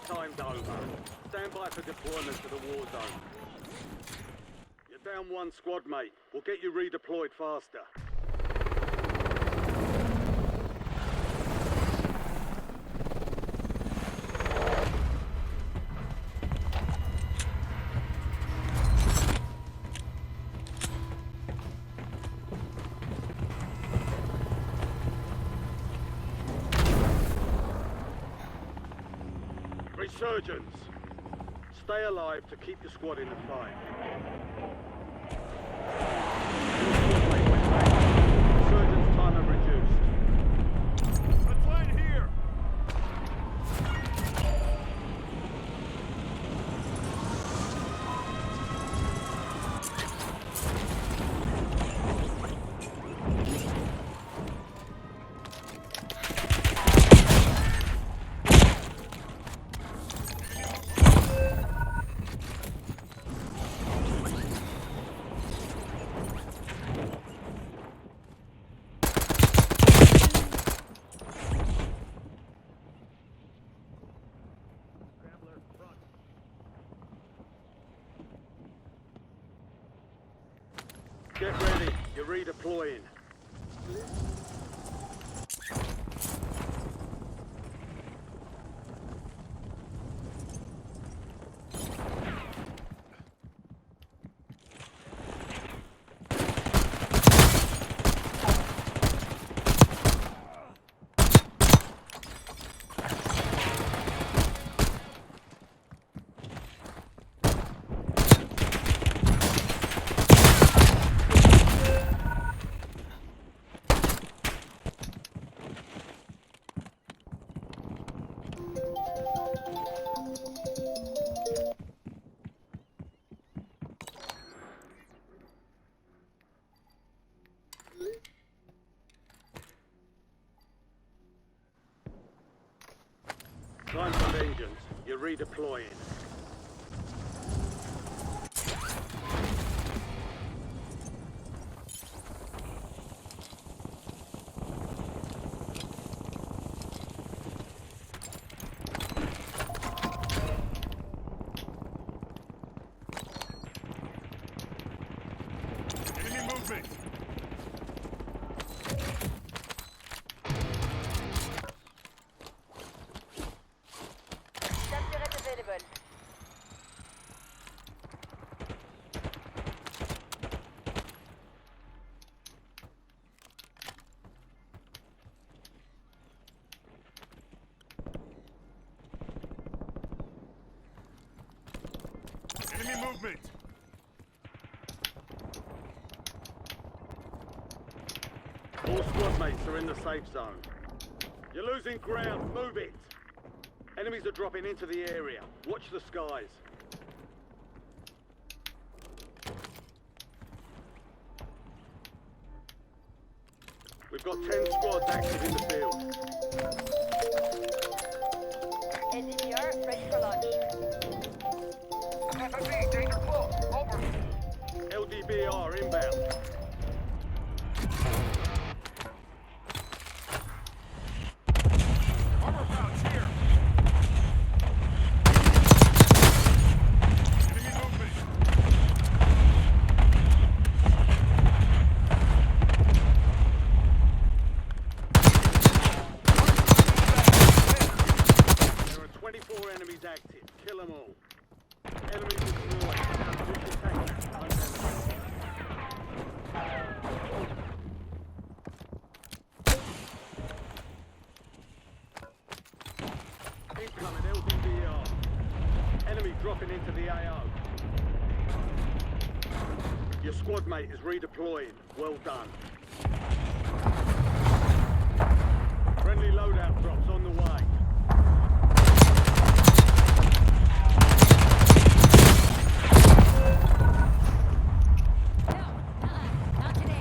time's over. Stand by for deployment to the war zone. You're down one squad, mate. We'll get you redeployed faster. Resurgence. Stay alive to keep your squad in the fight. Resurgence timer reduced. Let's land here! Get ready. You're redeploying. Time for vengeance. You're redeploying. Enemy movement! Enemy movement! All squad mates are in the safe zone. You're losing ground. Move it. Enemies are dropping into the area. Watch the skies. We've got 10 squads active in the field. NDPR ready for launch. FFB, danger close. Over. LDBR inbound. Armor pouch here. Enemy movement. There are 24 enemies active. Kill them all. Enemies destroyed. Position taken. Incoming LDBR. Enemy dropping into the AO. Your squad mate is redeploying. Well done. Friendly loadout drops on the way. Not today.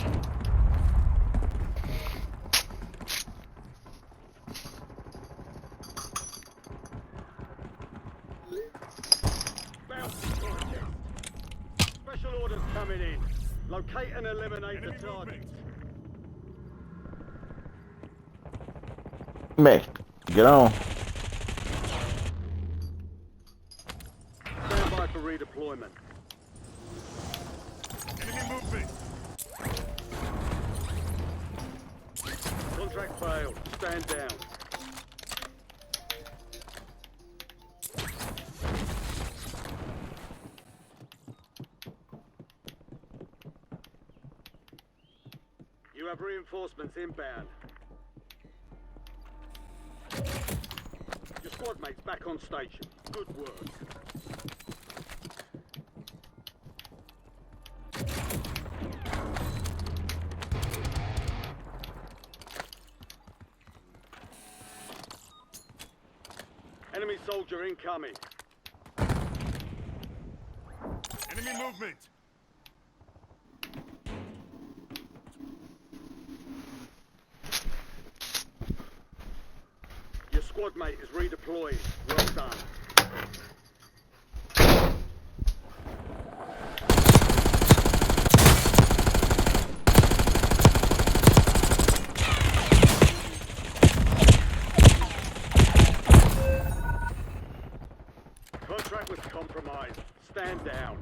Bounty contract. Special orders coming in. Locate and eliminate Enemy the target. movement. Mick, get on. reinforcement. Enemy movement. Contract failed. Stand down. You have reinforcements inbound. Your squad mates back on station. Good work. Enemy soldier incoming. Enemy movement. Your squad mate is redeployed. Well done. Contract was compromised. Stand down.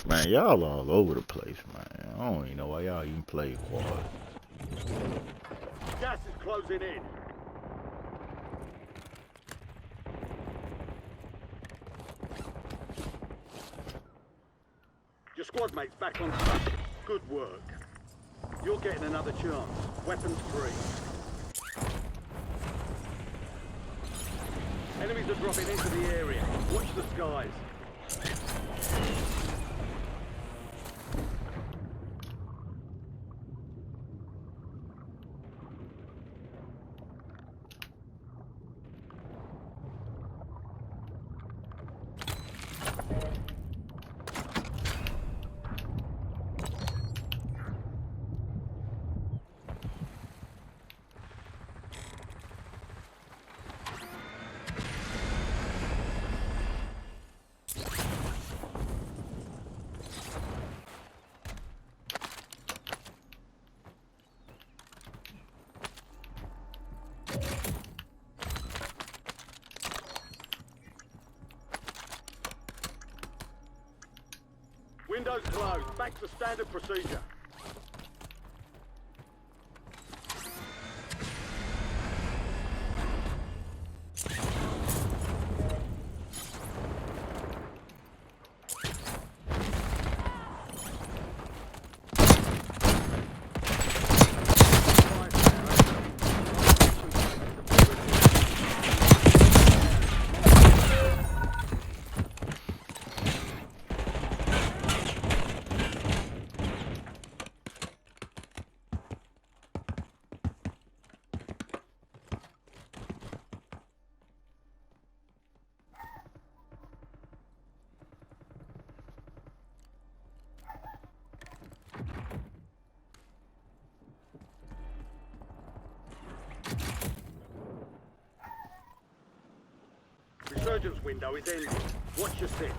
Man, y'all all over the place, man. I don't even know why y'all even play quad. Gas is closing in. Your squad mates back on station. Good work. You're getting another chance. Weapons free. Enemies are dropping into the area. Watch the skies. Windows closed. Back to standard procedure. Resurgence window is ending. Watch your six.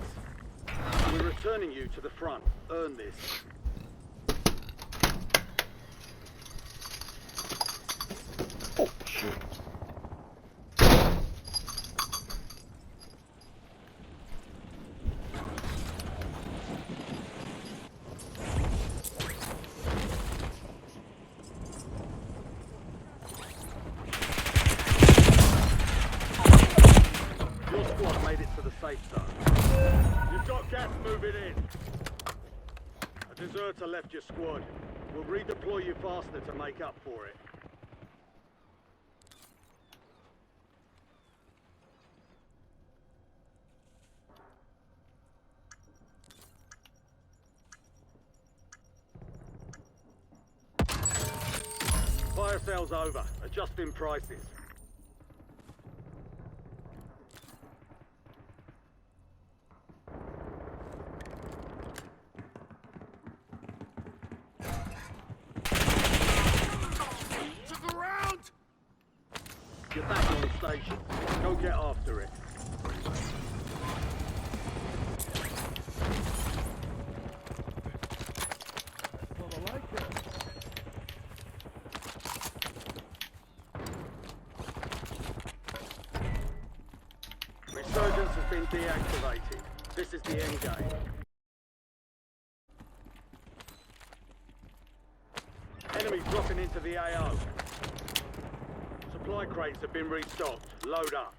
We're returning you to the front. Earn this. Oh, shit. Your squad made it to the safe zone. You've got gas moving in. A deserter left your squad. We'll redeploy you faster to make up for it. Fire sales over. Adjusting prices. To the ground. You're back on station. Go get after it. been deactivated. This is the end game. Enemy dropping into the AO. Supply crates have been restocked. Load up.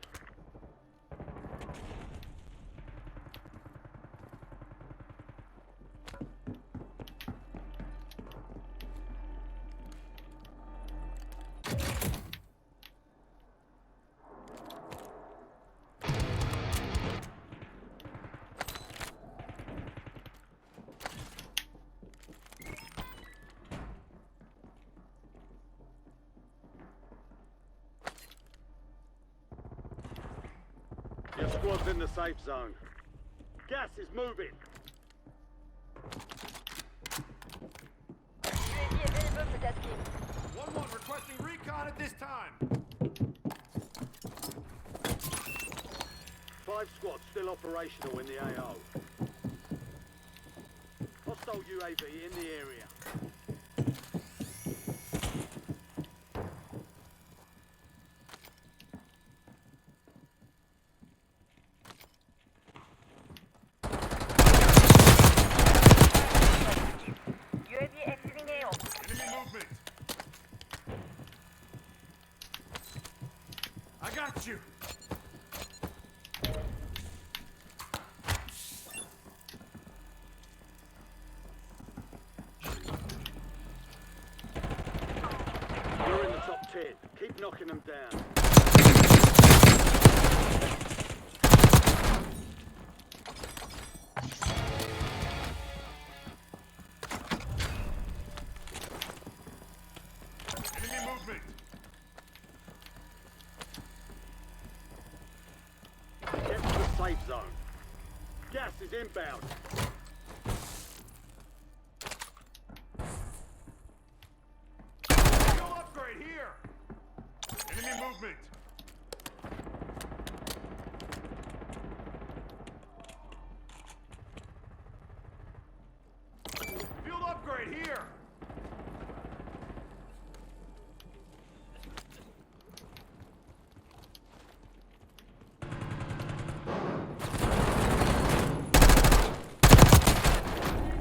Your squad's in the safe zone. Gas is moving. UAV available for tasking. 1-1 requesting recon at this time. 5 squads still operational in the AO. Hostile UAV in the area. UAV exiting AO. Enemy movement. I got you. You're in the top 10. Keep knocking them down. Enemy movement. Get to the safe zone. Gas is inbound. Fuel upgrade here. Enemy movement. Field upgrade here.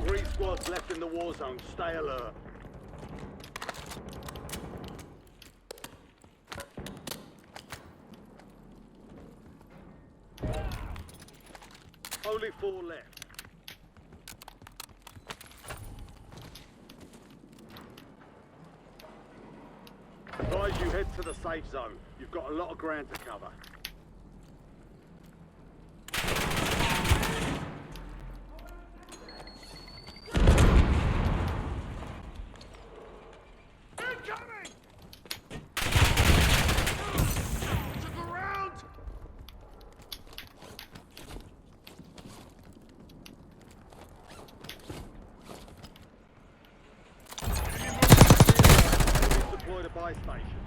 Three squads left in the war zone. Stay alert. Only 4 left. Advise you head to the safe zone. You've got a lot of ground to cover. Incoming! To the ground! Enemies deployed a buy station.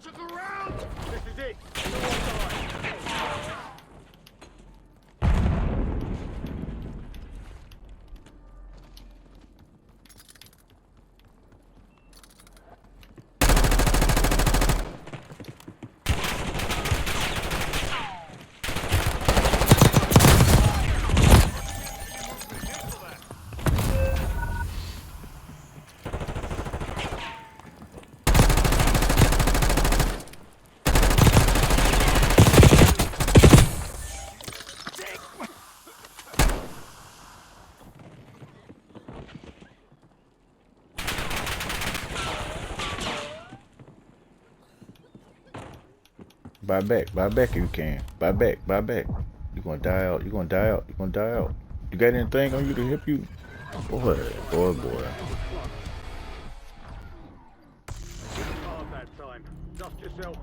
To the ground! This is it. No one died. Buy back if you can. Buy back. You're gonna die out. You're gonna die out. You got anything on you to help you? Boy. yourself.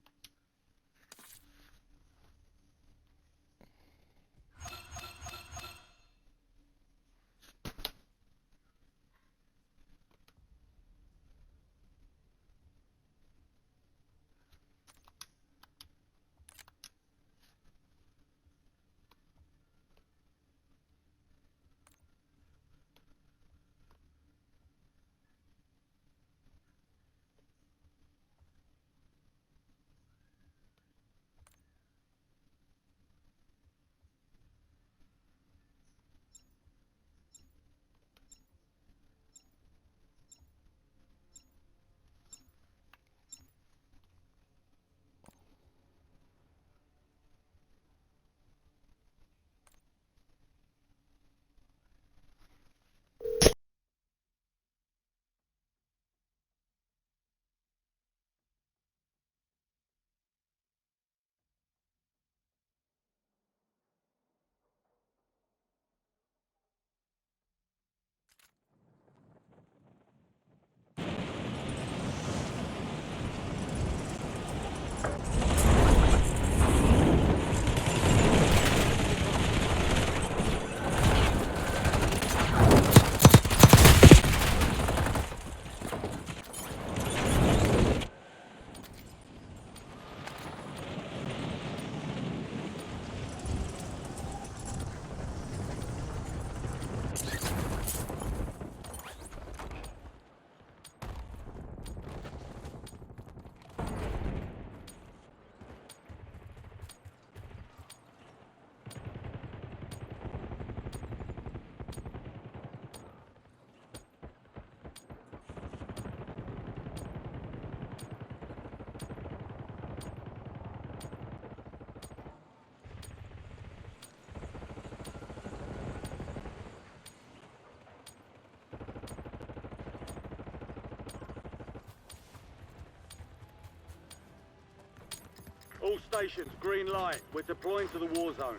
All stations, green light. We're deploying to the war zone.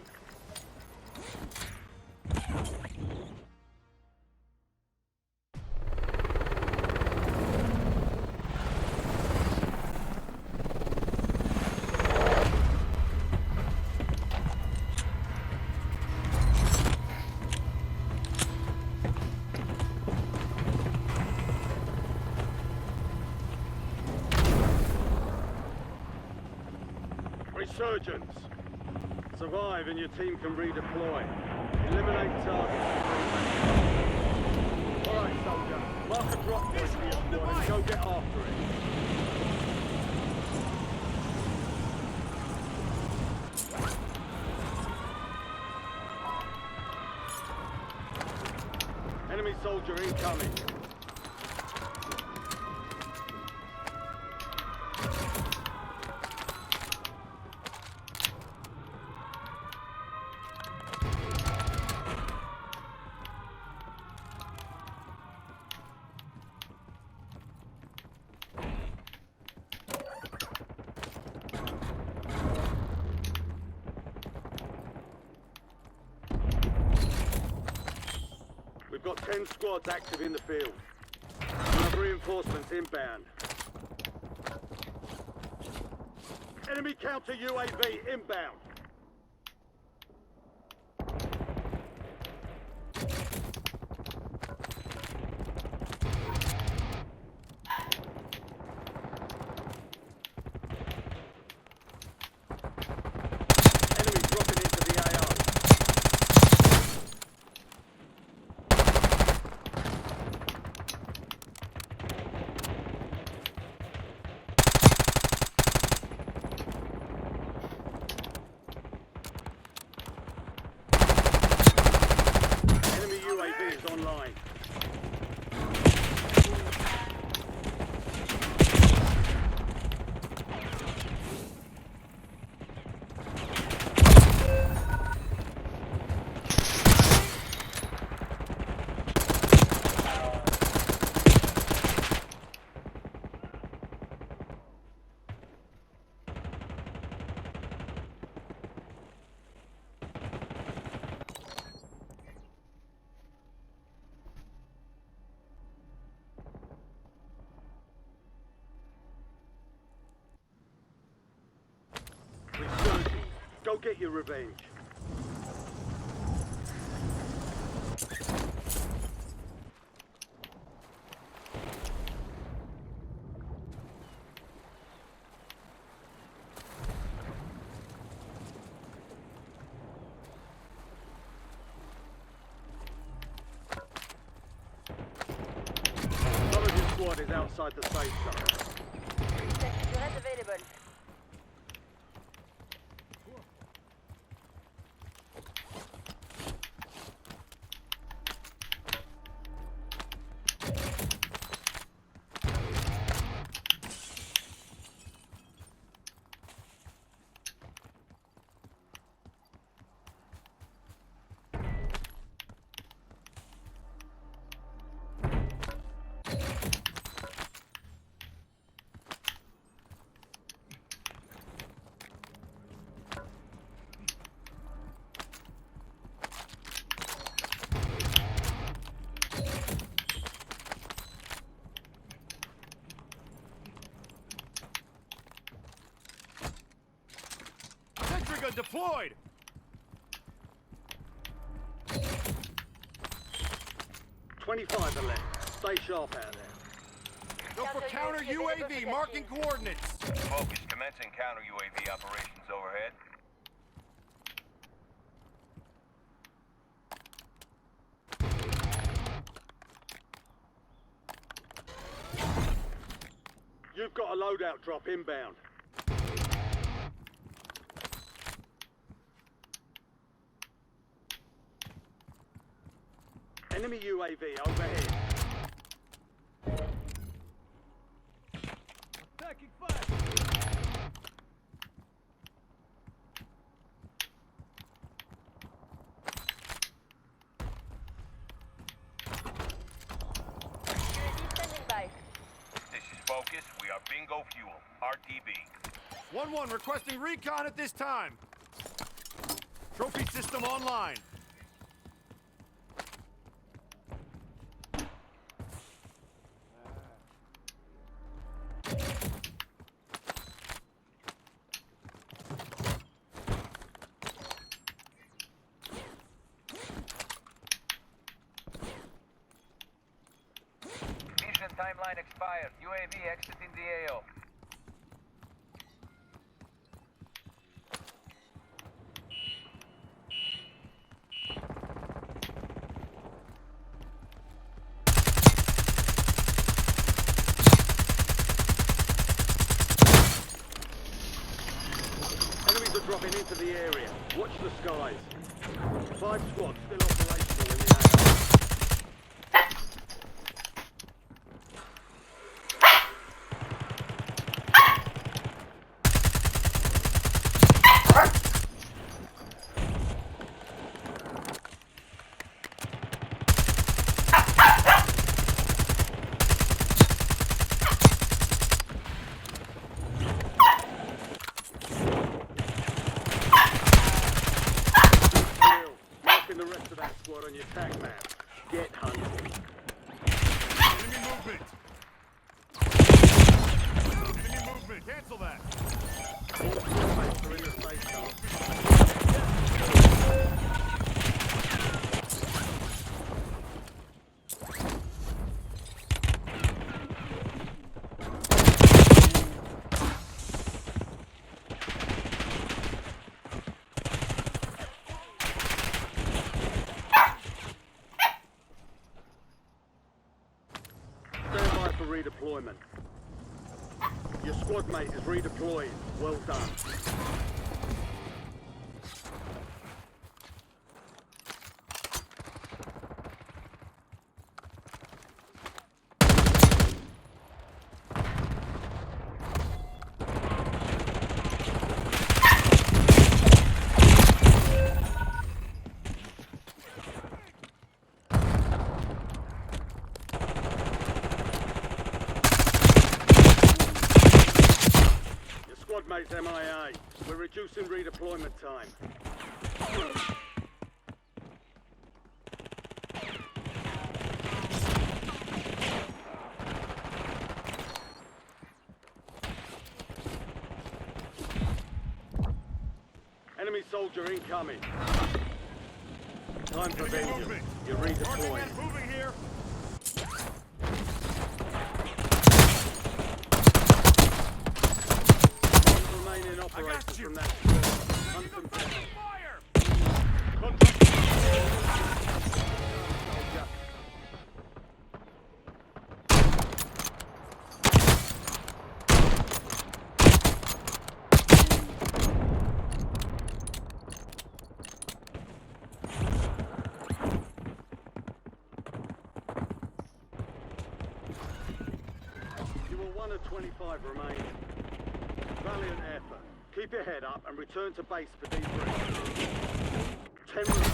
Resurgence. Survive and your team can redeploy. Eliminate targets. Alright, soldier. Mark a drop point for your squad and go get after it. Enemy soldier incoming. We've got 10 squads active in the field. We have reinforcements inbound. Enemy counter UAV inbound. Enemy dropping into the AO. UAV is online. Go get your revenge. Some of your squad is outside the safe zone. Statue turret available. Sentry gun deployed! 25 are left. Stay sharp out there. Go for counter UAV, marking coordinates. Focus, commencing counter UAV operations overhead. You've got a loadout drop inbound. Enemy UAV overhead. Attacking fire. UAV standing by. This is Focus. We are Bingo Fuel. RTB. 1-1 requesting recon at this time. Trophy system online. Mission timeline expired. UAV exiting the AO. Enemies are dropping into the area. Watch the skies. 5 squads still operational in the area. Marking the rest of that squad on your tag map. Get hunting. Enemy movement. Enemy movement. Cancel that. All squad mates are in the safe zone. Stand by for redeployment. Your squad mate is redeployed. Well done. Your squad mate's MIA. We're reducing redeployment time. Enemy soldier incoming. Time for Enemy vengeance. movement. You're Marking redeploying. and moving here. One remaining operations you. from that squad. Hunt them down. Fire! Contact. Soldier. You were 1 of 25 remaining. Valiant effort. Keep your head up and return to base for debrief. 10 remaining.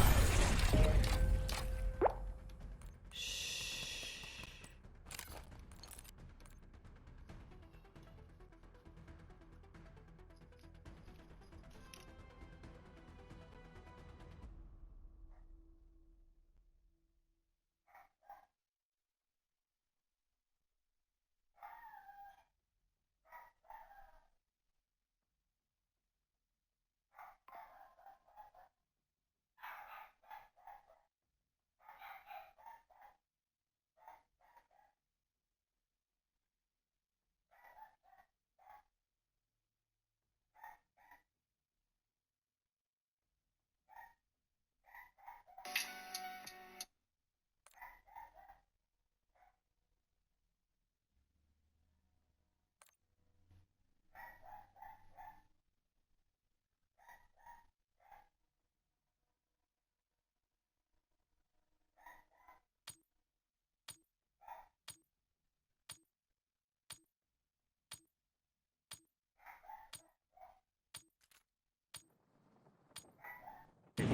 The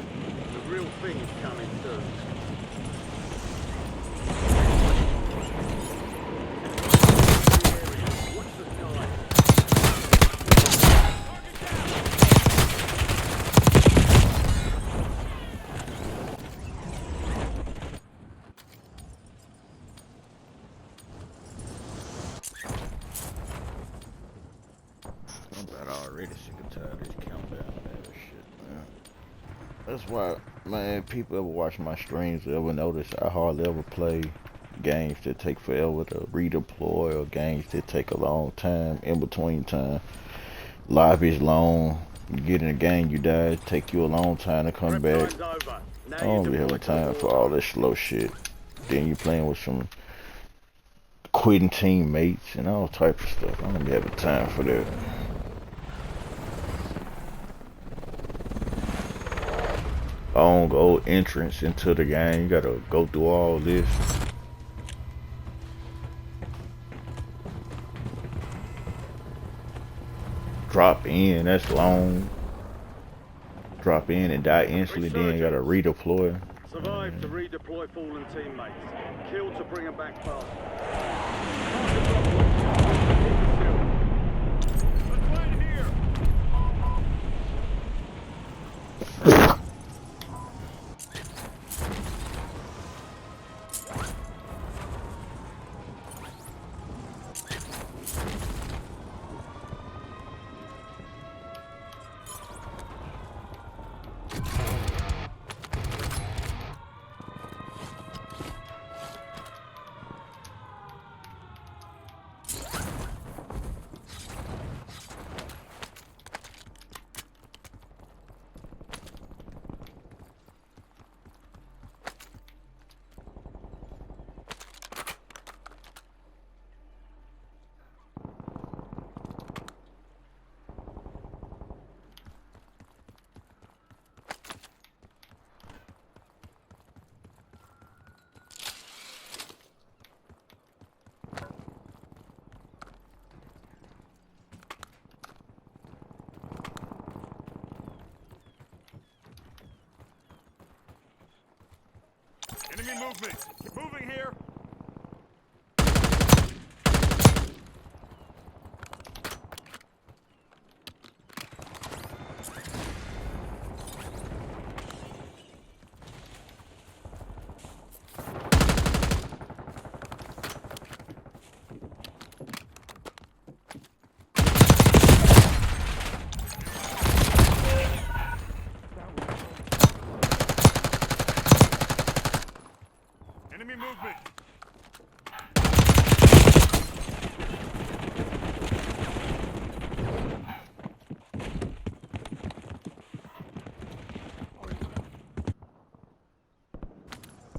real thing is coming soon. Watch the sky. I'm about already sick and tired of this countdown and shit, man. That's why, man, people ever watch my streams ever notice I hardly ever play games that take forever to redeploy or games that take a long time in between time. Life is long. You get in a game, you die, it take you a long time to come back. Time's over. Now I don't you be having deploy to time the for war all zone. this slow shit. Then you playing with some quitting teammates and all type of stuff. I don't be having time for that. Long old entrance into the game. You gotta go through all this. Drop in, that's long. Drop in and die instantly, then you gotta redeploy. Survive to redeploy fallen teammates. Kill to bring them back faster. Let's land here. Enemy movement. Moving here. movement.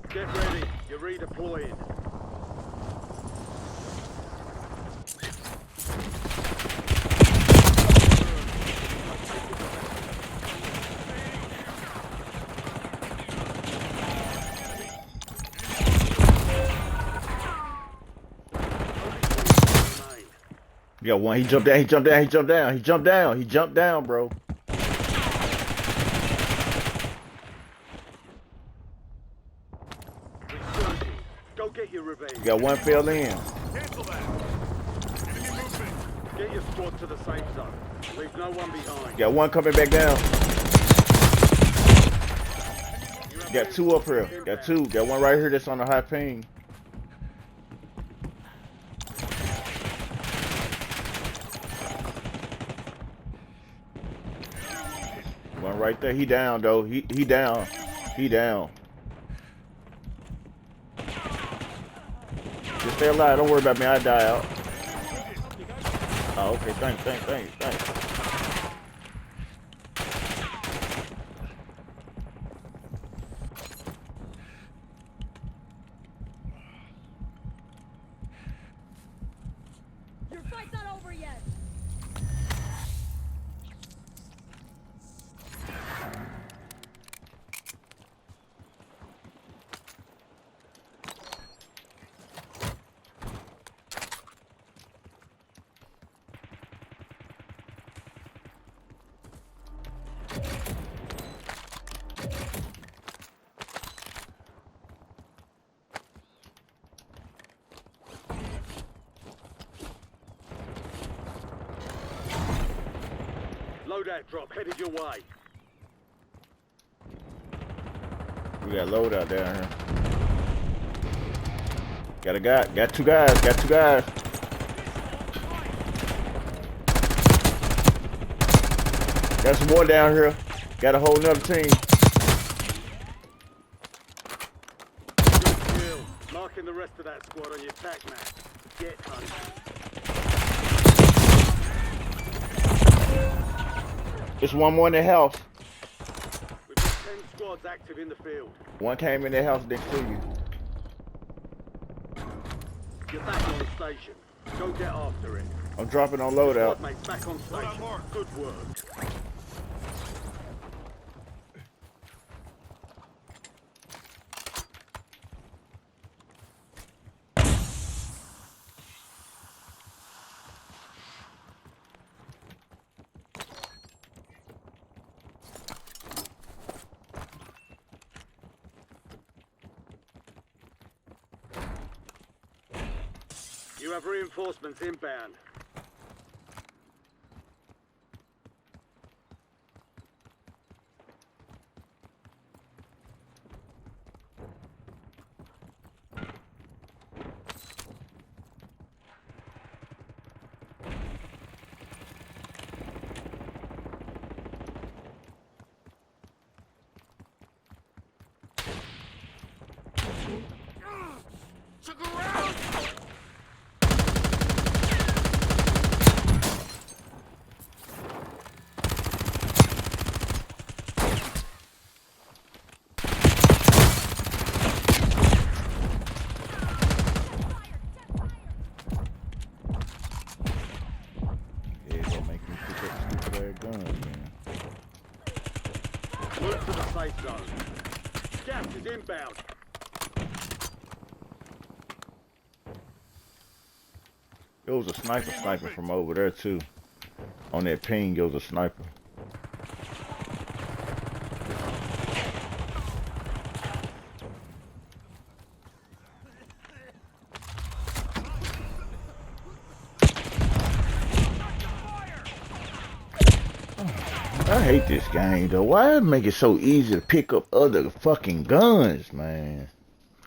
Get ready. You're redeploying. You got one. He jumped down. He jumped down. He jumped down. He jumped down. He jumped down, bro. Go get your revenge. You got one fell in. Cancel that. Enemy movement. Get your squad to the safe zone. Leave no one behind. You got one coming back down. You got two up here. You got two. Got one right here that's on the high ping. One right there. He down though. He down. He down. Just stay alive. Don't worry about me. I die out. Oh, okay. Thanks. Your fight's not over yet. Loadout drop headed your way. We got load out down here. Got a guy. Got two guys. Got two guys. Got some more down here. Got a whole nother team. Good kill. Marking the rest of that squad on your tac map. Get hunting. There's one more in the house. We've got 10 squads active in the field. One came in the house next to you. You're back on station. Go get after it. I'm dropping on loadout. Squad mates back on station. Good work. You have reinforcements inbound. Took around. Yeah, gonna make me pick up stupid guns, man. Move to the safe zone. Gas is inbound. There was a sniper from over there too. On that ping, there was a sniper. I hate this game though. Why it make it so easy to pick up other fucking guns, man?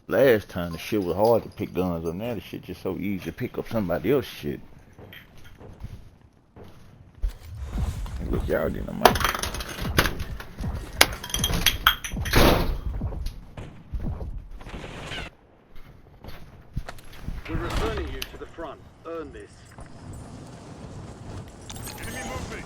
Last time the shit was hard to pick guns up. Now the shit just so easy to pick up somebody else's shit. Hey, look, y'all didn't know my. front. Earn this. Enemy movement.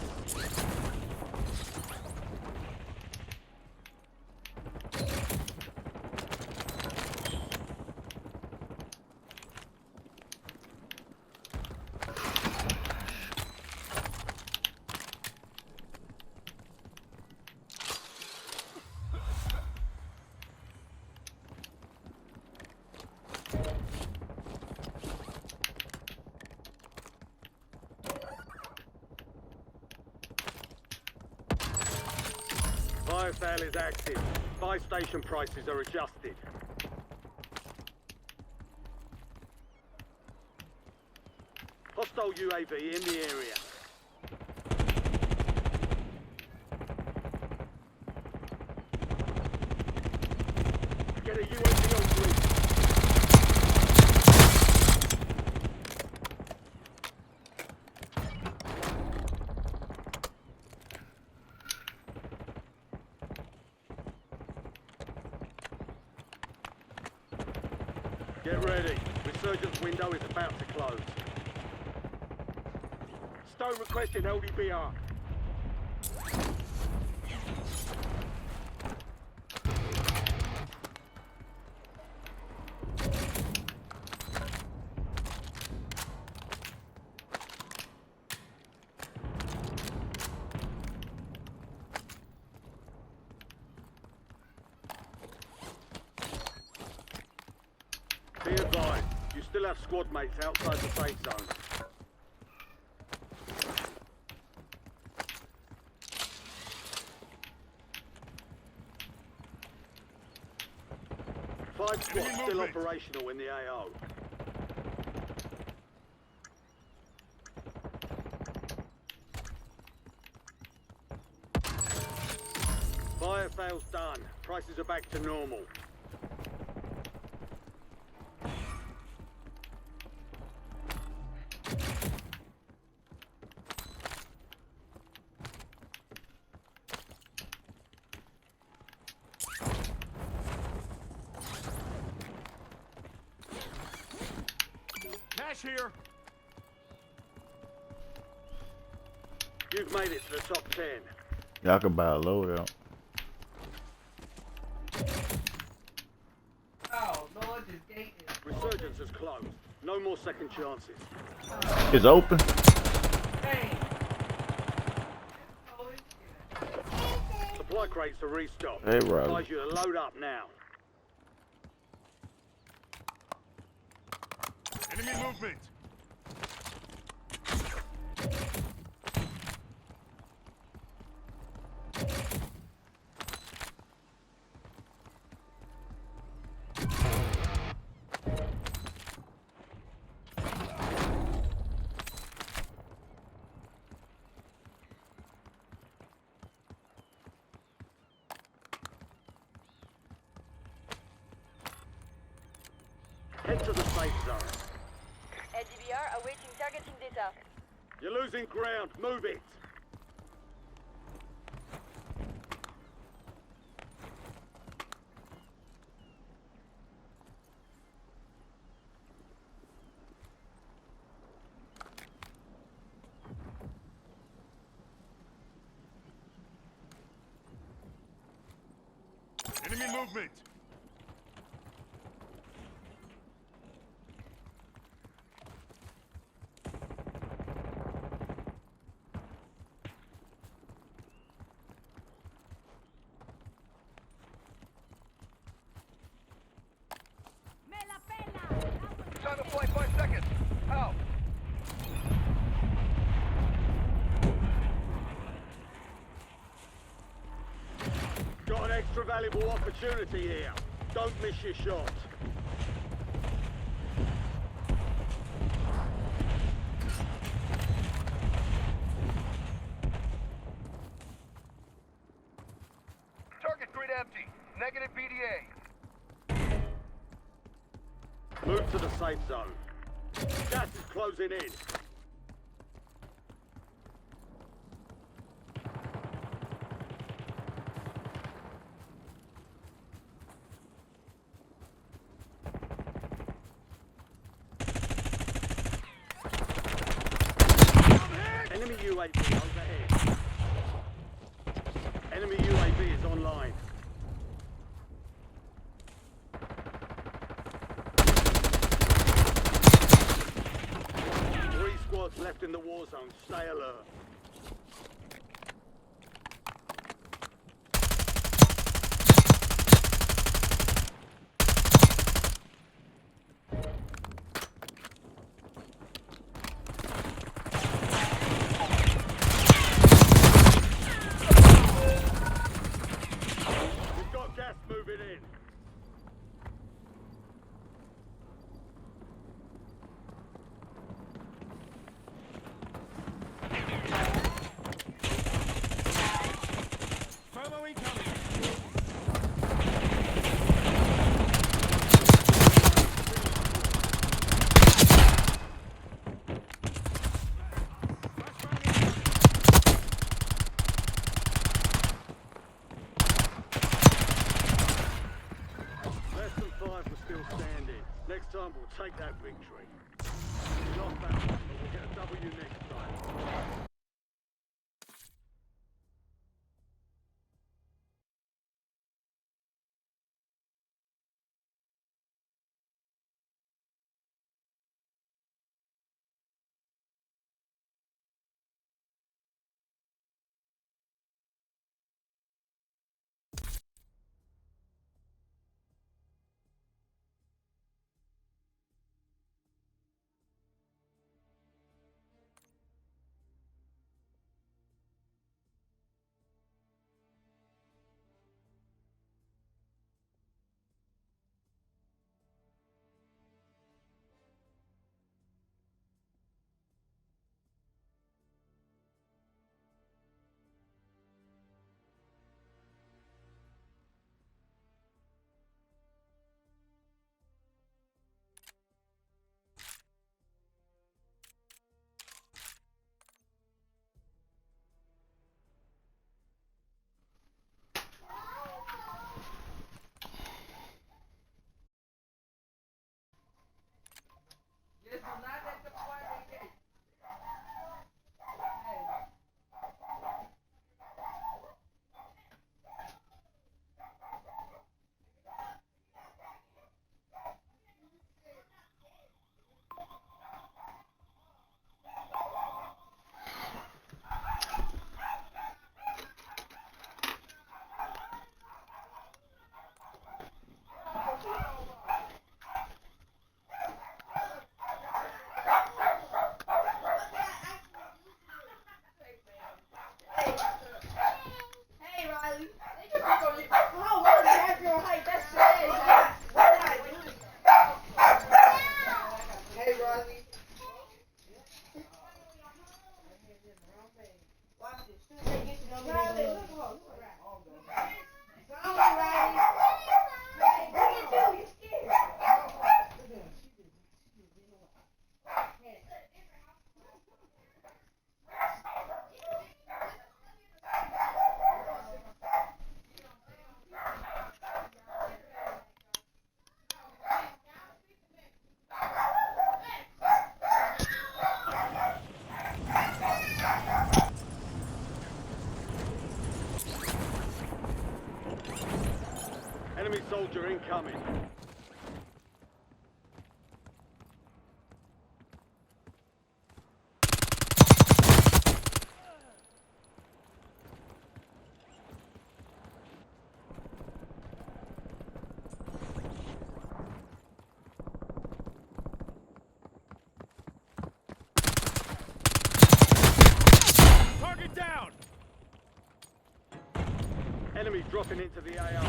Fire sale is active. Buy station prices are adjusted. Hostile UAV in the area. Get a UAV on route. Get ready. Resurgence window is about to close. Stone requesting LDBR. Be advised, you still have squad mates outside the safe zone. Five squads still operational in the AO. Fire sale's done. Prices are back to normal. Cash here. You've made it to the top 10. Y'all can buy a loadout. Oh, Lord, this gate is... Resurgence is closed. No more second chances. It's open. Hey! Supply crates are restocked. Hey, Rob. Advise you to load up now. Enemy movement. Head to the safe zone. LDBR awaiting targeting data. You're losing ground. Move it. Enemy movement. Me la pela! Time to fly 5 seconds. Out. Got an extra valuable opportunity here. Don't miss your shot. Target grid empty. Negative BDA. Move to the safe zone. Gas is closing in. UAV overhead. Enemy UAV is online. 3 squads left in the war zone. Stay alert. We've got gas moving in. Thermo incoming. Less than 5 were still standing. Next time we'll take that victory. We lost that one, but we'll get a W next time. Just do not let the boy get it. Hey, Riley. How long do you have your height? That's sad. What did I do? Hey, Riley. Watch this. Soon as they get to know me, Riley, look, look. Come on, Riley. Hey, bring it to me. You're scared. Enemy soldier incoming. Target down. Enemy dropping into the AO.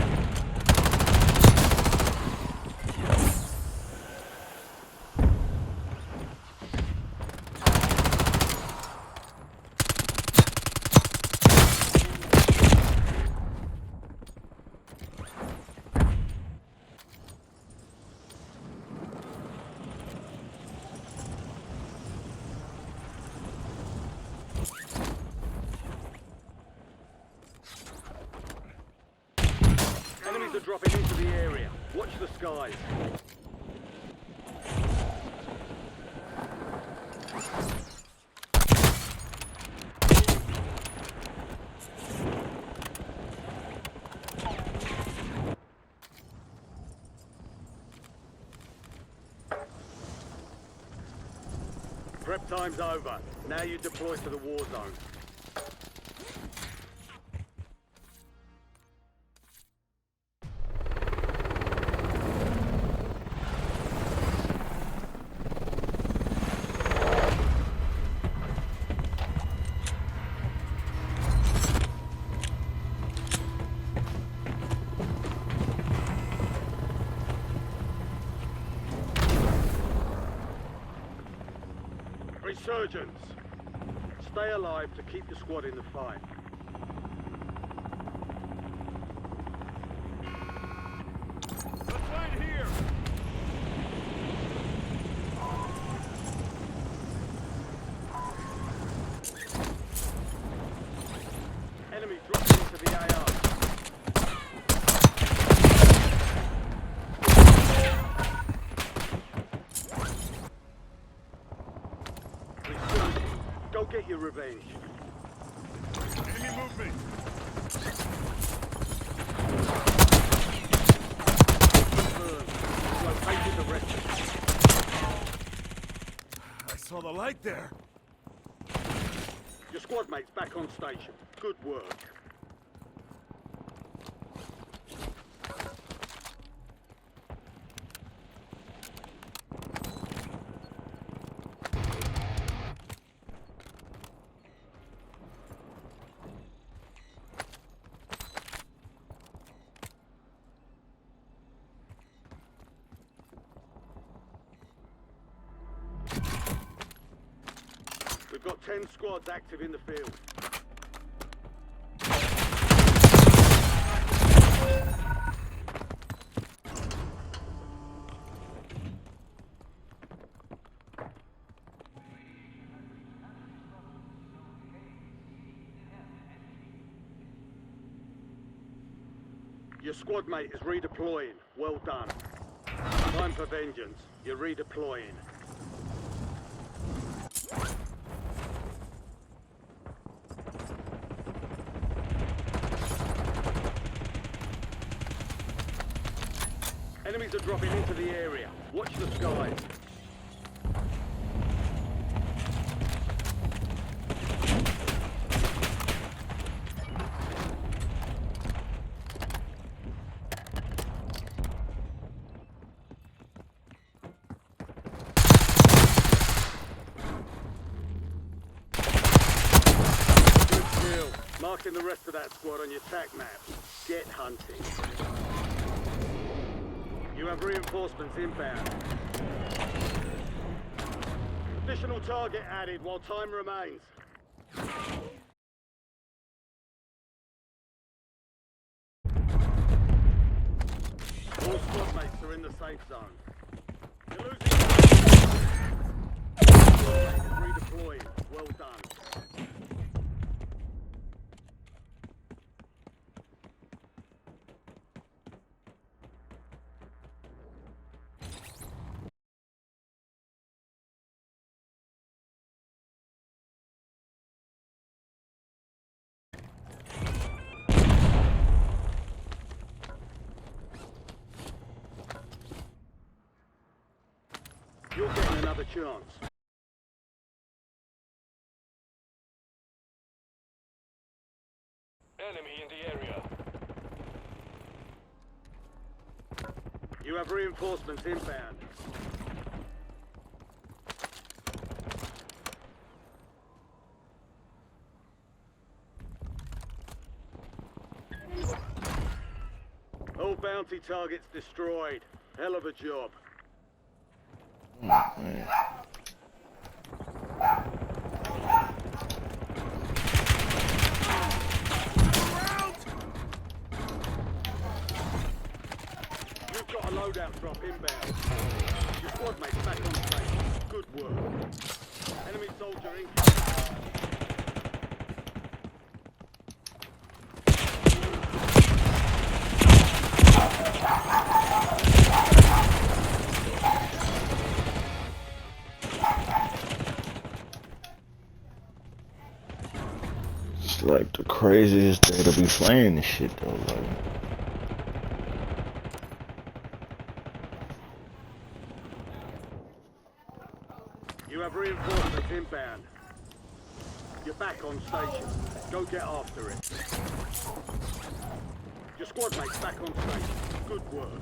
Enemies are dropping into the area. Watch the skies. Prep time's over. Now you deploy to the war zone. Resurgence. Stay alive to keep the squad in the fight. Let's land here. Enemy dropping into the AR. Resurgence. Go get your revenge. Enemy movement. Located the rest. I saw the light there. Your squad mates back on station. Good work. We've got 10 squads active in the field. Your squad mate is redeploying. Well done. Time for vengeance. You're redeploying. Enemies are dropping into the area. Watch the skies. Good kill. Marking the rest of that squad on your tac map. Get hunting. You have reinforcements inbound. Additional target added while time remains. All squad mates are in the safe zone. You're losing. Redeploying. Well done. You're getting another chance. Enemy in the area. You have reinforcements inbound. All bounty targets destroyed. Hell of a job. Man. You've got a loadout drop inbound. Your squad mates back on station. Good work. Enemy soldier incoming. It's like the craziest day to be playing this shit though, like. You have reinforcements inbound. You're back on station. Go get after it. Your squad mate's back on station. Good work.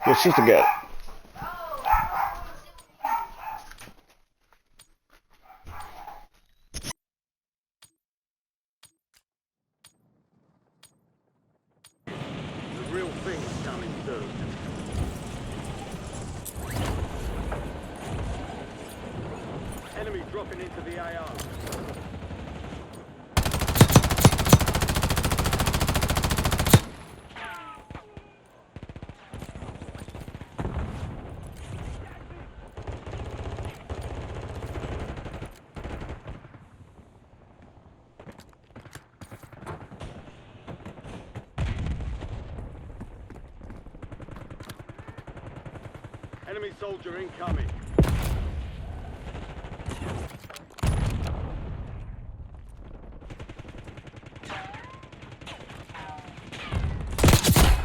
Your sister got it. The real thing's coming through. Enemy dropping into the AR. Enemy soldier incoming.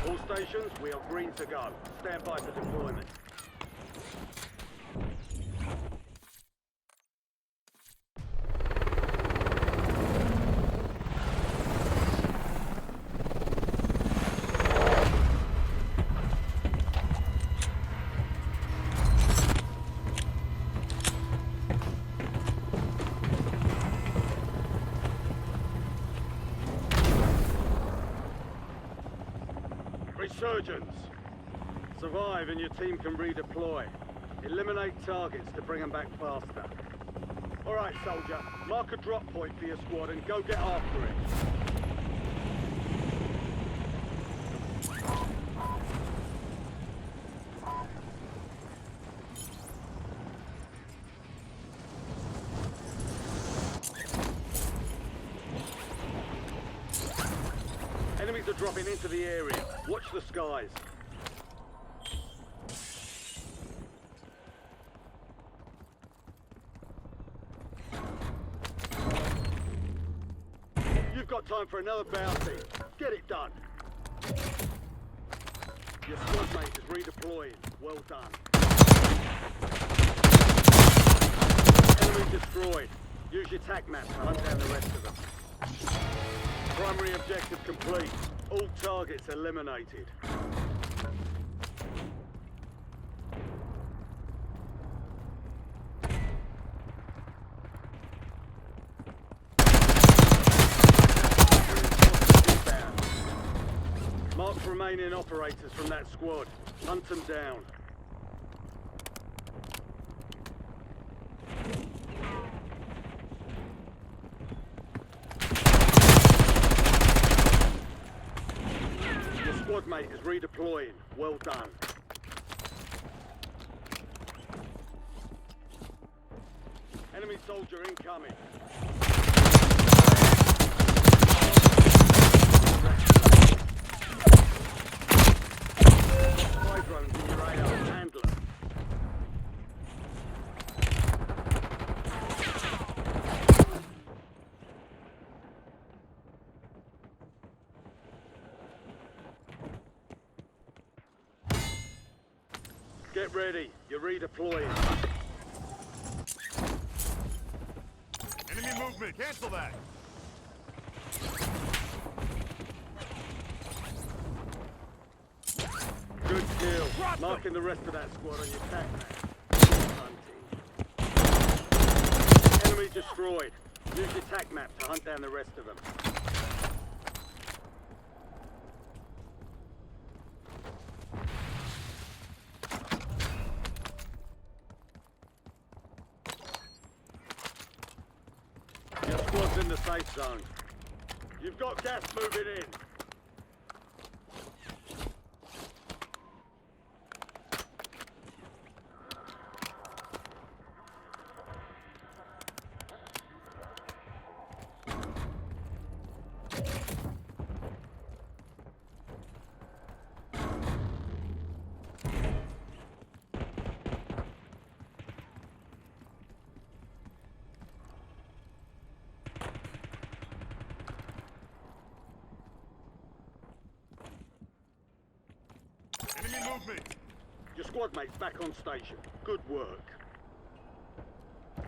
All stations, we are green to go. Stand by for deployment. Resurgence. Survive and your team can redeploy. Eliminate targets to bring them back faster. Alright, soldier. Mark a drop point for your squad and go get after it. Enemies are dropping into the area. Watch the skies. You've got time for another bounty. Get it done. Your squad mate is redeploying. Well done. Enemy destroyed. Use your tac map to hunt down the rest of them. Primary objective complete. All targets eliminated. Mark remaining operators from that squad. Hunt them down. Squad mate is redeploying. Well done. Enemy soldier incoming. Fight Get ready. You're redeploying. Enemy movement. Cancel that. Good kill. Drop them. Marking the rest of that squad on your tac map. Enemy destroyed. Use your tac map to hunt down the rest of them. Your squad's in the safe zone. You've got gas moving in. Enemy movement. Your squad mate's back on station. Good work.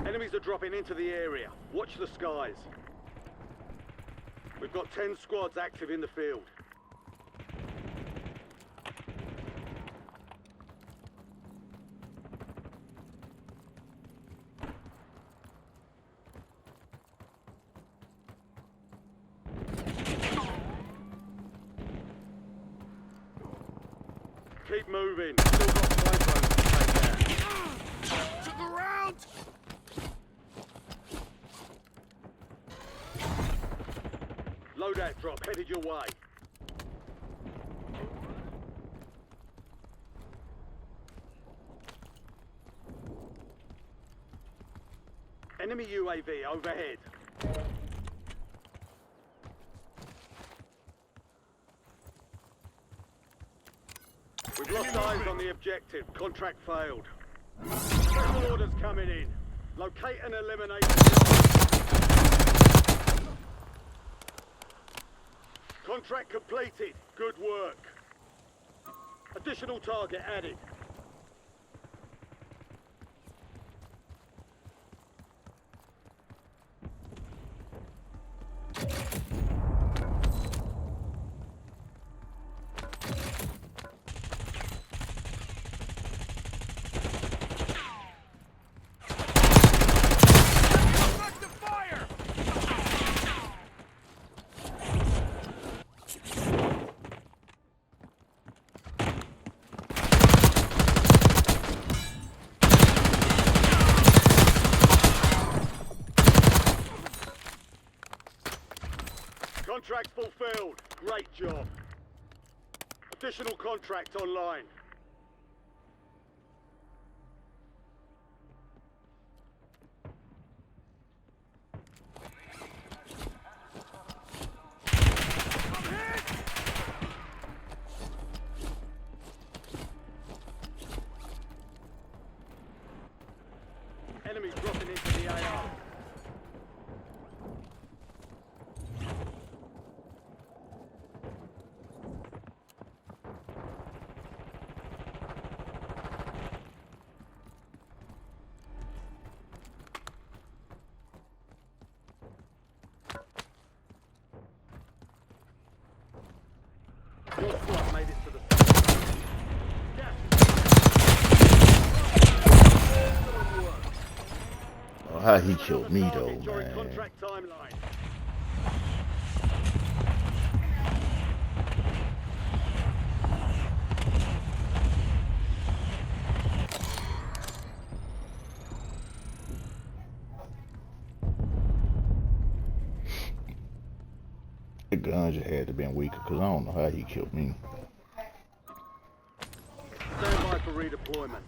Enemies are dropping into the area. Watch the skies. We've got 10 squads active in the field. Keep moving. Still got 5 rounds to take down. To the round. Loadout drop headed your way. Enemy UAV overhead. We've lost eyes on the objective. Contract failed. Special orders coming in. Locate and eliminate the contract completed. Good work. Additional target added. Effective fire. Contract fulfilled. Great job. Additional contract online. Enemy dropping into the AR. Your squad made it to the site. Gas. Oh, how he killed me though, During man. contract timeline. The gun just had to been weaker, cause I don't know how he killed me. Stand by for redeployment.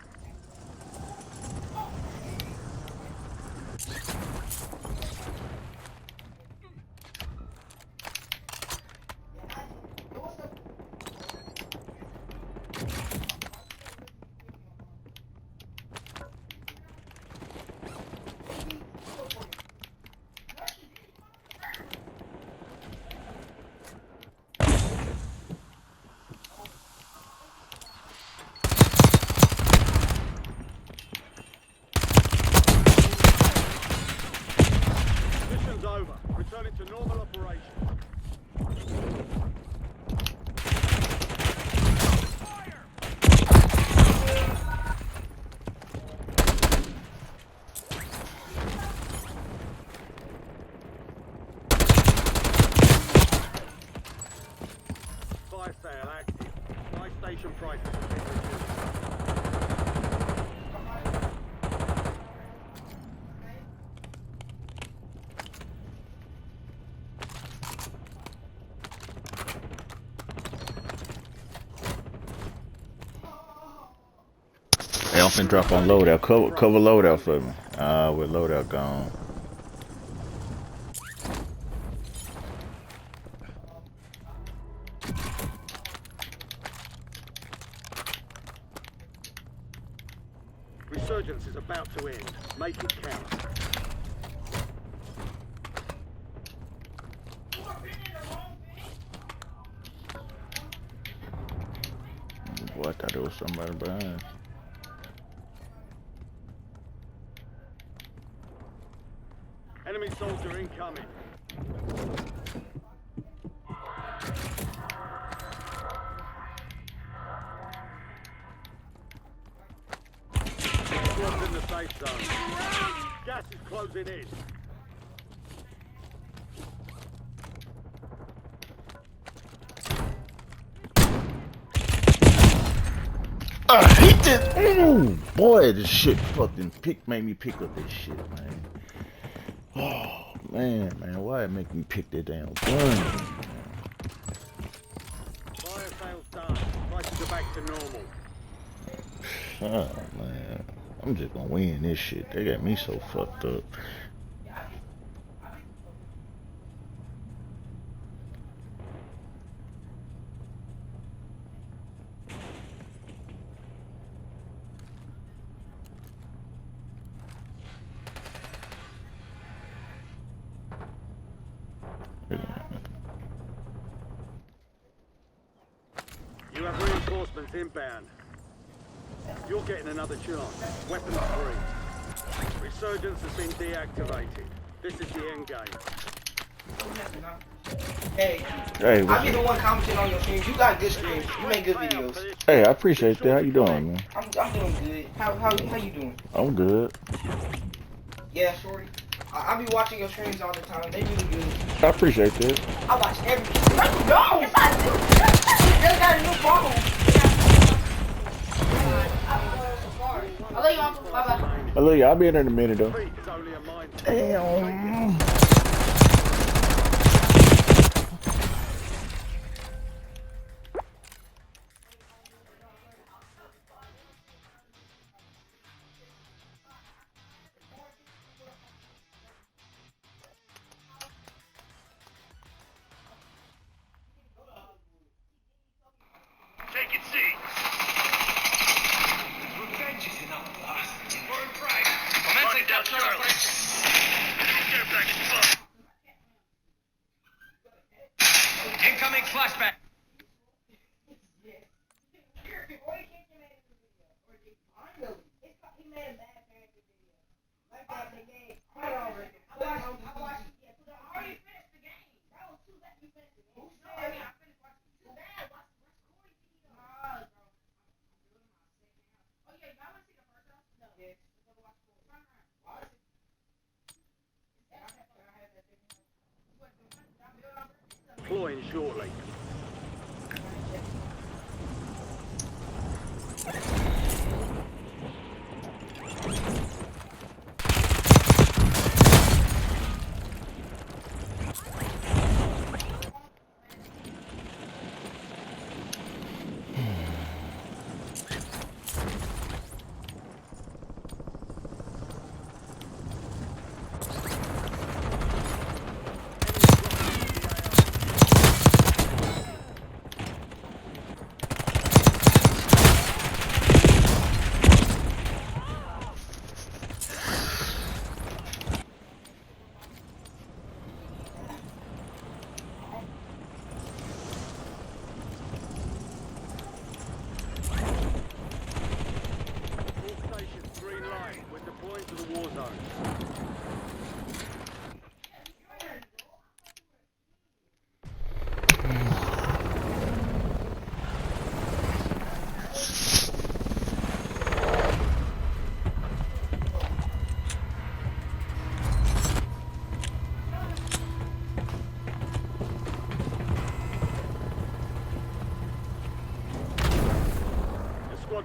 Ammunition prices have been reduced. Hey, I'm finna drop on loadout. Cover loadout for me. With loadout gone. Resurgence is about to end. Make it count. Boy, I thought there was somebody behind. Enemy soldier incoming. Squad's in the safe zone. Gas is closing in. I hate this. Ooh, boy, this shit fucking made me pick up this shit, man. Oh, man, why it make me pick that damn gun? Fire sales done. Prices are back to normal. Oh, man. I'm just gonna win this shit. They got me so fucked up. You have reinforcements inbound. You're getting another chance. Weapons free. Resurgence has been deactivated. This is the end game. Hey, Hey, I be the one commenting on your streams. You got good streams. You make good videos. hey, I appreciate that. How you doing, man? I'm doing good. How you doing? I'm good. Yeah, shorty. I be watching your streams all the time. They really good. I appreciate that. I watch every. No. Yes, I do. You just got a new phone. I love you, Uncle. Bye-bye. I love you. I'll be in there in a minute, though. Defeat is only a mind. Damn. Take it, seat. Revenge is enough, boss. We're in pride. Commencing down Charlie. Care package close. Incoming flashback. Deploying shortly.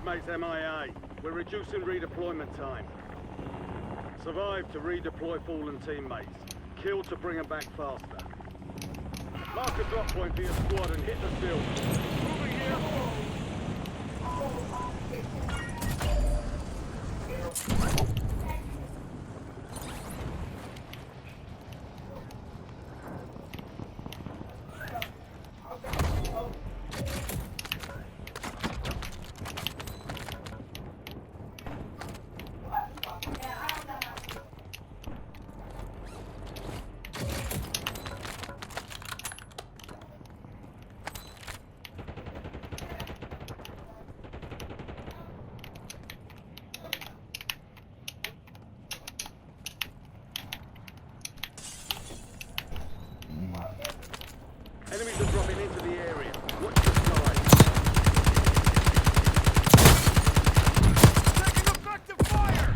teammate's MIA. We're reducing redeployment time. Survive to redeploy fallen teammates. Kill to bring them back faster. Mark a drop point for your squad and hit the field. Moving here. Enemies are dropping into the area. Watch the side. Taking effective fire!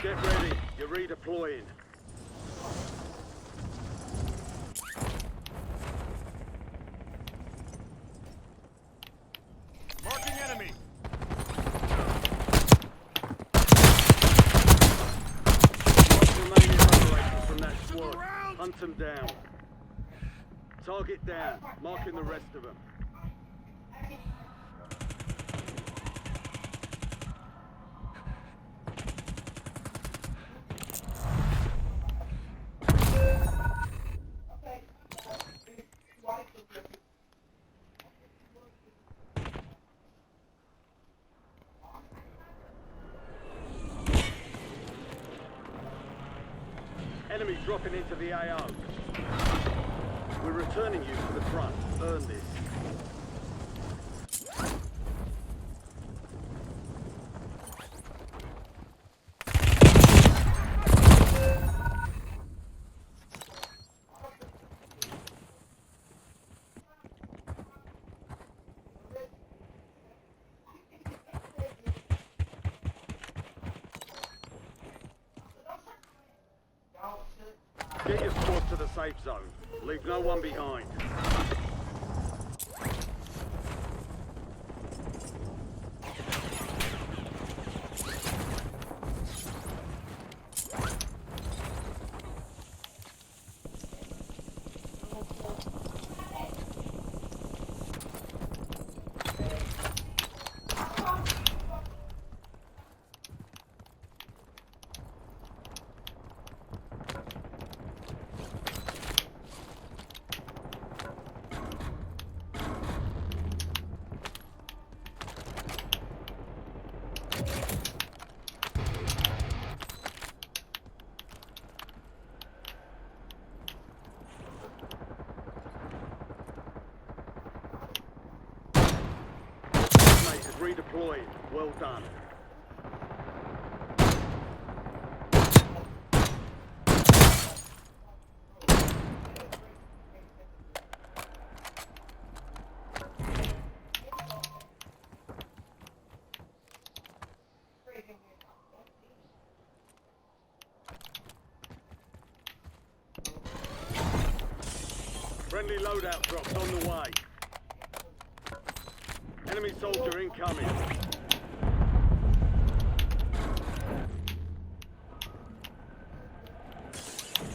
Get ready. You're redeploying. Marking enemy. Remaining operators from that squad. Around. Hunt them down. Target down. Marking the rest of them. Enemy dropping into the AO. We're returning you to the front. Earn this. Get your squad to the safe zone. Leave no one behind. Redeployed. Well done. Friendly loadout drops on the way. Enemy soldier incoming.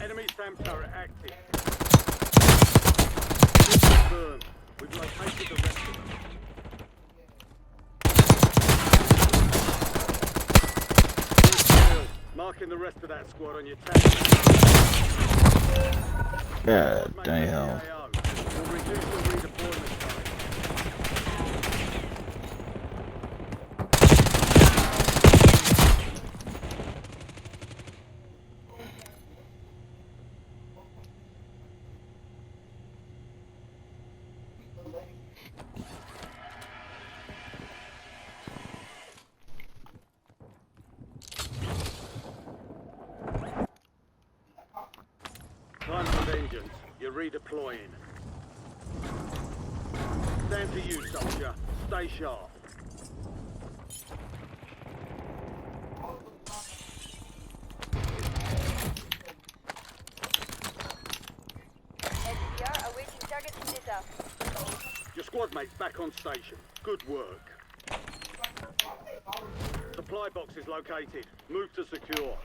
Enemy SAM turret active. Confirmed. We've located the rest of them. Marking the rest of that squad on your tag. God damn. We'll reduce the redeployment time. Time for vengeance. You're redeploying. Down to you, soldier. Stay sharp. LDBR awaiting targeting data. Your squad mate's back on station. Good work. Supply box is located. Move to secure.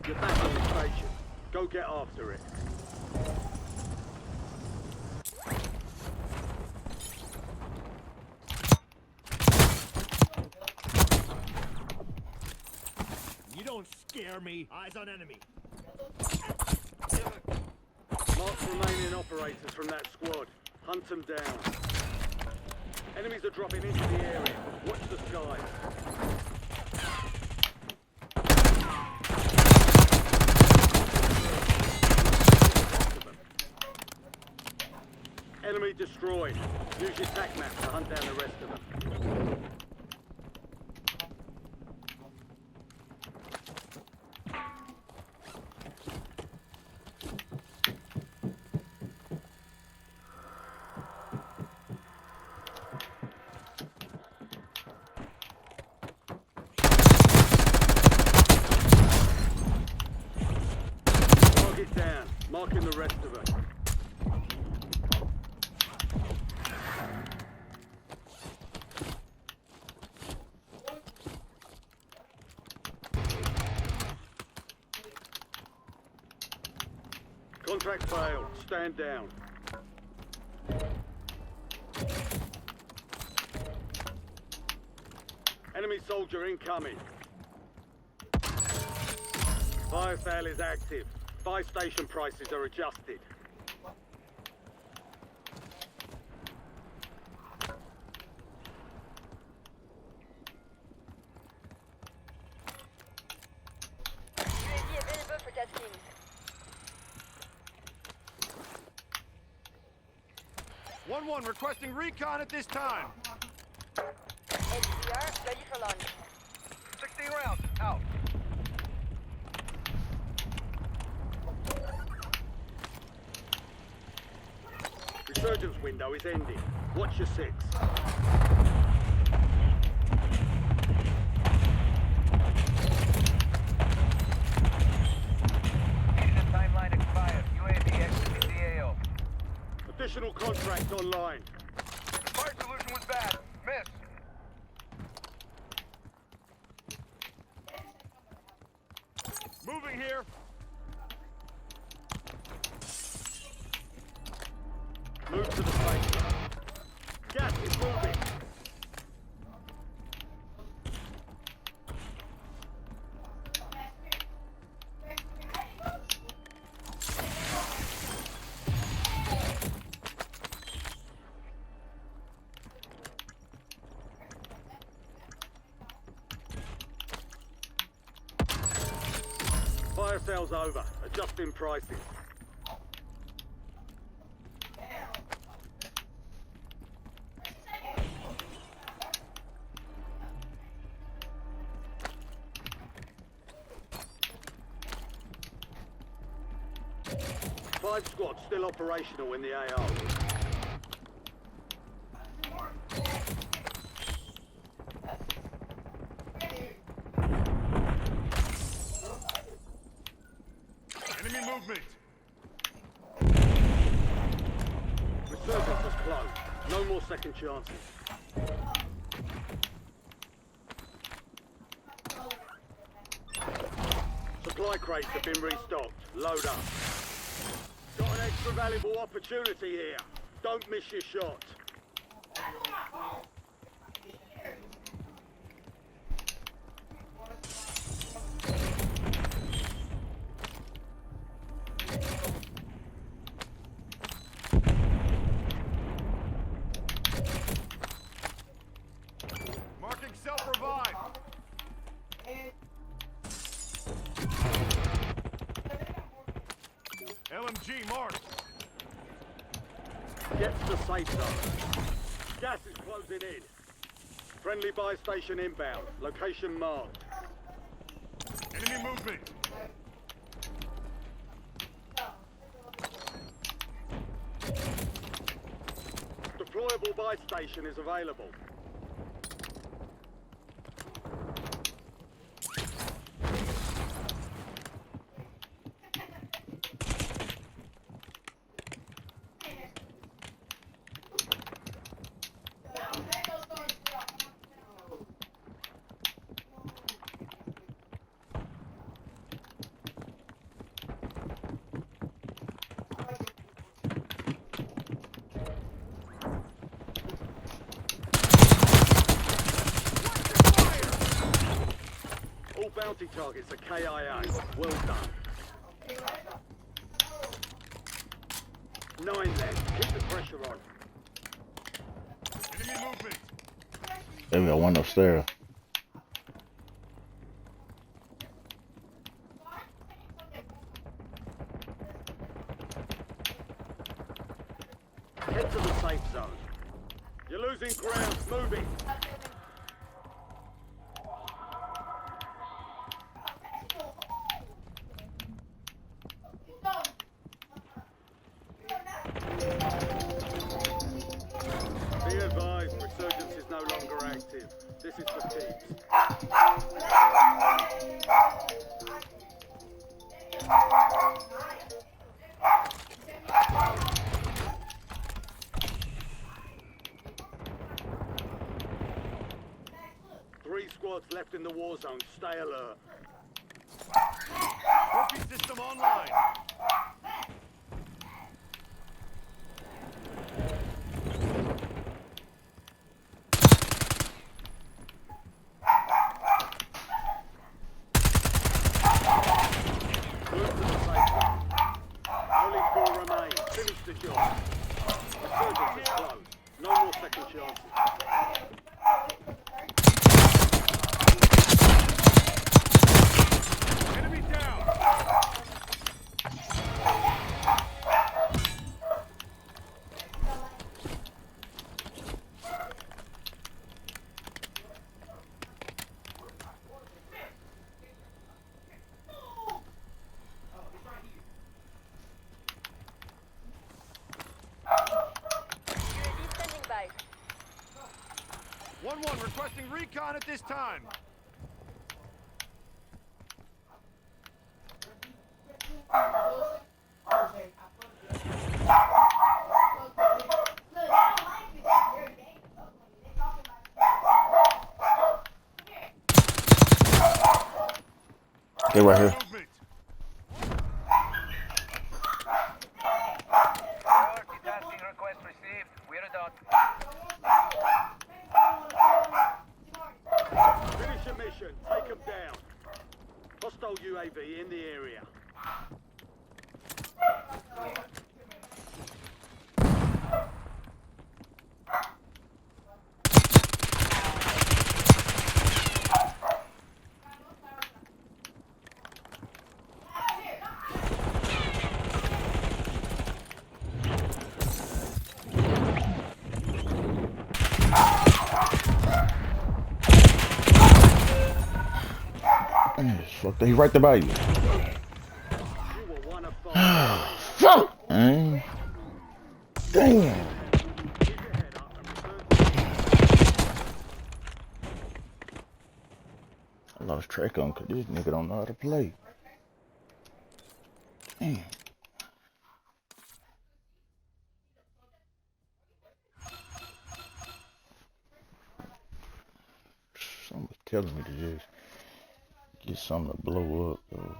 You're back on the station. Go get after it. You don't scare me. Eyes on enemy. Mark remaining operators from that squad. Hunt them down. Enemies are dropping into the area. Watch the skies. Enemy destroyed. Use your tac map to hunt down the rest of them. Target down. Marking the rest of them. Contract failed. Stand down. Enemy soldier incoming. Fire sale is active. Buy station prices are adjusted. UAV available for tasking. One requesting recon at this time. LDBR ready for launch. 16 rounds, out. Resurgence window is ending. Watch your six. Mission timeline expired. UAV exiting the AO. Additional contract online. Fire solution was bad. Miss. Moving here. Move to the station. Gas is moving. Fire sale's over. Adjusting prices. Five squads still operational in the AO. Enemy movement. Resurgence is closed. No more second chances. Supply crates have been restocked. Load up. Got an extra valuable opportunity here. Don't miss your shot. Marking self-revive. LMG marked. Get to the safe zone. Gas is closing in. Friendly buy station inbound. Location marked. Enemy movement. Deployable buy station is available. All bounty targets are KIA. Well done. 9 then. Keep the pressure on. Enemy movement. There we got one upstairs. Head to the safe zone. You're losing ground. Moving. Be advised, resurgence is no longer active. This is for keeps. Three squads left in the war zone. Stay alert. Trophy system online. Move to the safe zone. Only 4 remain. Finish the job. Resurgence is closed. No more second chances. Enemy down. UAV standing by. 1-1 requesting recon at this time. They're right here. Movement. Tasking request received. We're done. Finish your mission. Take them down. Hostile UAV in the area. Fuck, he's right there by you. You were one of 5. Fuck, man. Damn. Keep your head up and return. I lost track on because this nigga don't know how to play. Damn. Someone's telling me to just get something to blow up, though.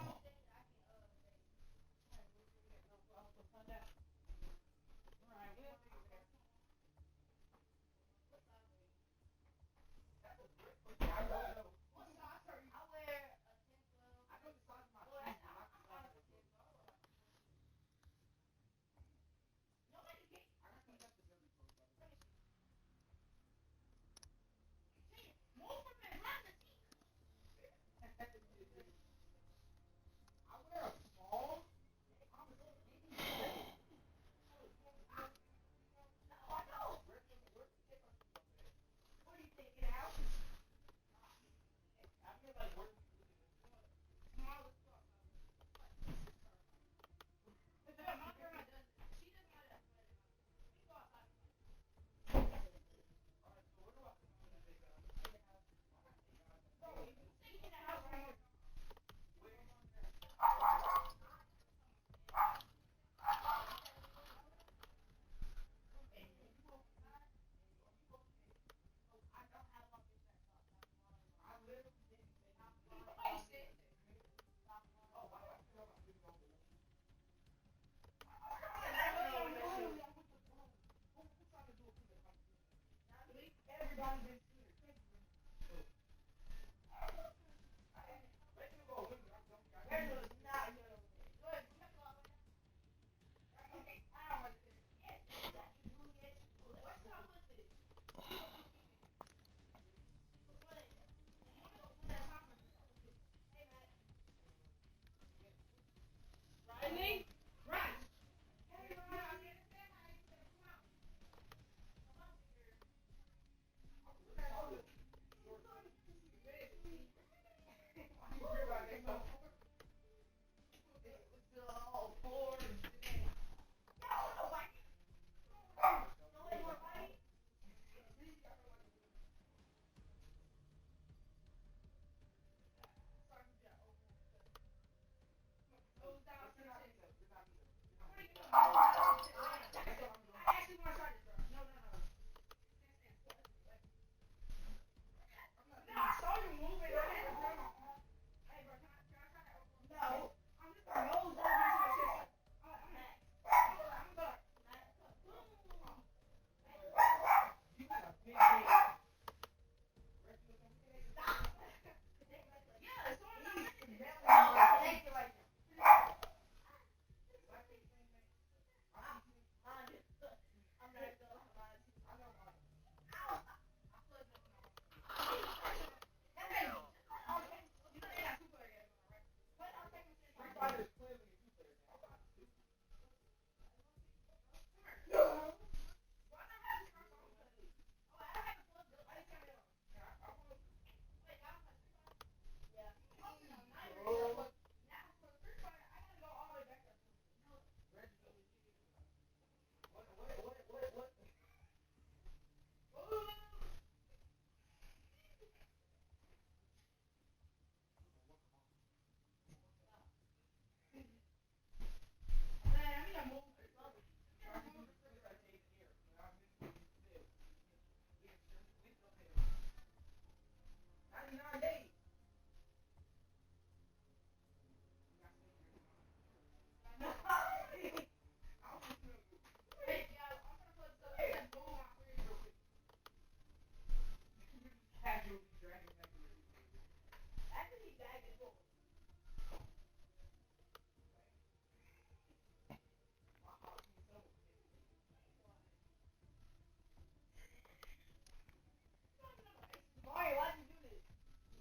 Mario, why'd you do this?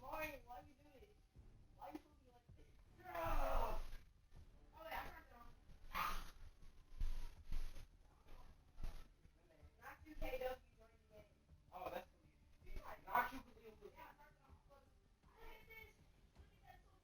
Mario, why'd you do this? Why you put me like this? Oh, wait, I turned it on. Not you, KW, join the game. Oh, that's cool. Not you, could deal with it. Yeah, I turned it on. Look, I hit this. Look at that.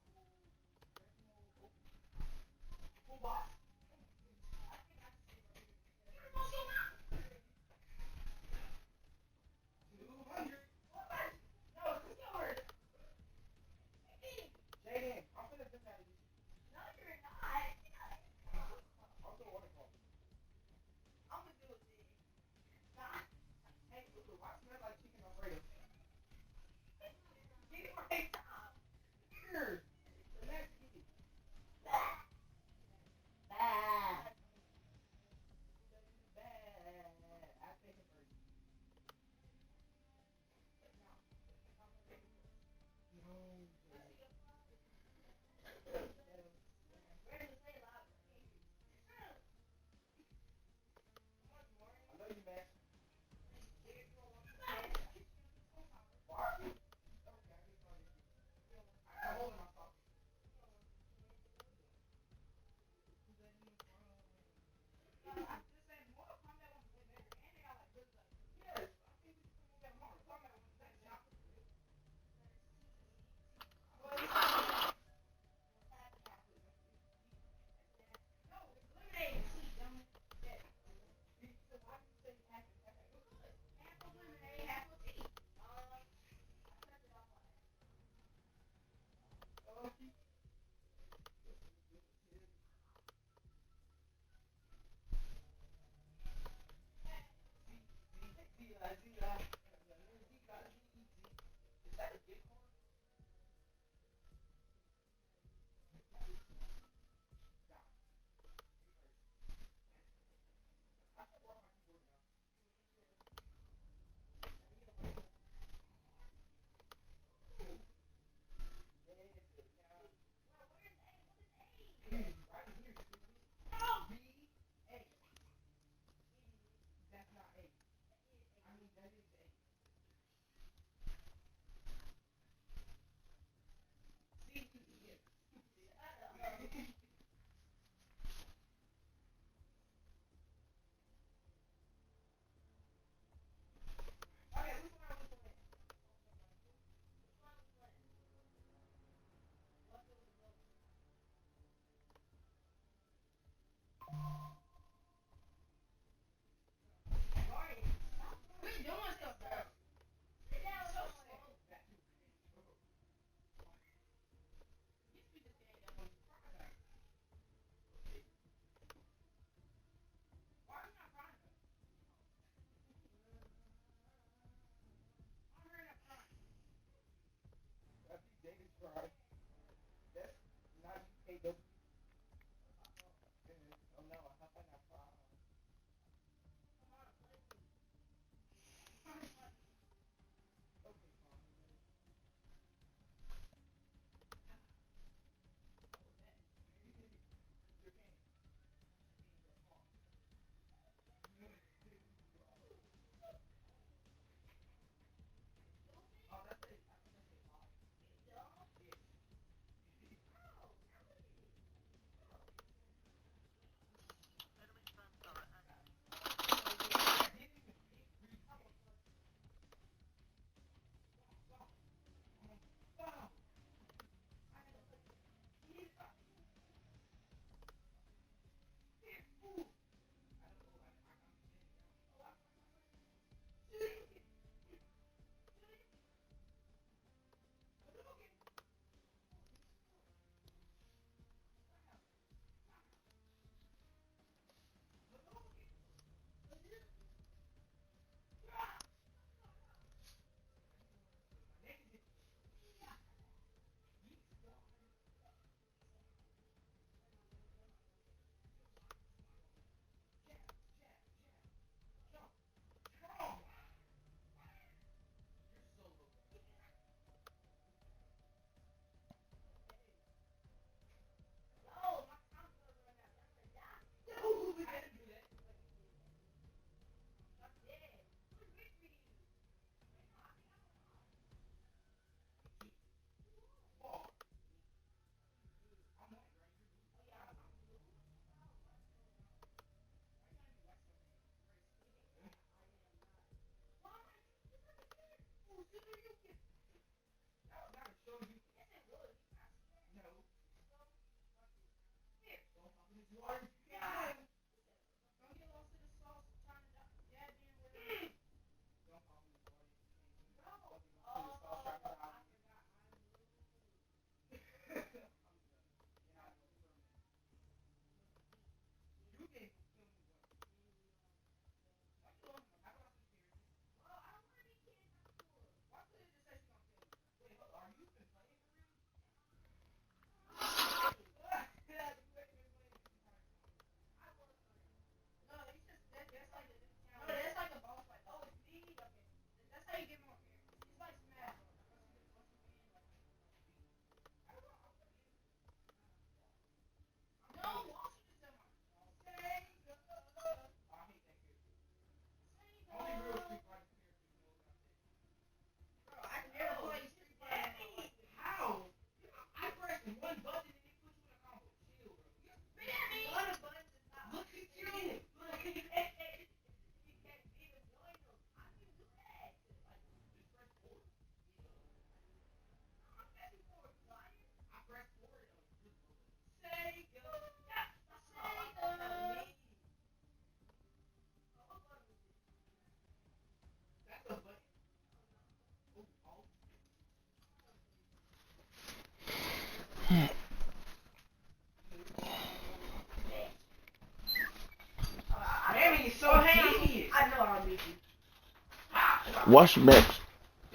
What's next?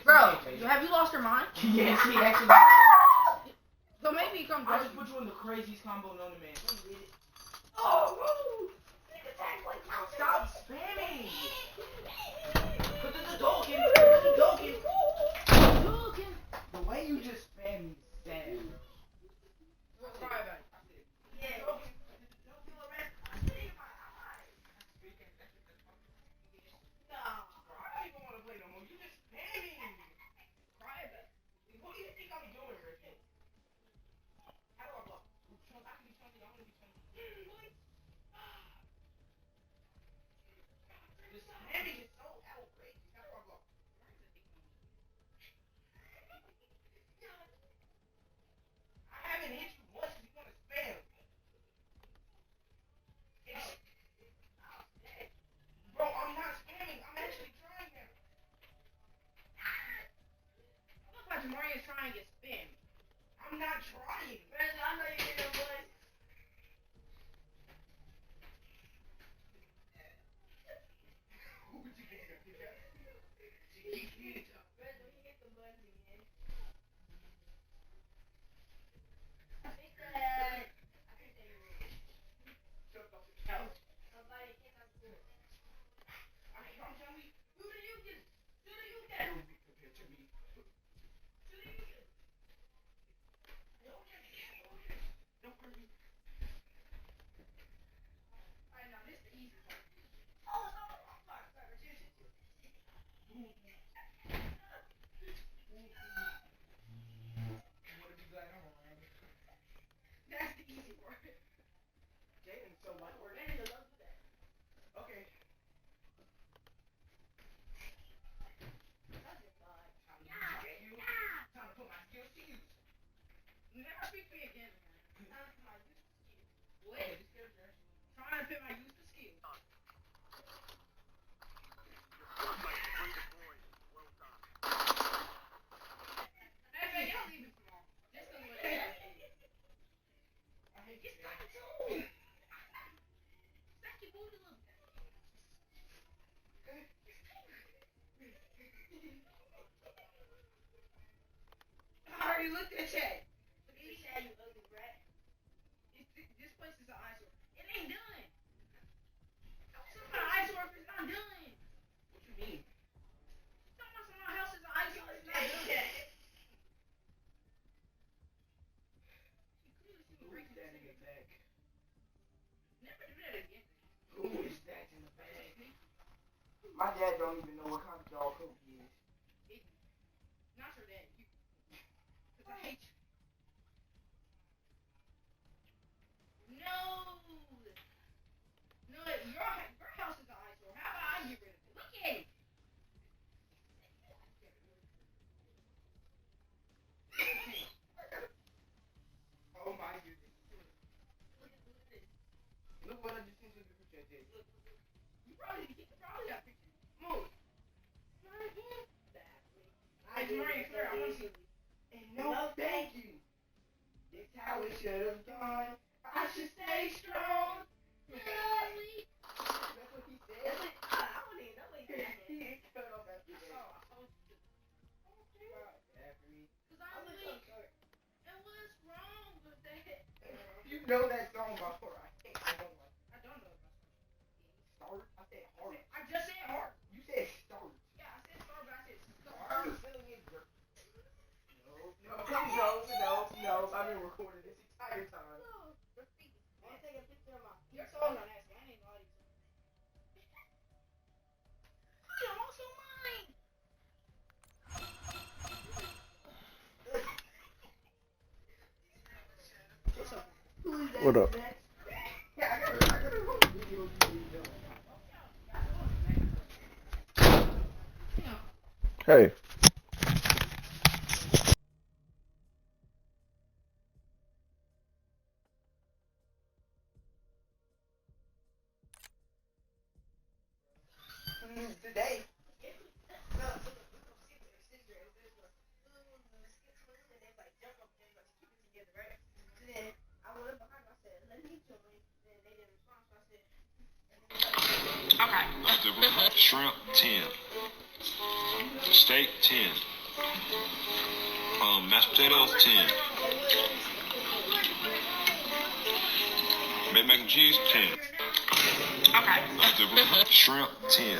Bro, have you lost your mind? Yes, he actually. So maybe he comes I right. just put you in the craziest combo known to man. Oh, woo! Stop spamming! Cause it's a token. It's a token. The way you just spam me is sad. Cry about it. Yeah. I don't even want to play no more. You just spamming. Cry about it. What do you think I'm doing, Ricky? How do I block? I can be chunky. I want to be chunky. The spamming is so outrageous. How do I block? I haven't hit you once. You want to spam? Bro, I'm not spamming. I'm actually trying now. Look like Maria's trying to get spammed. I'm not trying. Man, I know you're gonna win. Who would you get? Man, when you hit the button again. I think that you will. Jumped off the couch. Somebody kick us to it. I'm telling you. Who do you get? Who do you get? Don't be compared to me. Who do you get? Don't hurt me. Alright, now this is the easy part. Oh, sorry. You want to be glad I'm around. That's the easy part. Jaden's so light work. Man, you love that. Okay. That's your vibe. Time to get you. Time to put my skills to use. Never speak to me again, man. Time to put my useless skill. Okay, Wait. this skills are actually. Trying to put my useless skill. Hey, man, y'all leave it tomorrow. Just gonna let it I hate It's this not guy. too. Stack your booty a little bit. I already looked at chat. Look at the chat, you ugly rat. This place is an eyesore. It ain't done. Some of the eyesore is not done. What you mean? Some of my house is an eyesore. It's not done. You clearly see me Who is breaking that this in the thing. back? Never do that again. Who is that in the back? My dad don't even know what kind of dog coat he is. Not your dad. You. Because I hate you. No. No, your house is an eyesore. How about I get rid of it? Look at it. Oh my goodness. Look at this. Look what I just sent you the picture, Jay. Look. You probably got pictures. Move. Hey, Maria, Claire, I want to see. And no, thank you. This how it should have gone. I should stay strong. That's what he said. I wouldn't even know what he said. He ain't cut off after that. After me. Because I'm weak. And what's wrong with that? You know that song before I think I don't like I don't know about start. I said heart. I just said heart. You said start. Yeah, I said star, but I said star. Start. No. I've been recording this entire time. I'm taking a picture of my. Your song on that. I ain't naughty. I'm also mine. What up? Yeah, I gotta roll video of you doing. Hey. Today. Okay. Shrimp 10. Steak, 10. Mashed potatoes, 10. Baked mac and cheese, 10. Okay. Shrimp, 10.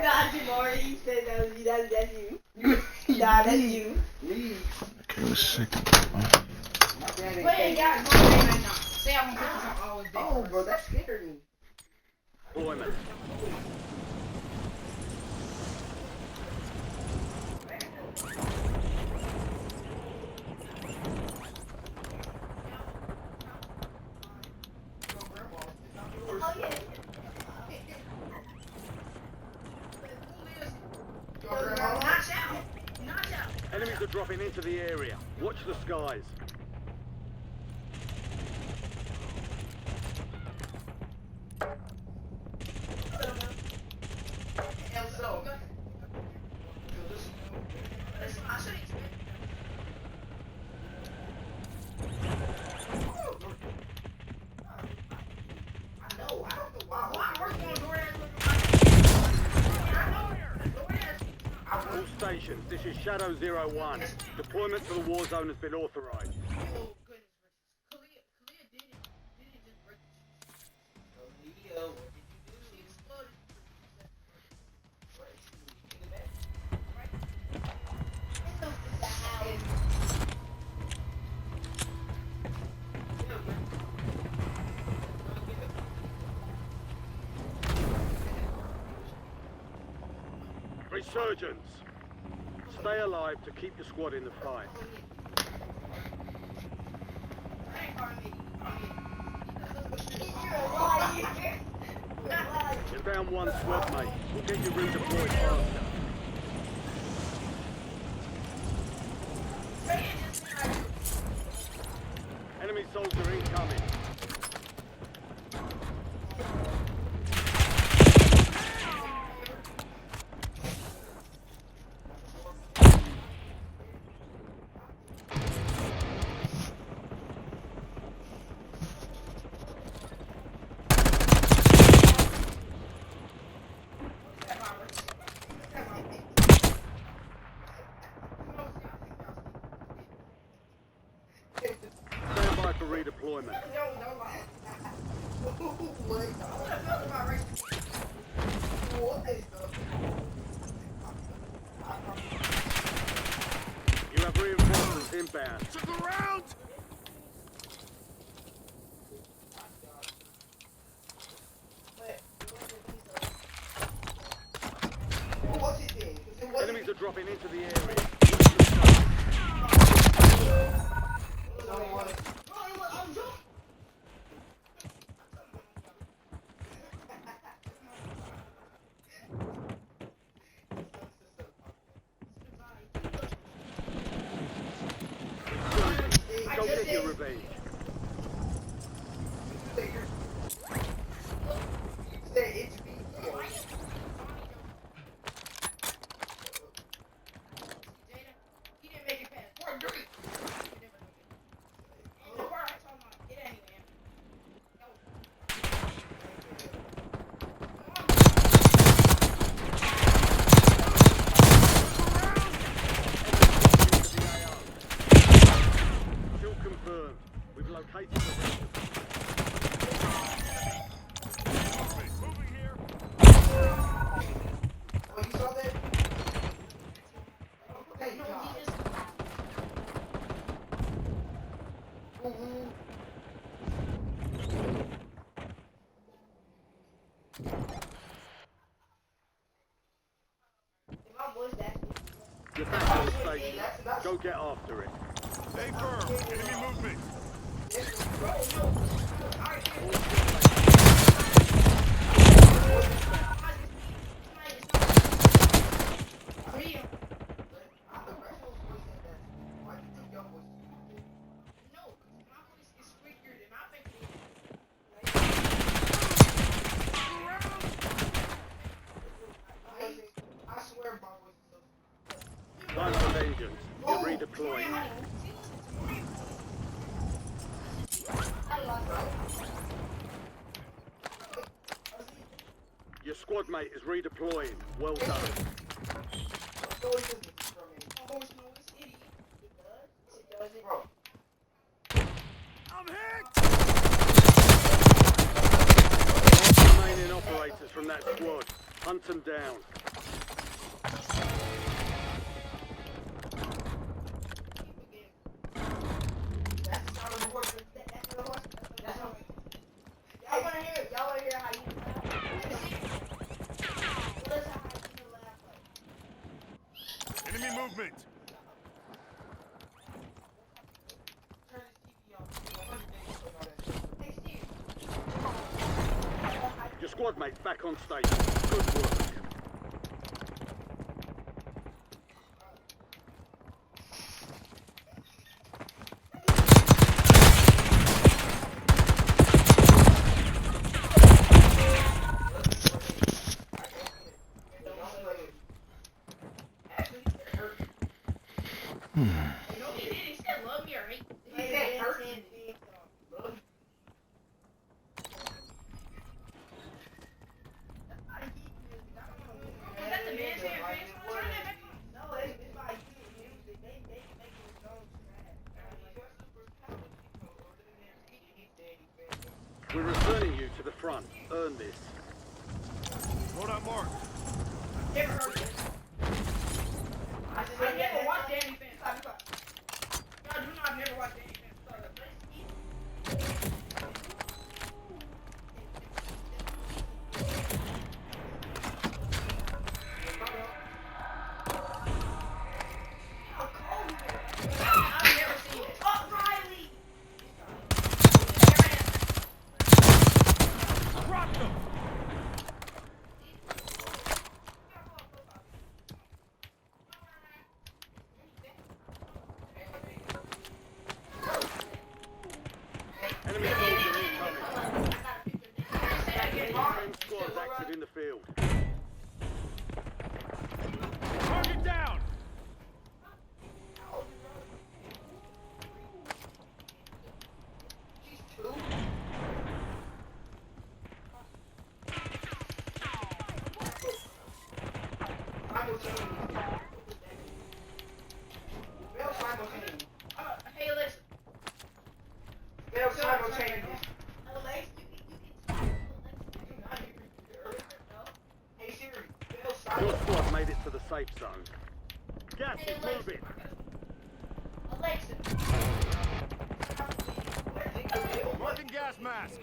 Nah, Jamari, you said that was you. That's you. Nah, that's you. Okay, let's see. Wait, guys, one day right now. Say I'm gonna put this on always big. Oh, bro, that scared me. Deployment. Notch out. Notch out. Enemies are dropping into the area. Watch the skies. All stations, this is Shadow 01. Deployment to the war zone has been authorized. Oh, goodness gracious. Kalia did it just break the Leo, what did you do? She exploded. Resurgence. Stay alive to keep the squad in the fight. You're down one squad, mate. We'll get you redeployed faster. Enemy soldier incoming. Stand by for redeployment. You have reinforcements inbound. To the round! What's it then? 'Cause it wasn't- Enemies are dropping into the area. Go get your revenge. Say it's me. He didn't make it past part 3. The part I told him, get anyway. Kill confirmed. We've located the rest of them. Moving here. Oh, you saw that? Thank God. You're back on station. Go get after it. Stay firm. Enemy movement. redeploying. Your squad mate is redeploying. Well done. I'm hit! Remaining operators from that squad. Hunt them down. Y'all wanna hear how you Enemy movement! Your squad mate's back on station. Good work. We're returning you to the front. Earn this. Load out mark. never heard of it. I never watched Danny Fans. Y'all do know I've never watched Danny Fans. Enemy soldier incoming. 10 squads active in the field. Target down! Hey, listen. Your squad made it to the safe zone. Gas is moving. Alexa. Marking gas mask.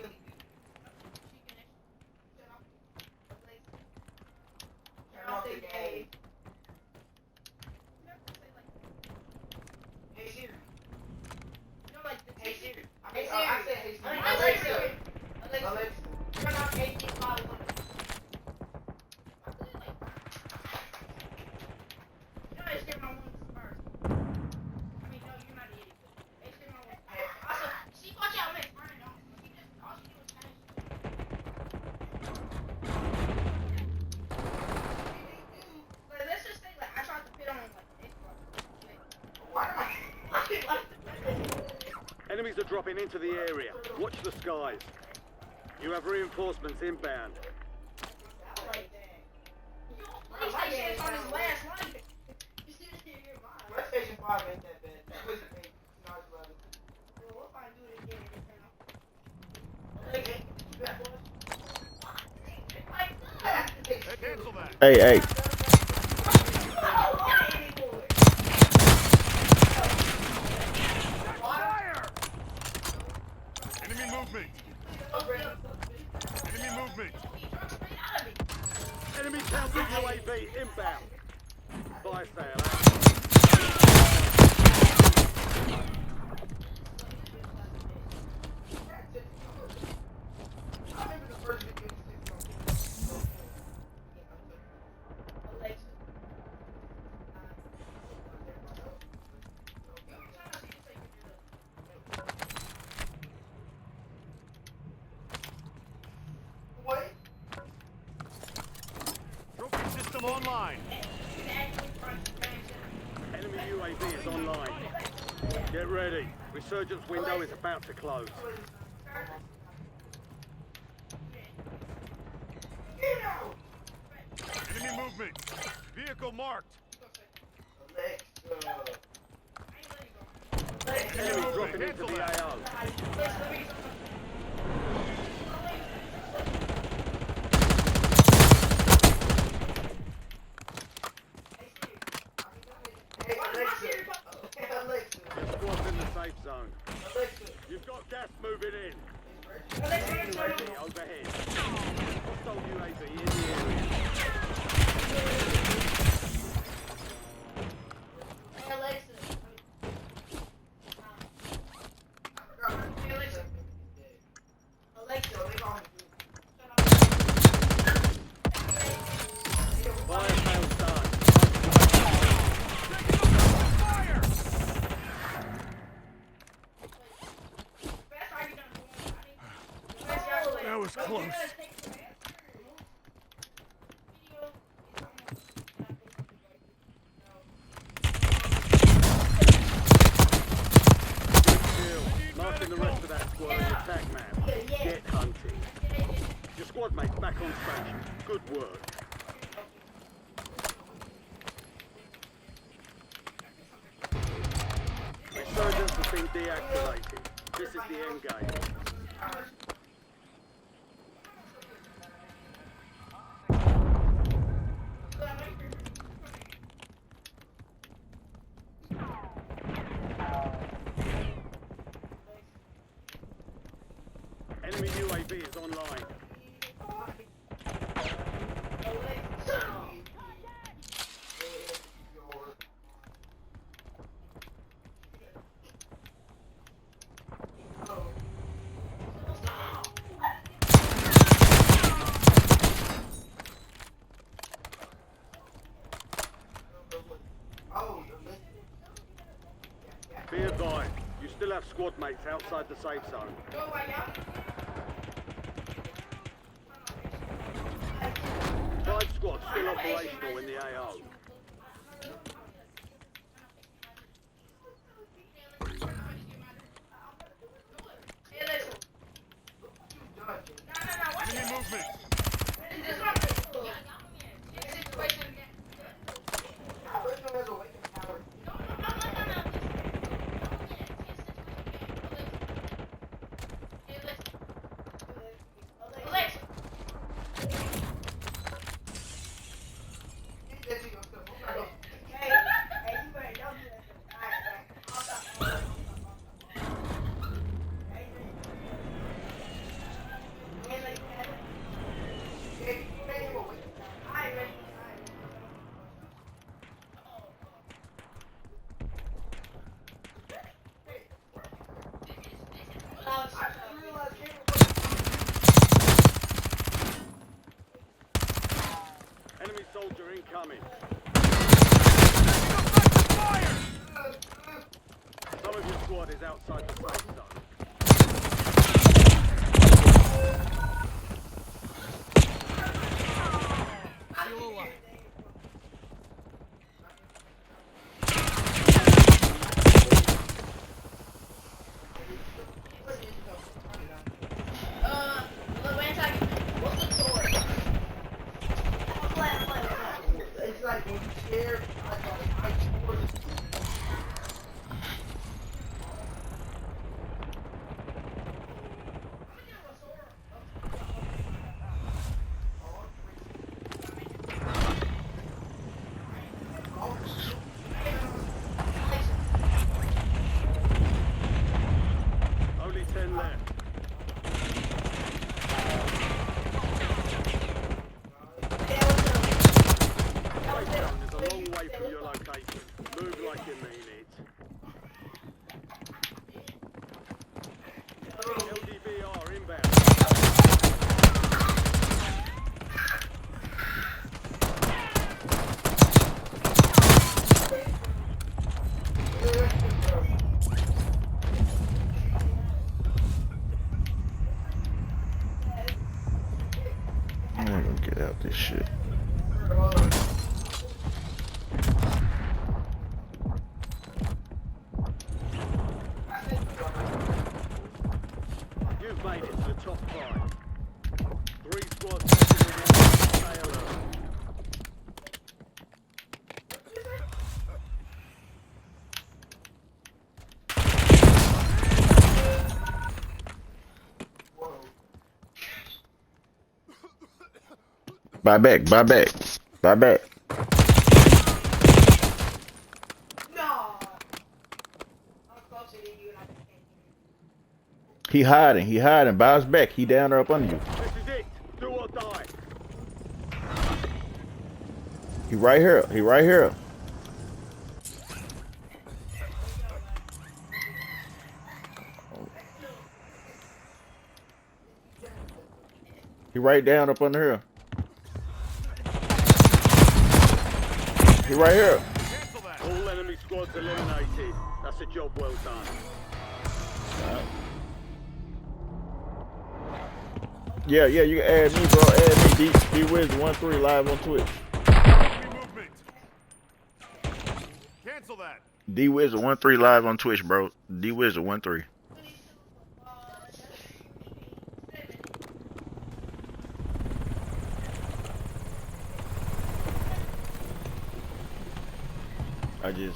Turn off the game. Hey Siri. Hey Siri. I said hey Siri. Alexa. Turn off HD file. You know HDMI 1 is first. I mean, no, you're not an idiot. HDMI 1. Also, she watch out, man. Burn it off. She just, all she did was change. Like, let's just say, like, I tried to fit on, like, Xbox. Why am I? Enemies are dropping into the area. Watch the skies. You have reinforcements inbound. PlayStation is on his last line. You still can't hear mine. PlayStation 5 ain't that bad. That was eight. Not 11. Well, we'll find do it again. Cancel that. Hey, hey. Fire! Enemy movement. Enemy movement. Enemy counter UAV inbound. Fire sale out. I remember the first video What? Trophy system online. Enemy UAV is online. Get ready. Resurgence window is about to close. Enemy movement. Vehicle marked. Enemy dropping into the AO. Your squad's in the safe zone. You've got gas moving in. UAV overhead. Hostile UAV in the area. Fire failed start. That was close. Marking the rest of that squad on your attack map. Get hunting. Your squad mates back on station. Good work. Resurgence has been deactivated. This is the end game. Enemy UAV is online. Be advised, you still have squad mates outside the safe zone. Five squads still operational in the AO. Enemy movement. Enemy soldier incoming. Some of your squad is outside the safe zone. It's like when you share, I Only 10 left. Safe zone is a long way from your location. Move like you mean it. LDVR inbound. I'm gonna get out this shit. squads taking the wall. Stay alert. Buy back, buy back, buy back. No. I'm closer than you and I can't hear He hiding. Buy us back. He down there up under you. This is it. Do or die. He right here. He right here. He right down up under here. He right here. Cancel that. All enemy squads eliminated. That's a job well done. Yeah, you can add me, bro. Add me. D-Wiz13 live on Twitch. Enemy movement. Cancel that. D-Wiz13 live on Twitch, bro. D-Wiz13.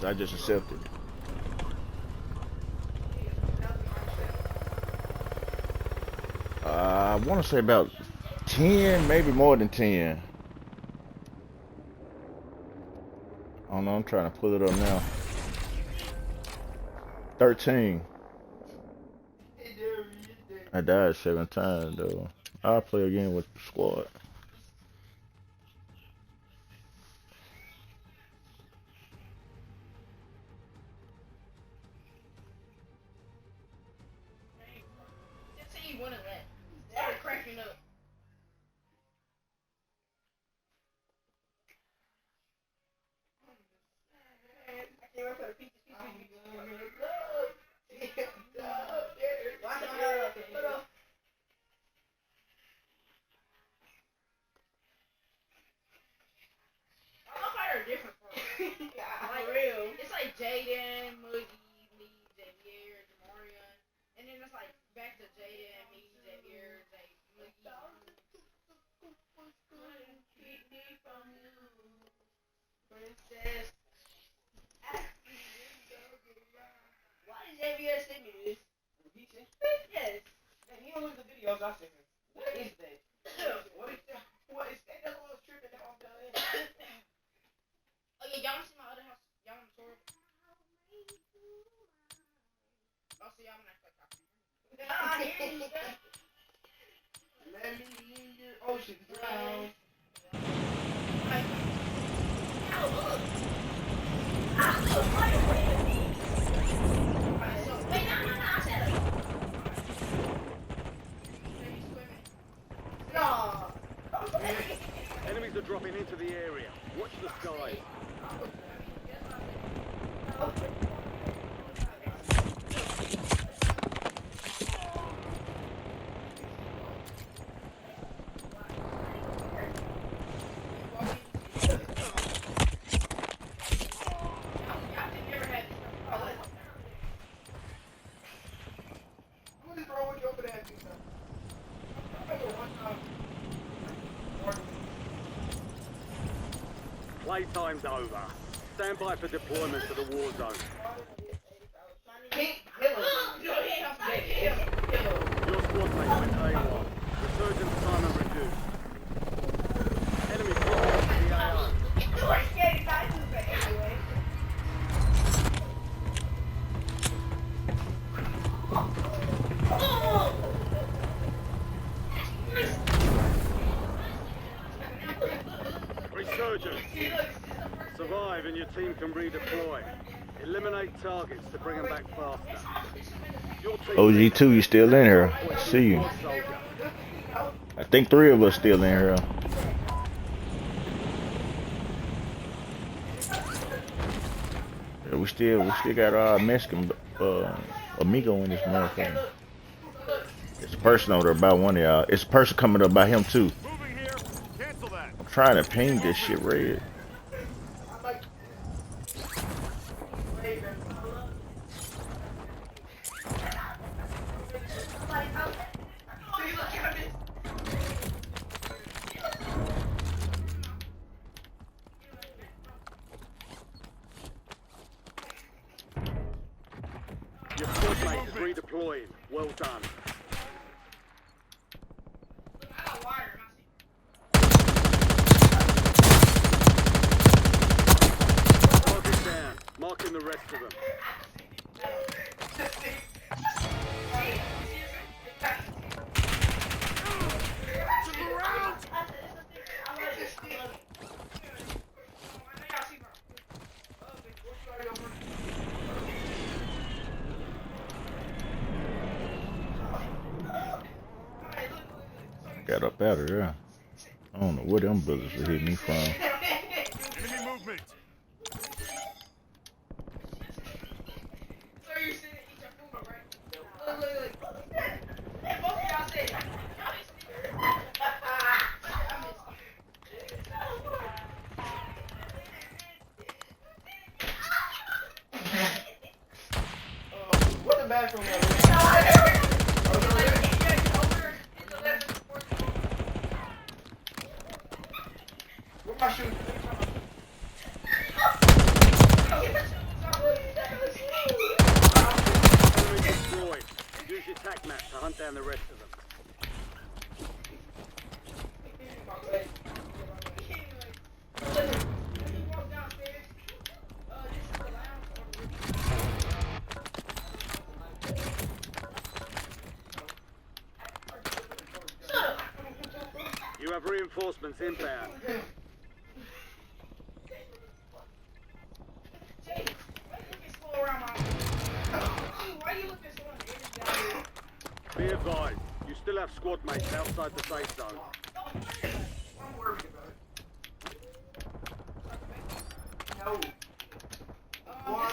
I just accepted. I want to say about 10, maybe more than 10. I don't know. I'm trying to pull it up now. 13. I died 7 times though. I'll play again with the squad. Just say you wanna let. They're cracking up. I can't wait for the pizza. Different from like real. It's like Jaden, Muggy, me, Xavier, Demarion, and then it's like back to Jaden, me, Xavier, Muggy. Keep me from you, princess. Why did Xavier send me this? Yes. Man, he don't look at the videos I sent him. What is that? What is that? What is that? That's what I was tripping out on the other end. Oh yeah, y'all wanna see my other house? Y'all wanna tour? Oh, so y'all wanna act like Let me in your ocean drown. Enemies are dropping into the area. Watch the skies. Playtime's over. Stand by for deployment to the war zone. Your squad mate went AWOL. Resurgence time and reduced. Enemy dropping into the AR. Resurgence. Survive and your team can redeploy. Eliminate targets to bring them back faster. Your team OG2, you still in here? See you. I think 3 of us still in here. Yeah, we still got our Mexican amigo in this motherfucker. It's a person over there by one of y'all. It's a person coming up by him too. Moving here. Cancel that. I'm trying to ping this shit red. squad mate is redeploying. Well done. Look, I got water in my seat. Target down. Marking the rest of them. Got up out of there. I don't know where them bullets are hitting me from. Enemy movement. So you're sitting eat your food, right? Look. Both of y'all said, What the bathroom is? Where my shoes? Enemy destroyed. Use your tac map to hunt down the rest of them. You have reinforcements inbound. Be advised, you still have squad mates outside the safe zone. I'm worried about it. No.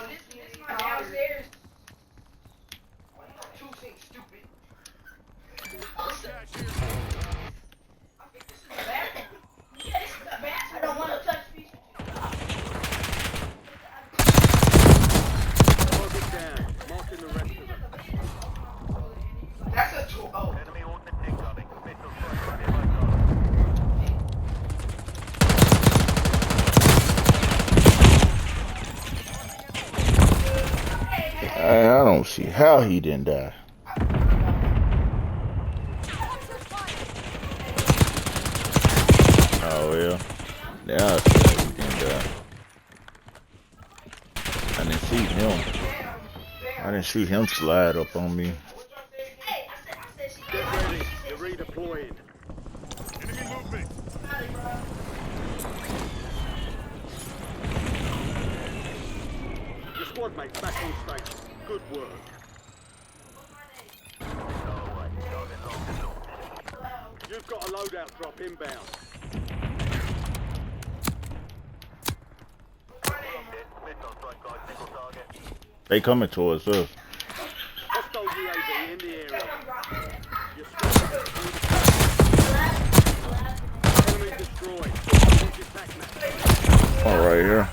This is my downstairs. Two things, stupid. I think this is the bathroom. Yeah, this is the bathroom. I don't want to touch pieces. Target down. Marking the rest of them. That's a tool. Oh. Enemy ordnance incoming. Missile strike ready I don't see how he didn't die. Oh well. Yeah, I see how he didn't die. I didn't see him. I didn't see him slide up on me. Get ready. You're redeploying. Enemy movement. Your squad mates back on station. Good work. You've got a loadout drop inbound. They coming towards us. Hostile UAV in the area. Your squad enemy destroyed. Watch your tac map. All right here.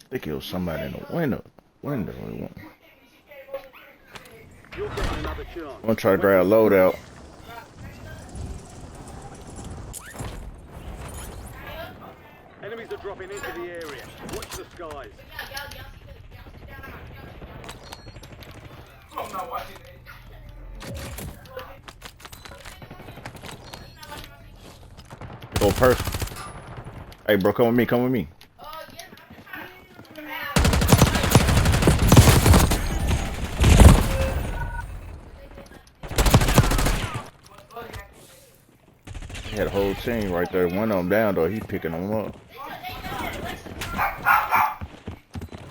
They killed somebody in the window. You're getting another chance. I'm gonna try to grab a loadout. Enemies are dropping into the area. Watch the skies. I'm not watching it. Go person. Hey bro, come with me, come with me. He had a whole team right there. One of them down though, he picking them up.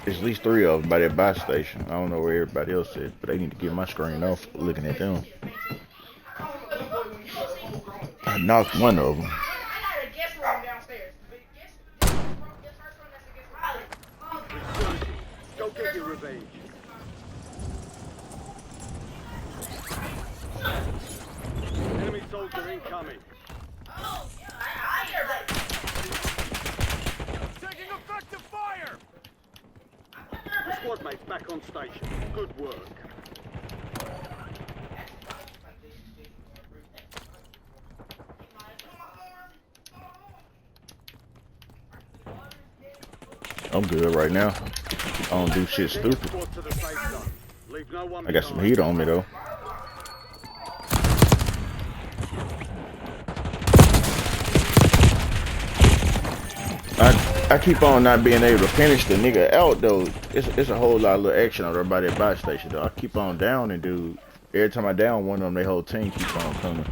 There's at least 3 of them by that buy station. I don't know where everybody else is, but they need to get my screen off looking at them. I knocked one of them. Go get your revenge. Enemy soldier incoming. taking effective fire. The squad mates back on station. Good work. I'm good right now. I don't do shit Get your stupid. squad to the safe zone. Leave no one I got some behind. heat on me though. I keep on not being able to finish the nigga out though. It's a whole lot of little action on everybody at buy station though. I keep on downing dude. Every time I down one of them, their whole team keeps on coming.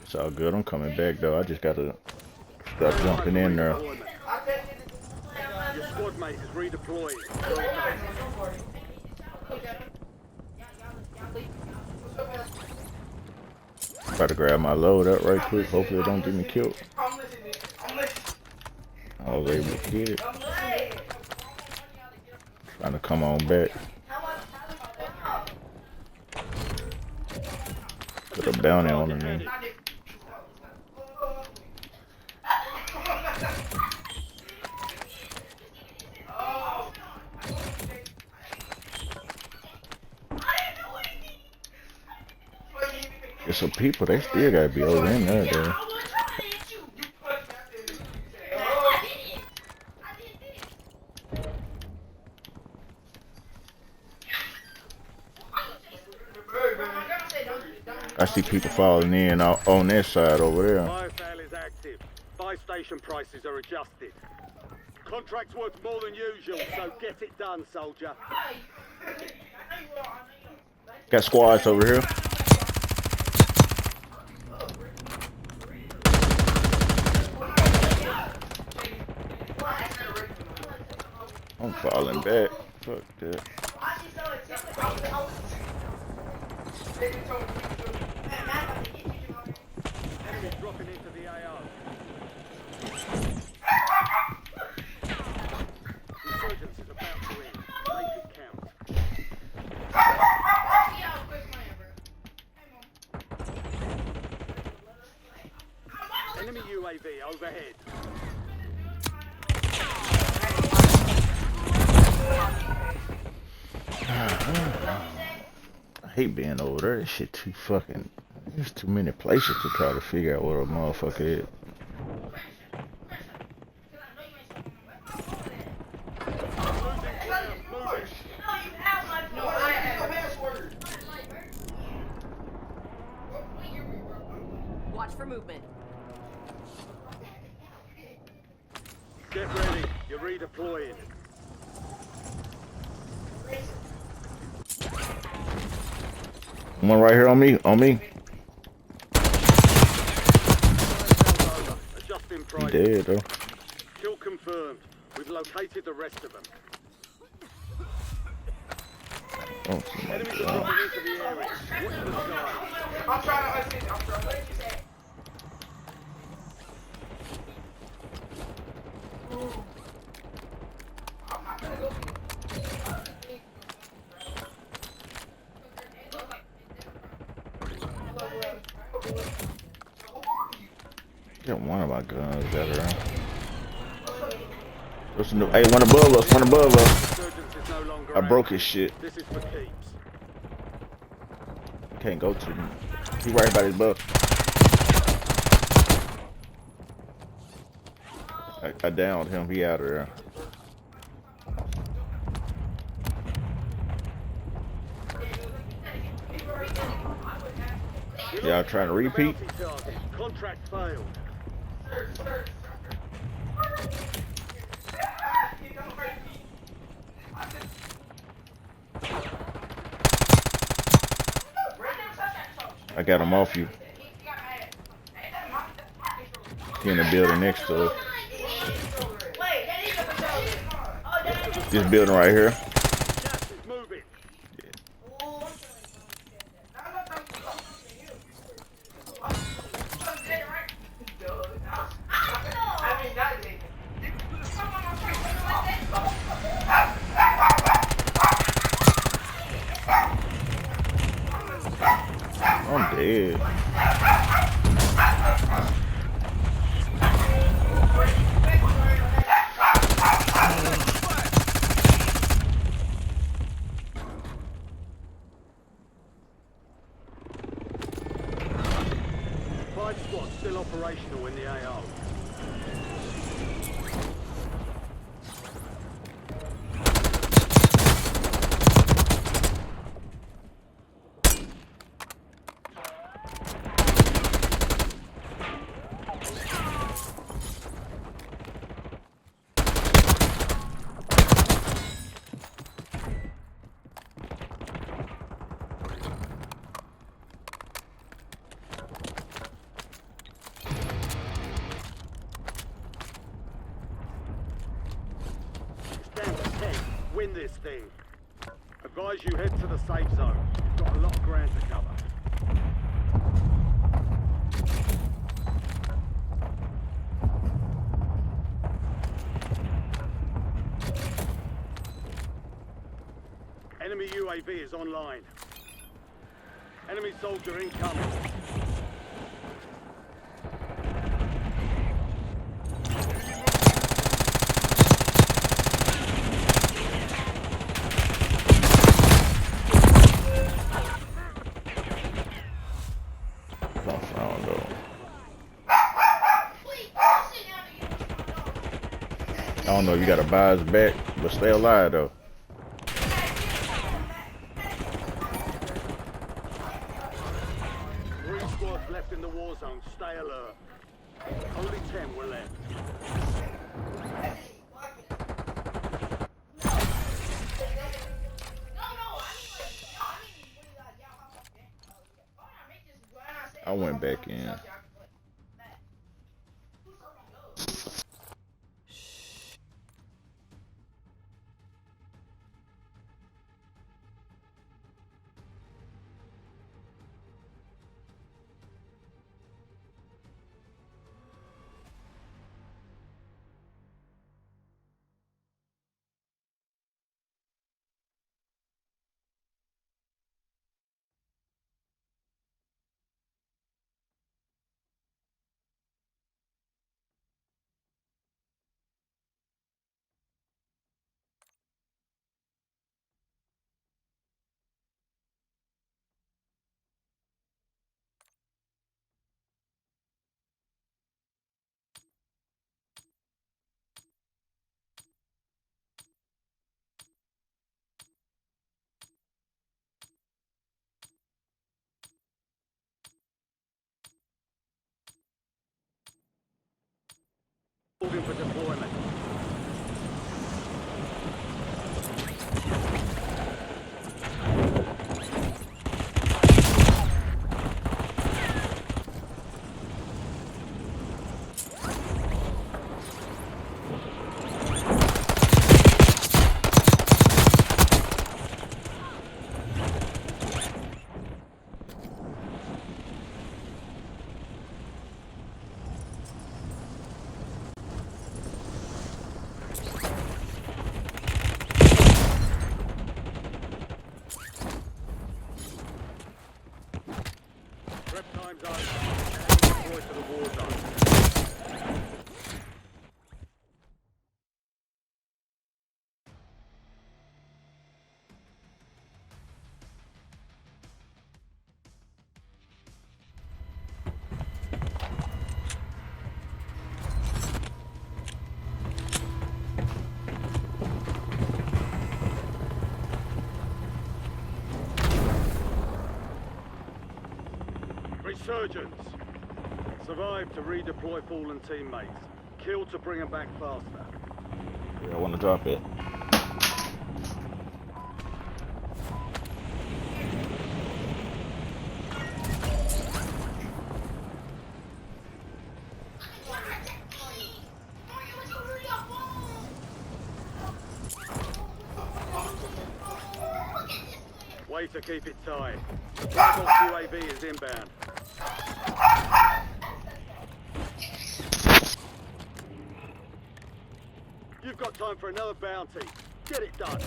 It's all good. I'm coming back though. I just gotta start jumping in there. Your squad mate is redeployed. Try to grab my load up right quick. Hopefully it don't get me killed. I'm listening. I'm listening. I was able to get it. Trying to come on back. Put a bounty on him then. There's some people, they still gotta be over in there though. I see people falling in on that side over there. Fire sale is active. Buy station prices are adjusted. Contract's worth more than usual, so get it done, soldier. Got squads over here. I'm falling back. Fuck that. Enemies dropping into the AO. Resurgence is about to end. Make it count. Enemy UAV overhead. I hate being over there. This shit too fucking. There's too many places to try to figure out what a motherfucker is. Watch for movement. Get ready. You're redeploying. One right here on me. Adjusting He price. dead though. Kill confirmed. We've located the rest of them. Oh, see my Enemies are God. dropping into the area. Watch the sky. I'm trying to assist. I'm trying to assist. Get one of my guns that around. What's the new? Hey, one above us. One above us. Resurgence is no longer I broke his active. shit. This is for keeps. Can't go to him. He right by his buff. I downed him. He out of there. Y'all trying to repeat? Bounty target. Contract failed. I got him off you. He in the building next to us. This building right here. Gas is moving. I'm dead. squad still operational in the AO. Win this thing. Advise you head to the safe zone. You've got a lot of ground to cover. Enemy UAV is online. Enemy soldier incoming. I don't know if you gotta buy us back, but stay alive though. Three squads left in the war zone. Stay alert. Only 10 were left. I went back in. Moving for deployment. Prep time's over. Now deploy to the war zone. Resurgence. Survive to redeploy fallen teammates. Kill to bring them back faster. Yeah, I want to drop it. Way to keep it tight. The Black Ops UAV is inbound. You've got time for another bounty. Get it done.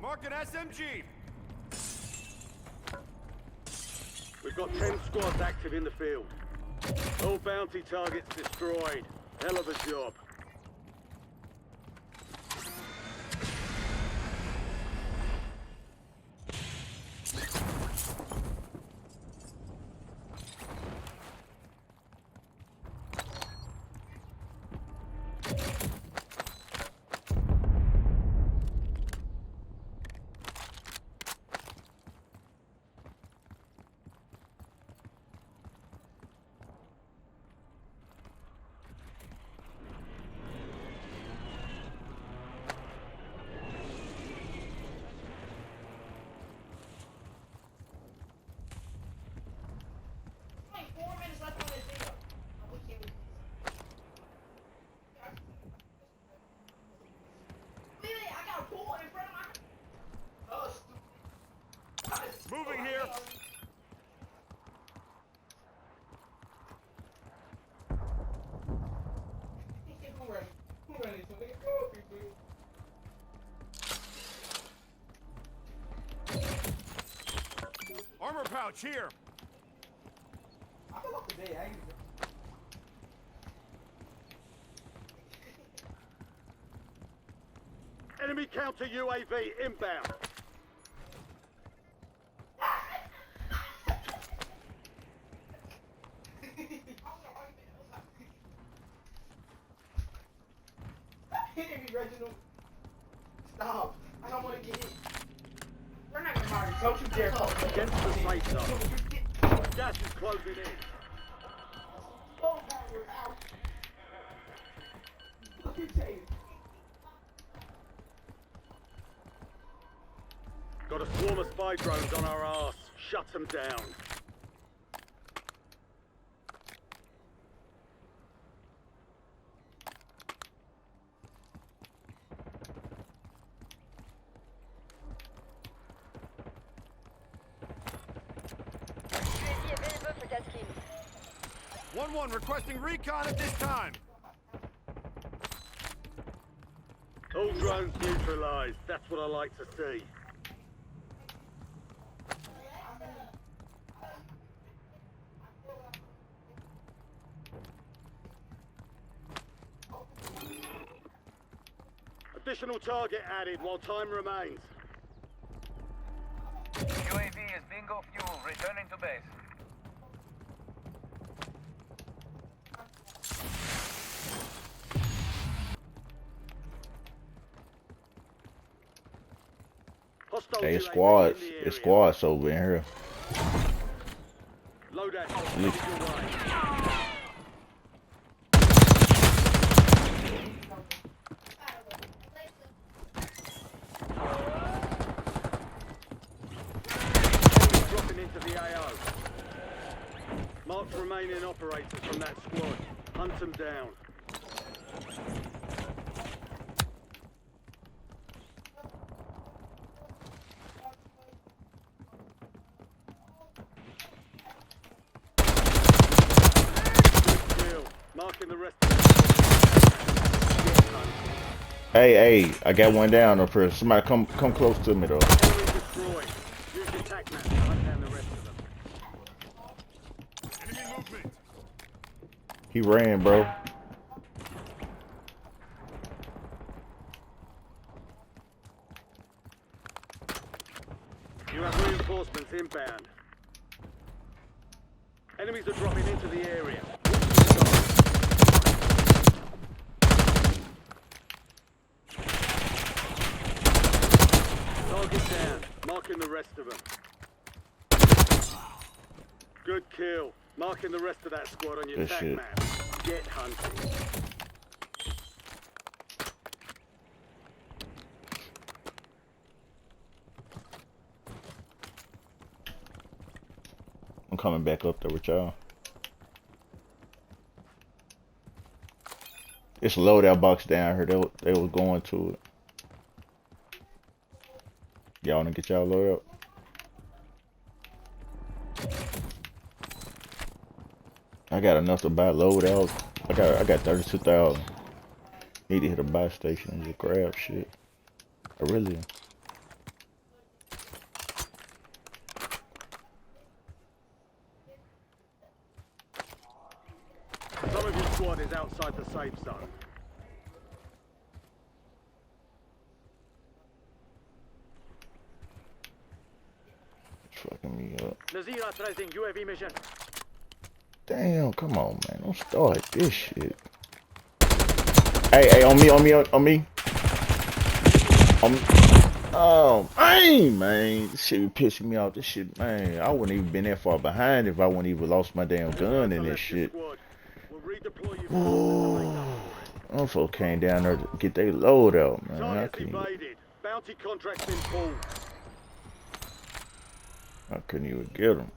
Mark an SMG. We've got 10 squads active in the field. All bounty targets destroyed. Hell of a job. running to me. Go, people. Armor pouch here. I feel like today, I ain't. Enemy counter UAV inbound. Hitting me, Reginald. Stop. I don't want to get hit. We're not gonna bother. Don't you dare call me. Get to the safe zone. Gas is closing in. Oh, we're out. Look at Taylor. Got a swarm of spy drones on our arse. Shut them down. UAV available for tasking. 1-1 requesting recon at this time. All drones neutralized. That's what I like to see. Additional target added while time remains. UAV is bingo fuel, returning to base. Hostile Hey, UAV squads. in the It's area. squads over in here. Loadout Look. headed your way. Enemy dropping into the AO. Mark remaining operators from that squad. Hunt them down. Good kill. Marking the rest of the Hey, I got one down up here. Somebody come close to me though. enemy destroyed. Use your tac map to hunt down the rest of them. Enemy movement. He ran, bro. You have reinforcements inbound. Enemies are dropping into the area. Target down. Marking the rest of them. Good kill. Marking the rest of that squad on your Good tac shit. map. Get hunting. I'm coming back up there with y'all. It's a loadout box down here. They was going to it. Y'all wanna get y'all load up? I got enough to buy loadout. I got 32,000. Need to hit a buy station and just grab shit. I really. Some of your squad is outside the safe zone. It's fucking me up. Nazir authorizing UAV mission. Damn, come on, man. Don't start this shit. Hey, on me. Oh, man. This shit be pissing me off. This shit, man. I wouldn't even been that far behind if I wouldn't even lost my damn gun in this shit. We'll redeploy you. Them folks came down there to get their load out, man. I Targets couldn't even, evaded. Bounty contracts in full. I couldn't even get them.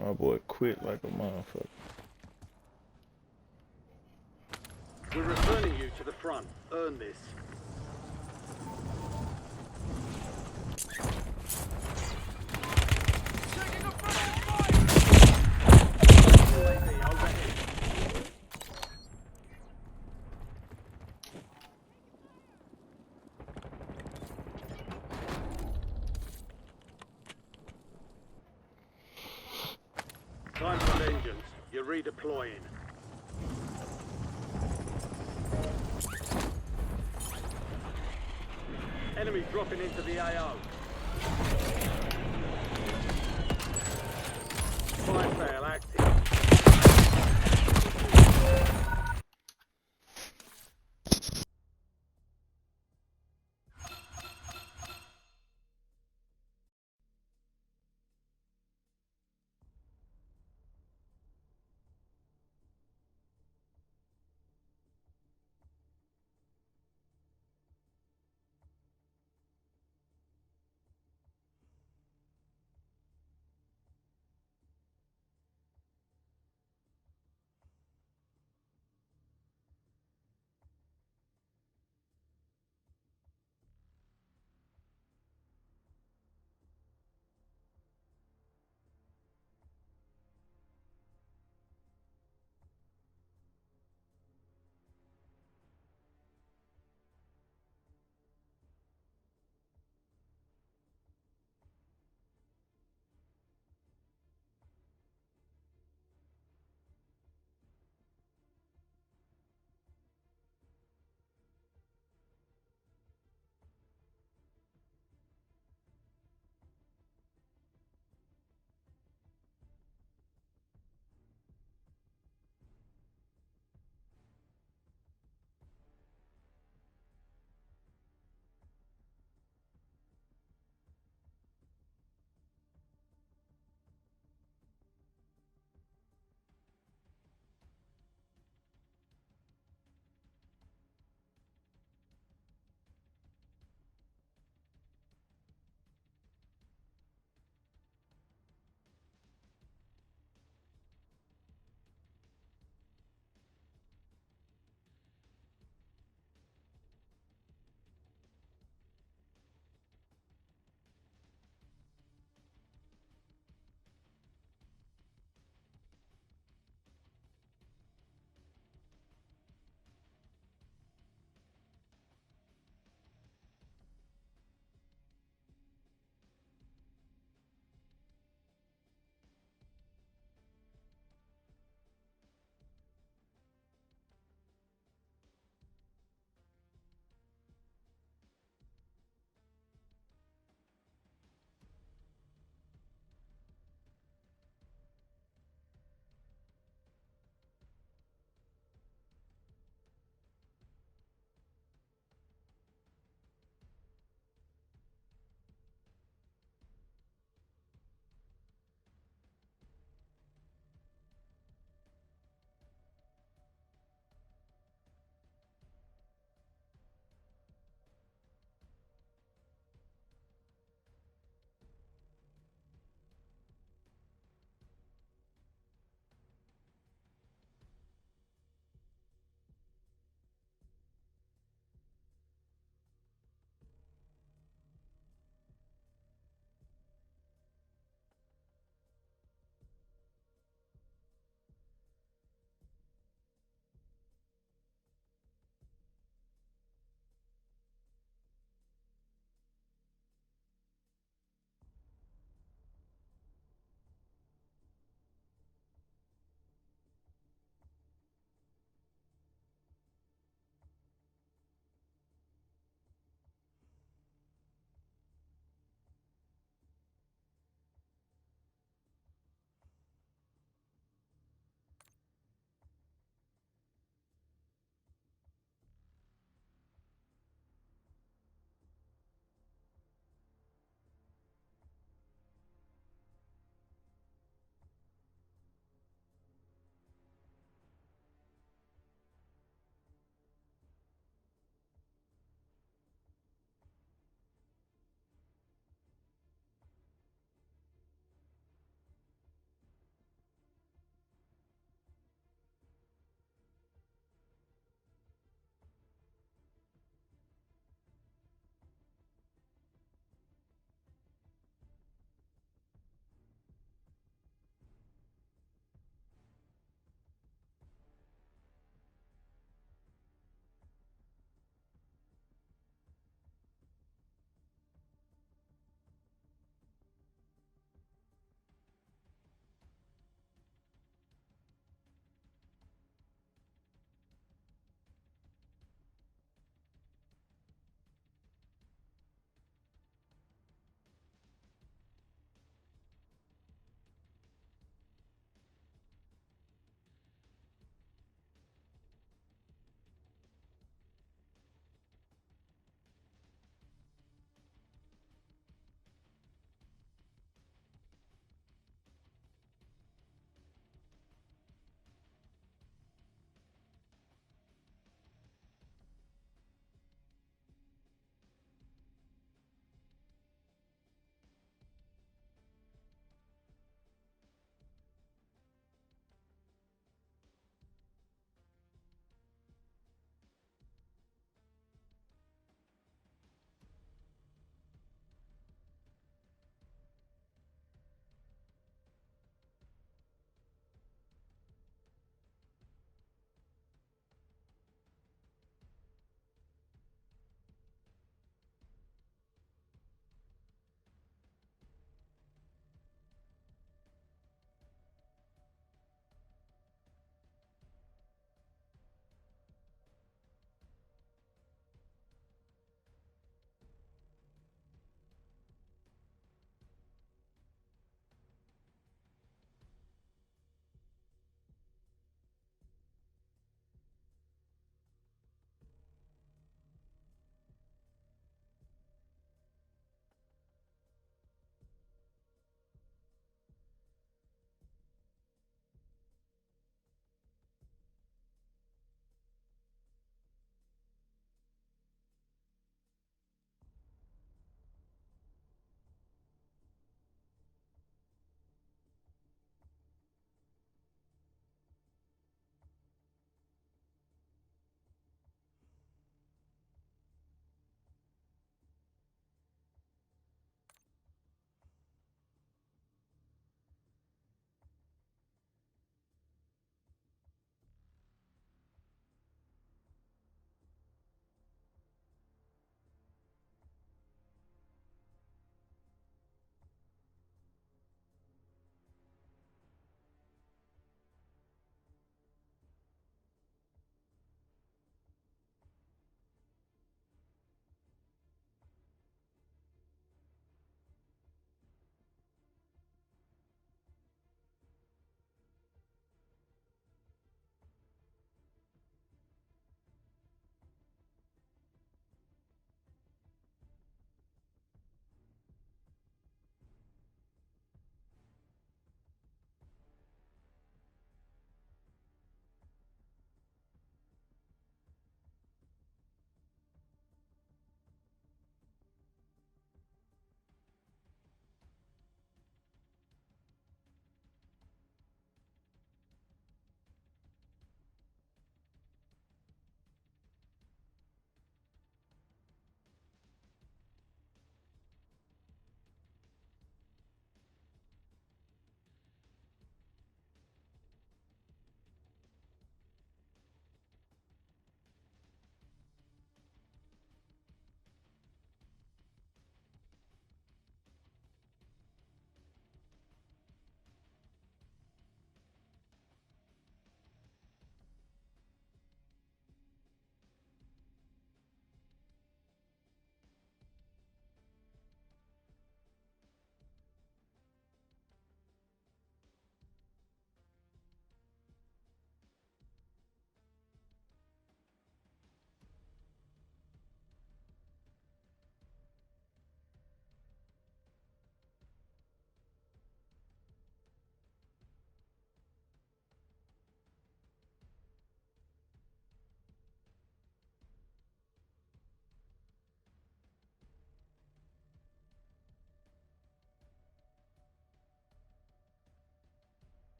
My boy quit like a motherfucker. We're returning you to the front. Earn this. Taking a front fire. UAV overhead. redeploying. Enemy dropping into the AO. Fire sale active.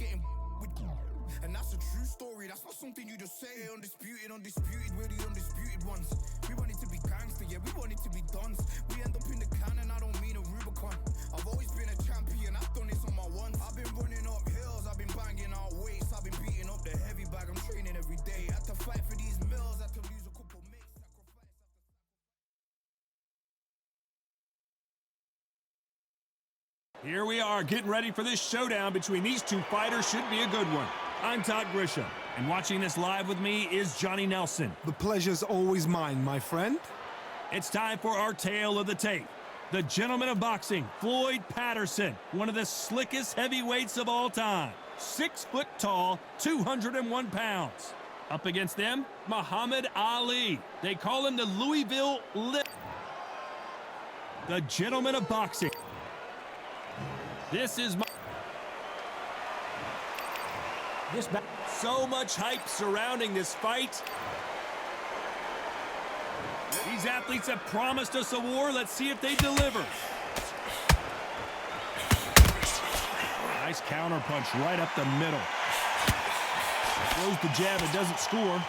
getting with. And that's a true story, that's not something you just say. Undisputed, we're the undisputed ones. We want it to be gangster, yeah, we want it to be dons. We end up in the can and I don't mean a Rubicon. I've always been a champion, I've done this on my ones. I've been running up hills, I've been banging out weights, I've been beating up the heavy bag, I'm training every day. Had to fight for these mills, had to lose a couple mates, sacrifice. Here we are, getting ready for this showdown between these two fighters. Should be a good one. I'm Todd Grisham, and watching this live with me is Johnny Nelson. The pleasure's always mine, my friend. It's time for our tale of the tape. The gentleman of boxing, Floyd Patterson, one of the slickest heavyweights of all time. 6 foot tall, 201 pounds. Up against them, Muhammad Ali. They call him the Louisville Lip. The gentleman of boxing. This is so much hype surrounding this fight. These athletes have promised us a war. Let's see if they deliver. Nice counter punch right up the middle. Throws the jab and doesn't score.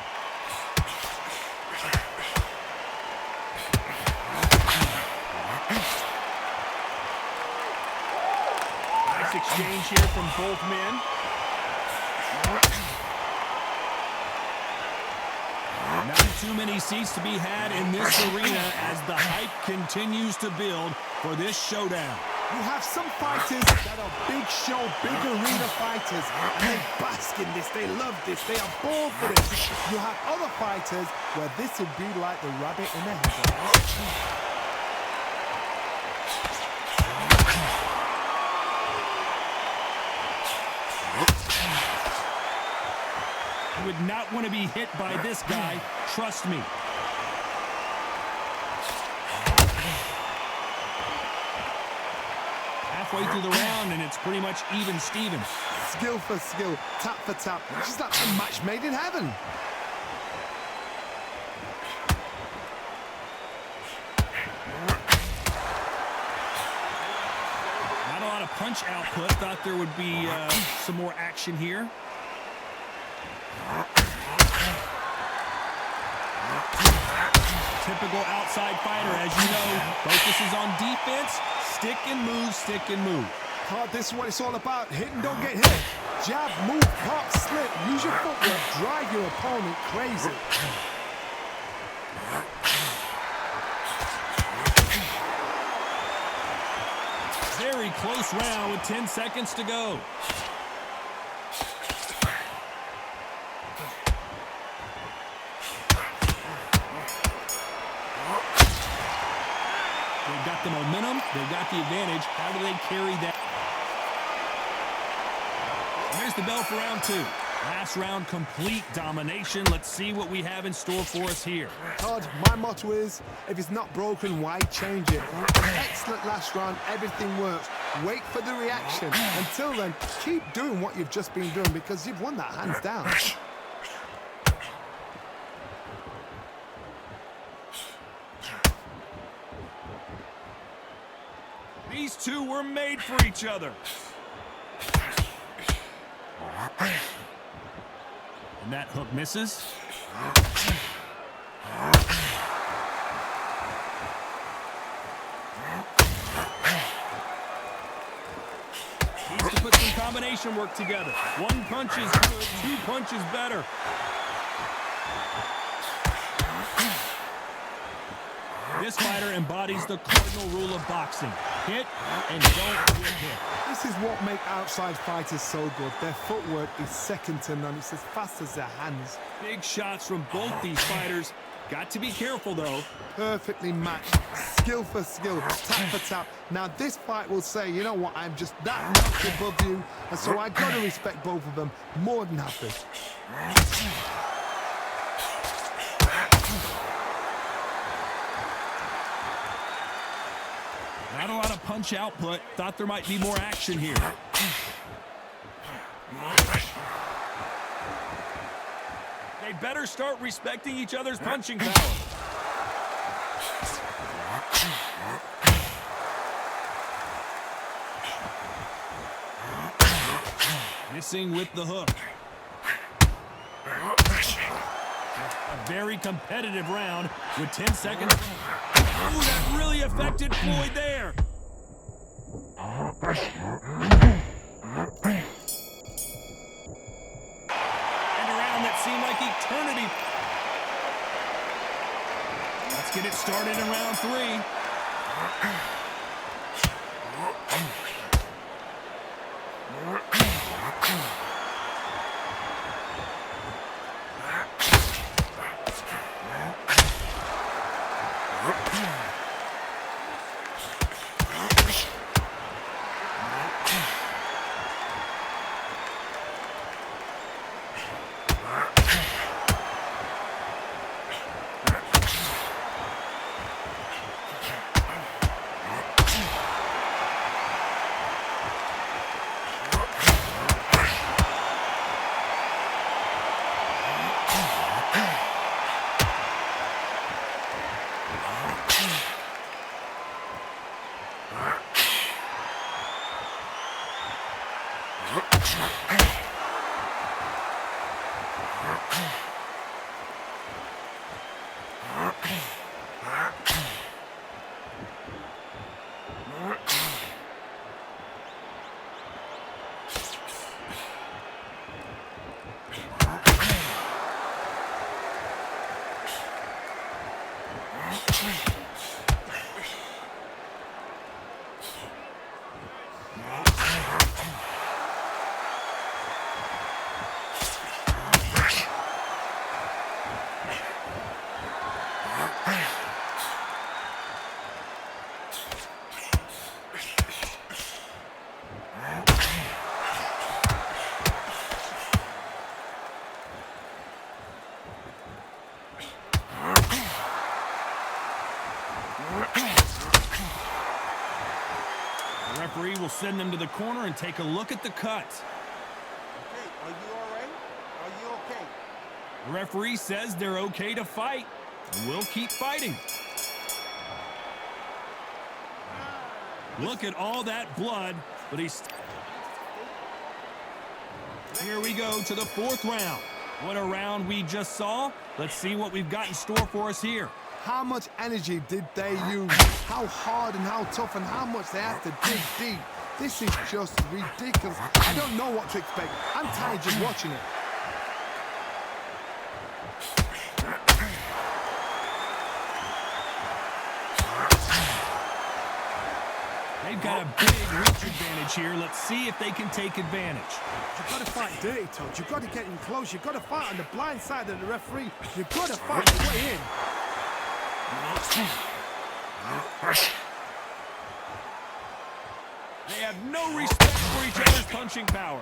Nice exchange here from both men. Not too many seats to be had in this arena as the hype continues to build for this showdown. You have some fighters that are big show, big arena fighters, and they bask in this, they love this, they are born for this. You have other fighters where this would be like the rabbit in the headlights. You would not want to be hit by this guy, trust me. Halfway through the round and it's pretty much even Steven. Skill for skill, tap for tap, just like a match made in heaven. Not a lot of punch output. Thought there would be some more action here. Typical outside fighter, as you know, focuses on defense, stick and move, stick and move. Todd, this is what it's all about. Hit and don't get hit. Jab, move, pop, slip, use your footwork, drive your opponent crazy. Very close round with 10 seconds to go. They've got the momentum, they've got the advantage. How do they carry that? Here's the bell for round 2. Last round, complete domination. Let's see what we have in store for us here. Todd, my motto is, if it's not broken, why change it? Excellent last round, everything works. Wait for the reaction. Until then, keep doing what you've just been doing because you've won that hands down. These two were made for each other. And that hook misses. Needs to put some combination work together. One punch is good, 2 punches better. This fighter embodies the cardinal rule of boxing. Hit and don't get hit. This is what makes outside fighters so good. Their footwork is second to none. It's as fast as their hands. Big shots from both these fighters. Got to be careful, though. Perfectly matched. Skill for skill, tap for tap. Now, this fight will say, you know what, I'm just that much above you, and so I got to respect both of them. More than happy. Not a lot of punch output. Thought there might be more action here. They better start respecting each other's punching power. Missing with the hook. A very competitive round with 10 seconds. Ooh, that really affected Floyd there. And a round that seemed like eternity. Let's get it started in round 3. The referee will send them to the corner and take a look at the cut. Okay, are you all right? Are you okay? The referee says they're okay to fight. We'll keep fighting. Look at all that blood, but he's... Here we go to the 4th round. What a round we just saw. Let's see what we've got in store for us here. How much energy did they use? How hard and how tough and how much they have to dig deep? This is just ridiculous. I don't know what to expect. I'm tired just watching it. They've got a big reach advantage here. Let's see if they can take advantage. You've got to fight dirty, Todd. You've got to get in close. You've got to fight on the blind side of the referee. You've got to fight your way in. They have no respect for each other's punching power.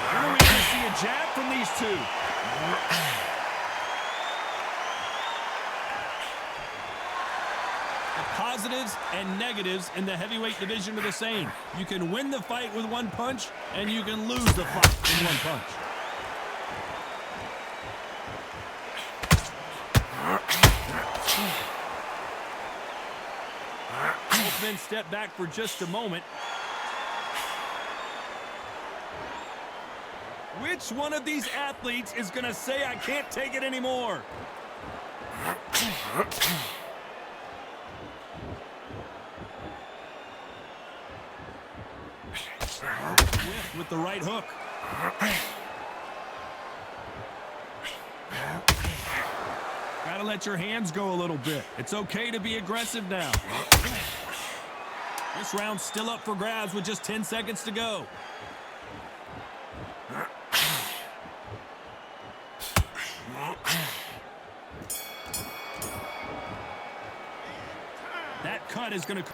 Are we going to see a jab from these two? The positives and negatives in the heavyweight division are the same. You can win the fight with one punch, and you can lose the fight in one punch. Both men step back for just a moment. Which one of these athletes is going to say, I can't take it anymore? With the right hook. Gotta let your hands go a little bit. It's okay to be aggressive now. This round's still up for grabs with just 10 seconds to go. That cut is going to...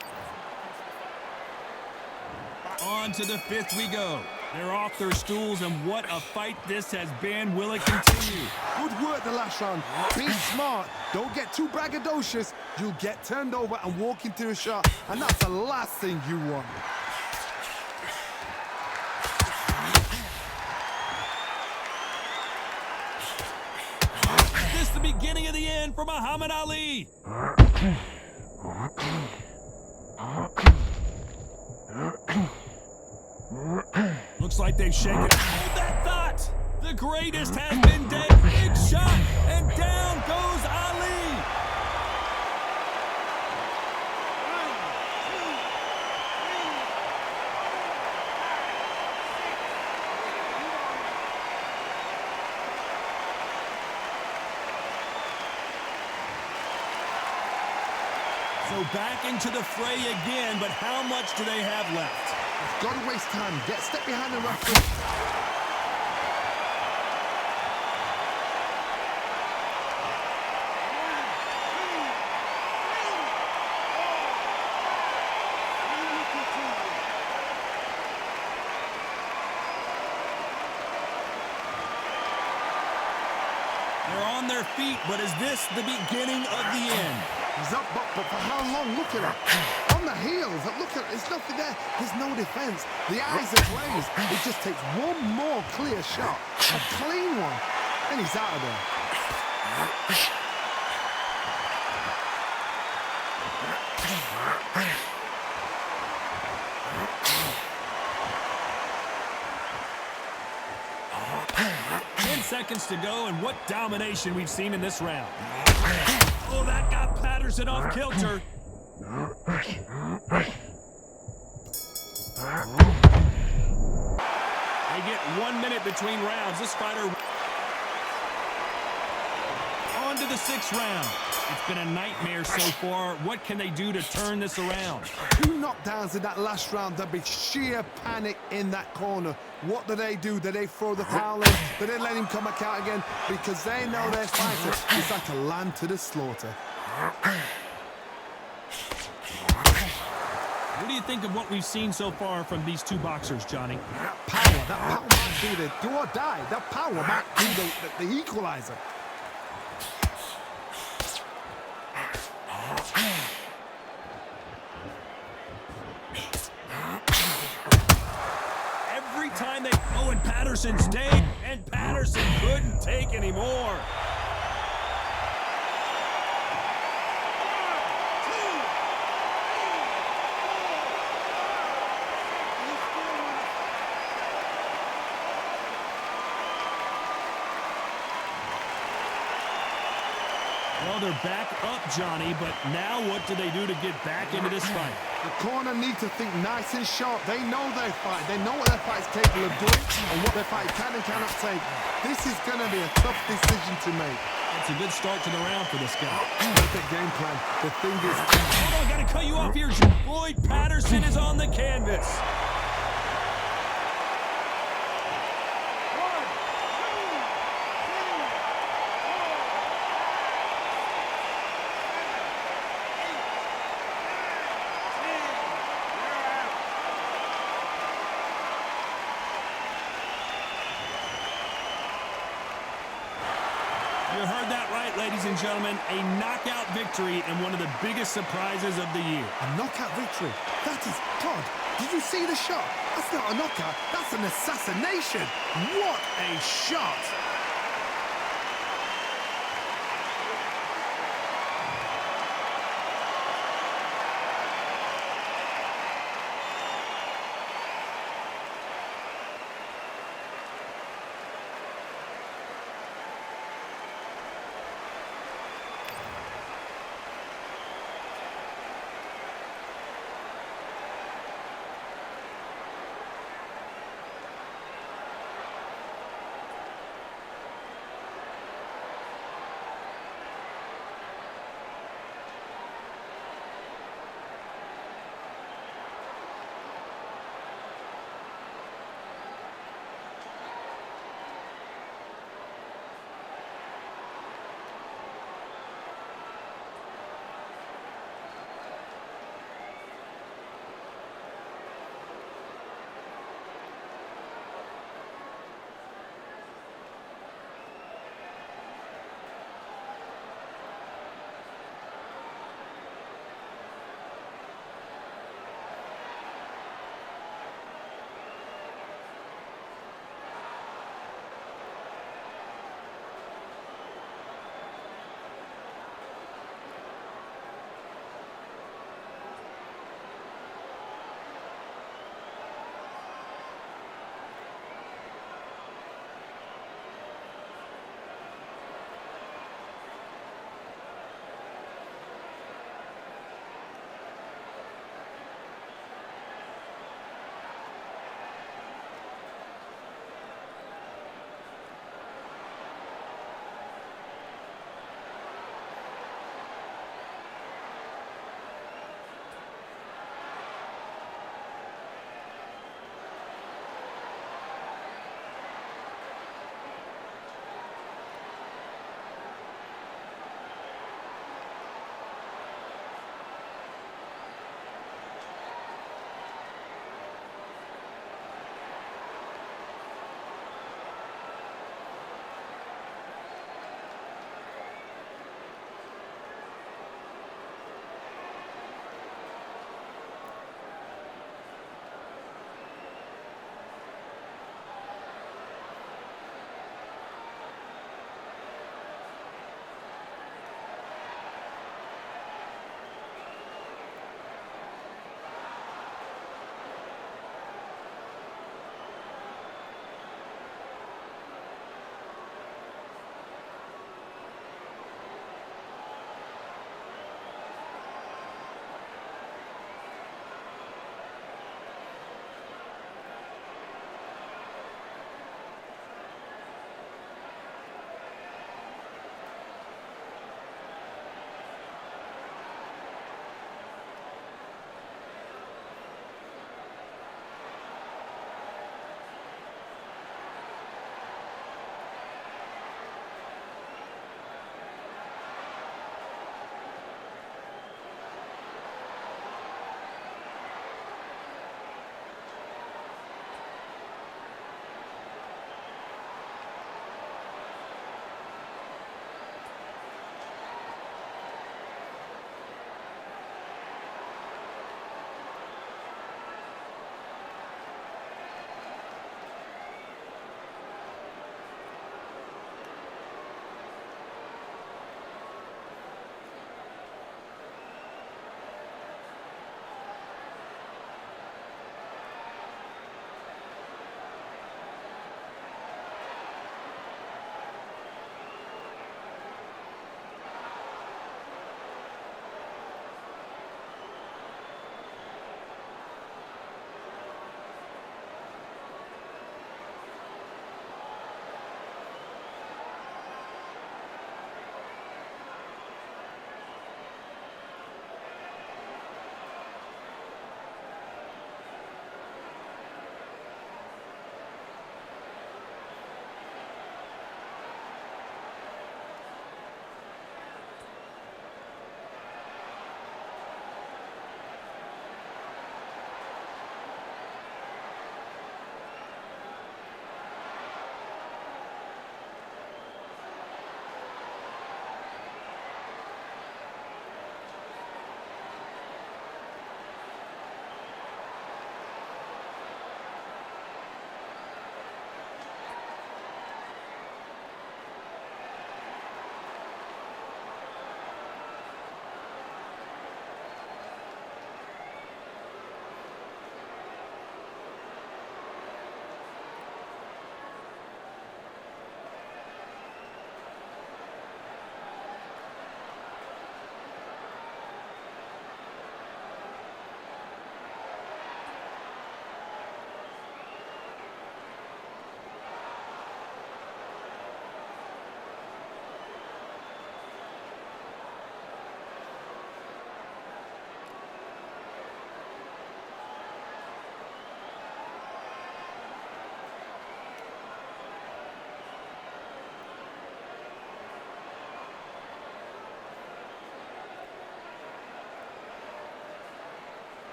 On to the 5th we go. They're off their stools, and what a fight this has been. Will it continue? Good work the last round. Be smart. Don't get too braggadocious. You'll get turned over and walk into a shot, and that's the last thing you want. This is the beginning of the end for Muhammad Ali. Looks like they've shaken. Hold that thought! The greatest has been dead. Big shot, and down goes Ali. So back into the fray again, but how much do they have left? Got to waste time. Get step behind the referee. They're on their feet, but is this the beginning of the end? He's up, but for how long? Look at it. On the heels. Look at it. There's nothing there. There's no defense. The eyes are glazed. It just takes one more clear shot. A clean one. And he's out of there. 10 seconds to go, and what domination we've seen in this round. Oh, that got Patterson off kilter. They get 1 minute between rounds. This fighter on to the 6th round. It's been a nightmare so far. What can they do to turn this around? 2 knockdowns in that last round. There'll be sheer panic in that corner. What do? Do they throw the towel in? Do they let him come back out again? Because they know their fighter is like a lamb to the slaughter. What do you think of what we've seen so far from these two boxers, Johnny? That power might be the do or die. That power might be the equalizer. Every time they go, and Patterson stayed, and Patterson couldn't take anymore. Well, they're back up, Johnny, but now what do they do to get back into this fight? The corner need to think nice and sharp. They know their fight. They know what their fight's capable of doing and what their fight can and cannot take. This is going to be a tough decision to make. It's a good start to the round for this guy. Perfect game plan. The thing is... Hold on, I got to cut you off here. Floyd Patterson is on the canvas. You heard that right, ladies and gentlemen. A knockout victory and one of the biggest surprises of the year. A knockout victory? That is... God, did you see the shot? That's not a knockout. That's an assassination. What a shot.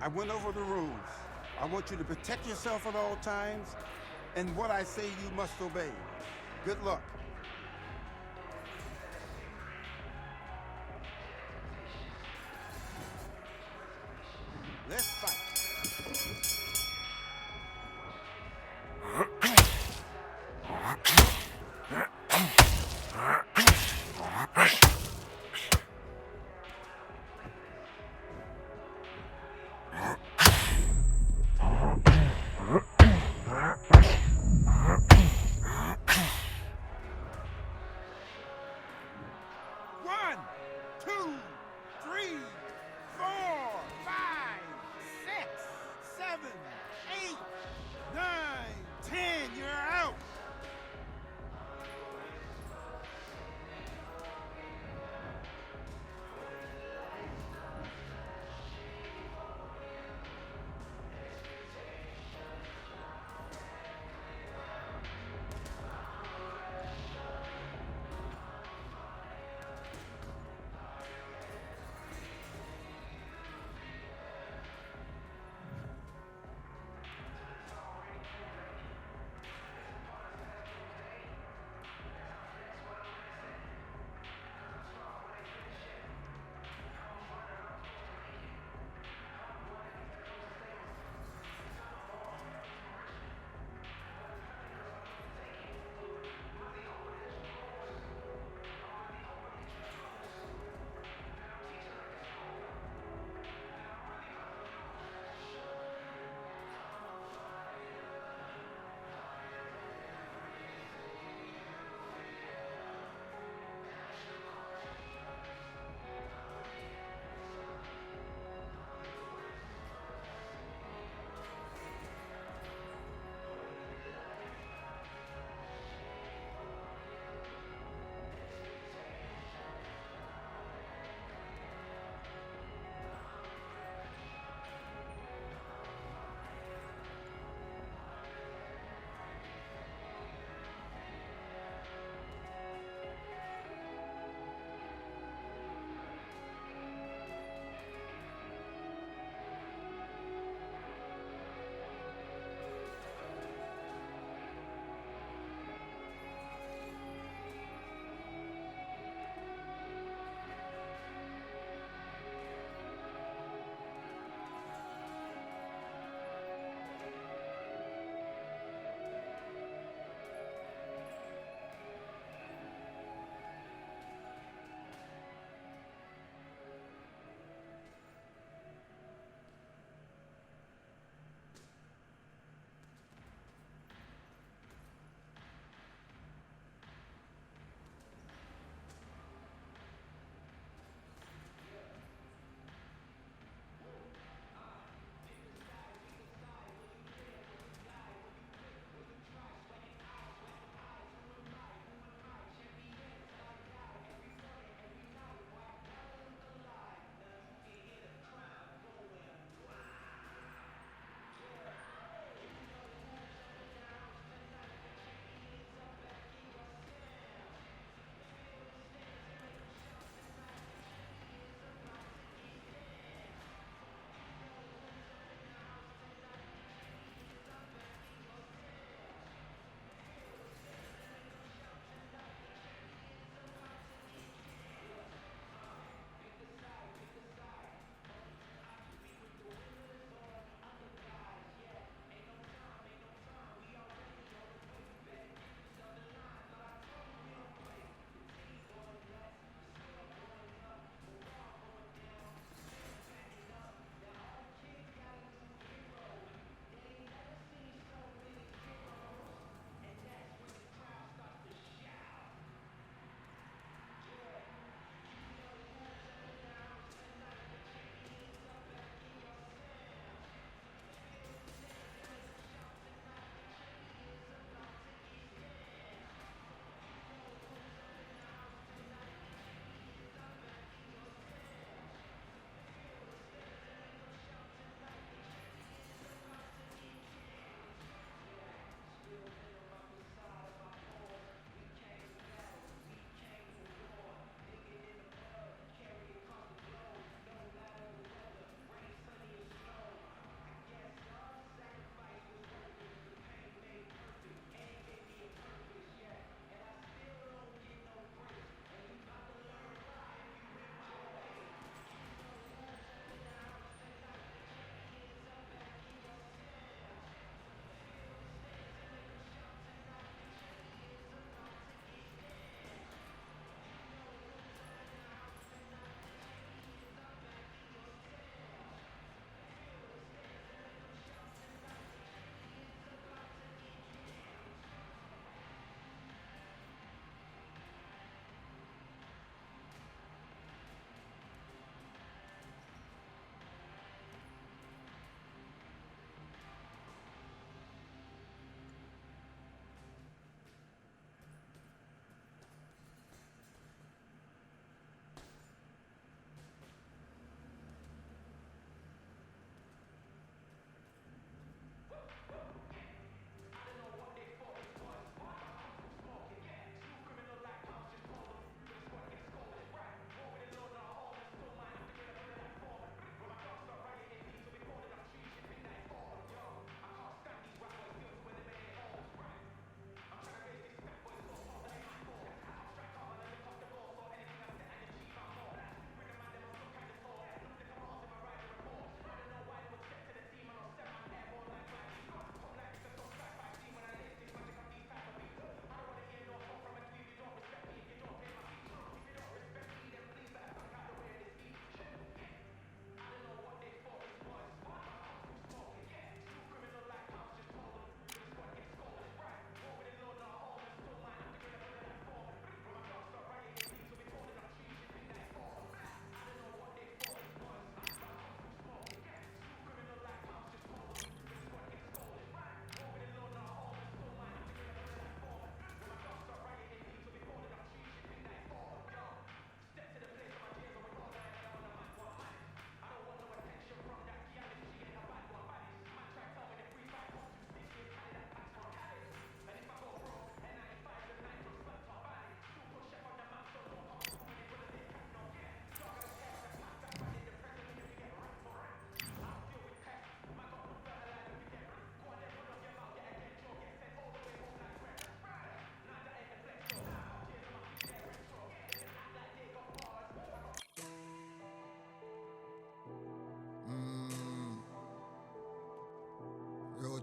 I went over the rules. I want you to protect yourself at all times, and what I say you must obey. Good luck. Let's fight. One, two, three, 4, 5, 6, 7, 8, 9, 10. You're out.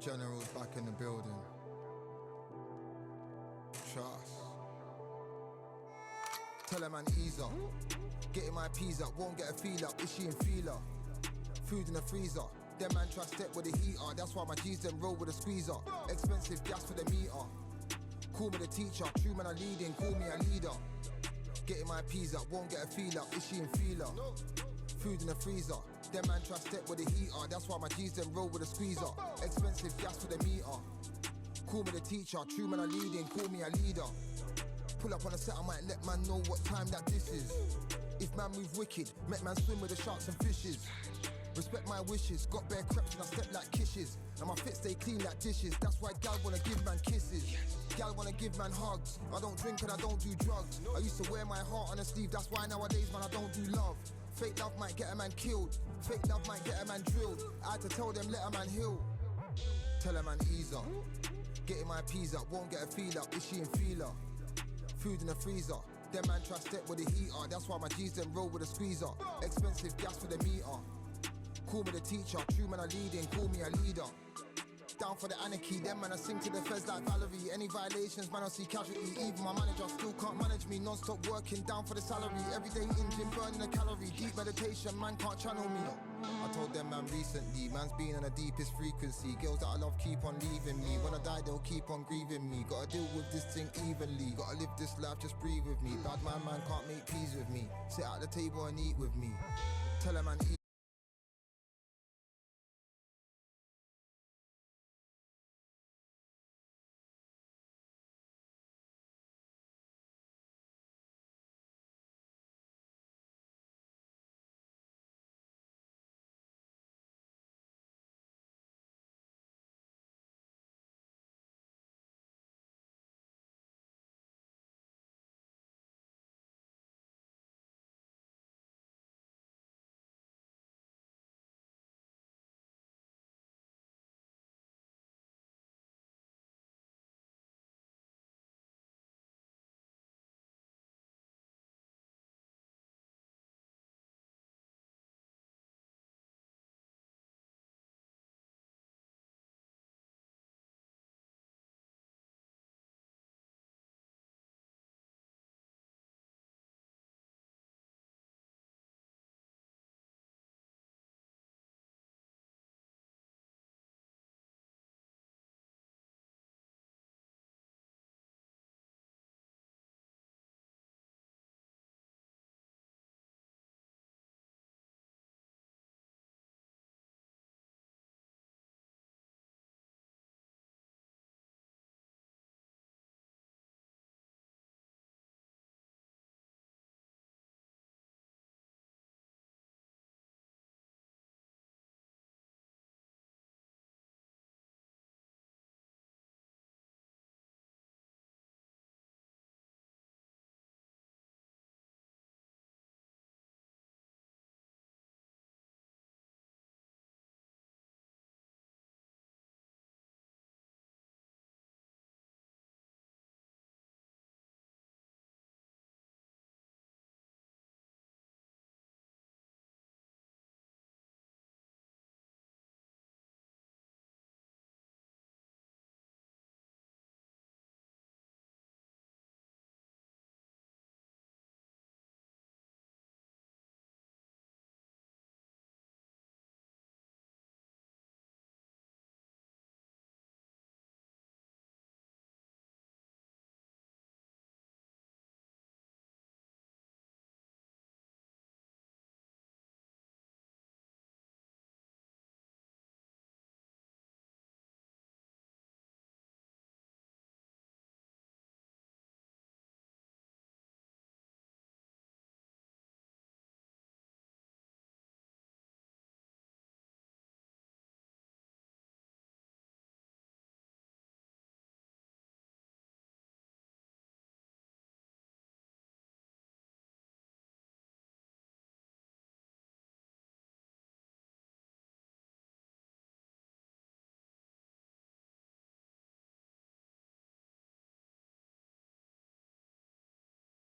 general's back in the building. Trust. Tell a man ease up. Getting my peas up, won't get a feel up. Is she in feeler? Food in the freezer. Them man try step with the heater. That's why my G's them roll with a squeezer. Expensive gas for the meter. Call me the teacher. True man I leading, call me a leader. Getting my peas up, won't get a feel up. Is she in feeler? Food in the freezer. Them man try step with the heater. That's why my G's them roll with a squeezer. Expensive gas for the meter. Call me the teacher. True man I leading, call me a leader. Pull up on a set, I might let man know what time that this is. If man move wicked, make man swim with the sharks and fishes. Respect my wishes, got bare creps and I step like kisses. And my fit stay clean like dishes, that's why gal wanna give man kisses. Gal wanna give man hugs, I don't drink and I don't do drugs. I used to wear my heart on a sleeve, that's why nowadays man I don't do love. Fake love might get a man killed, fake love might get a man drilled. I had to tell them let a man heal. Tell a man ease up, getting my peas up, won't get a feel up, is she in feeler? Food in the freezer, them man try step with the heater. That's why my G's them roll with a squeezer. Expensive gas for the meter. Call me the teacher, true man I leading, call me a leader. Down for the anarchy, them man I sing to the feds like Valerie. Any violations, man I see casualty. Even my manager still can't manage me. Non-stop working, down for the salary. Everyday in gym, burning a calorie. Deep meditation, man can't channel me. I told them man recently, man's been on the deepest frequency. Girls that I love keep on leaving me. When I die they'll keep on grieving me. Gotta deal with this thing evenly. Gotta live this life, just breathe with me. Bad man can't make peace with me. Sit at the table and eat with me. Tell a man eat.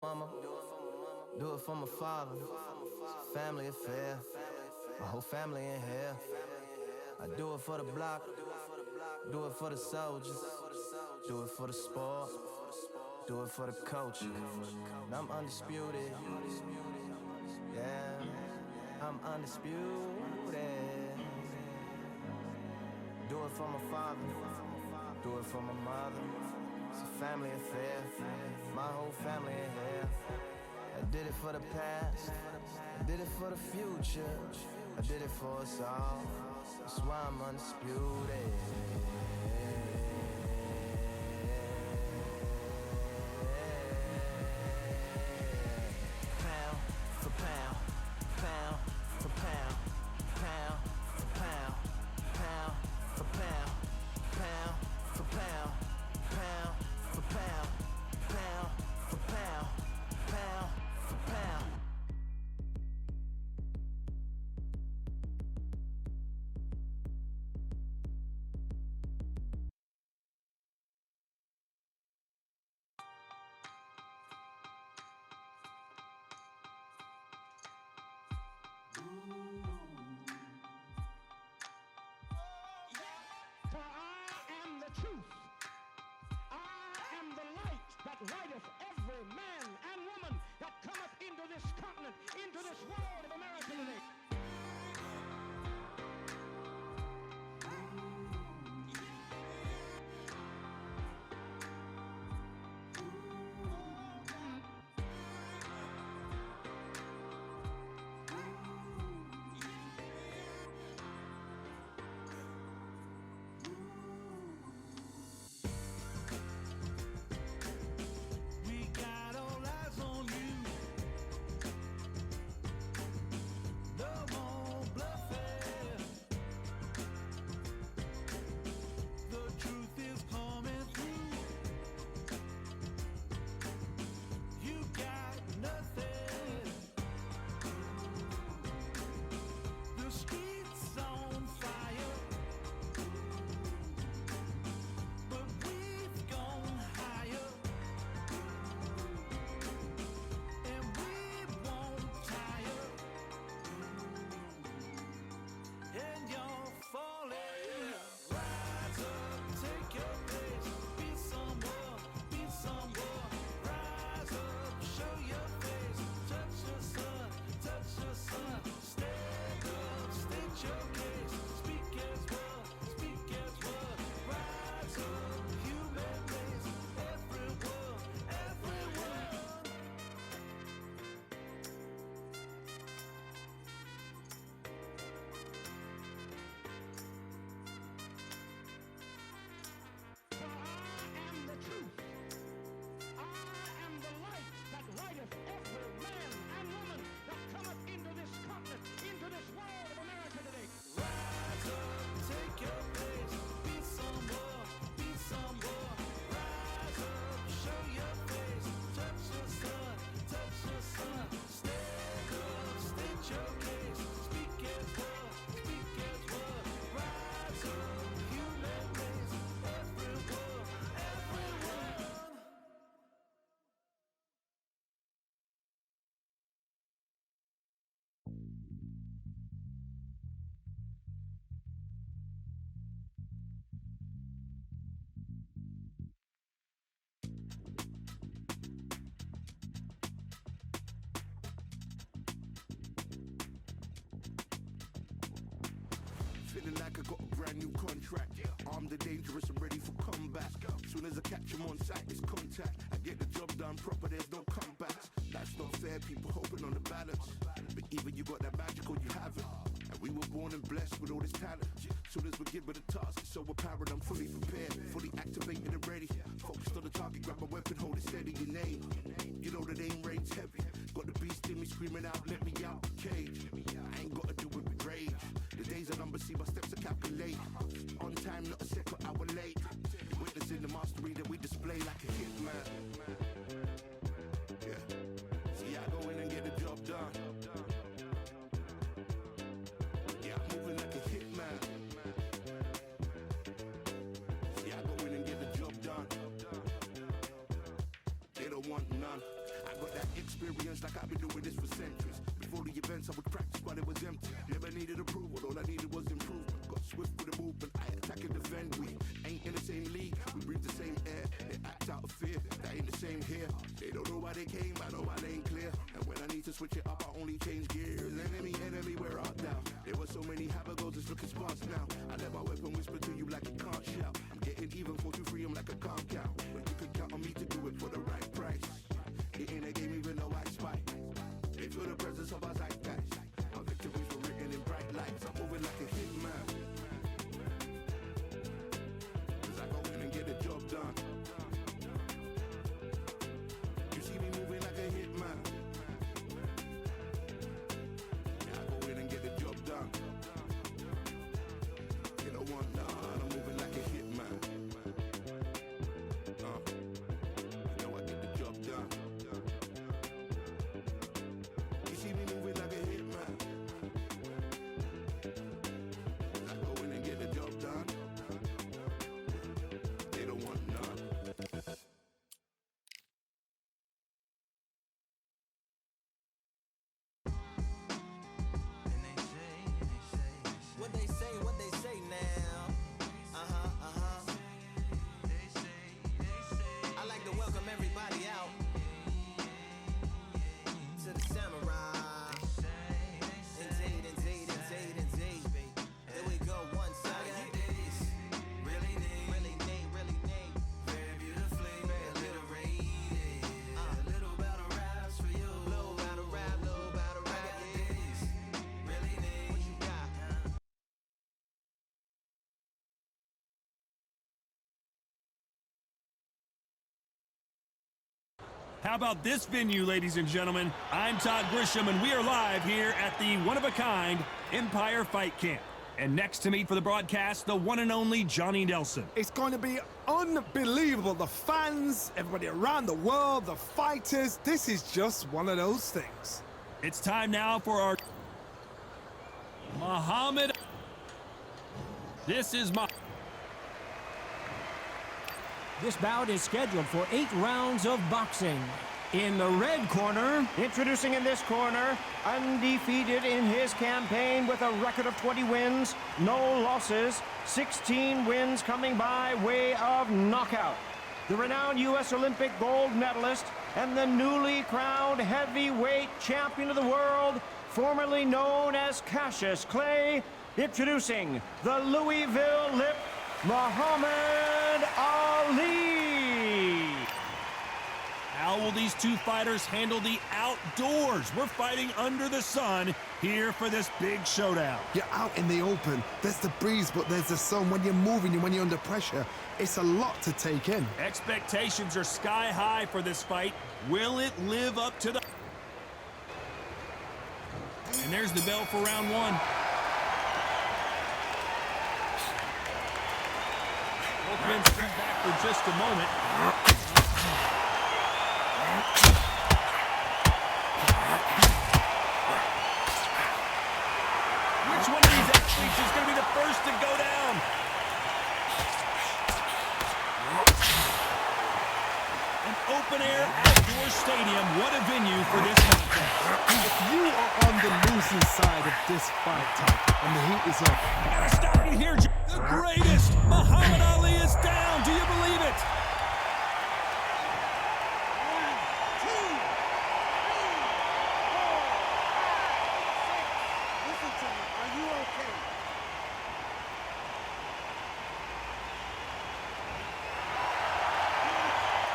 Mama, do it for my father. Family affair, my whole family in here. I do it for the block, Do it for the soldiers. Do it for the sport. Do it for the culture. And I'm undisputed. Yeah, I'm undisputed. Do it for my father. Do it for my mother. It's a family affair. My whole family in here. I did it for the past. I did it for the future. I did it for us all. That's why I'm undisputed. Pound for pound, pound for pound, pound for pound, pound for pound, pound for pound, pound for pound, pound for pound, pound for pound. For I am the truth. I am the light that lighteth every man and woman that cometh into this continent, into this world of America today. We got all eyes on you. No more bluffing. The truth is coming through. You got nothing. The streets on fire, but we've gone higher. And we won't tire. And you're falling. Rise up, take your place. Be someone, be someone. Rise up, show your face. Touch your son, touch your son. Stand up, state your case. Speak as one, speak as one. Rise up, human race. Everyone, everyone. For I am the truth. I am the light that lighteth every man and woman that cometh into this continent, into this world of America today. Rise up, take your place. Be someone, be someone. Rise up, show your face. Touch your son, touch your son. Stand up, state your case. Speak as one, speak as one. Rise up, human race. Everyone, everyone. Feeling like I got a brand new contract. Armed and dangerous and ready for combat. Soon as I catch him on sight, it's contact. I get the job done proper, there's no comebacks. Life's not fair, people hoping on the balance. But either you got that magic or you haven't. And we were born and blessed with all this talent. Soon as we get with the task, it's so apparent I'm fully prepared, fully activated and ready. Focused on the target, grab my weapon, hold it steady, your name. You know that aim range heavy. Got the beast in me screaming out, let me out the cage. I ain't gotta do it with rage. The days are numbered, see my steps are calculate. On time, not a second hour late. Witnessing the mastery that we display like a hitman. Yeah. See, I go in and get the job done. Yeah, I'm moving like a hitman. See, I go in and get the job done. They don't want none. I got that experience like I've been doing this for centuries. Before the events I would practice while it was empty. Never needed approval, all I needed was improvement. Got swift with the movement, I attack can defend. We ain't in the same league, we breathe the same air. They act out of fear, that ain't the same here. They don't know why they came, I know why they ain't clear. And when I need to switch it up, I only change gears. Enemy, where art thou? There were so many habagos, it's looking sparse now. I let my weapon whisper to you like a can't shout. I'm getting even, 4-2-3, I'm like a calm cow. But you can count on me to do it for the right price. It ain't a game, even though I spy. They feel the presence of our zeitgeist. Our victories were written in bright lights. I'm moving like a hitman. Cause I go in and get the job done. You see me moving like a hitman. Yeah, I go in and get the job done. You don't want none, I'm moving like a hitman. You know I get the job done. You see me moving like a hitman. I go in and get the job done. They don't want none. What they say now. I like to welcome everybody out to the samurai. Indeed. Here we go, one side. Really neat. Very beautifully alliterated. Little battle raps for you. Little battle rap. Really neat. What you got? How about this venue, ladies and gentlemen? I'm Todd Grisham, and we are live here at the one-of-a-kind Empire Fight Camp. And next to me for the broadcast, the one and only Johnny Nelson. It's going to be unbelievable. The fans, everybody around the world, the fighters. This is just one of those things. It's time now for our Muhammad. This bout is scheduled for 8 rounds of boxing. In the red corner, introducing in this corner, undefeated in his campaign with a record of 20 wins, no losses, 16 wins coming by way of knockout. The renowned U.S. Olympic gold medalist and the newly crowned heavyweight champion of the world, formerly known as Cassius Clay, introducing the Louisville Lip, Muhammad Ali. How will these two fighters handle the outdoors? We're fighting under the sun here for this big showdown. You're out in the open. There's the breeze, but there's the sun. When you're moving, when you're under pressure, it's a lot to take in. Expectations are sky high for this fight. Will it live up to the... And there's the bell for round one. Both men step back for just a moment. Which one of these athletes is going to be the first to go down? An open-air outdoor stadium. What a venue for this contest. If you are on the losing side of this fight, Todd, and the heat is up. Gotta stop it here. The greatest. Muhammad Ali is down. Do you believe it? 1, 2, 3, 4, 5, 6. Listen to me. Are you okay?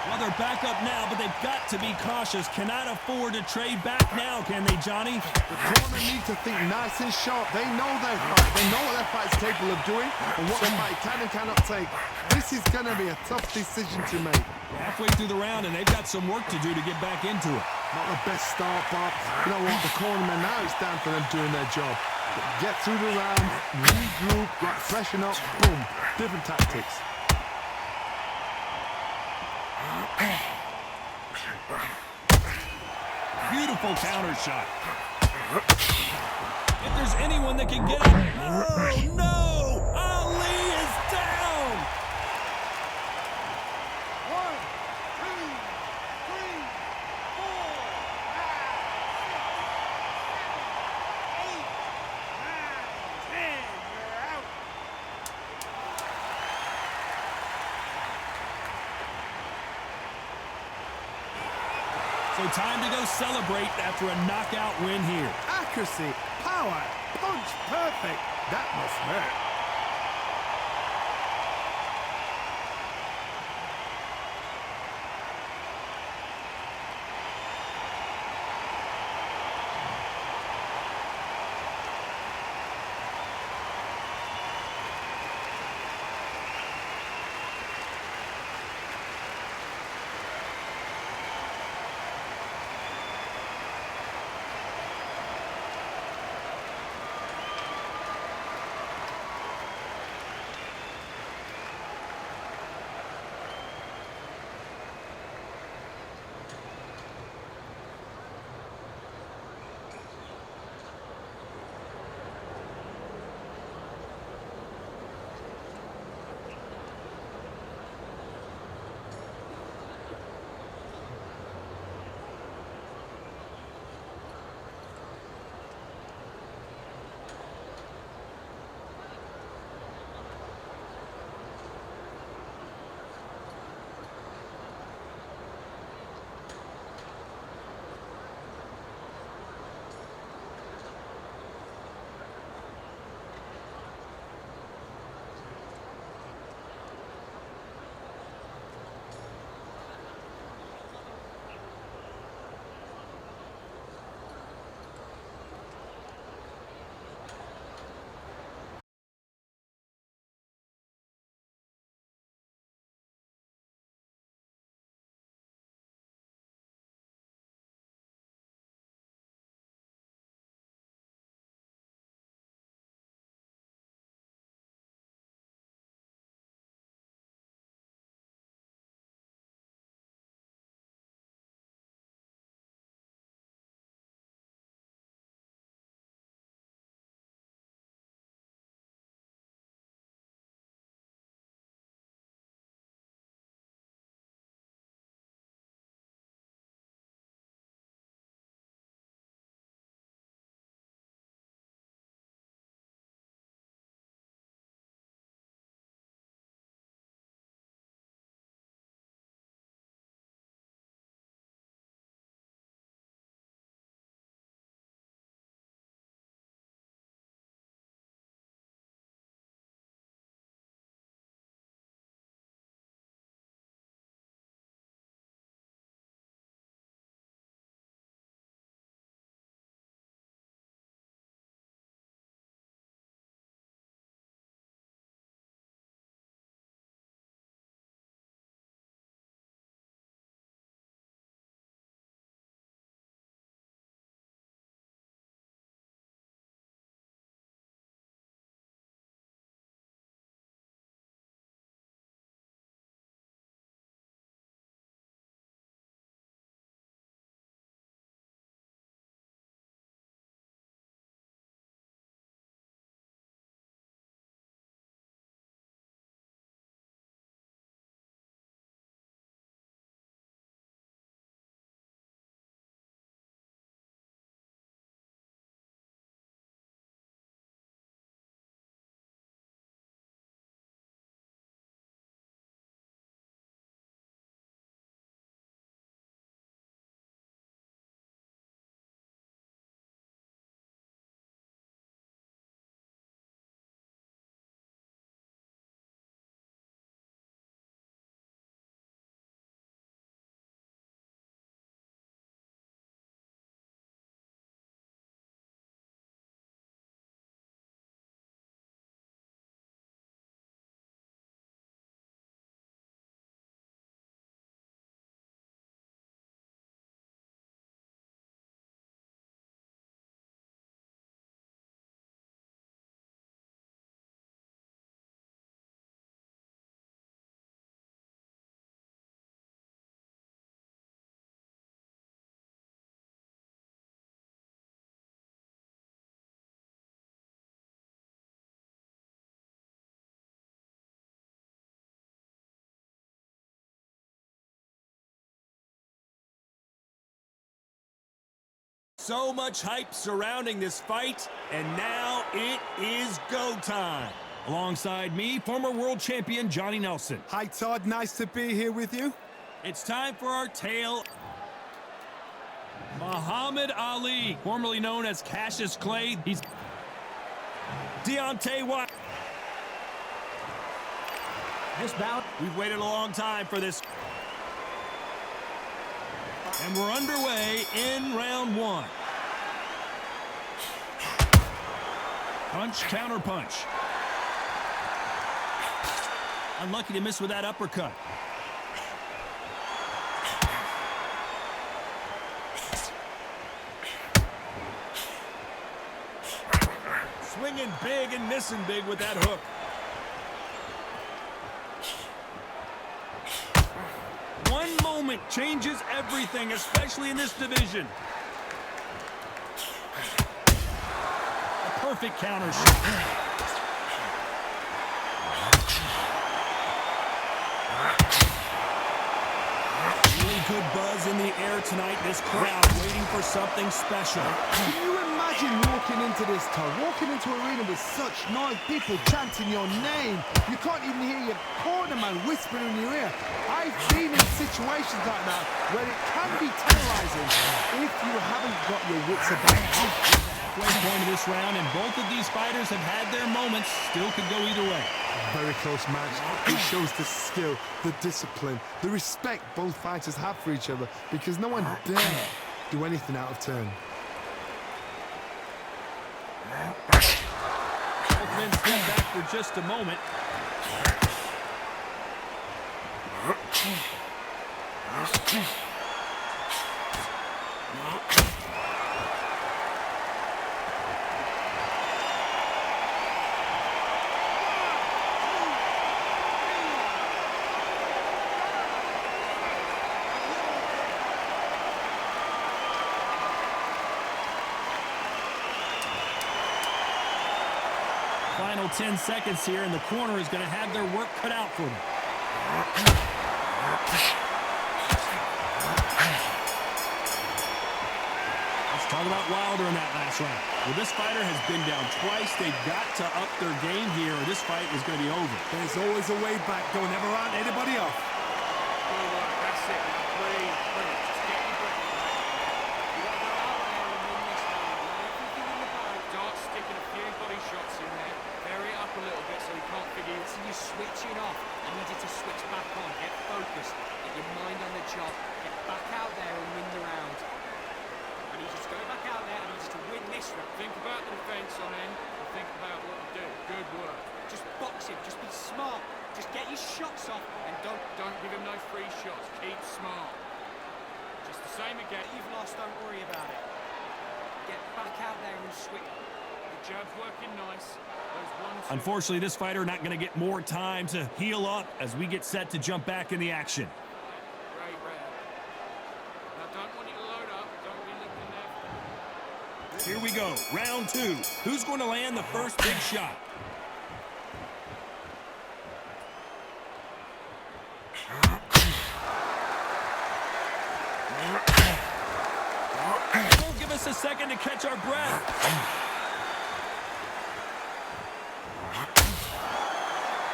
Well, they're back up now, but they've got to be cautious. Cannot afford to trade back now, can they, Johnny? The corner need to think nice and sharp. They know their fight. They know what their fight's capable of doing and what their fight can and cannot take. This is going to be a tough decision to make. Halfway through the round, and they've got some work to do to get back into it. Not the best start, but you know what? The cornermen, now it's down for them doing their job. Get through the round, regroup, freshen up, boom. Different tactics. Beautiful counter shot. If there's anyone that can get out. Oh, no! Ali is down! 1, 2, 3, 4, 5, 6, 7, 8, 9, 10. You're out. time to go celebrate after a knockout win here. Accuracy, power, punch perfect. That must hurt. So much hype surrounding this fight, and now it is go time. Alongside me, former world champion Johnny Nelson. Hi, Todd. Nice to be here with you. It's time for our tale Muhammad Ali, formerly known as Cassius Clay. He's Deontay Wilder. This bout, we've waited a long time for this. And we're underway in round one. Punch, counter punch. Unlucky to miss with that uppercut. Swinging big and missing big with that hook. One moment changes everything, especially in this division. A perfect counter shot. Really good buzz in the air tonight. This crowd waiting for something special. Can you imagine walking into this town, walking into an arena with such noise, people chanting your name? You can't even hear your cornerman whispering in your ear. I've been in situations like that where it can be terrorizing if you haven't got your wits about you. Halfway point of this round, and both of these fighters have had their moments. Still could go either way. Very close match. It shows the skill, the discipline, the respect both fighters have for each other, because no one dare do anything out of turn. Both men step back for just a moment. Final 10 seconds here, and the corner is going to have their work cut out for them. Let's talk about Wilder in that last round. Well, this fighter has been down twice. They've got to up their game here, or this fight is going to be over. There's always a way back. Don't ever round anybody off. That's it. Clean. Just get your breath. You got to go out there and win this one. Everything in the bag. Start sticking a few body shots in there. Vary it up a little bit so he can't figure it. So you're switching off. I need you to switch back on. Get focused. Get your mind on the job. Get back out there and win the round. I need you to go back out there. I need you to win this round. Think about the defense on end and think about what to do. Good work. Just box him. Just be smart. Just get your shots off and don't give him no free shots. Keep smart. Just the same again. You've lost, don't worry about it. Get back out there and switch. The jab's working nice. Unfortunately, this fighter not going to get more time to heal up as we get set to jump back in the action. Great round. Now don't want you to load up. Don't be looking there. Here we go, round two. Who's going to land the first big shot? Won't give us a second to catch our breath.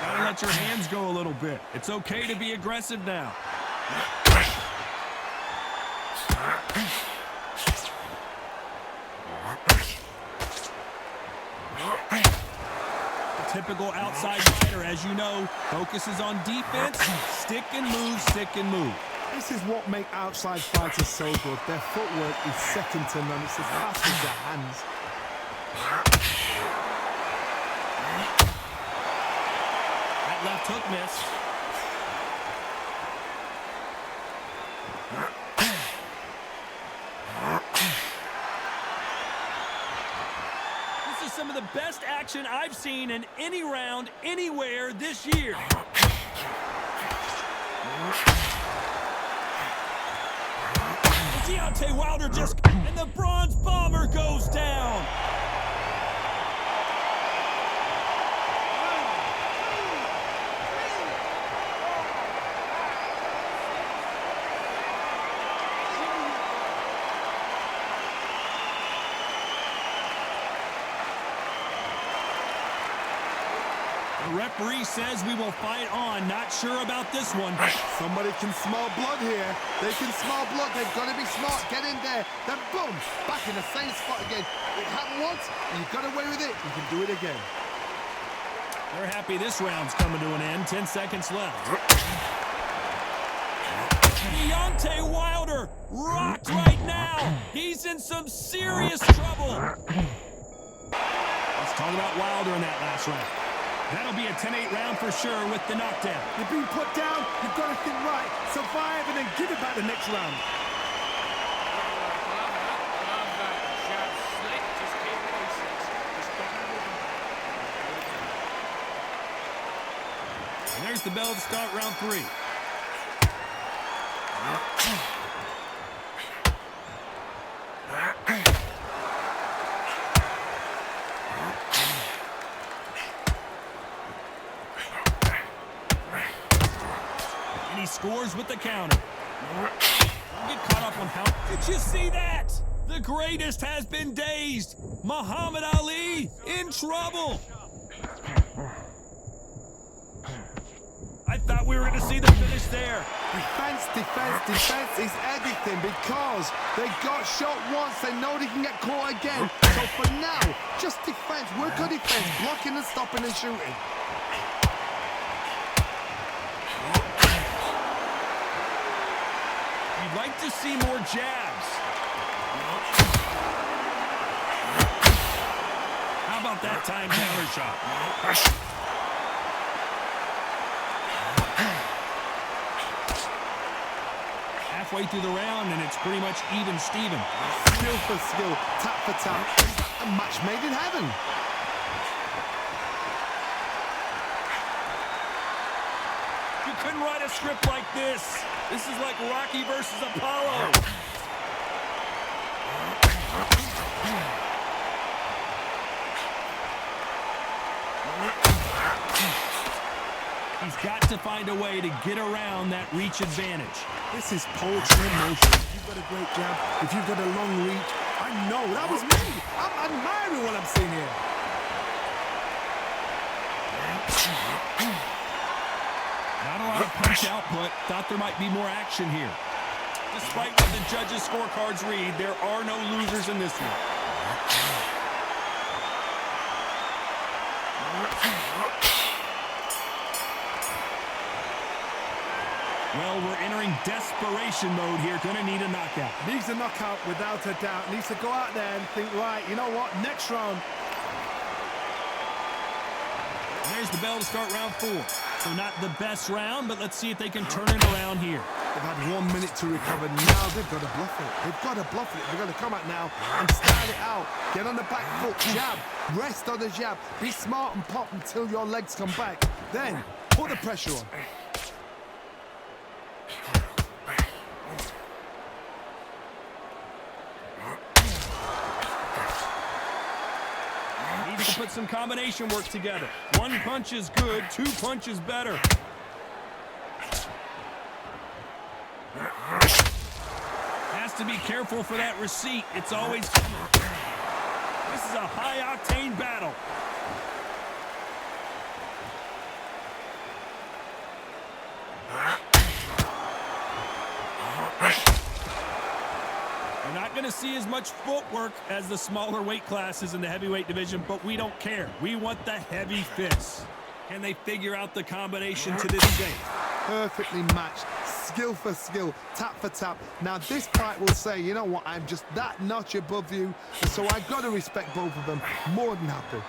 Gotta let your hands go a little bit. It's okay to be aggressive now. The typical outside fighter, as you know, focuses on defense, stick and move, stick and move. This is what makes outside fighters so good. Their footwork is second to none. It's as fast as their hands. That left hook missed. This is some of the best action I've seen in any round, anywhere this year. Deontay Wilder just... and the Bronze Bomber goes down. The referee says we will fight on. Not sure about this one. Somebody can smell blood here. They can smell blood. They've got to be smart. Get in there. Then boom, back in the same spot again. It happened once, and you got away with it. You can do it again. They're happy this round's coming to an end. 10 seconds left. Deontay Wilder rocked right now. He's in some serious trouble. Let's talk about Wilder in that last round. That'll be a 10-8 round for sure with the knockdown. You've been put down. You've got to think right. Survive and then give it back the next round. And there's the bell to start round 3. And he scores with the counter. Don't get caught up on how. Did you see that? The greatest has been dazed. Muhammad Ali in trouble. I thought we were going to see the finish there. Defense, defense, defense is everything because they got shot once. They know they can get caught again. So for now, just defense. Work on defense, blocking and stopping and shooting. You'd like to see more jabs. How about that time counter shot? Halfway through the round, and it's pretty much even Steven. Skill for skill, tap for tap. A match made in heaven. You couldn't write a script like this. This is like Rocky versus Apollo. He's got to find a way to get around that reach advantage. This is poetry in motion. If you've got a great jab, if you've got a long reach, I know, that was me. I'm admiring what I'm seeing here. Not a lot of punch output. Thought there might be more action here. Despite what the judges' scorecards read, there are no losers in this one. Well, we're entering desperation mode here. Gonna need a knockout. Needs a knockout without a doubt. Needs to go out there and think, right, you know what, next round. And there's the bell to start round 4. So not the best round, but let's see if they can turn it around here. They've had 1 minute to recover. Now they've got to bluff it. They've got to bluff it. They've got to come out now and style it out. Get on the back foot, jab. Rest on the jab. Be smart and pop until your legs come back. Then, put the pressure on. Needs to put some combination work together. 1 punch is good, 2 punches better. Has to be careful for that receipt. It's always... This is a high-octane battle. We're not going to see as much footwork as the smaller weight classes in the heavyweight division, but we don't care. We want the heavy fists. Can they figure out the combination to this thing? Perfectly matched. Skill for skill, tap for tap. Now this fight will say, you know what, I'm just that notch above you, and so I've got to respect both of them. More than happy.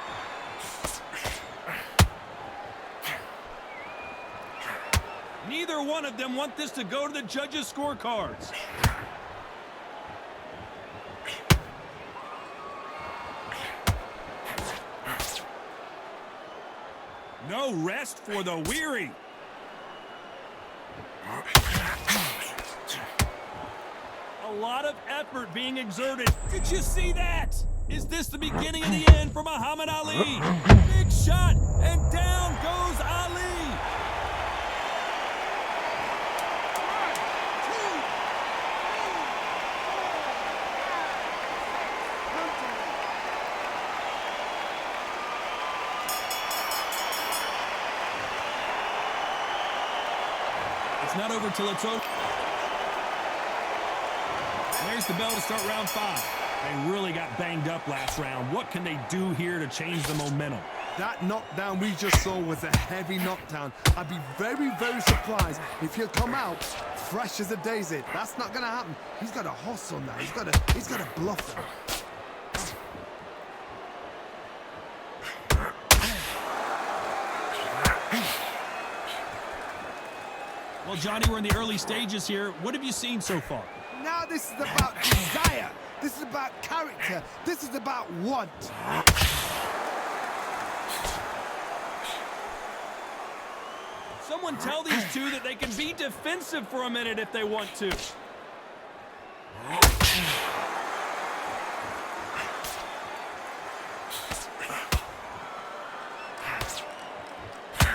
Neither one of them want this to go to the judges' scorecards. No rest for the weary. A lot of effort being exerted. Did you see that? Is this the beginning of the end for Muhammad Ali? Big shot, and down goes Ali. It's not over till it's over. There's the bell to start round 5. They really got banged up last round. What can they do here to change the momentum? That knockdown we just saw was a heavy knockdown. I'd be very, very surprised if he'll come out fresh as a daisy. That's not going to happen. He's got to hustle now. He's got to bluff them. Well, Johnny, we're in the early stages here. What have you seen so far? Now this is about desire. This is about character. This is about want. Someone tell these two that they can be defensive for a minute if they want to.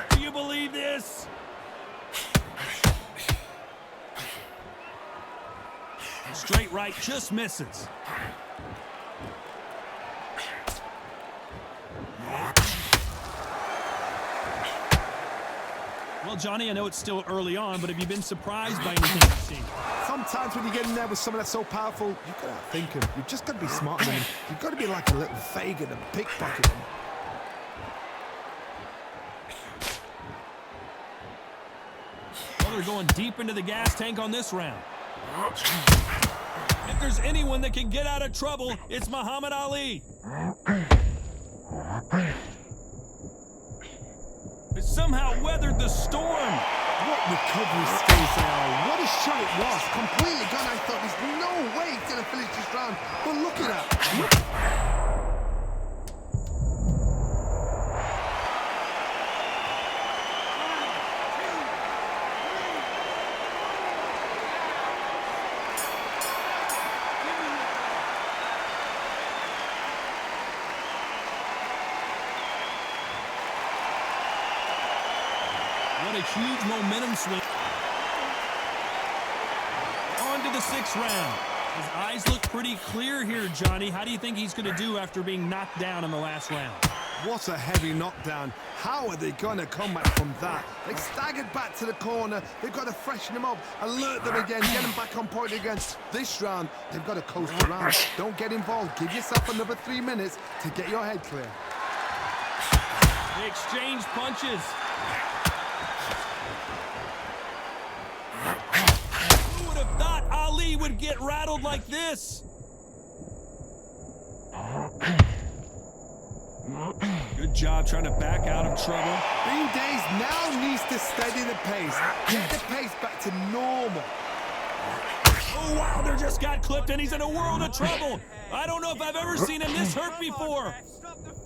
Do you believe this? Straight right just misses. Well, Johnny, I know it's still early on, but have you been surprised by anything you've seen? Sometimes when you get in there with someone that's so powerful, you've got to think him. You've just got to be smarter than him. You've got to be like a little Fagin and pickpocket him. Well, they're going deep into the gas tank on this round. If there's anyone that can get out of trouble, it's Muhammad Ali. It somehow weathered the storm. What recovery skills they are. What a shot it was. Completely gone. I thought there's no way he's going to finish this round. But look at that. What a huge momentum swing. On to the 6th round. His eyes look pretty clear here, Johnny. How do you think he's going to do after being knocked down in the last round? What a heavy knockdown. How are they going to come back from that? They staggered back to the corner. They've got to freshen them up, alert them again, get them back on point again. This round, they've got to coast around. Don't get involved. Give yourself another 3 minutes to get your head clear. They exchange punches. Who would have thought Ali would get rattled like this? Good job trying to back out of trouble. Bean Days now needs to steady the pace. Get the pace back to normal. Oh, Wilder just got clipped and he's in a world of trouble. I don't know if I've ever seen him this hurt before.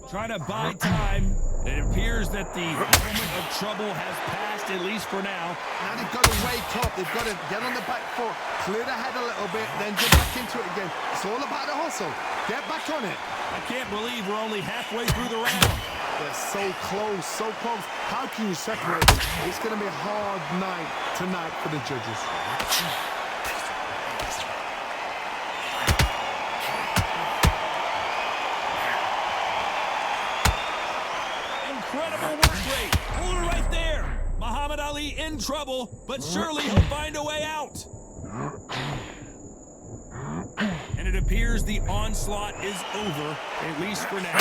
Trying to buy time. It appears that the moment of trouble has passed, at least for now. Now they've got to wake up. They've got to get on the back foot, clear the head a little bit, then get back into it again. It's all about the hustle. Get back on it. I can't believe we're only halfway through the round. They're so close, so close. How can you separate them? It's going to be a hard night tonight for the judges. Incredible work rate. Hold it right there. Muhammad Ali in trouble, but surely he'll find a way out. And it appears the onslaught is over, at least for now.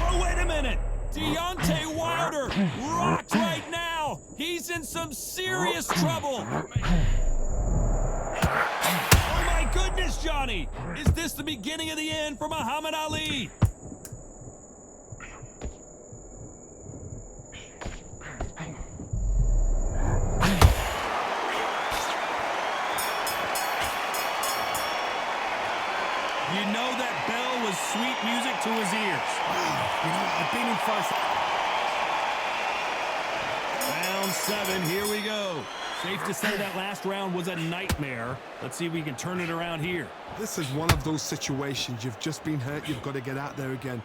Oh, wait a minute. Deontay Wilder rocked right now. He's in some serious trouble. Oh, my goodness, Johnny. Is this the beginning of the end for Muhammad Ali? You know that bell was sweet music to his ears. You know, I've been in fights. Round 7, here we go. Safe to say that last round was a nightmare. Let's see if we can turn it around here. This is one of those situations. You've just been hurt. You've got to get out there again.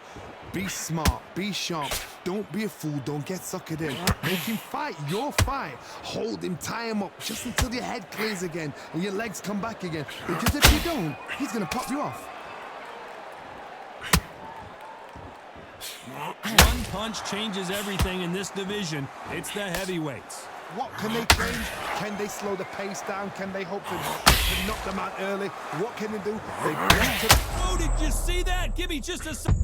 Be smart. Be sharp. Don't be a fool. Don't get suckered in. Make him fight your fight. Hold him. Tie him up just until your head clears again and your legs come back again. Because if you don't, he's going to pop you off. One punch changes everything in this division. It's the heavyweights. What can they change? Can they slow the pace down? Can they hope to knock them out early? What can they do? They've got to... Oh, did you see that? Give me just a second.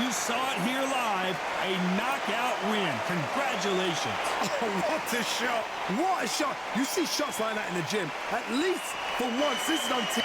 You saw it here live, a knockout win. Congratulations. Oh, what a shot. What a shot. You see shots like that in the gym. At least for once, this is on TV.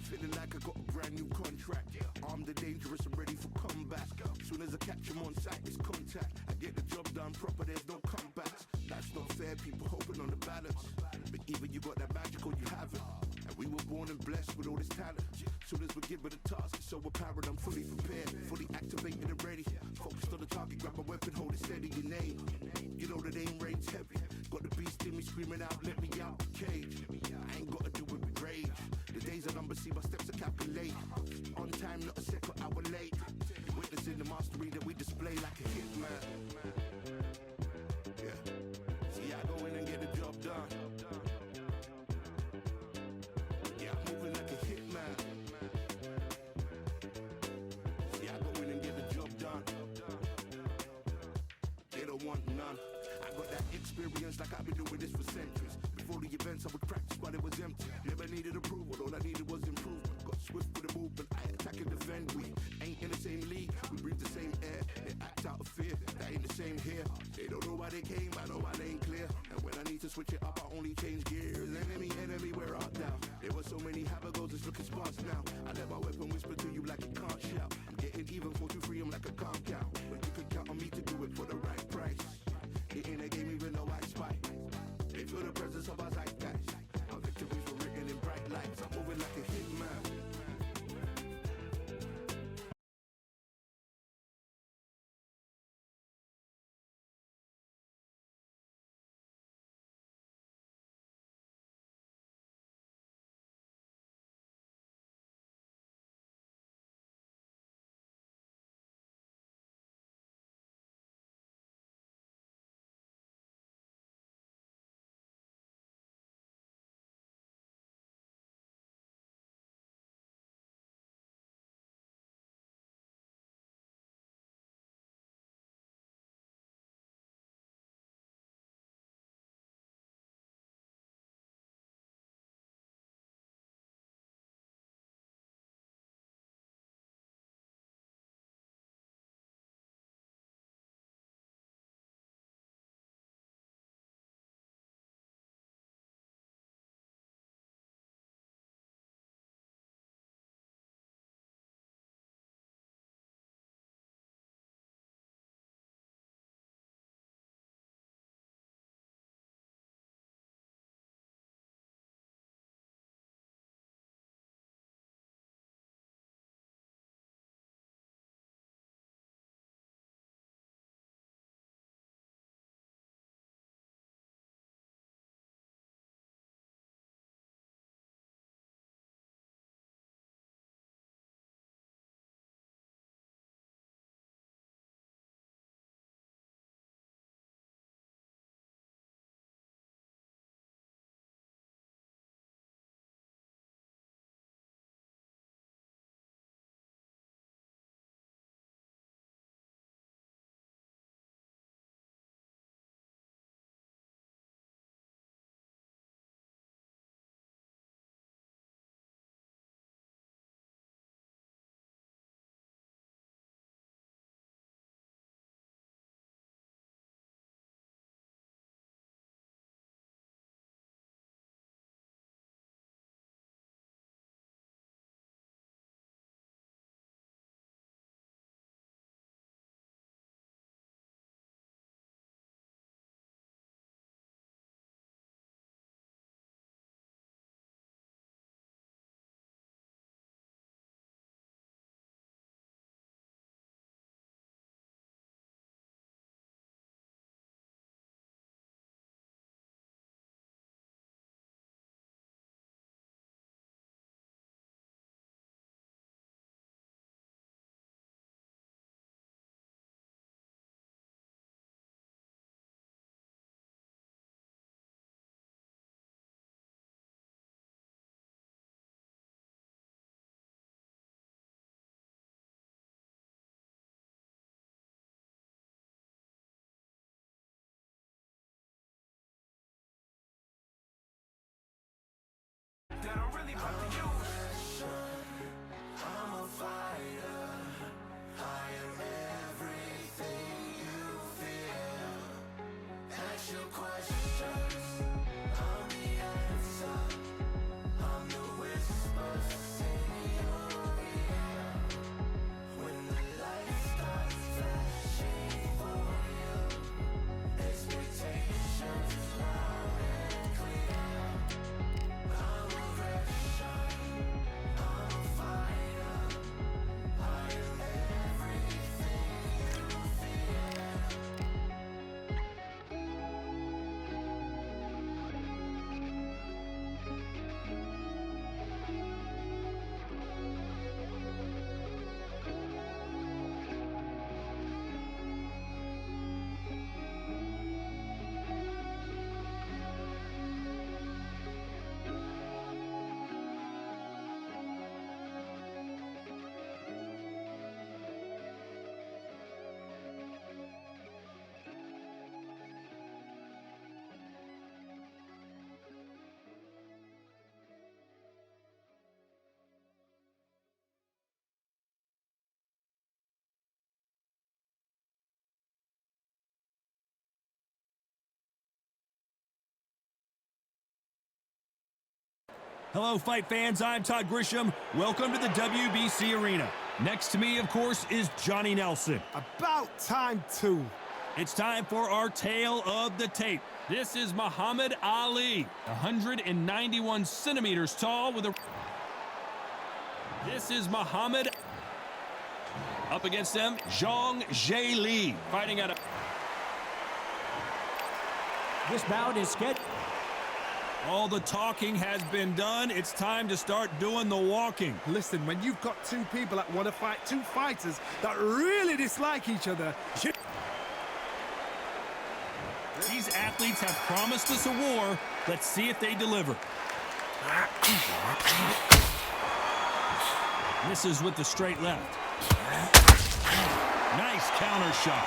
Feeling like I got a brand new contract. Armed and dangerous and ready for comeback. Soon as I catch him on sight, it's contact. I get the job done proper, there's no comebacks. That's not fair, people hoping on the balance. But either you got that magic or you haven't. And we were born and blessed with all this talent. Soon as we're given a task, it's so apparent I'm fully prepared, fully activated and ready. Focused on the target, grab my weapon, hold it steady, your name. You know that aim rain's heavy. Got the beast in me screaming out, let me out the cage. I ain't gotta do it with rage. The days are numbered, see my steps are calculated. On time, not a second hour late. You're witnessing the mastery that we display like a hitman. Yeah. See, I go in and get the job done. Yeah, I'm moving like a hitman. See, I go in and get the job done. They don't want none. I got that experience like I've been doing this for centuries. Before the events, I would practice while it was empty. Never needed approval, all I needed was improvement. Got swift with the movement, I attack and defend. We ain't in the same league, we breathe the same air. They act out of fear, that ain't the same here. They don't know why they came, I know why they ain't clear. And when I need to switch it up, I only change gears. Enemy, where art thou? There were so many habagos, it's looking sparse now. I let my weapon whisper to you like it can't shout. I'm getting even 4-2-3, I'm like a calm count. But you can count on me to do it for the right price. It ain't a game even though I spy. They feel the presence of our zeitgeist. Our victories were written in bright lights. I'm moving like a hitman. really about to use. I'm a fighter. I am everything you feel. Ask your questions. I'm the answer. I'm the whispers in your ear. When the light starts flashing for you, expectations loud and clear. I'm aggression. I'm a fighter. I am everything you fear. Hello, fight fans. I'm Todd Grisham. Welcome to the WBC Arena. Next to me, of course, is Johnny Nelson. About time, too. It's time for our tale of the tape. This is Muhammad Ali, 191 centimeters tall with a... This is Muhammad... Up against them, Zhang Zheli, fighting out of... This bout is scheduled. All the talking has been done. It's time to start doing the walking. Listen, when you've got two people that want to fight, two fighters that really dislike each other... These athletes have promised us a war. Let's see if they deliver. Misses with the straight left. Nice counter shot.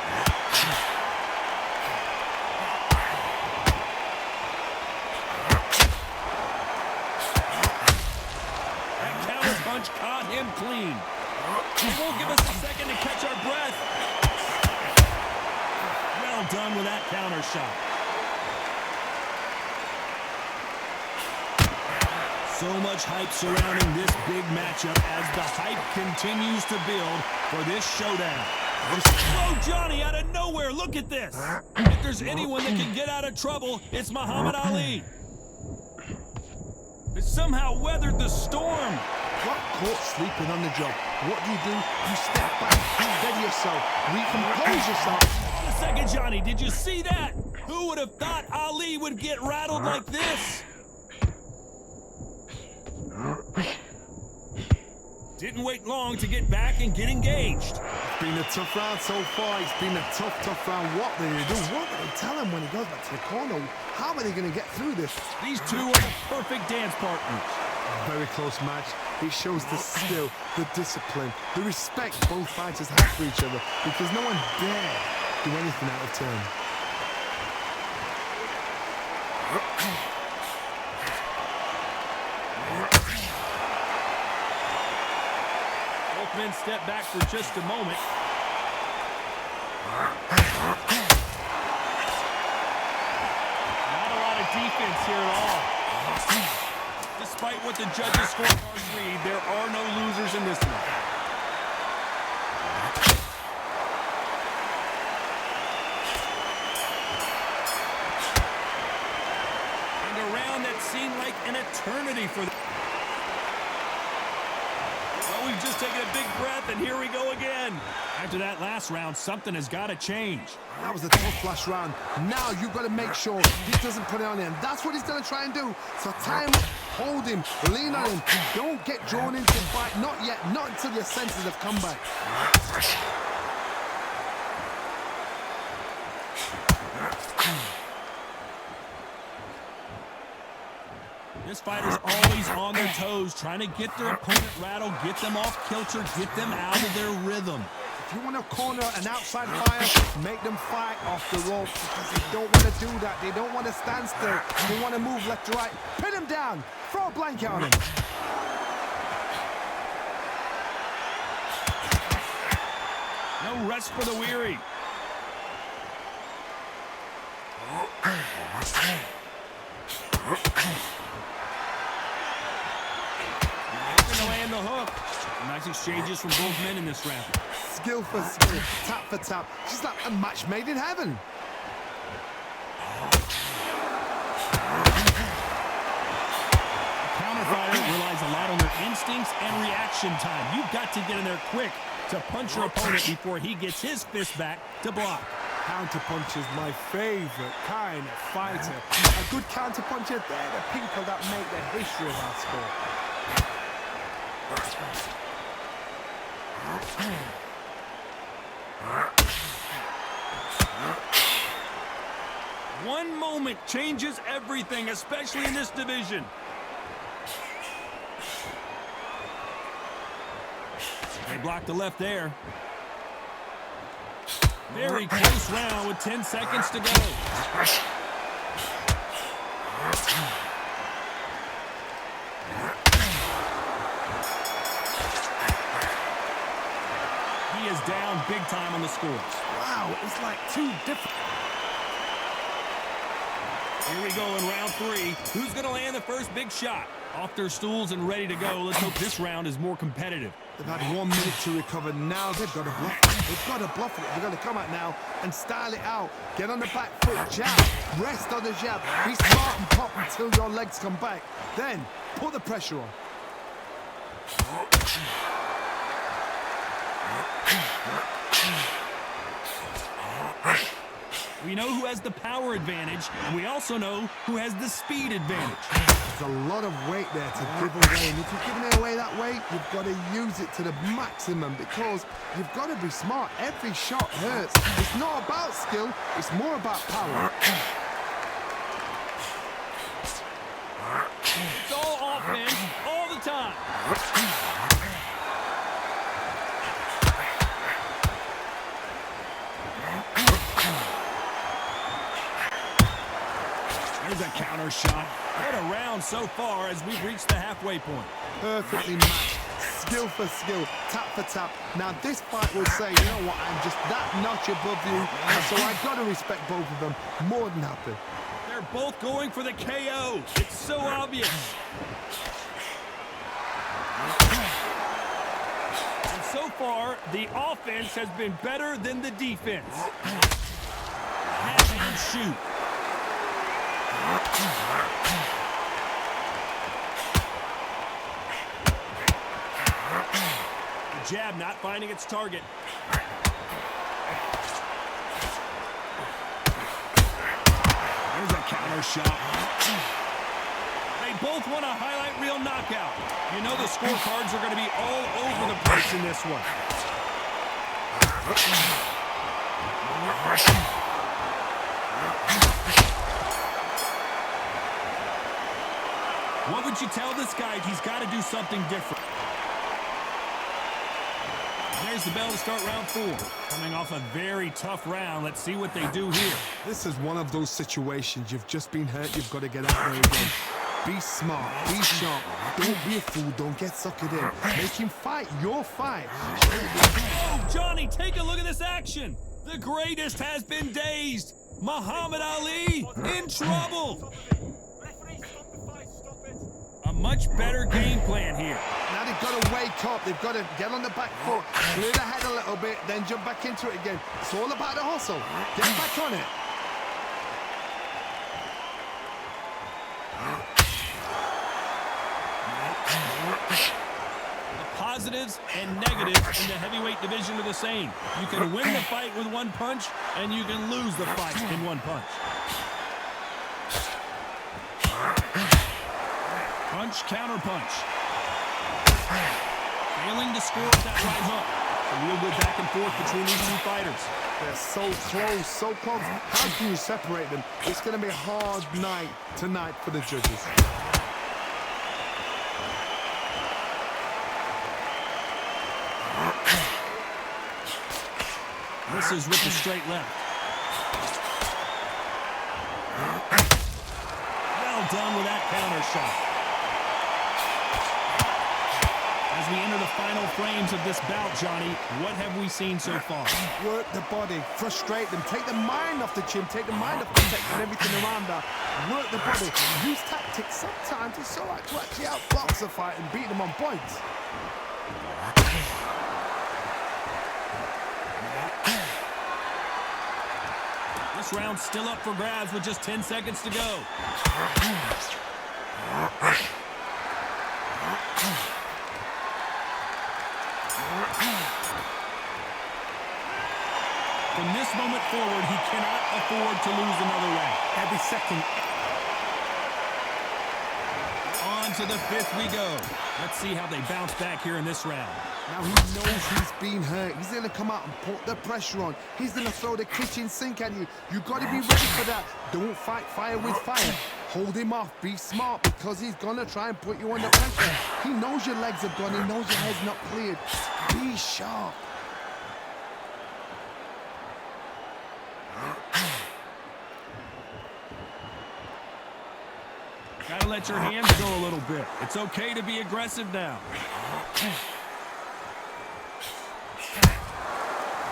Punch caught him clean. He won't give us a second to catch our breath. Well done with that counter shot. So much hype surrounding this big matchup as the hype continues to build for this showdown. Whoa, Johnny, out of nowhere, look at this. If there's anyone that can get out of trouble, it's Muhammad Ali. It somehow weathered the storm. Got caught sleeping on the job. What do? You step back, you steady yourself, recompose yourself. Hold a second, Johnny, did you see that? Who would have thought Ali would get rattled like this? Didn't wait long to get back and get engaged. It's been a tough round so far. It's been a tough round. What do they do? What do they tell him when he goes back to the corner? How are they going to get through this? These two are the perfect dance partners. A very close match. It shows the skill, the discipline, the respect both fighters have for each other, because no one dare do anything out of turn. Both men step back for just a moment. Not a lot of defense here at all. Despite what the judges' scorecards read, there are no losers in this one. And a round that seemed like an eternity for them. Well, we've just taken a big breath, and here we go again. After that last round, something has got to change. That was a tough last round. Now you've got to make sure he doesn't put it on him. That's what he's going to try and do. So tie him up, hold him, lean on him. Don't get drawn into the fight. Not yet. Not until your senses have come back. This fighter's always on their toes, trying to get their opponent rattled, get them off kilter, get them out of their rhythm. If you want to corner an outside fire, make them fight off the rope because they don't want to do that. They don't want to stand still. They want to move left to right. Pin them down. Throw a blanket on him. No rest for the weary. Going to land the hook. Nice exchanges from both men in this round. Skill for skill, tap for tap. Just like a match made in heaven. Counterfighter relies a lot on their instincts and reaction time. You've got to get in there quick to punch your opponent before he gets his fist back to block. Counterpunch is my favorite kind of fighter. A good counterpuncher, they're the people that make the history of our sport. One moment changes everything, especially in this division. They blocked the left there. Very close round with 10 seconds to go. He is down big time on the scores. Wow, it's like two different. Here we go in round 3. Who's going to land the first big shot? Off their stools and ready to go. Let's hope this round is more competitive. They've had 1 minute to recover. Now they've got to bluff it. They've got to bluff it. They've got to come out now and style it out. Get on the back foot, jab. Rest on the jab. Be smart and pop until your legs come back. Then put the pressure on. We know who has the power advantage, and we also know who has the speed advantage. There's a lot of weight there to give away, and if you're giving it away that way, you've got to use it to the maximum because you've got to be smart. Every shot hurts. It's not about skill, it's more about power. It's all offense all the time. There's a counter shot. What a round so far as we've reached the halfway point. Perfectly matched. Skill for skill, tap for tap. Now this fight will say, you know what, I'm just that notch above you, and so I've got to respect both of them. More than happy. They're both going for the KO. It's so obvious. And so far, the offense has been better than the defense. Catch and shoot. The jab not finding its target. There's a counter shot. They both want a highlight reel knockout. You know the scorecards are going to be all over the place in this one. What would you tell this guy? He's got to do something different. There's the bell to start round 4. Coming off a very tough round. Let's see what they do here. This is one of those situations. You've just been hurt. You've got to get out there again. Be smart. Be sharp. Don't be a fool. Don't get suckered in. Make him fight your fight. Oh, Johnny, take a look at this action. The greatest has been dazed. Muhammad Ali in trouble. A much better game plan here. Now they've got to wake up. They've got to get on the back foot, clear the head a little bit, then jump back into it again. It's all about the hustle. Get back on it. The positives and negatives in the heavyweight division are the same. You can win the fight with one punch, and you can lose the fight in one punch. Punch, counter punch. Failing to score with that right hook. A real good back and forth between these two fighters. They're so close, so close. How can you separate them? It's going to be a hard night tonight for the judges. misses with the straight left. Well done with that counter shot. As we enter the final frames of this bout, Johnny, what have we seen so far? Work the body, frustrate them, take the mind off the chin, take the mind off the tech and everything around that. Work the body, use tactics. Sometimes it's all right to actually outbox a fight and beat them on points. This round's still up for grabs with just 10 seconds to go. From this moment forward, he cannot afford to lose another round. Every second. On to the fifth we go. Let's see how they bounce back here in this round. Now he knows he's been hurt. He's going to come out and put the pressure on. He's going to throw the kitchen sink at you. You got to be ready for that. Don't fight fire with fire. Hold him off. Be smart because he's going to try and put you under pressure. He knows your legs are gone. He knows your head's not cleared. Be sharp. Gotta let your hands go a little bit. It's okay to be aggressive now.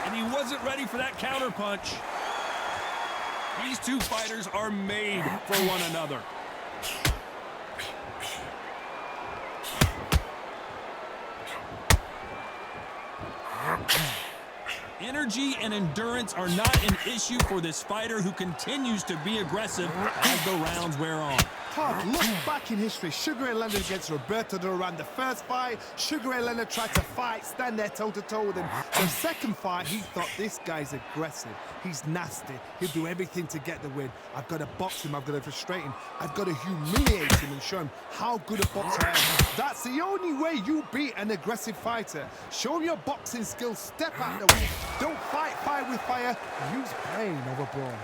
And he wasn't ready for that counter punch. These two fighters are made for one another. Energy and endurance are not an issue for this fighter who continues to be aggressive as the rounds wear on. Todd, look back in history. Sugar Ray Leonard against Roberto Duran. The first fight, Sugar Ray Leonard tried to fight, stand there toe-to-toe with him. The second fight, he thought, this guy's aggressive. He's nasty. He'll do everything to get the win. I've got to box him. I've got to frustrate him. I've got to humiliate him and show him how good a boxer I am. That's the only way you beat an aggressive fighter. Show him your boxing skills. Step out the way. Don't fight fire with fire. Use brain over brawn.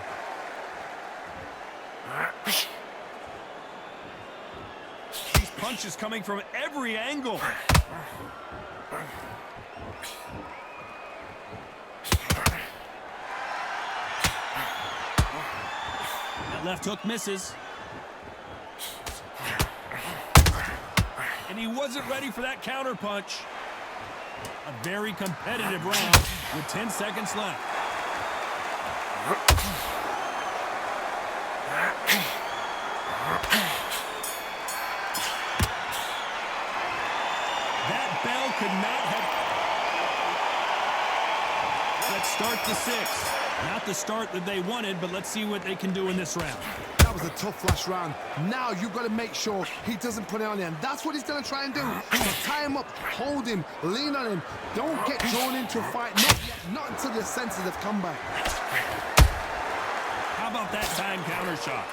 Punches coming from every angle. That left hook misses. And he wasn't ready for that counter punch. A very competitive round with 10 seconds left. Could not have. Let's start the sixth. Not the start that they wanted, but let's see what they can do in this round. That was a tough last round. Now you've got to make sure he doesn't put it on him. That's what he's going to try and do. So tie him up, hold him, lean on him. Don't get drawn into a fight. Not yet. Not until your senses have come back. How about that time counter shot?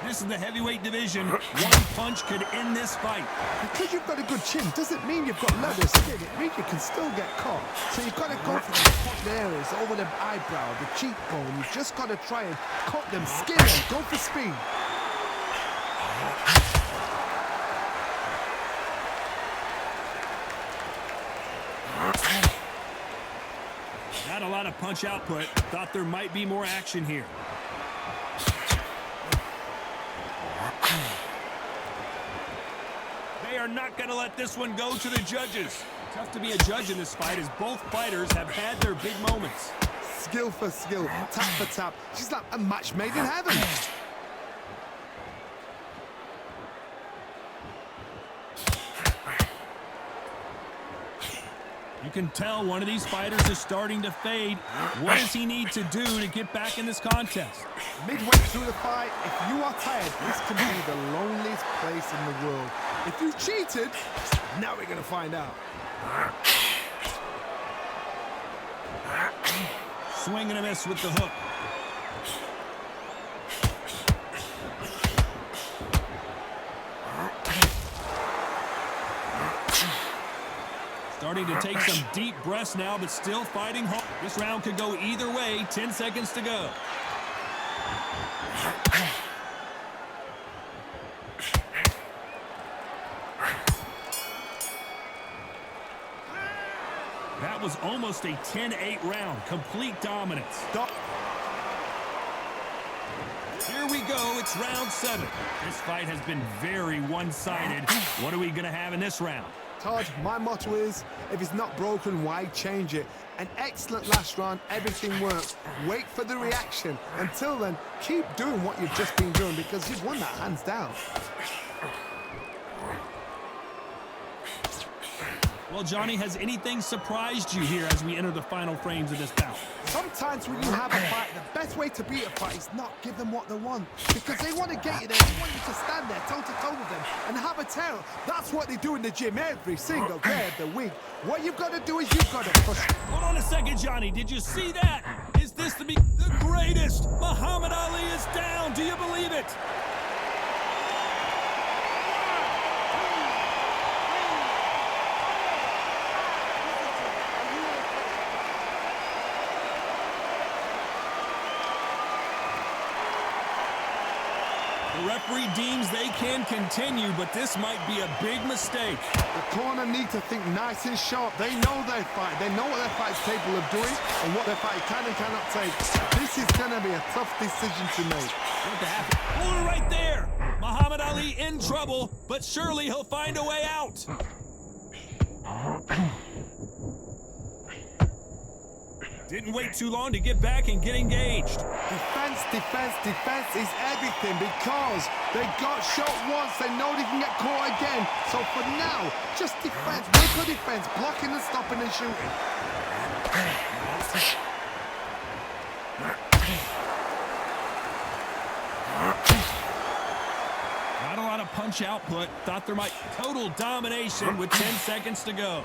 This is the heavyweight division. One punch could end this fight. Because you've got a good chin doesn't mean you've got leather skin. It means you can still get caught. So you've got to go for the important areas, over the eyebrow, the cheekbone. You've just got to try and cut them, skin them, go for speed. Not a lot of punch output. Thought there might be more action here. They are not going to let this one go to the judges. Tough to be a judge in this fight as both fighters have had their big moments. Skill for skill, tap for tap. She's like a match made in heaven. You can tell one of these fighters is starting to fade. What does he need to do to get back in this contest? Midway through the fight, if you are tired, this can be the loneliest place in the world. If you cheated, now we're going to find out. Swing and a miss with the hook. Starting to take some deep breaths now, but still fighting hard. This round could go either way. 10 seconds to go. was almost a 10-8 round. Complete dominance. Here we go. It's round 7. This fight has been very one-sided. What are we going to have in this round? Todd, my motto is, if it's not broken, why change it? An excellent last round, everything works. Wait for the reaction. Until then, keep doing what you've just been doing because you've won that hands down. Well, Johnny, has anything surprised you here as we enter the final frames of this bout? Sometimes when you have a fight, the best way to beat a fight is not give them what they want. Because they want to get you there. They want you to stand there toe-to-toe with them and have a tear. That's what they do in the gym every single day of the week. What you've got to do is you've got to push. Hold on a second, Johnny. Did you see that? Is this to be the greatest? Muhammad Ali is down. Do you believe it? The referee deems they can continue, but this might be a big mistake. The corner need to think nice and sharp. They know their fight. They know what their fight's capable of doing and what their fight can and cannot take. This is going to be a tough decision to make. Corner right there. Muhammad Ali in trouble, but surely he'll find a way out. Didn't wait too long to get back and get engaged. Defense, defense, defense is everything because they got shot once. They know they can get caught again. So for now, just defense, wait for defense, blocking and stopping and shooting. Not a lot of punch output. Thought there might total domination with 10 seconds to go.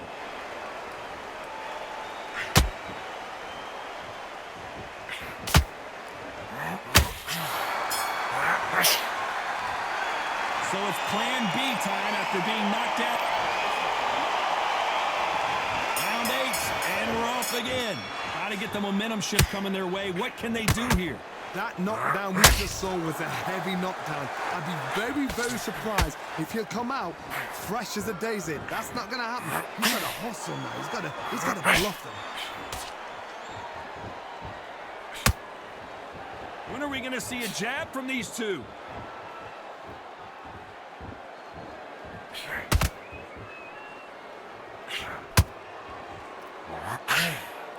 So it's plan B time after being knocked out. Round 8, and we're off again. Got to get the momentum shift coming their way. What can they do here? That knockdown we just saw was a heavy knockdown. I'd be very, very surprised if he'll come out fresh as a daisy. That's not going to happen. He's got to hustle now. He's got to bluff them. When are we going to see a jab from these two?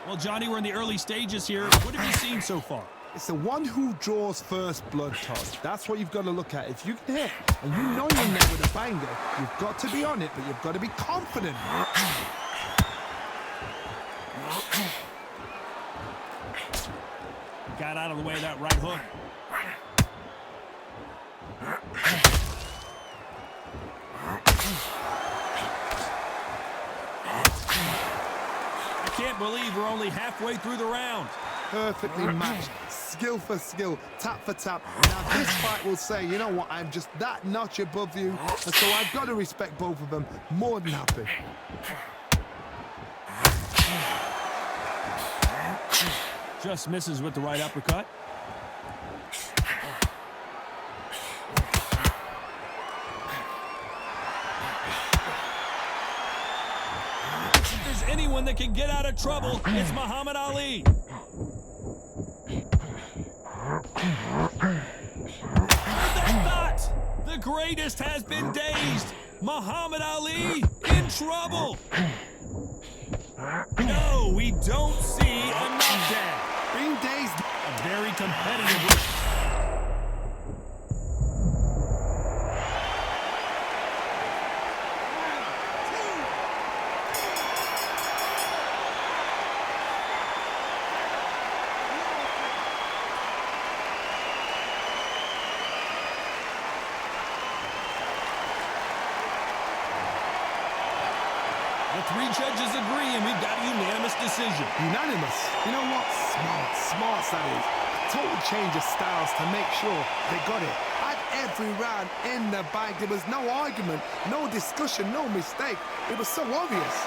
Well, Johnny, we're in the early stages here. What have you seen so far? It's the one who draws first blood, Todd. That's what you've got to look at. If you can hit, and you know you're in there with a banger, you've got to be on it, but you've got to be confident. Got out of the way of that right hook. I can't believe we're only halfway through the round. Perfectly matched, skill for skill, tap for tap. Now this fight will say, you know what, I'm just that notch above you, and so I've got to respect both of them. More than happy. Just misses with the right uppercut. If there's anyone that can get out of trouble, it's Muhammad Ali. Heard that thought? The greatest has been dazed. Muhammad Ali in trouble. No, we don't see a knockdown. Being dazed. A very competitive. The 3 judges agree, and we've got a unanimous decision. Unanimous? You know what? Smart that is. A total change of styles to make sure they got it. At every round in the bag, there was no argument, no discussion, no mistake. It was so obvious.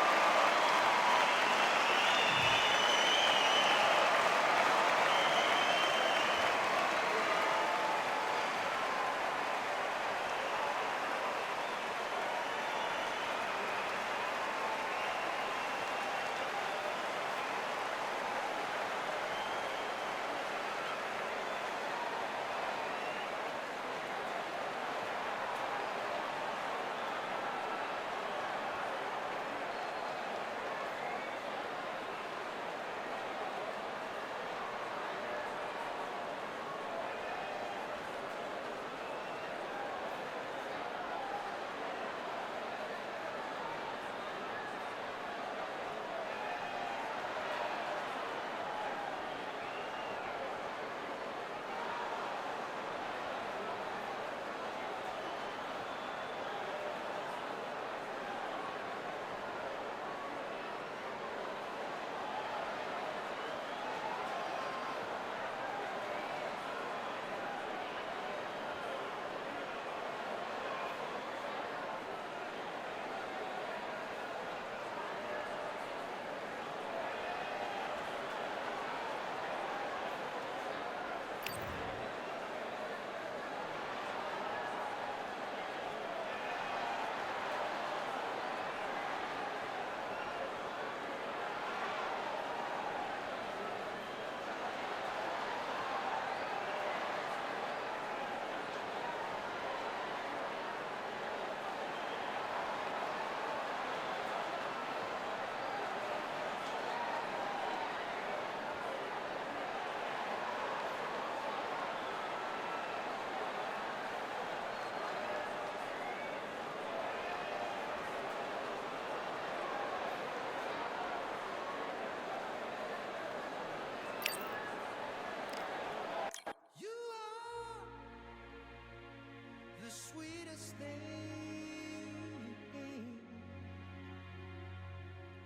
the sweetest thing.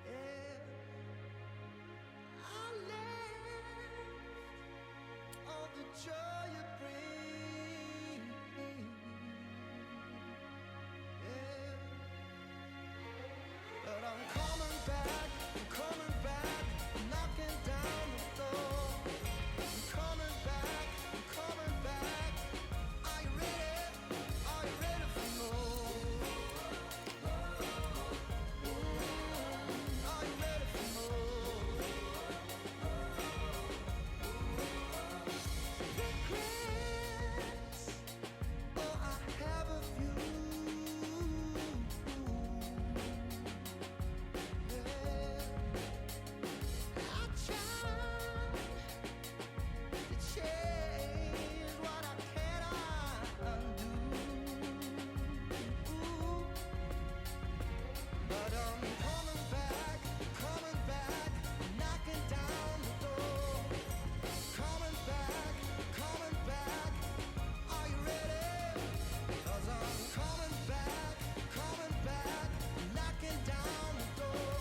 Yeah. I left all the joy you bring. Yeah. But I'm coming back, knocking down the door. I'm coming back, Are you ready? Are you ready for more? Are you ready for more? Regrets, oh, I have a few. I tried to change what I cannot undo, but I'm coming back, knocking down the door. Coming back, are you ready? 'Cause I'm coming back, knocking down the door.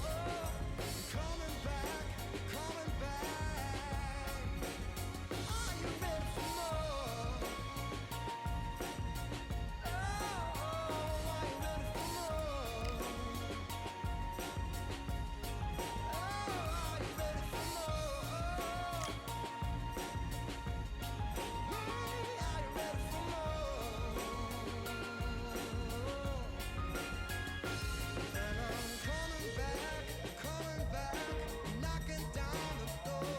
Coming back, are you ready for more? Oh, are you ready for more? Oh, are you ready for more? Hey, are you ready for more? And I'm coming back, knocking down the door.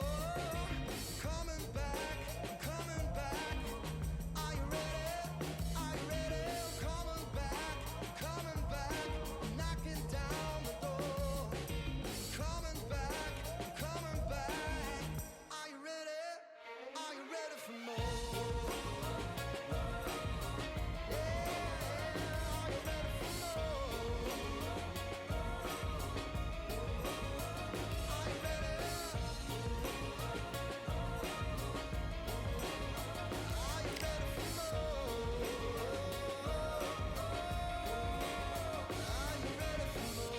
Coming back, are you ready? Are you ready? Coming back, knocking down the door. Coming back, are you ready? Are you ready for more? Yeah, are you ready for more? Are you ready? Are you ready for more? Are you ready for more?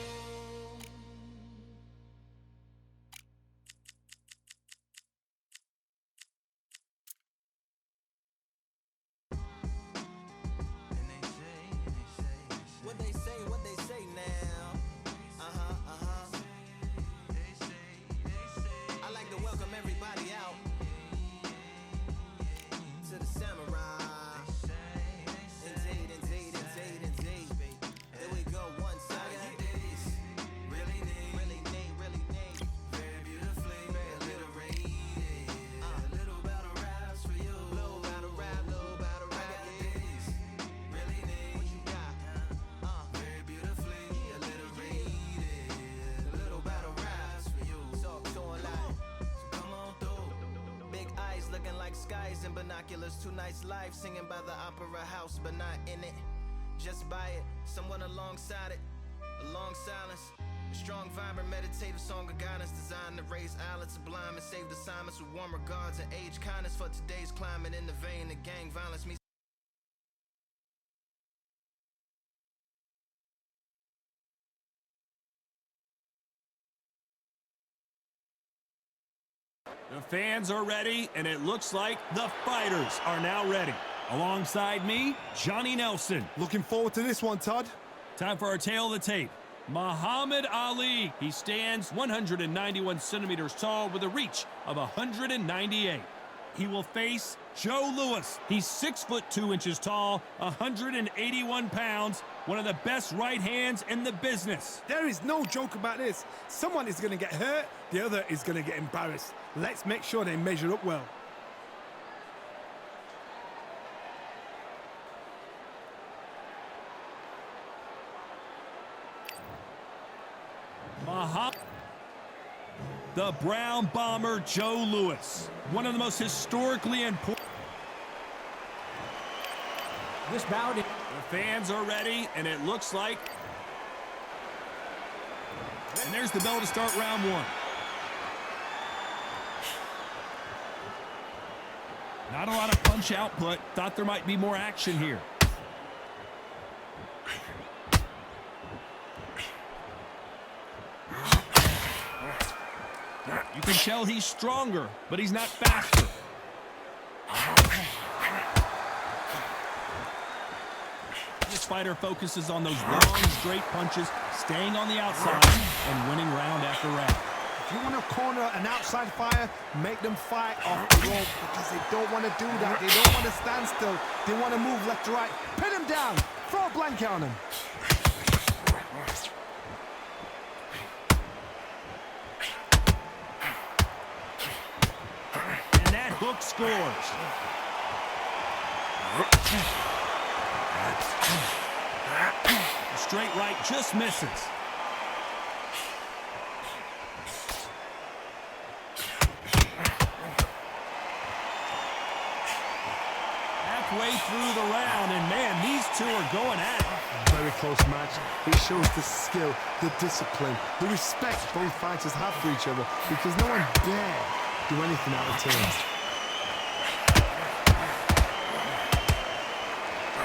What they say now? I like to welcome everybody out to the samurai. Indeed. Here we go, one side. Really neat. Very beautifully alliterated. Little battle raps for you. Little battle rap. Really neat. What you got? Very beautifully alliterated. Little battle raps for you. So alive. So come on through. Big eyes looking like skies and binoculars. Two nights live singing by the opera house, but not in it. Just by it, someone alongside it. A long silence. A strong, vibrant, meditative song of guidance designed to raise islands sublime and save assignments with warm regards and age kindness for today's climate in the vein of gang violence meets. The fans are ready, and it looks like the fighters are now ready. Alongside me, Johnny Nelson. Looking forward to this one, Todd. Time for our tale of the tape. Muhammad Ali. He stands 191 centimeters tall with a reach of 198. He will face Joe Louis. He's 6'2" tall, 181 pounds, one of the best right hands in the business. There is no joke about this. Someone is going to get hurt, the other is going to get embarrassed. Let's make sure they measure up well. The Brown Bomber Joe Louis, one of the most historically important. This bout. The fans are ready, and it looks like. And there's the bell to start round one. Not a lot of punch output. Thought there might be more action here. You can tell he's stronger, but he's not faster. This fighter focuses on those long, straight punches, staying on the outside, and winning round after round. If you want to corner an outside fighter, make them fight off the rope because they don't want to do that. They don't want to stand still. They want to move left to right. Pin him down. Throw a blanket on him. And that hook scores. The straight right just misses. Halfway through the round, and man, these two are going at it. Very close match. It shows the skill, the discipline, the respect both fighters have for each other because no one dare do anything out of turn.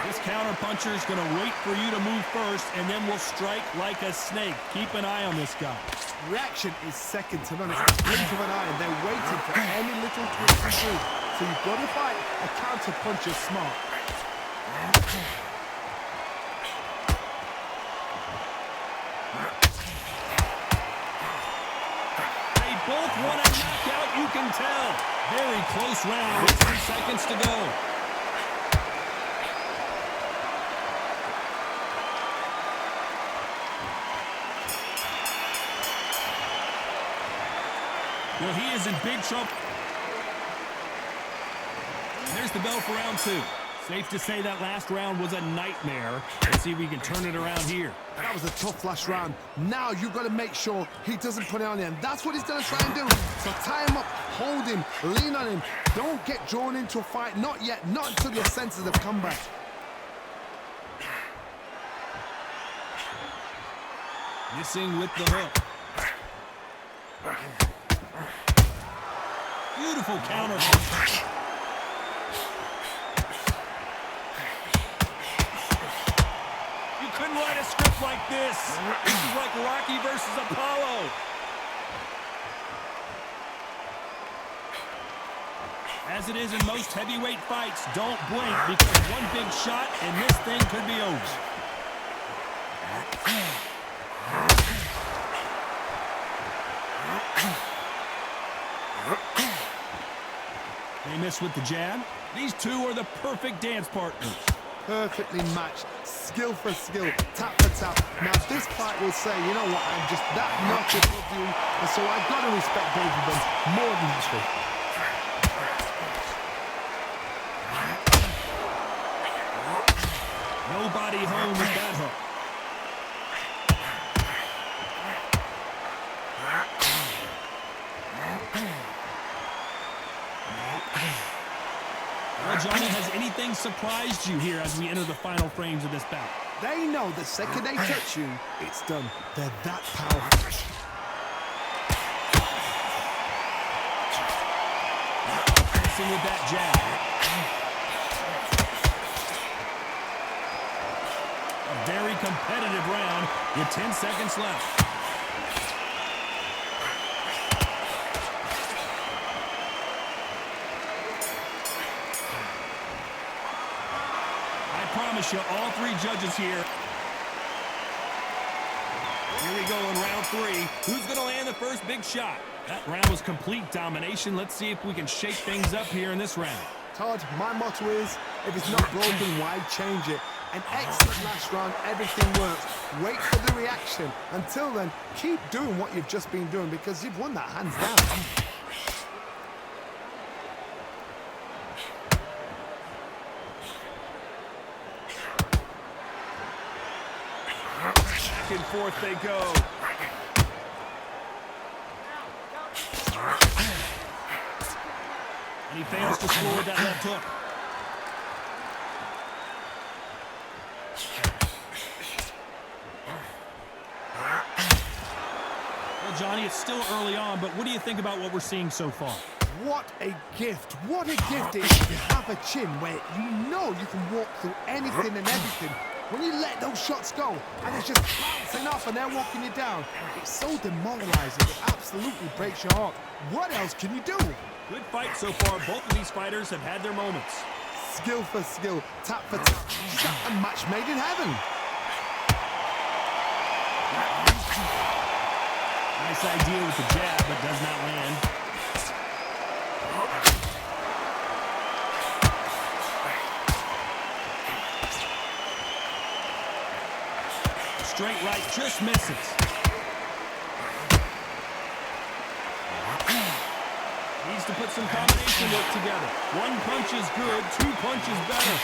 This counter-puncher is going to wait for you to move first, and then will strike like a snake. Keep an eye on this guy. Reaction is second to none. It's a blink of an eye, and they're waiting for any little twist to do. So you've got to fight a counter-puncher smart. They both want a knockout, you can tell. Very close round with 3 seconds to go. Well, he is in big trouble. There's the bell for round 2. Safe to say that last round was a nightmare. Let's see if we can turn it around here. That was a tough last round. Now you've got to make sure he doesn't put it on you, and that's what he's going to try and do. So tie him up, hold him, lean on him. Don't get drawn into a fight. Not yet. Not until your senses have come back. Missing with the hook. Beautiful counter. You couldn't write a script like this. This is like Rocky versus Apollo. As it is in most heavyweight fights, don't blink because one big shot and this thing could be over. They miss with the jab. These two are the perfect dance partners. Perfectly matched, skill for skill, tap for tap. Now this fight will say, you know what, I'm just that much above you, and so I've got to respect both of them more than equal. Nobody home with that hook. Well, Johnny, has anything surprised you here as we enter the final frames of this bout? They know the second they touch you, it's done. They're that powerful. Missing with that jab. A very competitive round with 10 seconds left. I promise you, all 3 judges here. Here we go in round 3. Who's going to land the first big shot? That round was complete domination. Let's see if we can shake things up here in this round. Todd, my motto is, if it's not broken, why change it? An excellent last round, everything works. Wait for the reaction. Until then, keep doing what you've just been doing because you've won that hands down. Back and forth they go. And he fails to score with that left hook. Well, Johnny, it's still early on, but what do you think about what we're seeing so far? What a gift. What a gift it is to have a chin where you know you can walk through anything and everything. When you let those shots go and it's just bouncing off and they're walking you down, it's so demoralizing. It absolutely breaks your heart. What else can you do? Good fight so far. Both of these fighters have had their moments. Skill for skill, tap for tap. A match made in heaven. Nice idea with the jab, but does not land. Straight right just misses. Needs to put some combination work together. One punch is good, two punches better.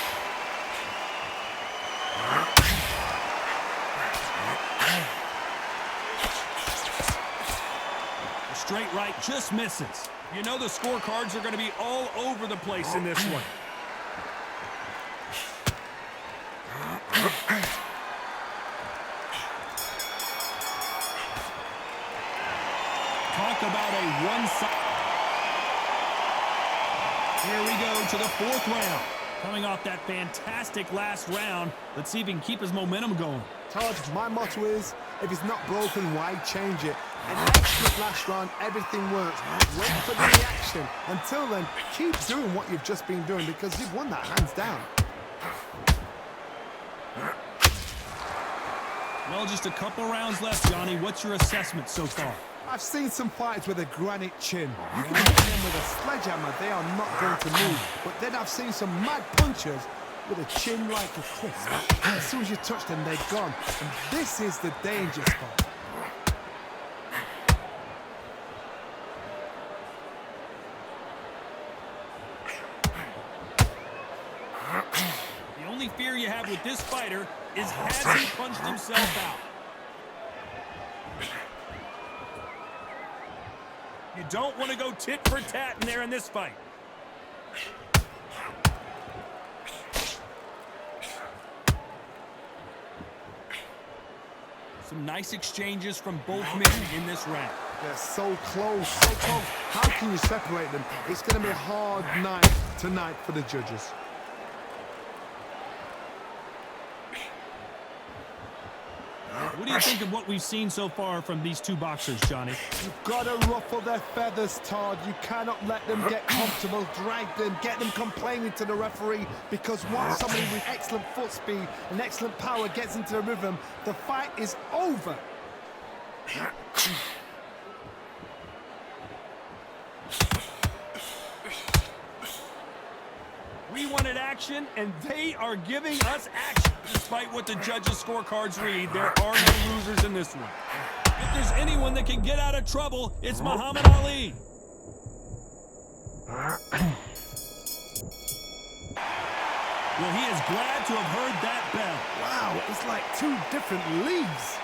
The straight right just misses. You know the scorecards are going to be all over the place in this one. Talk about a one-side. Here we go to the fourth round. Coming off that fantastic last round, let's see if he can keep his momentum going. Todd, my motto is, if it's not broken, why change it? An excellent last round, everything works. Wait for the reaction. Until then, keep doing what you've just been doing because you've won that hands down. Well, just a couple rounds left, Johnny. What's your assessment so far? I've seen some fighters with a granite chin. You can hit them with a sledgehammer, they are not going to move. But then I've seen some mad punchers with a chin like a crisp. As soon as you touch them, they're gone. And this is the danger spot. The only fear you have with this fighter is has he punched himself out? You don't want to go tit for tat in there in this fight. Some nice exchanges from both men in this round. They're so close, so close. How can you separate them? It's going to be a hard night tonight for the judges. What do you think of what we've seen so far from these two boxers, Johnny? You've got to ruffle their feathers, Todd. You cannot let them get comfortable, drag them, get them complaining to the referee, because once somebody with excellent foot speed and excellent power gets into the rhythm, the fight is over. We wanted action, and they are giving us action. Despite what the judges' scorecards read, there are no losers in this one. If there's anyone that can get out of trouble, it's Muhammad Ali. Well, he is glad to have heard that bell. Wow, it's like two different leagues.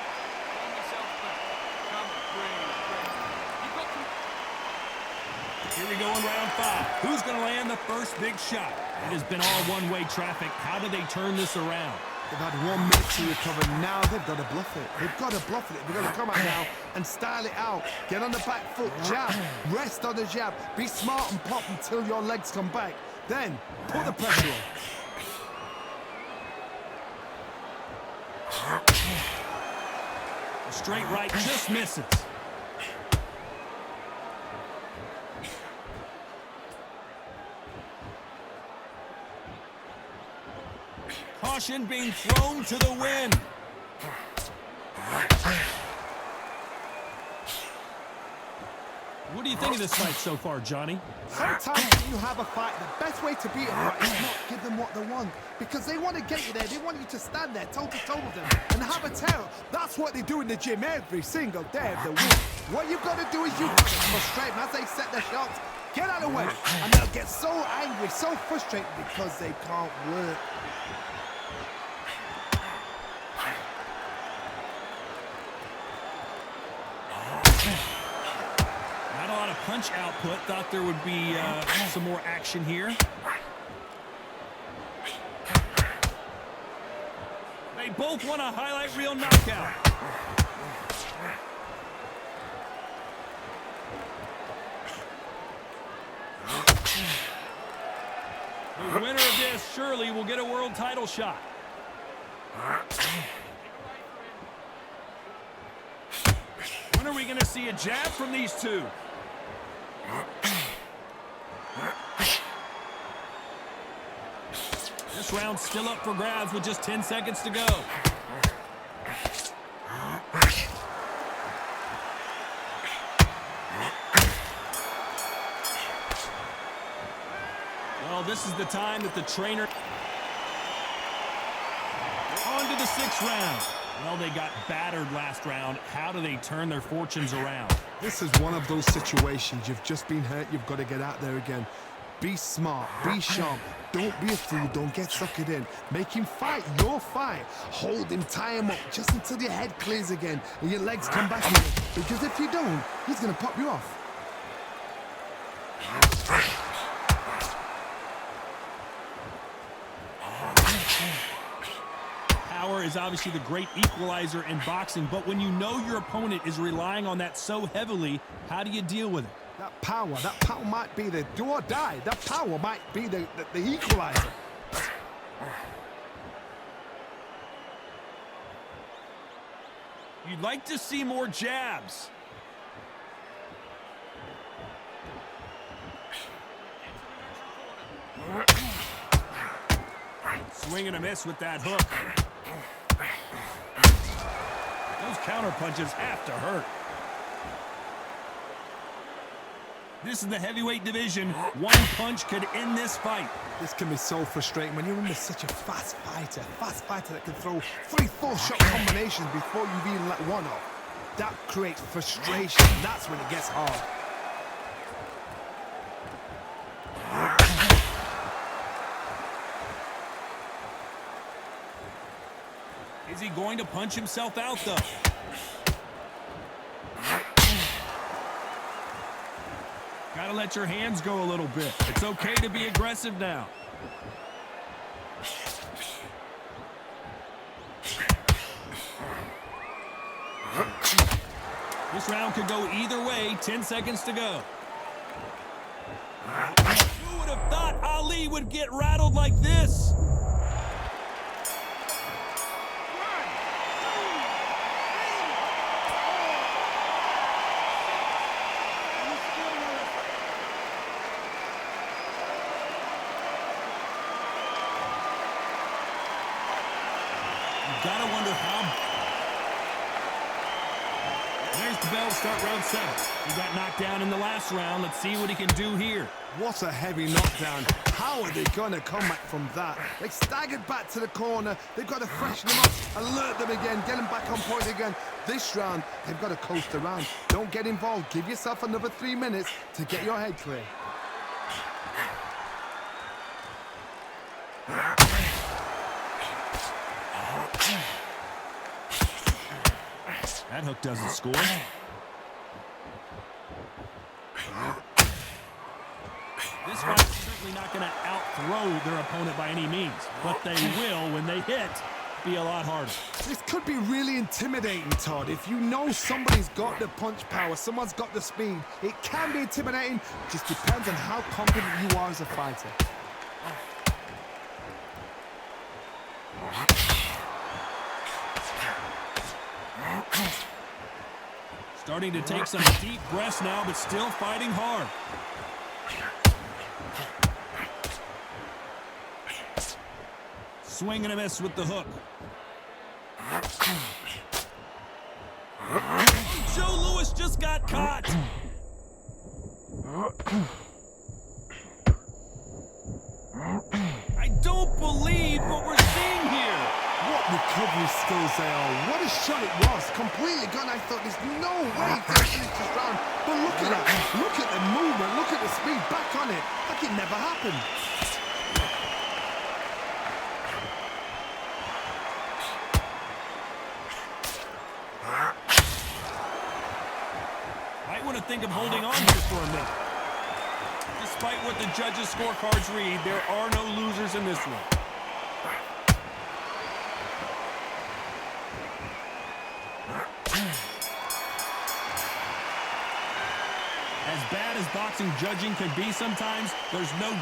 Here we go in round 5. Who's going to land the first big shot? It has been all one-way traffic. How do they turn this around? They've had 1 minute to recover. Now they've got to bluff it. They've got to bluff it. They've got to come out now and style it out. Get on the back foot, jab. Rest on the jab. Be smart and pop until your legs come back. Then put the pressure on. A straight right just misses. Caution being thrown to the wind. What do you think of this fight so far, Johnny? Sometimes when you have a fight, the best way to beat a fight is not give them what they want. Because they want to get you there. They want you to stand there toe-to-toe with them and have a terror. That's what they do in the gym every single day of the week. What you've got to do is you've got to frustrate them as they set their shots. Get out of the way. And they'll get so angry, so frustrated because they can't work. Not a lot of punch output. Thought there would be some more action here. They both want a highlight reel knockout. The winner of this surely will get a world title shot. When are we going to see a jab from these two? This round's still up for grabs with just 10 seconds to go. Well, this is the time that the trainer... On to the 6th round. Well, they got battered last round. How do they turn their fortunes around? This is one of those situations. You've just been hurt. You've got to get out there again. Be smart. Be sharp. Don't be a fool. Don't get suckered in. Make him fight your fight. Hold him. Tie him up just until your head clears again and your legs come back again. Because if you don't, he's going to pop you off. Power is obviously the great equalizer in boxing, but when you know your opponent is relying on that so heavily, how do you deal with it? That power might be the do or die. That power might be the equalizer. You'd like to see more jabs. Swing and a miss with that hook. Those counter punches have to hurt. This is the heavyweight division. One punch could end this fight. This can be so frustrating when you're under such a fast fighter that can throw 3-4 shot combinations before you've even let one off. That creates frustration. That's when it gets hard. Is he going to punch himself out, though? Gotta let your hands go a little bit. It's okay to be aggressive now. This round could go either way. 10 seconds to go. Who would have thought Ali would get rattled like this? Gotta wonder how. There's the bell, start round 7. He got knocked down in the last round. Let's see what he can do here. What a heavy knockdown. How are they gonna come back from that? They staggered back to the corner. They've got to freshen them up, alert them again, get them back on point again. This round, they've got to coast around. Don't get involved. Give yourself another 3 minutes to get your head clear. That hook doesn't score. This fight's certainly not going to out-throw their opponent by any means, but they will, when they hit, be a lot harder. This could be really intimidating, Todd. If you know somebody's got the punch power, someone's got the speed, it can be intimidating. Just depends on how confident you are as a fighter. Starting to take some deep breaths now, but still fighting hard. Swing and a miss with the hook. Joe Louis just got caught. I don't believe what we're seeing here. What recovery skills they are. What a shot it was. Completely gone. I thought there's no way to finish this round. But look at that. Look at the movement. Look at the speed. Back on it. Like it never happened. Might want to think of holding on here for a minute. Despite what the judges' scorecards read, there are no losers in this one. As bad as boxing judging can be sometimes, there's no...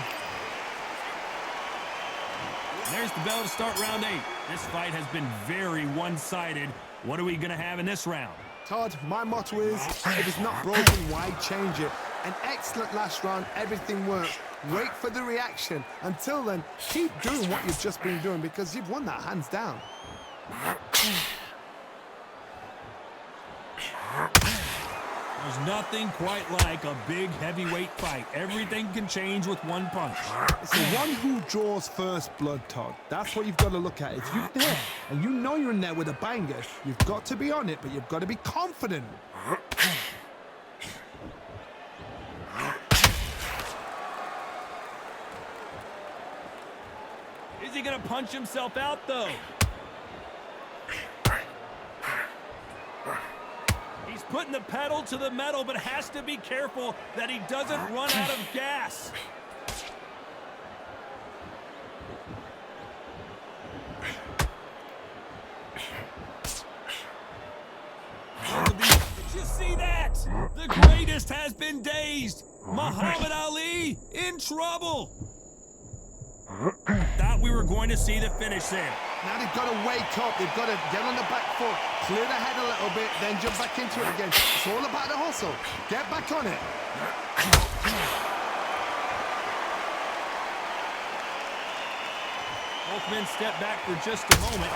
There's the bell to start round 8. This fight has been very one-sided. What are we going to have in this round? Todd, my motto is, if it's not broken, why change it? An excellent last round, everything worked. Wait for the reaction. Until then, keep doing what you've just been doing because you've won that hands down. There's nothing quite like a big heavyweight fight. Everything can change with one punch. It's the one who draws first blood, Todd. That's what you've got to look at. If you're there and you know you're in there with a banger, you've got to be on it, but you've got to be confident. Is he going to punch himself out, though? He's putting the pedal to the metal, but has to be careful that he doesn't run out of gas. Did you see that? The greatest has been dazed. Muhammad Ali in trouble. Thought we were going to see the finish there. Now they've got to wake up. They've got to get on the back foot, clear the head a little bit, then jump back into it again. It's all about the hustle. Get back on it. Both men step back for just a moment.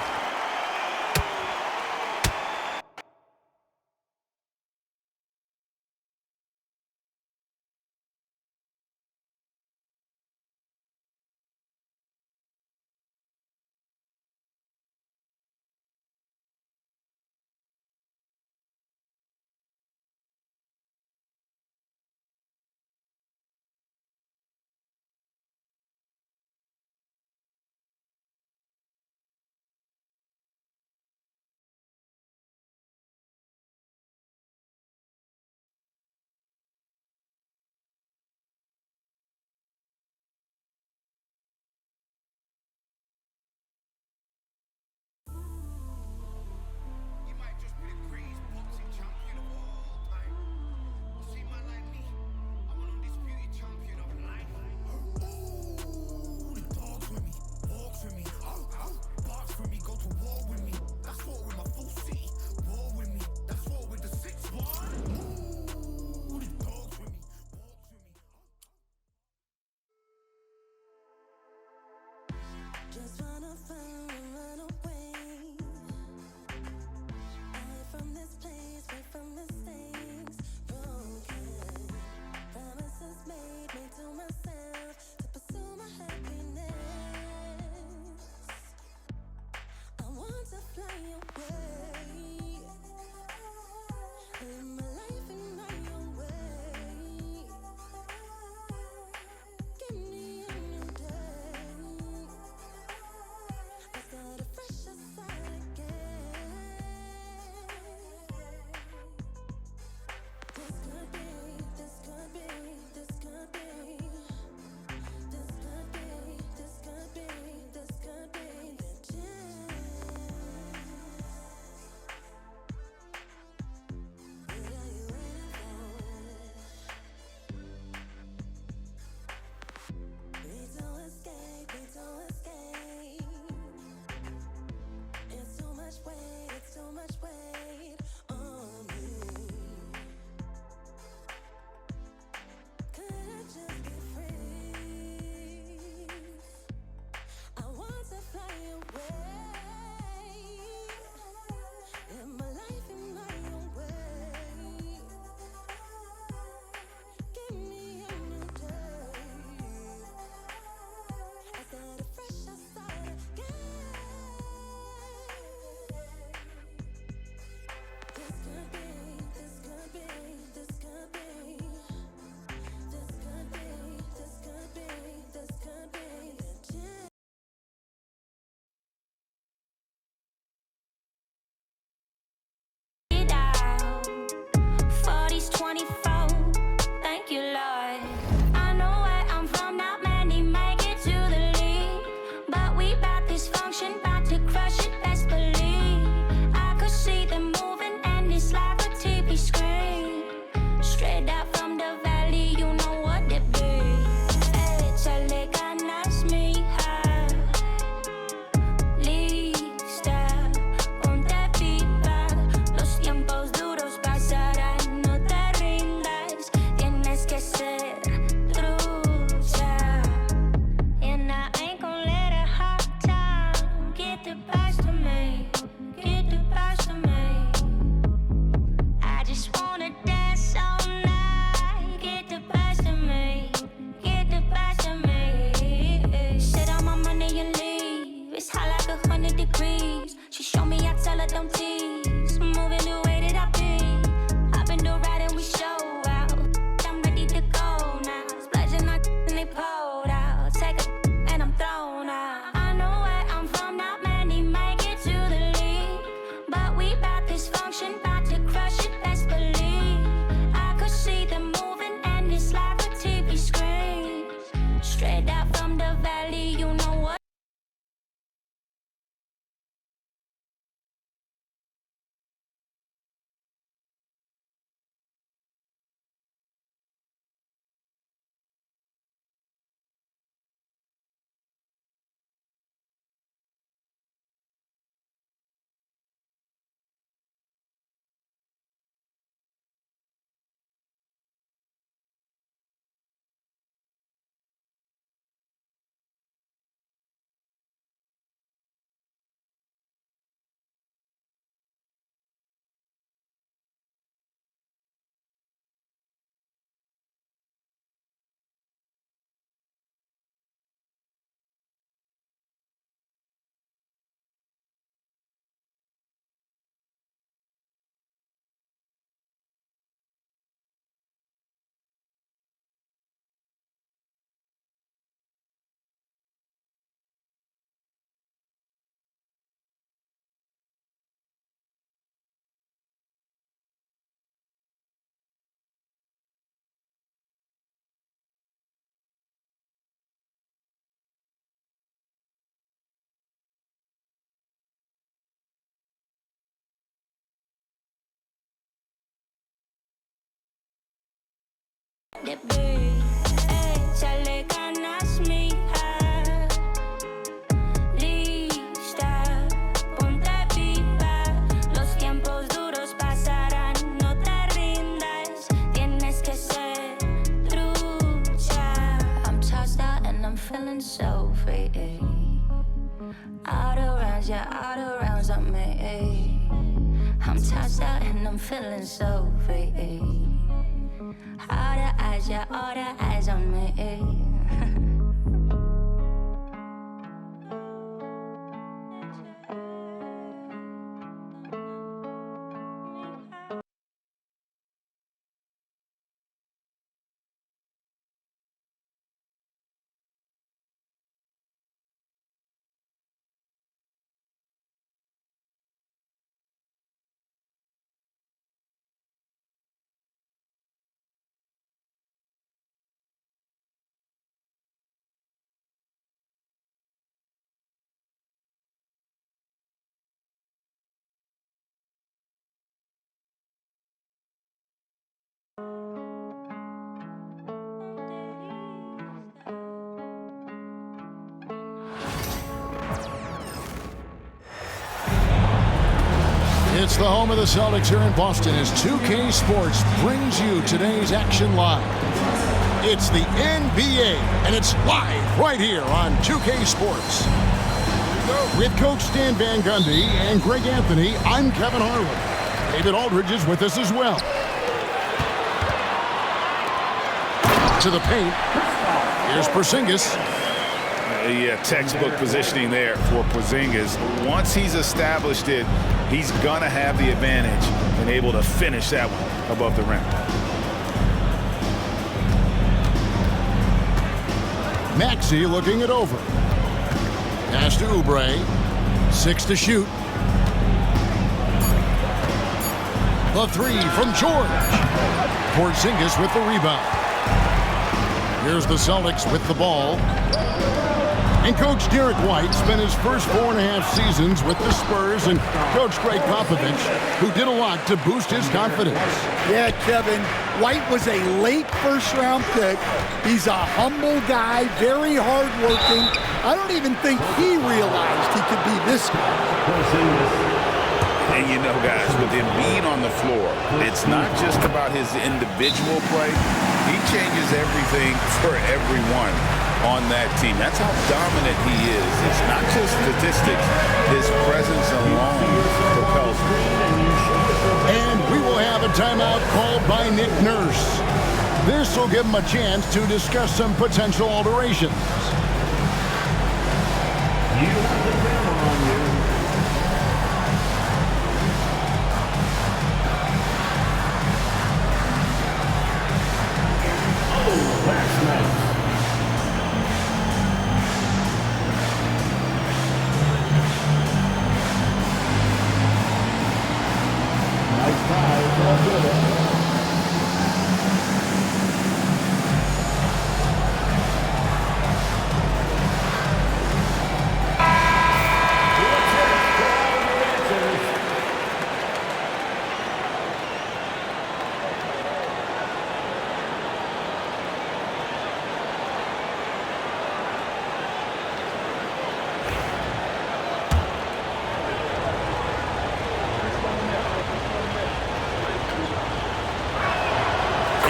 best of me. Get the best of me. I just wanna dance all night. Get the best of me. Get the best of me. Sit on my money and leave. It's hot like 100 degrees. She show me, I tell her don't tease. Moving the way that I be. Hop in the ride and we show out. I'm ready to go now. Splashing on and they pulled out. Take a and I'm thrown out. I know where I'm from, not many make it to the league. But we bout this function, bout to crush it, best believe. I could see them moving and it's like a TV screen. Straight out from the valley, you know what? De échale ganas, mija. Lista, ponte viva. Los tiempos duros pasarán, no te rindas. Tienes que ser trucha. I'm tossed out and I'm feeling so free. Out of rounds, yeah, out of rounds on me. I'm tossed out and I'm feeling so free. All the eyes, yeah, all the eyes on me. It's the home of the Celtics here in Boston as 2K Sports brings you today's action live. It's the NBA, and it's live right here on 2K Sports. With Coach Stan Van Gundy and Greg Anthony, I'm Kevin Harlan. David Aldridge is with us as well. To the paint. Here's Porzingis. Yeah, textbook positioning there for Porzingis. Once he's established it, he's going to have the advantage and able to finish that one above the rim. Maxey looking it over. Pass to Oubre. 6 to shoot. The three from George. Porzingis with the rebound. Here's the Celtics with the ball. And Coach Derek White spent his first 4.5 seasons with the Spurs and Coach Greg Popovich, who did a lot to boost his confidence. Yeah, Kevin, White was a late first-round pick. He's a humble guy, very hardworking. I don't even think he realized he could be this guy. And you know, guys, with him being on the floor, it's not just about his individual play. He changes everything for everyone. on that team. That's how dominant he is. It's not just statistics. His presence alone propels him. And we will have a timeout called by Nick Nurse. This will give him a chance to discuss some potential alterations. You have the camera on you. Oh, that's nice. Nice try. It's all good.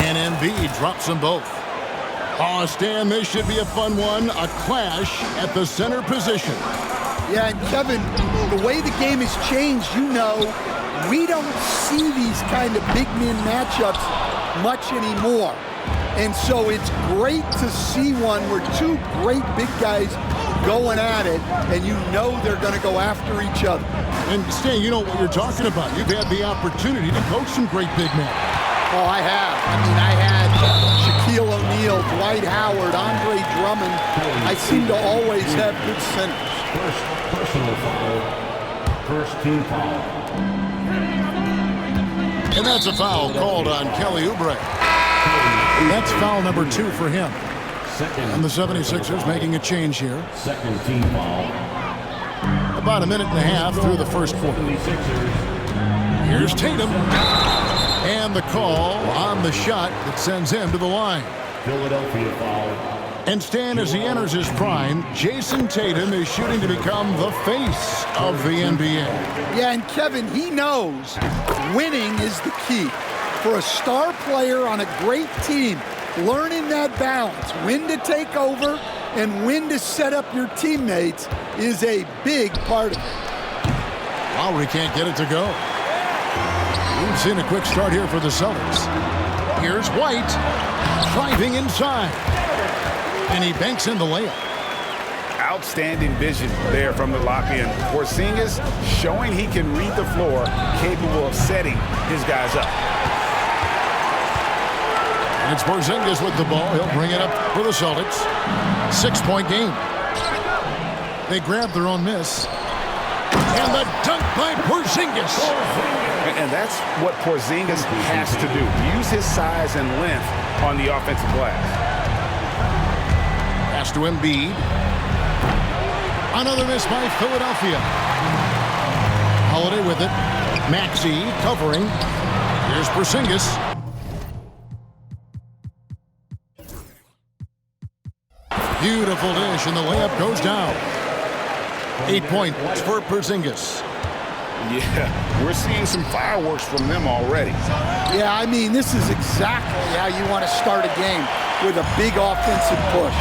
And Embiid drops them both. Oh, Stan, this should be a fun one. A clash at the center position. Yeah, and Kevin, the way the game has changed, we don't see these kind of big men matchups much anymore. And so it's great to see one where two great big guys going at it, and they're going to go after each other. And Stan, you know what you're talking about. You've had the opportunity to coach some great big men. Oh, I have. I had Shaquille O'Neal, Dwight Howard, Andre Drummond. I seem to always have good centers. First personal foul. First team foul. And that's a foul called on Kelly Oubre. That's foul number 2 for him. And the 76ers making a change here. Second team foul. About a minute and a half through the first quarter. Here's Tatum. And the call on the shot that sends him to the line. Philadelphia foul. And Stan, as he enters his prime, Jason Tatum is shooting to become the face of the NBA. Yeah, and Kevin, he knows winning is the key. For a star player on a great team, learning that balance, when to take over and when to set up your teammates is a big part of it. Lowry can't get it to go. We've seen a quick start here for the Celtics. Here's White driving inside. And he banks in the layup. Outstanding vision there from the lock-in. Porzingis showing he can read the floor, capable of setting his guys up. And it's Porzingis with the ball. He'll bring it up for the Celtics. 6-point game. They grab their own miss. And the dunk by Porzingis. And that's what Porzingis has to do. Use his size and length on the offensive glass. Pass to Embiid. Another miss by Philadelphia. Holiday with it. Maxey covering. Here's Porzingis. Beautiful dish, and the layup goes down. 8 points for Porzingis. Yeah, we're seeing some fireworks from them already. Yeah, this is exactly how you want to start a game, with a big offensive push.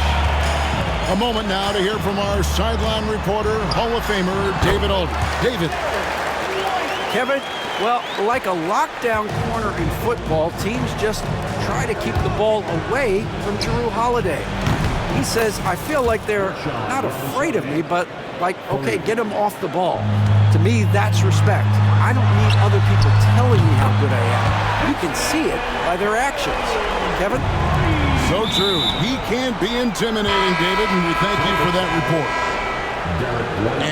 A moment now to hear from our sideline reporter, Hall of Famer, David Aldridge. David. Kevin, well, like a lockdown corner in football, teams just try to keep the ball away from Jrue Holiday. He says, I feel like they're not afraid of me, but like, okay, get him off the ball. To me, that's respect. I don't need other people telling me how good I am. You can see it by their actions. Kevin? So true. He can be intimidating, David, and we thank you for that report.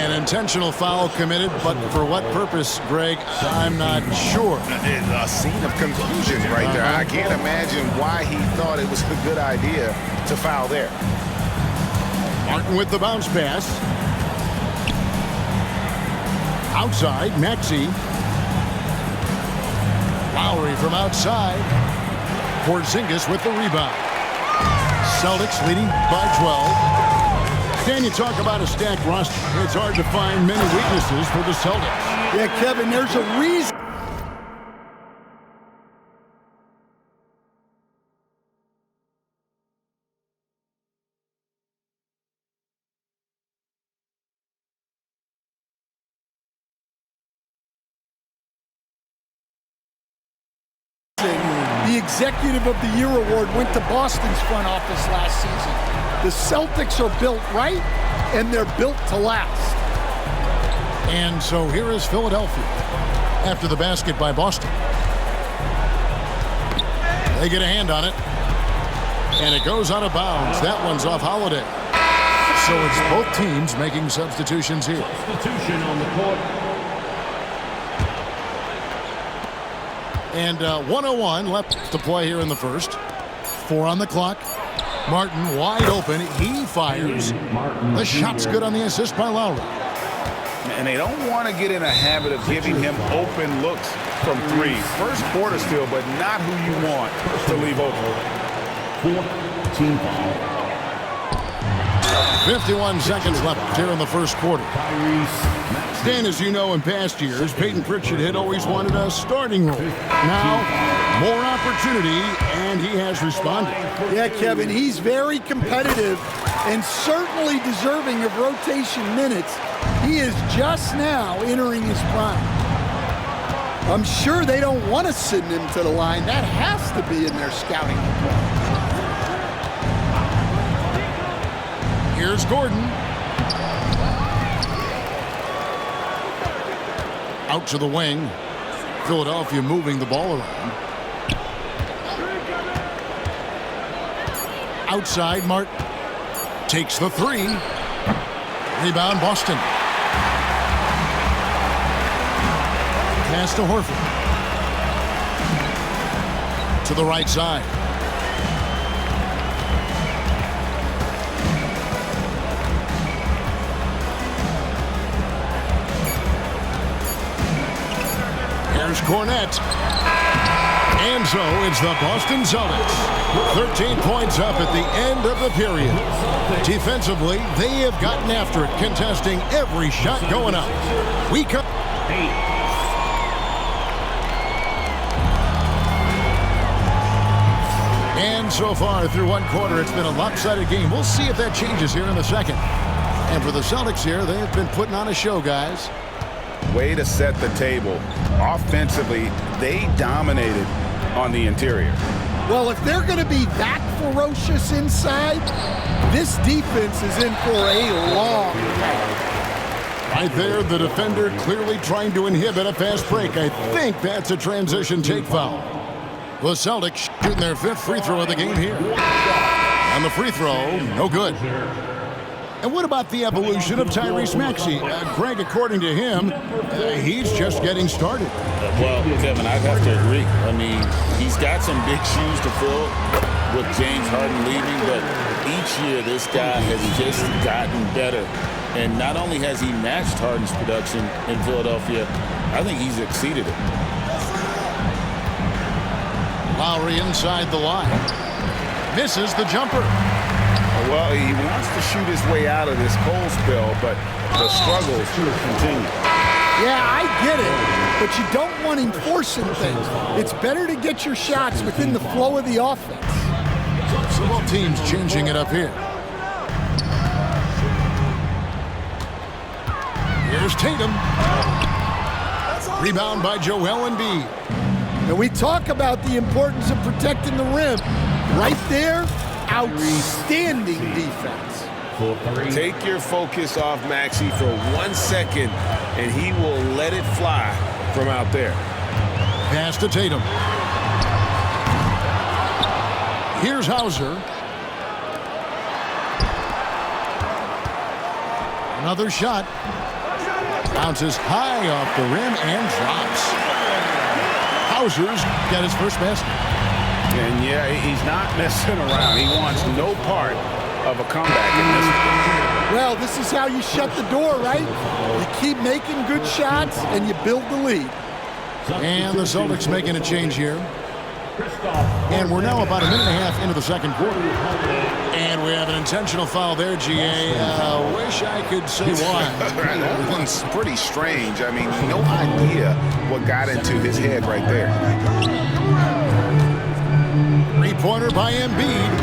An intentional foul committed, but for what purpose, Greg, I'm not sure. A scene of confusion right there. I can't imagine why he thought it was a good idea to foul there. Martin with the bounce pass. Outside, Maxey. Lowry from outside. Porzingis with the rebound. Celtics leading by 12. Can you talk about a stacked roster? It's hard to find many weaknesses for the Celtics. Yeah, Kevin, there's a reason. the Executive of the Year award went to Boston's front office last season. The Celtics are built right, and they're built to last. And so here is Philadelphia after the basket by Boston. They get a hand on it, and it goes out of bounds. That one's off Holiday. So it's both teams making substitutions here. Substitution on the court. And 1:01 left to play here in the first. 4 on the clock. Martin wide open. He fires. The shot's good on the assist by Lowry. And they don't want to get in a habit of giving him open looks from three. First quarter still, but not who you want to leave open. 14 foul. 51 seconds left here in the first quarter. Dan, as you know, in past years, Peyton Pritchard had always wanted a starting role. Now, more opportunity, and he has responded. Yeah, Kevin, he's very competitive and certainly deserving of rotation minutes. He is just now entering his prime. I'm sure they don't want to send him to the line. That has to be in their scouting report. Here's Gordon. Out to the wing. Philadelphia moving the ball around. Outside, Martin takes the three. Rebound, Boston. Pass to Horford. To the right side. Here's Cornette. And so it's the Boston Celtics. 13 points up at the end of the period. Defensively, they have gotten after it, contesting every shot going up. We come. And so far through one quarter, it's been a lopsided game. We'll see if that changes here in the second. And for the Celtics here, they have been putting on a show, guys. Way to set the table. Offensively, they dominated on the interior. Well, if they're going to be that ferocious inside, this defense is in for a long night. Right there, the defender clearly trying to inhibit a fast break. I think that's a transition take foul. The Celtics shooting their 5th free throw of the game here. And the free throw, no good. And what about the evolution of Tyrese Maxey? Greg, according to him, he's just getting started. Well, Kevin, I'd have to agree. I mean, he's got some big shoes to fill with James Harden leaving, but each year this guy has just gotten better. And not only has he matched Harden's production in Philadelphia, I think he's exceeded it. Lowry inside the line. Misses the jumper. Well, he wants to shoot his way out of this cold spell, but the struggles continue. Yeah, I get it, but you don't want him forcing things. It's better to get your shots within the flow of the offense. So both teams changing it up here. Here's Tatum. Rebound by Joel Embiid. And we talk about the importance of protecting the rim. Right there, outstanding defense. Take your focus off Maxey for 1 second, and he will let it fly from out there. Pass to Tatum. Here's Hauser. Another shot. Bounces high off the rim and drops. Hauser's got his first basket. And yeah, he's not messing around. He wants no part of a comeback in this one. Well, this is how you shut the door, right? You keep making good shots and you build the lead. And the Celtics making a change here. And we're now about a minute and a half into the second quarter. And we have an intentional foul there, GA. Wish I could say why. That one's pretty strange. I mean, no idea what got into his head right there. Three-pointer by Embiid.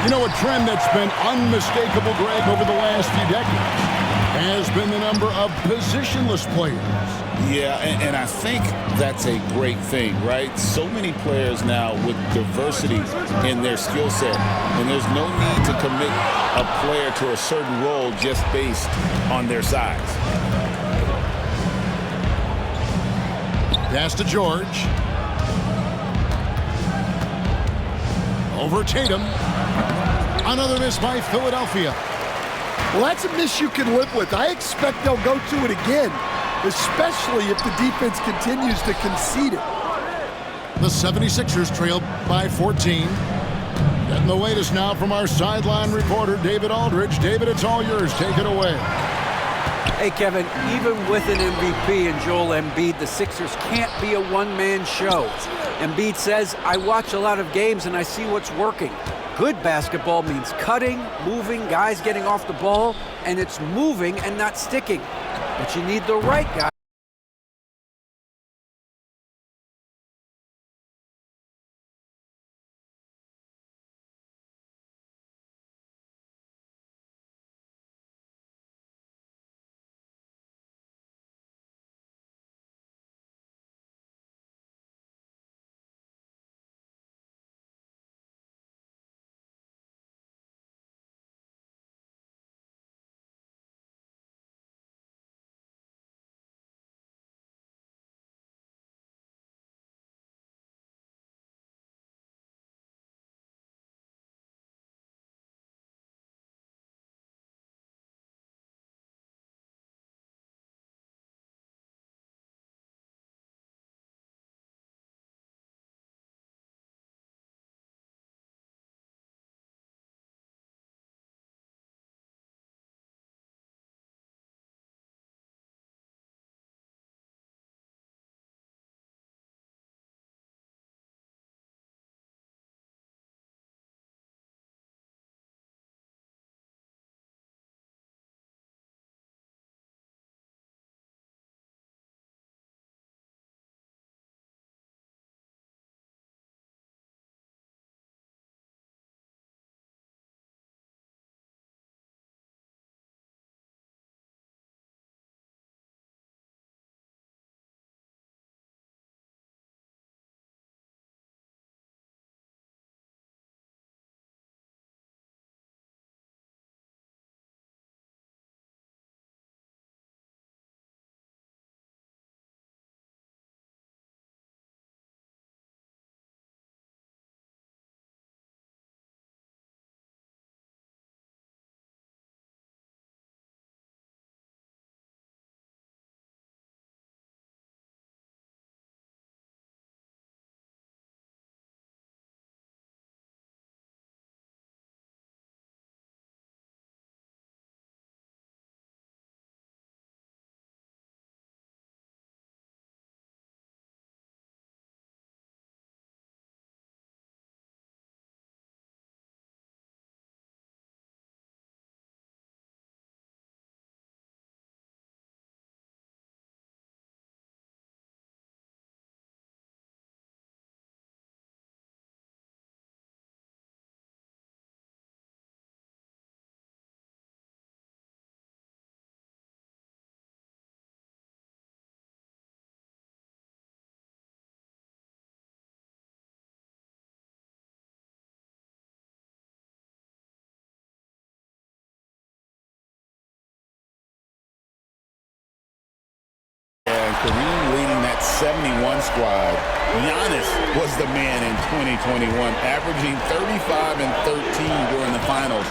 You know, a trend that's been unmistakable, Greg, over the last few decades. has been the number of positionless players. Yeah, and I think that's a great thing, right? So many players now with diversity in their skill set, and there's no need to commit a player to a certain role just based on their size. Pass to George. Over Tatum. Another miss by Philadelphia. Well, that's a miss you can live with. I expect they'll go to it again, especially if the defense continues to concede it. The 76ers trail by 14. Getting the latest now from our sideline reporter, David Aldridge. David, it's all yours. Take it away. Hey, Kevin, even with an MVP and Joel Embiid, the Sixers can't be a one-man show. Embiid says, I watch a lot of games and I see what's working. Good basketball means cutting, moving, guys getting off the ball, and it's moving and not sticking. But you need the right guy. And Kareem leading that 71 squad. Giannis was the man in 2021, averaging 35 and 13 during the finals,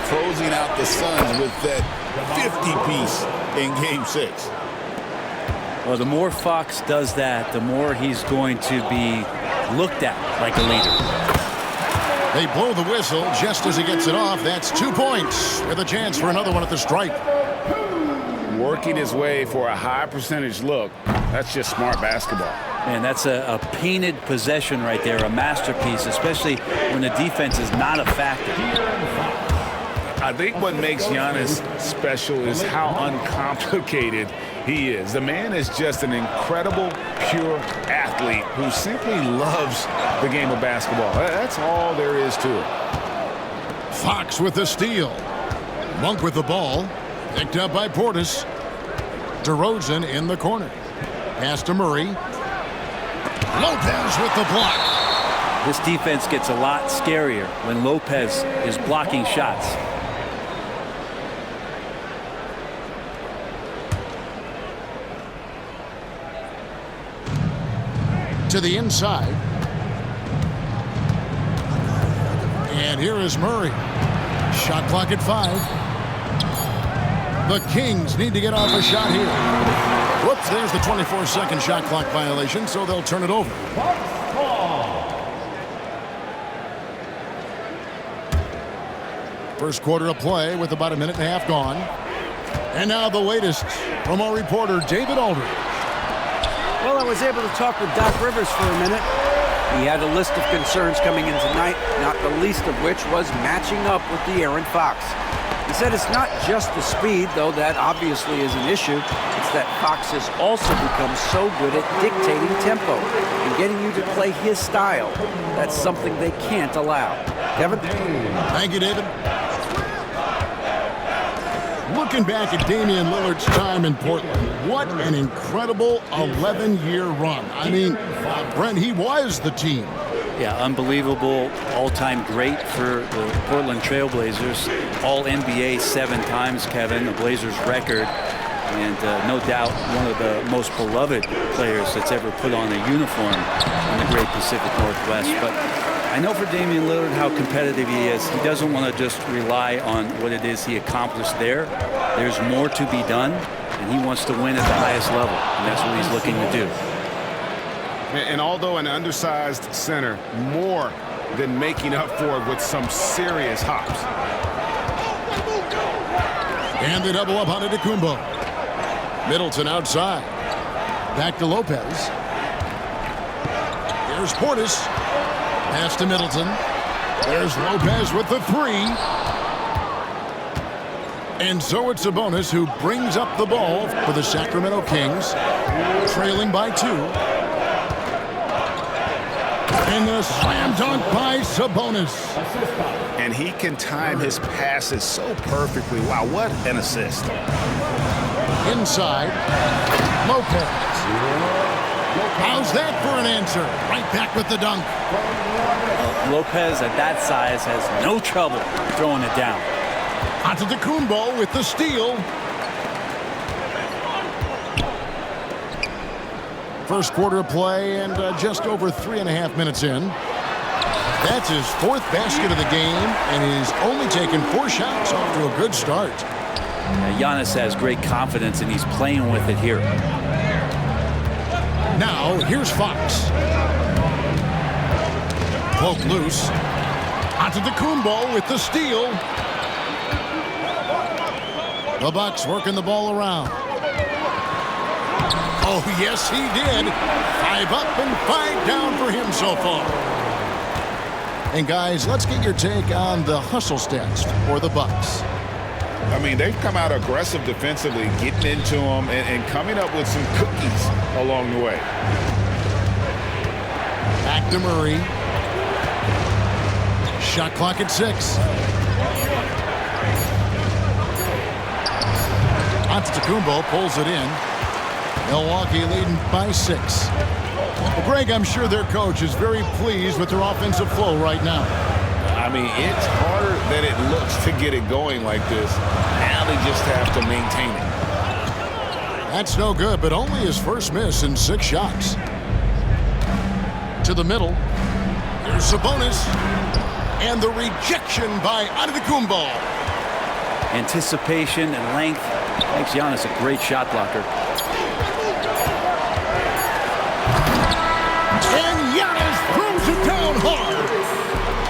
closing out the Suns with that 50-piece in Game 6. Well, the more Fox does that, the more he's going to be looked at like a leader. They blow the whistle just as he gets it off. That's 2 points with a chance for another one at the stripe. Working his way for a high percentage look. That's just smart basketball. Man, that's a painted possession right there, a masterpiece, especially when the defense is not a factor. I think what makes Giannis special is how uncomplicated he is. The man is just an incredible, pure athlete who simply loves the game of basketball. That's all there is to it. Fox with the steal. Monk with the ball. Picked up by Portis. DeRozan in the corner. Pass to Murray. Lopez with the block. This defense gets a lot scarier when Lopez is blocking shots. To the inside. And here is Murray. Shot clock at 5. The Kings need to get off a shot here. Whoops, there's the 24-second shot clock violation, so they'll turn it over. First quarter of play with about a minute and a half gone. And now the latest from our reporter, David Aldridge. Well, I was able to talk with Doc Rivers for a minute. He had a list of concerns coming in tonight, not the least of which was matching up with De'Aaron Fox. He said it's not just the speed, though that obviously is an issue. It's that Fox has also become so good at dictating tempo and getting you to play his style. That's something they can't allow. Kevin? Thank you, David. Looking back at Damian Lillard's time in Portland, what an incredible 11-year run. I mean, Brent, he was the team. Yeah, unbelievable, all-time great for the Portland Trailblazers. All-NBA 7 times, Kevin, the Blazers record. And no doubt one of the most beloved players that's ever put on a uniform in the great Pacific Northwest. But I know for Damian Lillard how competitive he is. He doesn't want to just rely on what it is he accomplished there. There's more to be done, and he wants to win at the highest level, and that's what he's looking to do. And although an undersized center, more than making up for it with some serious hops. And they double up on Antetokounmpo. Middleton outside. Back to Lopez. Here's Portis. Pass to Middleton. There's Lopez with the 3. And so it's Sabonis who brings up the ball for the Sacramento Kings, trailing by 2. And the slam dunk by Sabonis. And he can time his passes so perfectly. Wow, what an assist. Inside, Lopez. How's that for an answer? Right back with the dunk. Lopez at that size has no trouble throwing it down. Antetokounmpo with the steal. First quarter of play and just over 3.5 minutes in. That's his 4th basket of the game, and he's only taken 4 shots off to a good start. Giannis has great confidence, and he's playing with it here. Now, here's Fox. Poke loose. Antetokounmpo with the steal. The Bucks working the ball around. Oh, yes, he did. 5 up and 5 down for him so far. And, guys, let's get your take on the hustle stats for the Bucks. I mean, they've come out aggressive defensively, getting into them and coming up with some cookies along the way. Back to Murray. Shot clock at 6. Antetokounmpo pulls it in. Milwaukee leading by 6. Well, Greg, I'm sure their coach is very pleased with their offensive flow right now. I mean, it's harder than it looks to get it going like this. Now they just have to maintain it. That's no good, but only his first miss in 6 shots. To the middle. Here's Sabonis. And the rejection by Antetokounmpo. Anticipation and length makes Giannis a great shot blocker. And Giannis throws it down hard.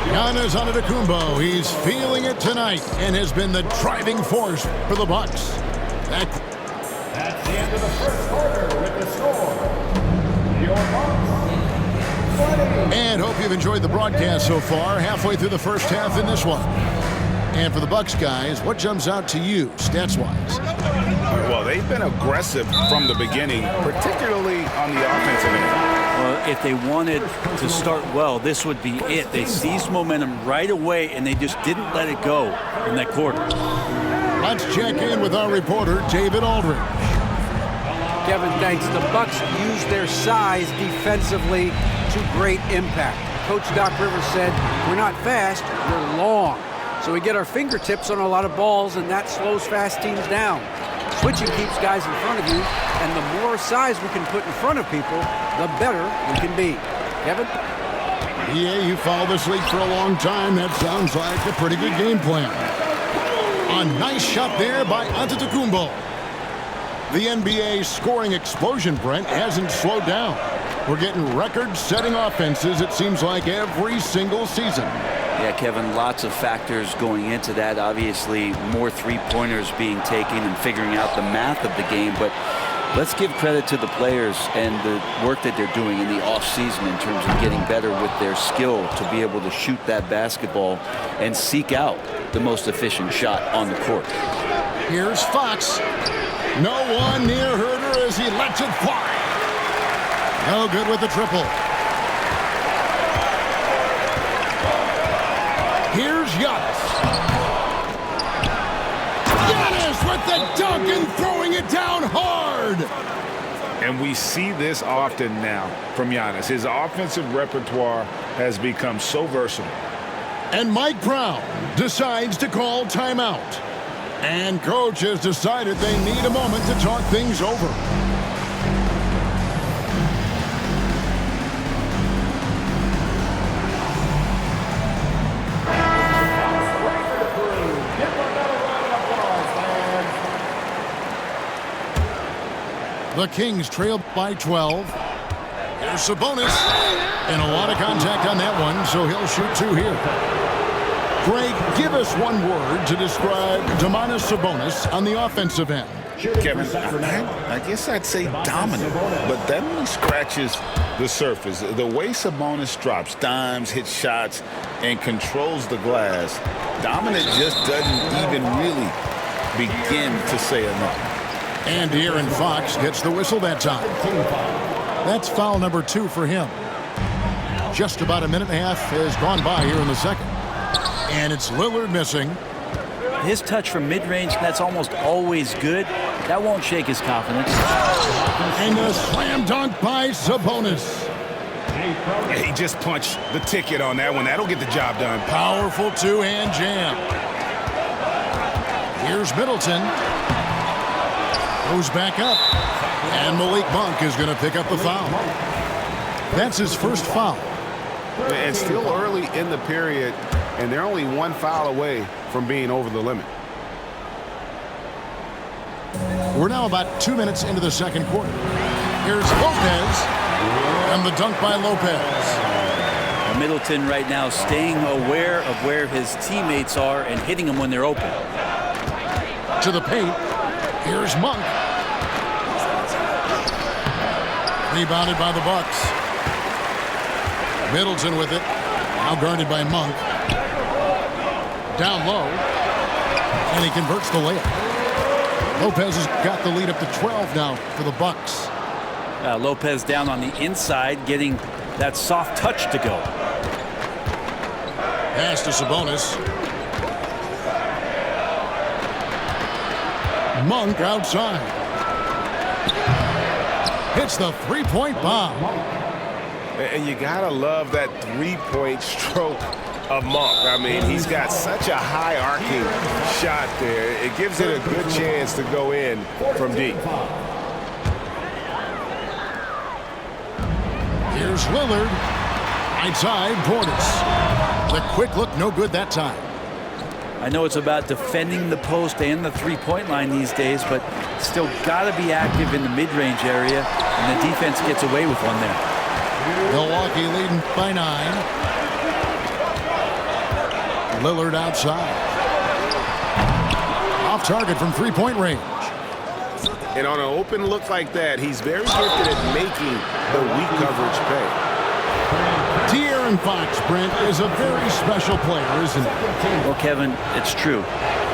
Giannis Antetokounmpo, he's feeling it tonight and has been the driving force for the Bucks. That's the end of the first quarter with the score. Your Bucks 20. And hope you've enjoyed the broadcast so far. Halfway through the first half in this one. And for the Bucks guys, what jumps out to you, stats-wise? Well, they've been aggressive from the beginning, particularly on the offensive end. Well, if they wanted to start well, this would be it. They seized momentum right away, and they just didn't let it go in that quarter. Let's check in with our reporter, David Aldridge. Kevin, thanks. The Bucks use their size defensively to great impact. Coach Doc Rivers said, we're not fast, we're long. So we get our fingertips on a lot of balls, and that slows fast teams down. Switching keeps guys in front of you, and the more size we can put in front of people, the better we can be. Kevin? Yeah, you followed this league for a long time. That sounds like a pretty good game plan. A nice shot there by Antetokounmpo. The NBA scoring explosion, Brent, hasn't slowed down. We're getting record-setting offenses, it seems like, every single season. Yeah, Kevin, lots of factors going into that. Obviously, more three-pointers being taken and figuring out the math of the game. But let's give credit to the players and the work that they're doing in the off-season in terms of getting better with their skill to be able to shoot that basketball and seek out the most efficient shot on the court. Here's Fox. No one near Herder as he lets it fly. No good with the triple. Here's Giannis. Giannis with the dunk and throwing it down hard. And we see this often now from Giannis. His offensive repertoire has become so versatile. And Mike Brown decides to call timeout. And coach has decided they need a moment to talk things over. The Kings trail by 12. Here's Sabonis. And a lot of contact on that one, so he'll shoot two here. Greg, give us one word to describe Domantas Sabonis on the offensive end. Kevin, I guess I'd say dominant, but that only scratches the surface. The way Sabonis drops dimes, hits shots, and controls the glass, dominant just doesn't even really begin to say enough. And Aaron Fox gets the whistle that time. That's foul number 2 for him. Just about a minute and a half has gone by here in the second. And it's Lillard missing. His touch from mid-range, that's almost always good. That won't shake his confidence. And a slam dunk by Sabonis. Yeah, he just punched the ticket on that one. That'll get the job done. Powerful two-hand jam. Here's Middleton. Goes back up. And Malik Monk is going to pick up the foul. That's his first foul. And still early in the period, and they're only one foul away from being over the limit. We're now about 2 minutes into the second quarter. Here's Lopez, and the dunk by Lopez. Middleton right now staying aware of where his teammates are and hitting them when they're open. To the paint, here's Monk. Rebounded by the Bucks. Middleton with it, now guarded by Monk. Down low, and he converts the layup. Lopez has got the lead up to 12 now for the Bucks. Lopez down on the inside, getting that soft touch to go. Pass to Sabonis. Monk outside. Hits the three-point bomb. And you gotta love that three-point stroke of Monk. I mean, he's got such a high arcing shot there. It gives it a good chance to go in from deep. Here's Lillard. Right side, Portis. The quick look, no good that time. I know it's about defending the post and the three-point line these days, but still got to be active in the mid-range area, and the defense gets away with one there. Milwaukee leading by 9. Lillard outside. Off target from three-point range. And on an open look like that, he's very gifted at making the weak coverage pay. De'Aaron Fox, Brent, is a very special player, isn't he? Well, Kevin, it's true.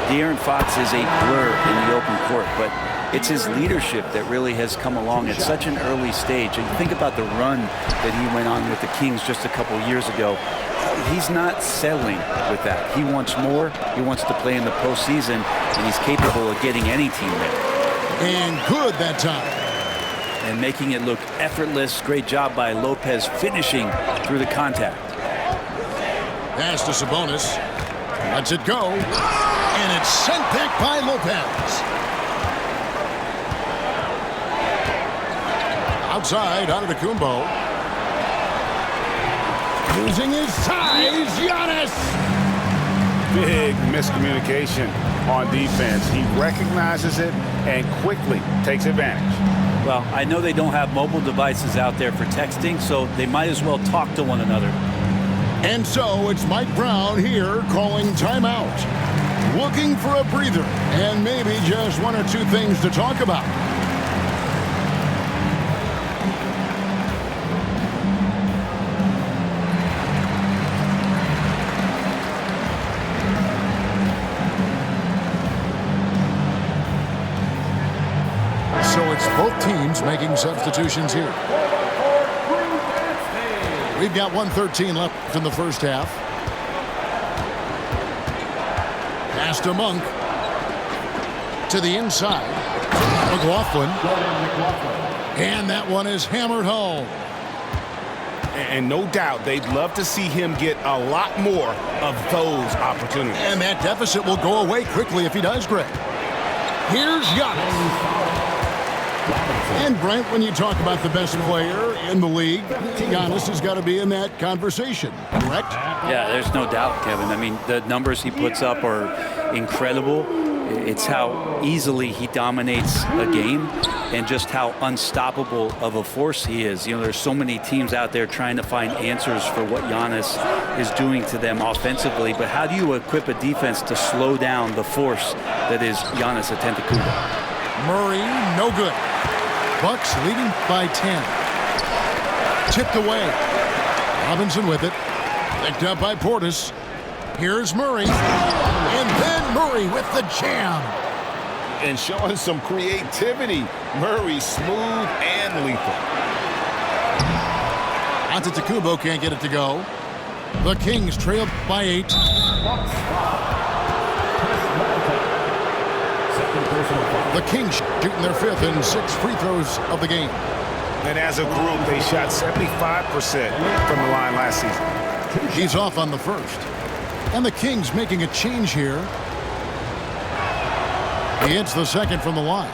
De'Aaron Fox is a blur in the open court, but it's his leadership that really has come along at such an early stage. And you think about the run that he went on with the Kings just a couple years ago. He's not settling with that. He wants more. He wants to play in the postseason, and he's capable of getting any team there. And good that time. And making it look effortless. Great job by Lopez finishing through the contact. Pass to Sabonis. Lets it go. And it's sent back by Lopez. Outside, Antetokounmpo. Using his size, Giannis. Big miscommunication on defense. He recognizes it and quickly takes advantage. Well, I know they don't have mobile devices out there for texting, so they might as well talk to one another. And so it's Mike Brown here calling timeout. Looking for a breather and maybe just one or two things to talk about. So it's both teams making substitutions here. We've got 1:13 left in the first half. Pass to Monk. To the inside. McLaughlin. And that one is hammered home. And no doubt they'd love to see him get a lot more of those opportunities. And that deficit will go away quickly if he does, Greg. Here's Giannis. And Brent, when you talk about the best player in the league, Giannis has got to be in that conversation, correct? Yeah, there's no doubt, Kevin. I mean, the numbers he puts up are incredible. It's how easily he dominates a game and just how unstoppable of a force he is. You know, there's so many teams out there trying to find answers for what Giannis is doing to them offensively, but how do you equip a defense to slow down the force that is Giannis Antetokounmpo? Murray, no good. Bucks leading by 10. Tipped away. Robinson with it. Picked up by Portis. Here's Murray. And then Murray with the jam. And showing some creativity. Murray smooth and lethal. Antetokounmpo can't get it to go. The Kings trail by 8. The Kings shooting their 5th and 6th free throws of the game. And as a group, they shot 75% from the line last season. He's off on the first. And the Kings making a change here. He hits the second from the line.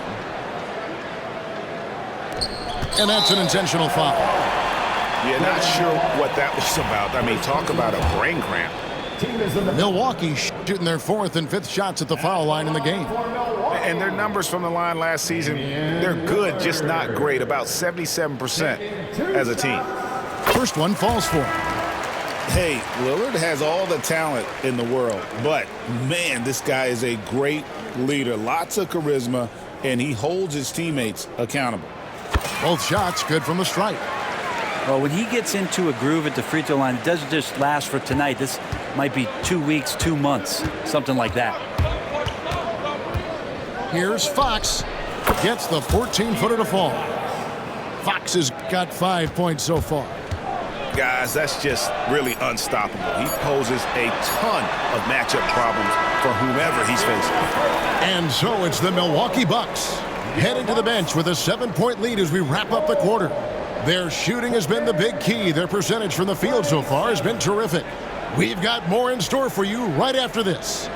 And that's an intentional foul. Yeah, not sure what that was about. I mean, talk about a brain cramp. Milwaukee shooting their 4th and 5th shots at the foul line in the game. And their numbers from the line last season, they're good, just not great. About 77% as a team. First one falls for him. Hey, Lillard has all the talent in the world, but, man, this guy is a great leader. Lots of charisma, and he holds his teammates accountable. Both shots good from the stripe. Well, when he gets into a groove at the free throw line, it doesn't just last for tonight. This might be 2 weeks, 2 months, something like that. Here's Fox. Gets the 14-footer to fall. Fox has got 5 points so far. Guys, that's just really unstoppable. He poses a ton of matchup problems for whomever he's facing. And so it's the Milwaukee Bucks heading to the bench with a 7-point lead as we wrap up the quarter. Their shooting has been the big key. Their percentage from the field so far has been terrific. We've got more in store for you right after this.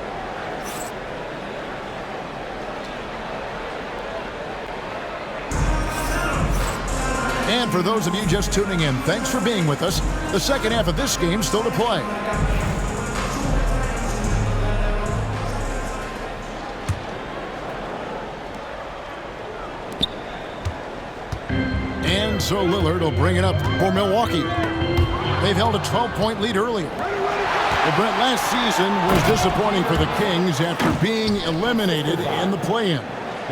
And for those of you just tuning in, thanks for being with us. The second half of this game still to play. And so Lillard will bring it up for Milwaukee. They've held a 12-point lead earlier. Well, Brent, last season was disappointing for the Kings after being eliminated in the play-in.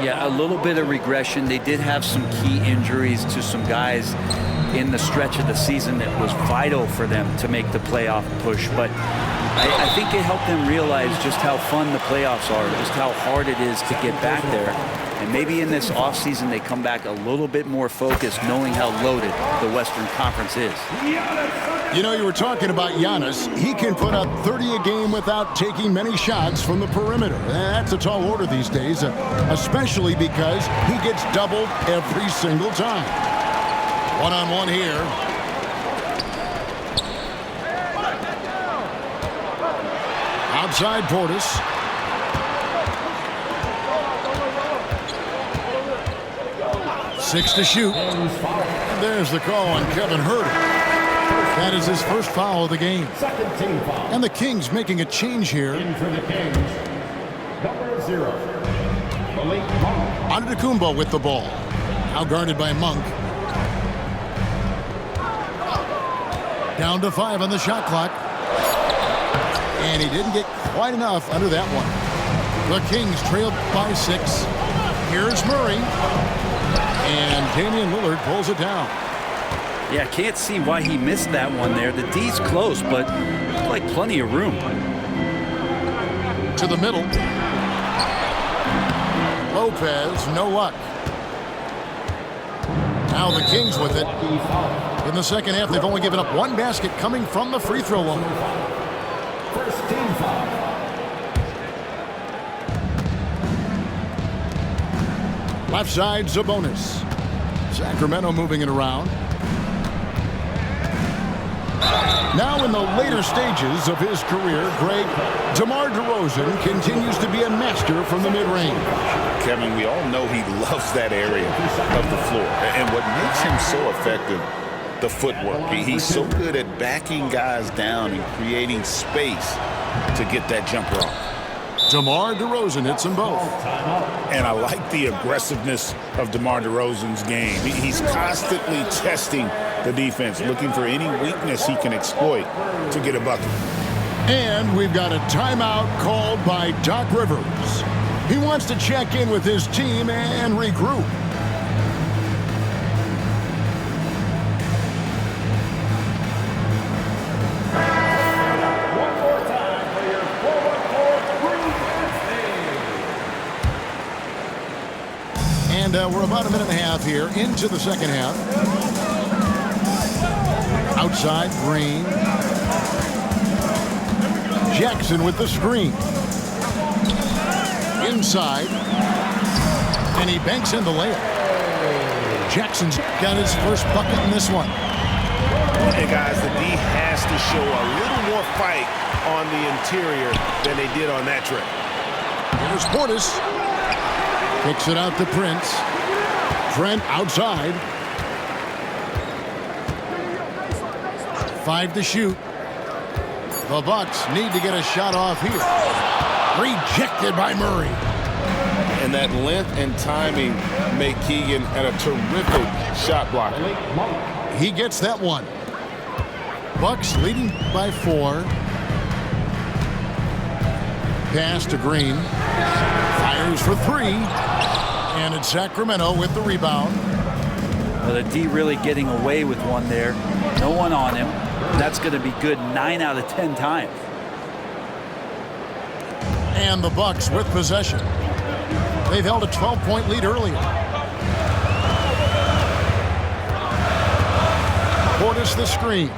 Yeah, a little bit of regression. They did have some key injuries to some guys in the stretch of the season that was vital for them to make the playoff push. But I think it helped them realize just how fun the playoffs are, just how hard it is to get back there. And maybe in this offseason they come back a little bit more focused, knowing how loaded the Western Conference is. You know, you were talking about Giannis. He can put up 30 a game without taking many shots from the perimeter. That's a tall order these days, especially because he gets doubled every single time. One-on-one here. Outside Portis. Six to shoot. And there's the call on Kevin Huerter. That is his first foul of the game. And the Kings making a change here. Antetokounmpo with the ball. Now guarded by Monk. Down to 5 on the shot clock. And he didn't get quite enough under that one. The Kings trailed by 6. Here's Murray. And Damian Lillard pulls it down. Yeah, can't see why he missed that one there. The D's close, but like plenty of room. To the middle. Lopez, no luck. Now the Kings with it. In the second half, they've only given up 1 basket coming from the free throw line. First team foul. Left side, Sabonis. Sacramento moving it around. Now in the later stages of his career, Greg, DeMar DeRozan continues to be a master from the mid-range. Kevin, we all know he loves that area of the floor. And what makes him so effective, the footwork. He's so good at backing guys down and creating space to get that jumper off. DeMar DeRozan hits them both. And I like the aggressiveness of DeMar DeRozan's game. He's constantly testing the defense, looking for any weakness he can exploit to get a bucket. And we've got a timeout called by Doc Rivers. He wants to check in with his team and regroup. And we're about a minute and a half here into the second half. Outside, Green. Jackson with the screen. Inside. And he banks in the layup. Jackson's got his first bucket in this one. Hey, guys, the D has to show a little more fight on the interior than they did on that trip. Here's Portis. Kicks it out to Prince. Trent outside. 5 to shoot. The Bucks need to get a shot off here. Rejected by Murray. And that length and timing make Keegan a terrific shot blocker. He gets that one. Bucks leading by 4. Pass to Green. Fires for 3. And it's Sacramento with the rebound. Well, the D really getting away with one there. No one on him. That's going to be good 9 out of 10 times. And the Bucks with possession. They've held a 12-point lead earlier. Portis the screen.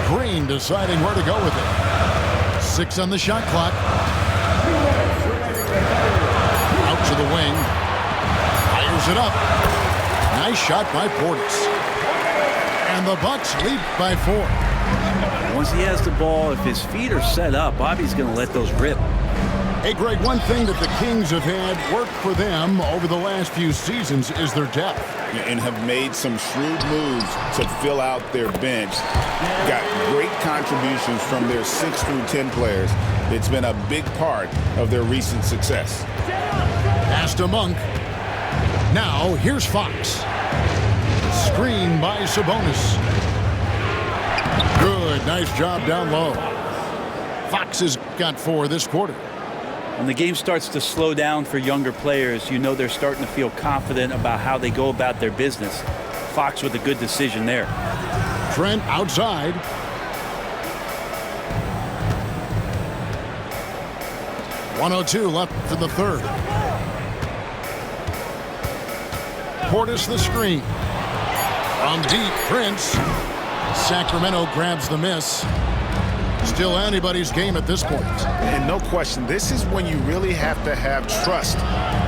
Green deciding where to go with it. 6 on the shot clock. Out to the wing. Fires it up. Nice shot by Portis. And the Bucks lead by 4. Once he has the ball, if his feet are set up, Bobby's going to let those rip. Hey, Greg, one thing that the Kings have had work for them over the last few seasons is their depth. And have made some shrewd moves to fill out their bench. Got great contributions from their 6 through 10 players. It's been a big part of their recent success. Pass to Monk. Now, here's Fox. Screen by Sabonis. Good, nice job down low. Fox has got 4 this quarter. When the game starts to slow down for younger players, you know they're starting to feel confident about how they go about their business. Fox with a good decision there. Trent outside. .102 left in the third. Portis the screen. From deep, Prince. Sacramento grabs the miss. Still anybody's game at this point. And no question, this is when you really have to have trust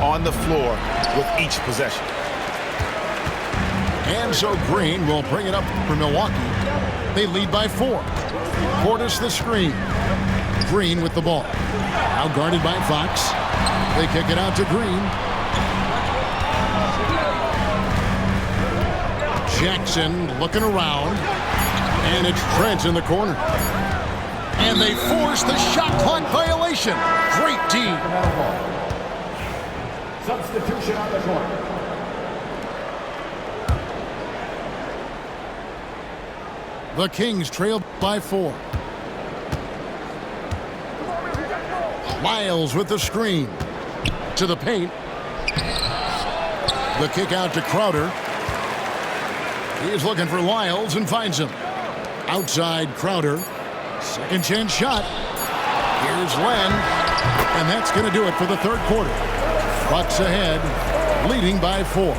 on the floor with each possession. And so Green will bring it up for Milwaukee. They lead by 4. Portis the screen. Green with the ball. Now guarded by Fox. They kick it out to Green. Jackson looking around. And it's Trent in the corner. And they force the shot clock violation. Great D. Substitution on the court. The Kings trail by 4. Miles with the screen. To the paint. The kick out to Crowder. He's looking for Lyles and finds him. Outside Crowder. Second chance shot. Here's Len. And that's going to do it for the third quarter. Bucks ahead, leading by 4.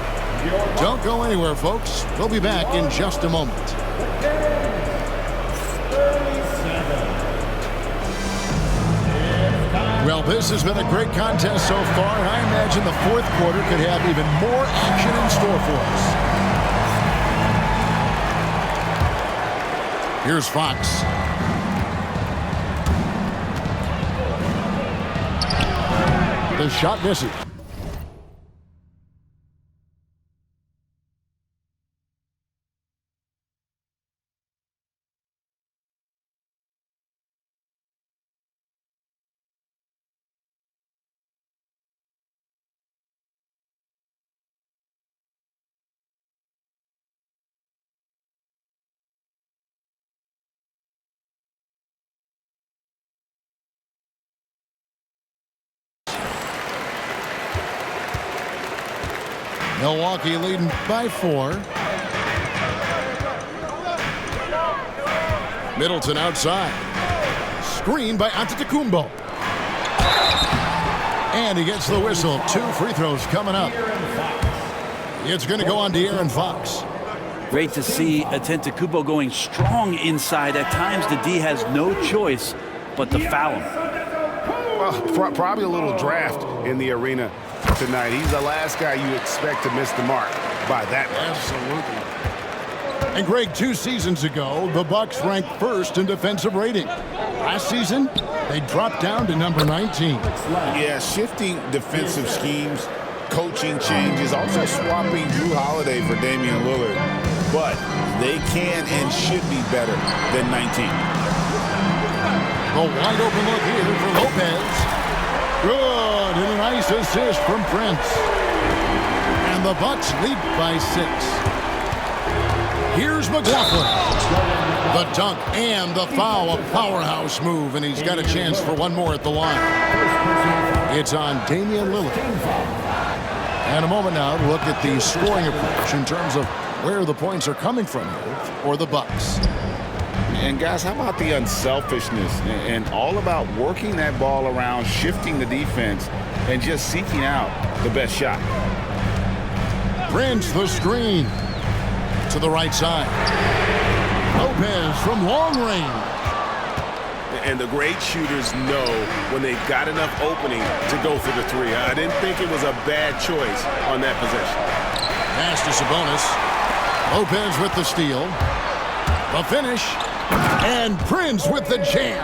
Don't go anywhere, folks. We'll be back in just a moment. Well, this has been a great contest so far, and I imagine the fourth quarter could have even more action in store for us. Here's Fox. The shot misses. Milwaukee leading by 4. Middleton outside. Screen by Antetokounmpo. And he gets the whistle. 2 free throws coming up. It's going to go on De'Aaron Fox. Great to see Antetokounmpo going strong inside. At times, the D has no choice but to foul him. Well, probably a little draft in the arena tonight. He's the last guy you expect to miss the mark by that much. Absolutely. And Greg, 2 seasons ago, the Bucks ranked first in defensive rating. Last season, they dropped down to number 19. Yeah, shifting defensive schemes, coaching changes, also swapping Drew Holiday for Damian Lillard. But they can and should be better than 19. A wide open look here for Lopez. Good, and a nice assist from Prince. And the Bucks lead by 6. Here's McLaughlin. The dunk and the foul, a powerhouse move, and he's got a chance for one more at the line. It's on Damian Lillard. And a moment now to look at the scoring approach in terms of where the points are coming from here for the Bucks. And guys, how about the unselfishness and all about working that ball around, shifting the defense, and just seeking out the best shot. Prince the screen to the right side. Lopez from long range. And the great shooters know when they've got enough opening to go for the 3. I didn't think it was a bad choice on that possession. Pass to Sabonis. Lopez with the steal. The finish. And Prince with the jam.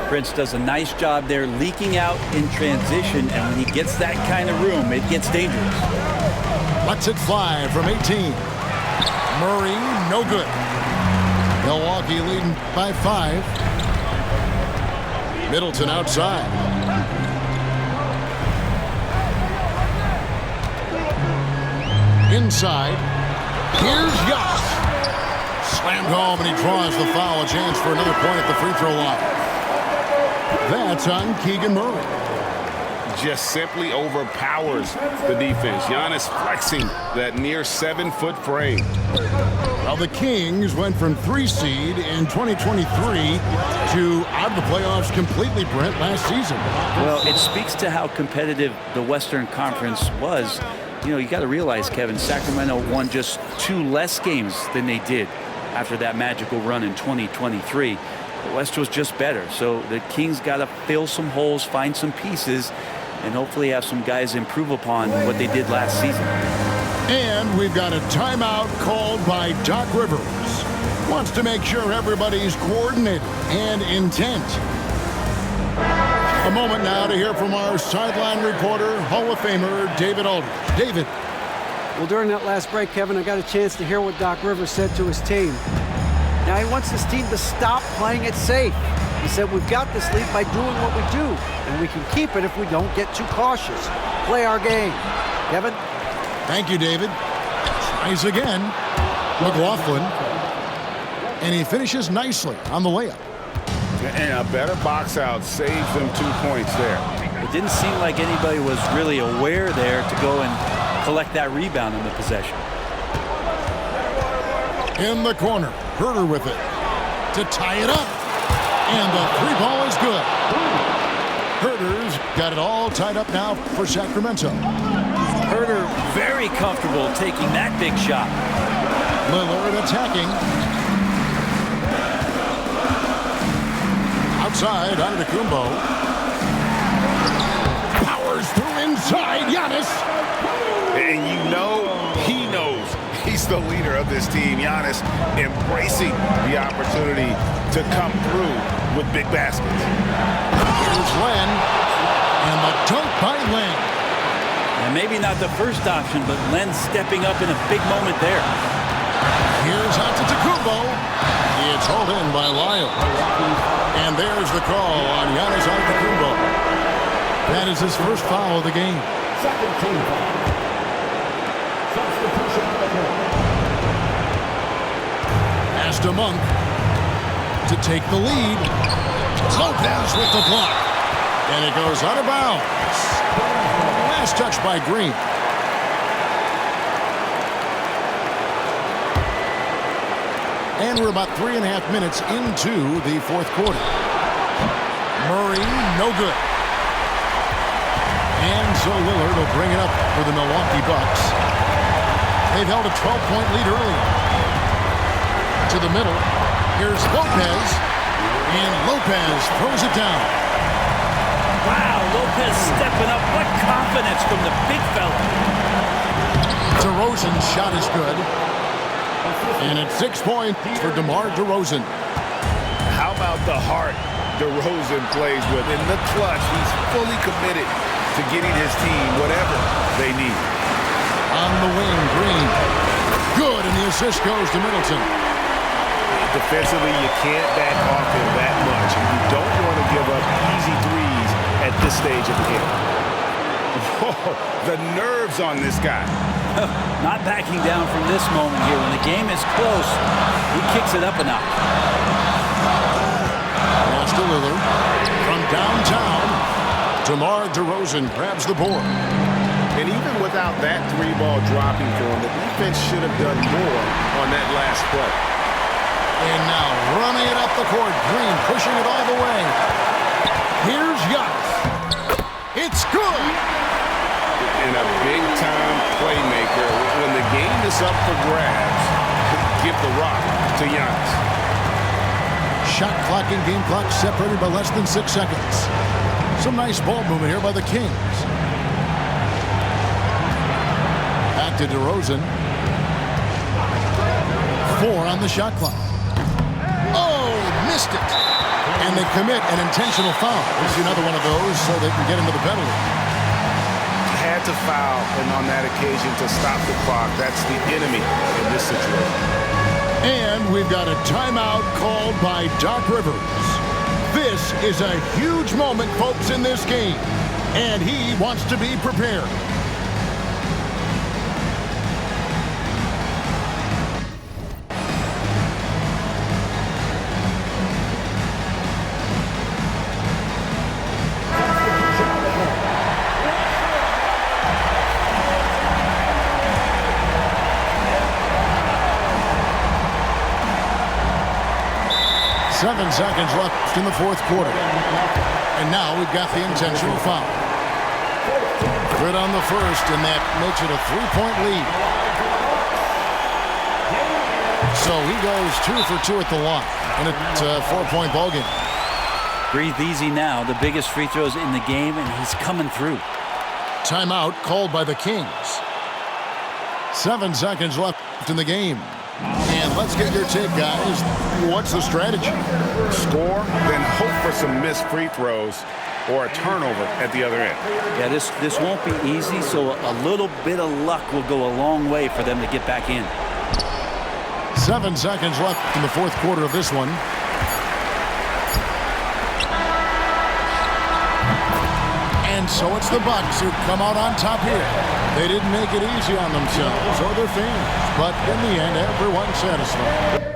Prince does a nice job there leaking out in transition, and when he gets that kind of room, it gets dangerous. Lets it fly from 18. Murray, no good. Milwaukee leading by 5. Middleton outside. Inside. Here's Yacht. Slammed home, and he draws the foul. A chance for another point at the free throw line. That's on Keegan Murray. just simply overpowers the defense. Giannis flexing that near 7-foot frame. Well, the Kings went from 3 seed in 2023 to out of the playoffs completely, Brent, last season. Well, it speaks to how competitive the Western Conference was. You know, you got to realize, Kevin, Sacramento won just 2 less games than they did after that magical run in 2023. The West was just better. So the Kings got to fill some holes, find some pieces, and hopefully have some guys improve upon what they did last season. And we've got a timeout called by Doc Rivers. Wants to make sure everybody's coordinated and intent. A moment now to hear from our sideline reporter, Hall of Famer David Aldridge. David. Well, during that last break, Kevin, I got a chance to hear what Doc Rivers said to his team. Now, he wants his team to stop playing it safe. He said, we've got this lead by doing what we do, and we can keep it if we don't get too cautious. Play our game. Kevin? Thank you, David. Tries again. McLaughlin. And he finishes nicely on the layup. And a better box out saves them 2 points there. It didn't seem like anybody was really aware there to go and collect that rebound in the possession. In the corner, Herter with it to tie it up. And the 3-ball is good. Herter's got it all tied up now for Sacramento. Herter very comfortable taking that big shot. Lillard attacking. Outside, Antetokounmpo. Powers through inside, Giannis. And you know he knows he's the leader of this team. Giannis embracing the opportunity to come through with big baskets. Here's Len. And the dunk by Len. And maybe not the first option, but Len stepping up in a big moment there. Here's Antetokounmpo. It's hauled in by Lyle. And there's the call on Giannis Antetokounmpo. That is his first foul of the game. Pass to Monk to take the lead. Lopez with the block. And it goes out of bounds. Last touch by Green. And we're about 3.5 minutes into the fourth quarter. Murray, no good. And so Lillard will bring it up for the Milwaukee Bucks. They've held a 12-point lead earlier. To the middle. Here's Lopez. And Lopez throws it down. Wow, Lopez stepping up. What confidence from the big fella. DeRozan's shot is good. And it's 6 points for DeMar DeRozan. How about the heart DeRozan plays with? In the clutch, he's fully committed to getting his team whatever they need. On the wing, Green. Good, and the assist goes to Middleton. Defensively, you can't back off him that much. And you don't want to give up easy threes at this stage of the game. Whoa, the nerves on this guy. Not backing down from this moment here. When the game is close, he kicks it up a notch. Pass to Lillard. From downtown, DeMar DeRozan grabs the board. And even without that 3-ball dropping for him, the defense should have done more on that last play. And now running it up the court. Green pushing it all the way. Here's Giannis. It's good. And a big-time playmaker. When the game is up for grabs, give the rock to Giannis. Shot clock and game clock separated by less than 6 seconds. Some nice ball movement here by the Kings. Back to DeRozan. 4 on the shot clock. Oh, missed it. And they commit an intentional foul. This is another one of those so they can get into the penalty. Had to foul, and on that occasion to stop the clock. That's the enemy in this situation. And we've got a timeout called by Doc Rivers. This is a huge moment, folks, in this game. And he wants to be prepared. 7 seconds left in the fourth quarter. And now we've got the intentional foul. Good on the first, and that makes it a 3-point lead. So he goes 2 for 2 at the line, and it's a 4-point ballgame. Breathe easy now. The biggest free throws in the game, and he's coming through. Timeout called by the Kings. 7 seconds left in the game. And let's get your take, guys. What's the strategy? Score, then hope for some missed free throws or a turnover at the other end. Yeah, this won't be easy, so a little bit of luck will go a long way for them to get back in. 7 seconds left in the fourth quarter of this one. And so it's the Bucks who come out on top here. They didn't make it easy on themselves or their fans, but in the end, everyone's satisfied.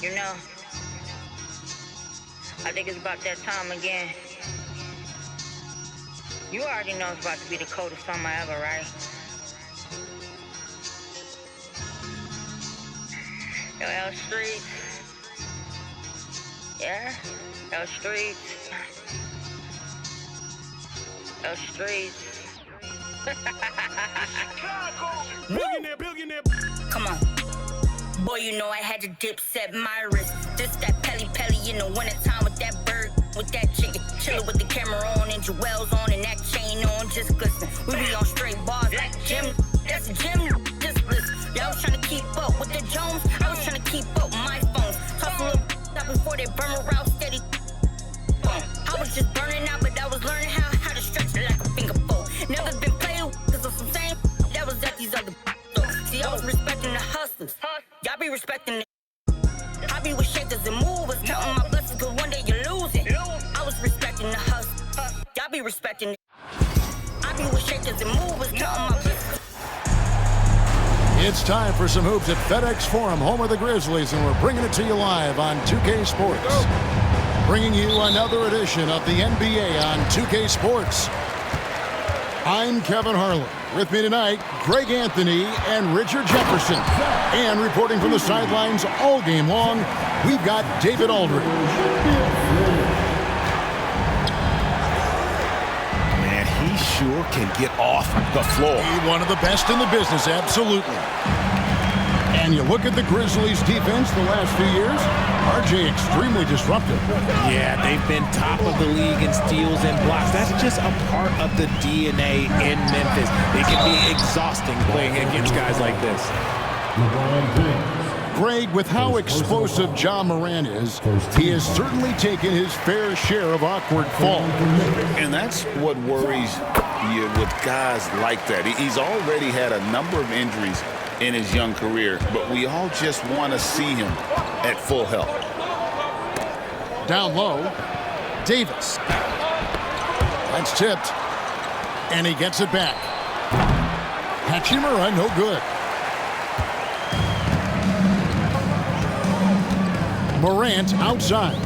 You know, I think it's about that time again. You already know it's about to be the coldest summer ever, right? Yo, L Street. Yeah? L Street. L Street. Billionaire. Come on. Boy, you know I had to dip, set my wrist. This that Pelly in the wintertime with that bird, with that chicken. Chillin' with the camera on and jewels on and that chain on, just glisten. We be on straight bars like Jim. That's a Jim, just listen. Yeah, I was trying to keep up with the Jones. I was trying to keep up with my phones. Toss a little out before they burn around steady. I was just burning out, but I was learning how to stretch it like a finger bowl. Never been played with, cause of some same that was at these other. See, I was respecting the hustlers. Y'all be respecting the. I be with shakers and movers, counting my blessings, cause one day you're losing. I was respecting the hustle. Y'all be respecting the. I be with shakers and movers, counting my blessings. It's time for some hoops at FedEx Forum, home of the Grizzlies, and we're bringing it to you live on 2K Sports. Bringing you another edition of the NBA on 2K Sports. I'm Kevin Harlan. With me tonight, Greg Anthony and Richard Jefferson. And reporting from the sidelines all game long, we've got David Aldridge. Man, he sure can get off the floor. One of the best in the business, absolutely. And you look at the Grizzlies' defense the last few years, RJ extremely disruptive. Yeah, they've been top of the league in steals and blocks. That's just a part of the DNA in Memphis. It can be exhausting playing against guys like this. Greg, with how explosive Ja Morant is, he has certainly taken his fair share of awkward falls. And that's what worries you with guys like that. He's already had a number of injuries in his young career, but we all just want to see him at full health. Down low, Davis. That's tipped, and he gets it back. Hachimura, no good. Morant outside.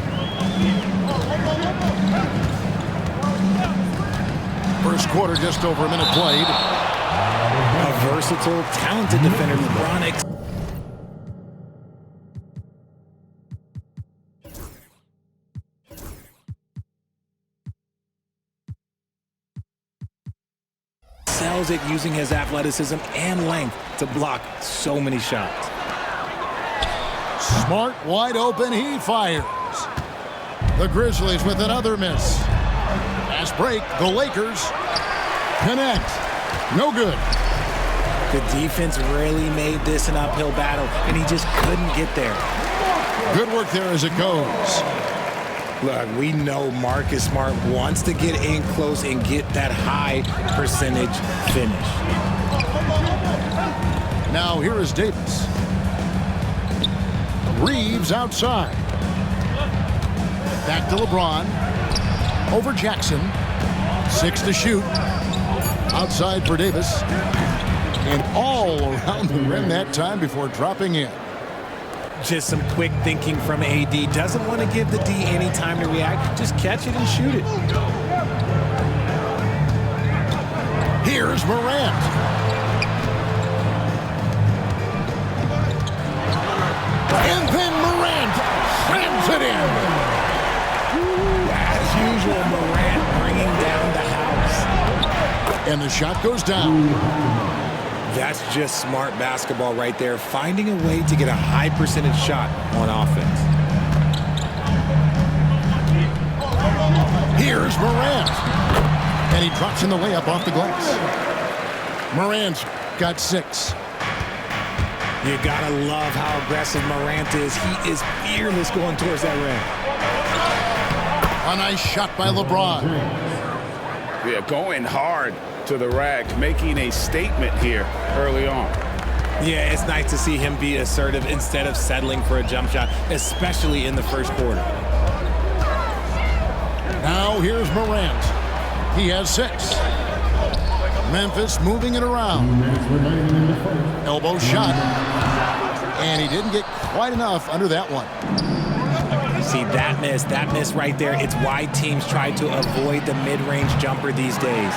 First quarter, just over a minute played. A versatile, talented defender, LeBron. Sells it using his athleticism and length to block so many shots. Smart, wide open, he fires. The Grizzlies with another miss. Fast break, the Lakers connect. No good. The defense really made this an uphill battle, and he just couldn't get there. Good work there as it goes. Look, we know Marcus Smart wants to get in close and get that high percentage finish. Now here is Davis. Reeves outside. Back to LeBron. Over Jackson. 6 to shoot. Outside for Davis. And all around the rim that time before dropping in. Just some quick thinking from AD. Doesn't want to give the D any time to react. Just catch it and shoot it. Here's Morant. And then Morant slams it in. As usual, Morant bringing down the house. And the shot goes down. That's just smart basketball right there. Finding a way to get a high percentage shot on offense. Here's Morant. And he drops in the layup off the glass. Morant's got 6. You gotta love how aggressive Morant is. He is fearless going towards that rim. A nice shot by LeBron. Yeah, going hard to the rack, making a statement here early on. Yeah, it's nice to see him be assertive instead of settling for a jump shot, especially in the first quarter. Now here's Morant. He has 6. Memphis moving it around. Elbow shot. And he didn't get quite enough under that one. See, that miss right there. It's why teams try to avoid the mid-range jumper these days.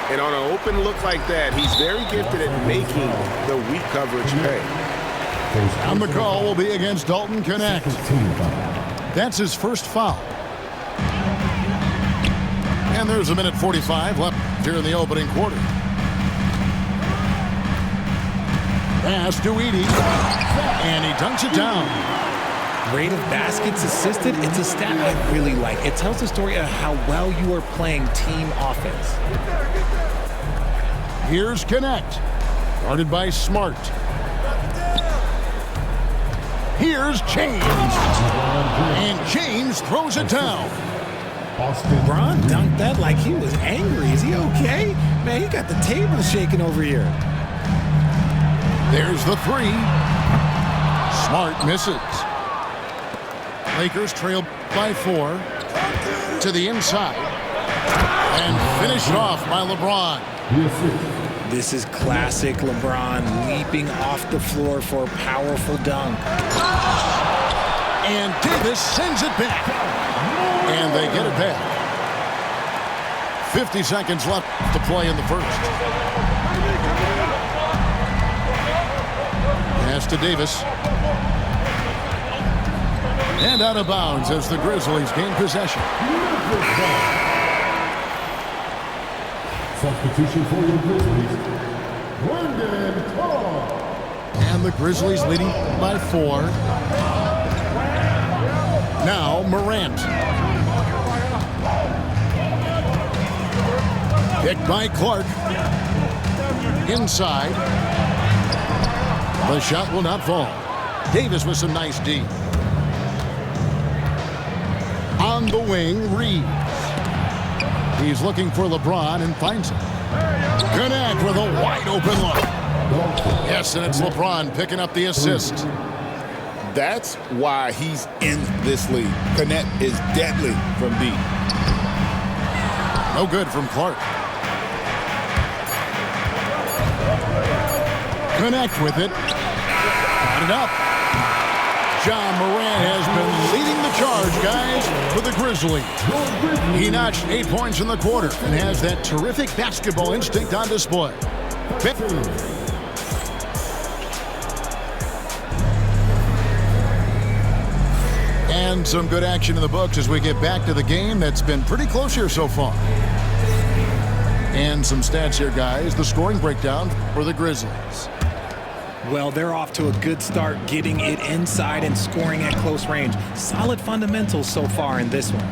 And on an open look like that, he's very gifted at making the weak coverage pay. And the call will be against Dalton Connect. That's his first foul. And there's a minute 45 left here in the opening quarter. Pass to Edey. And he dunks it down. Rate of baskets assisted, it's a stat I really like. It tells the story of how well you are playing team offense. Here's Connect. Guarded by Smart. Here's James. And James throws it down. LeBron dunked that like he was angry. Is he okay? Man, he got the table shaking over here. There's the 3. Smart misses. Lakers trail by 4 to the inside and finished off by LeBron. This is classic LeBron leaping off the floor for a powerful dunk. And Davis sends it back. And they get it back. 50 seconds left to play in the first. Pass to Davis. And out of bounds as the Grizzlies gain possession. Substitution for the Grizzlies, Brandon Carr. And the Grizzlies leading by 4. Now Morant. Picked by Clark. Inside. The shot will not fall. Davis with some nice D. On the wing, Reeves. He's looking for LeBron and finds him. Connect with a wide open look. Yes, and it's LeBron picking up the assist. That's why he's in this league. Connect is deadly from deep. No good from Clark. Connect with it. Got it up. John Morant has been leading the charge, guys, for the Grizzlies. He notched 8 points in the quarter and has that terrific basketball instinct on display. And some good action in the books as we get back to the game that's been pretty close here so far. And some stats here, guys. The scoring breakdown for the Grizzlies. Well, they're off to a good start getting it inside and scoring at close range. Solid fundamentals so far in this one.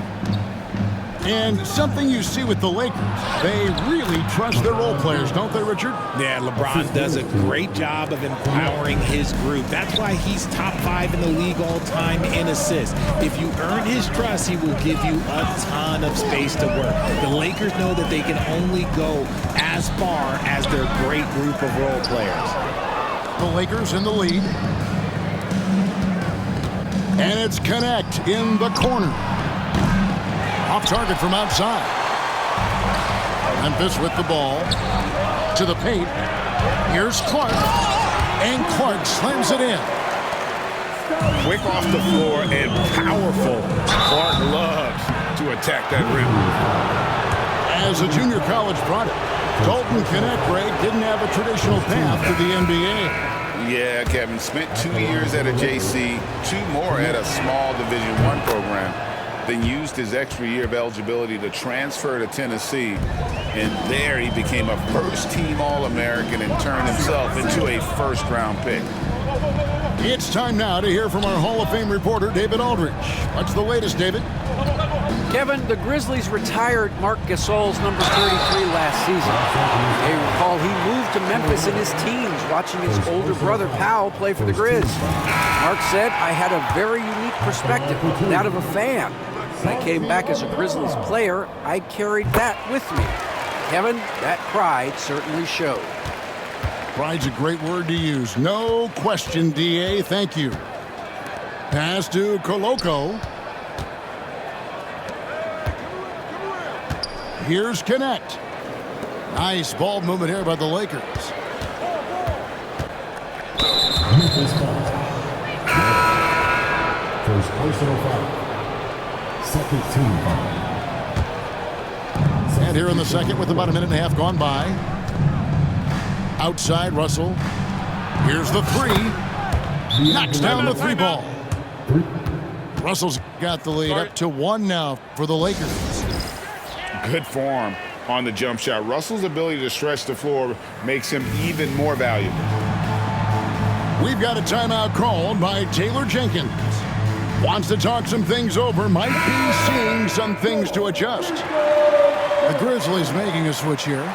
And something you see with the Lakers, they really trust their role players, don't they, Richard? Yeah, LeBron does a great job of empowering his group. That's why he's top 5 in the league all time in assists. If you earn his trust, he will give you a ton of space to work. The Lakers know that they can only go as far as their great group of role players. The Lakers in the lead. And it's Connect in the corner. Off target from outside. Memphis with the ball. to the paint. Here's Clark. And Clark slams it in. Quick off the floor and powerful. Clark loves to attack that rim. As a junior college product, Dalton Knecht, Greg, didn't have a traditional path to the NBA. Yeah, Kevin, spent 2 years at a JC, 2 more at a small Division I program, then used his extra year of eligibility to transfer to Tennessee, and there he became a first-team All-American and turned himself into a first-round pick. It's time now to hear from our Hall of Fame reporter, David Aldridge. What's the latest, David? Kevin, the Grizzlies retired Marc Gasol's number 33 last season. You may recall he moved to Memphis in his teens, watching his older brother Powell play for the Grizz. Marc said, "I had a very unique perspective, that of a fan. When I came back as a Grizzlies player, I carried that with me." Kevin, that pride certainly showed. Pride's a great word to use. No question, DA. Thank you. Pass to Koloko. Here's Knecht. Nice ball movement here by the Lakers. First personal foul. Second team foul. And here in the second with about a minute and a half gone by. Outside Russell. Here's the three. Knocks down the 3 ball. Russell's got the lead up to 1 now for the Lakers. Good form on the jump shot. Russell's ability to stretch the floor makes him even more valuable. We've got a timeout called by Taylor Jenkins. Wants to talk some things over. Might be seeing some things to adjust. The Grizzlies making a switch here.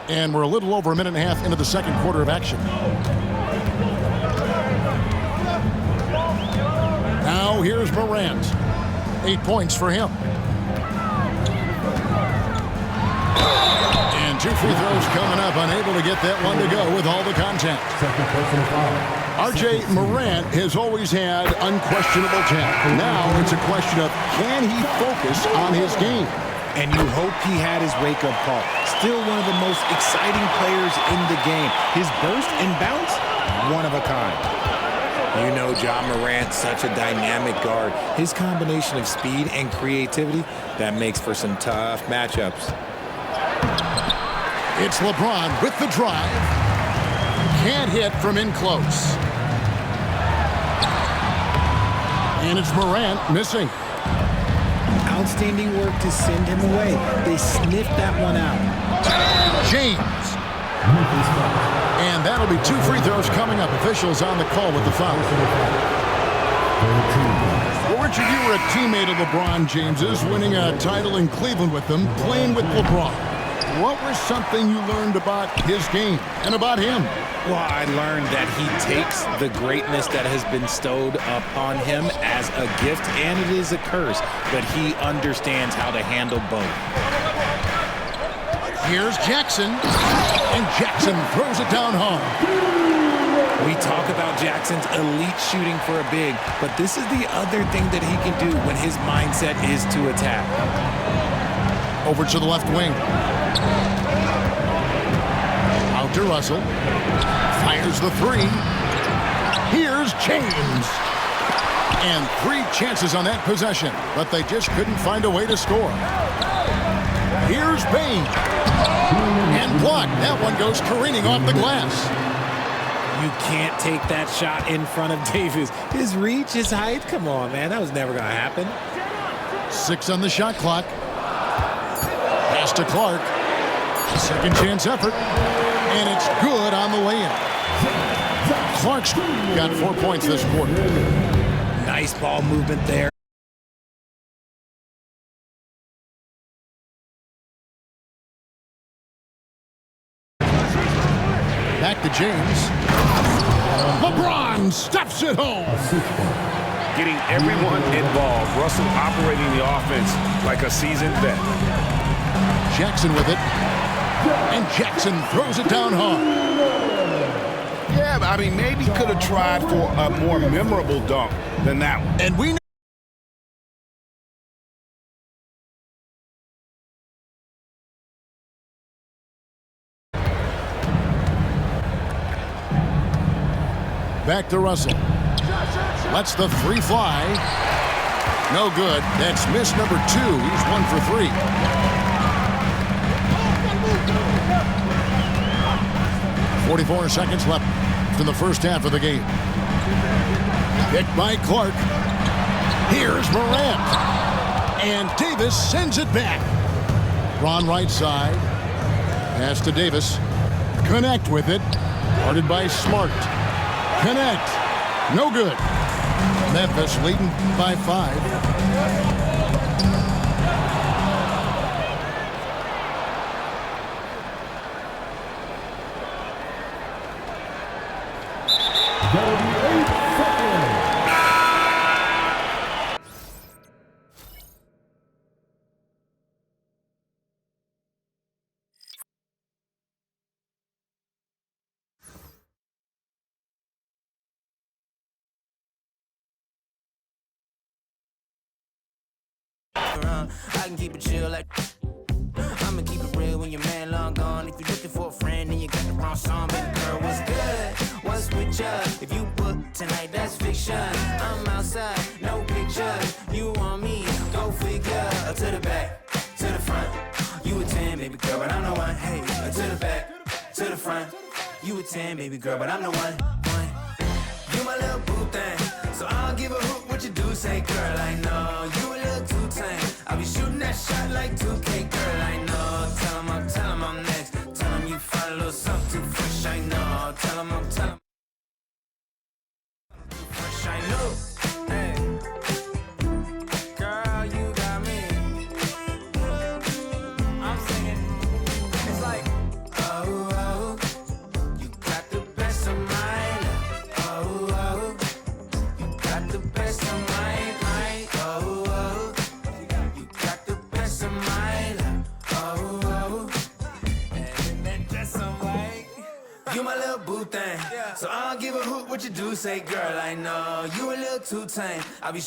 And we're a little over a minute and a half into the second quarter of action. Now here's Morant. 8 points for him. And 2 free throws coming up. Unable to get that one to go with all the contact. R.J. Morant has always had unquestionable talent. Now it's a question of, can he focus on his game? And you hope he had his wake-up call. Still one of the most exciting players in the game. His burst and bounce, one of a kind. You know John Morant, such a dynamic guard. His combination of speed and creativity, that makes for some tough matchups. It's LeBron with the drive. Can't hit from in close. And it's Morant missing. Outstanding work to send him away. They sniffed that one out. James. And that'll be 2 free throws coming up. Officials on the call with the foul. Well, Richard, you were a teammate of LeBron James's, winning a title in Cleveland with them, playing with LeBron. What was something you learned about his game and about him? Well, I learned that he takes the greatness that has been bestowed upon him as a gift, and it is a curse, but he understands how to handle both. Here's Jackson, and Jackson throws it down hard. We talk about Jackson's elite shooting for a big, but this is the other thing that he can do when his mindset is to attack. Over to the left wing. Out to Russell. Fires the 3. Here's James. And 3 chances on that possession, but they just couldn't find a way to score. Here's Bain. And blocked. That one goes careening off the glass. You can't take that shot in front of Davis. His reach, his height, come on, man. That was never going to happen. 6 on the shot clock. Pass to Clark. Second chance effort. And it's good on the lay-in. Clark's got 4 points this quarter. Nice ball movement there. Back to James. LeBron stuffs it home. Getting everyone involved. Russell operating the offense like a seasoned vet. Jackson with it. And Jackson throws it down hard. Yeah, I mean, maybe could have tried for a more memorable dunk than that one. And we back to Russell. Lets the three fly. No good. That's miss number 2. He's 1 for 3. .44 seconds left in the first half of the game. Picked by Clark. Here's Morant. And Davis sends it back. Ron right side. Pass to Davis. Connect with it. Guarded by Smart. Connect. No good. Memphis leading by 5. I can keep it chill like I'ma keep it real when your man long gone. If you're looking for a friend and you got the wrong song, baby girl, what's good? What's with ya? If you book tonight, that's fiction. I'm outside, no pictures. You want me? Go figure. To the back, to the front. You a 10, baby girl, but I'm the one. Hey, to the back, to the front. You a 10, baby girl, but I'm the one. You my little boo thing, so I don't give a hoot what you do. Say, girl, I know you a little too tame. I'll be shooting that shot like 2K, girl, I know. Tell 'em I'm next. Tell 'em you find a little something too fresh, I know. Tell 'em too fresh, I know. Hey, girl, you got me. I'm singing. It's like, oh, oh, you got the best of mine. Oh, oh, you got the best of mine. Oh, oh, you got the best of mine. Oh, oh, and then just some like you my little boo thing. So I don't give a hoot what you do. Say, girl, I know you a little too tame. I'll be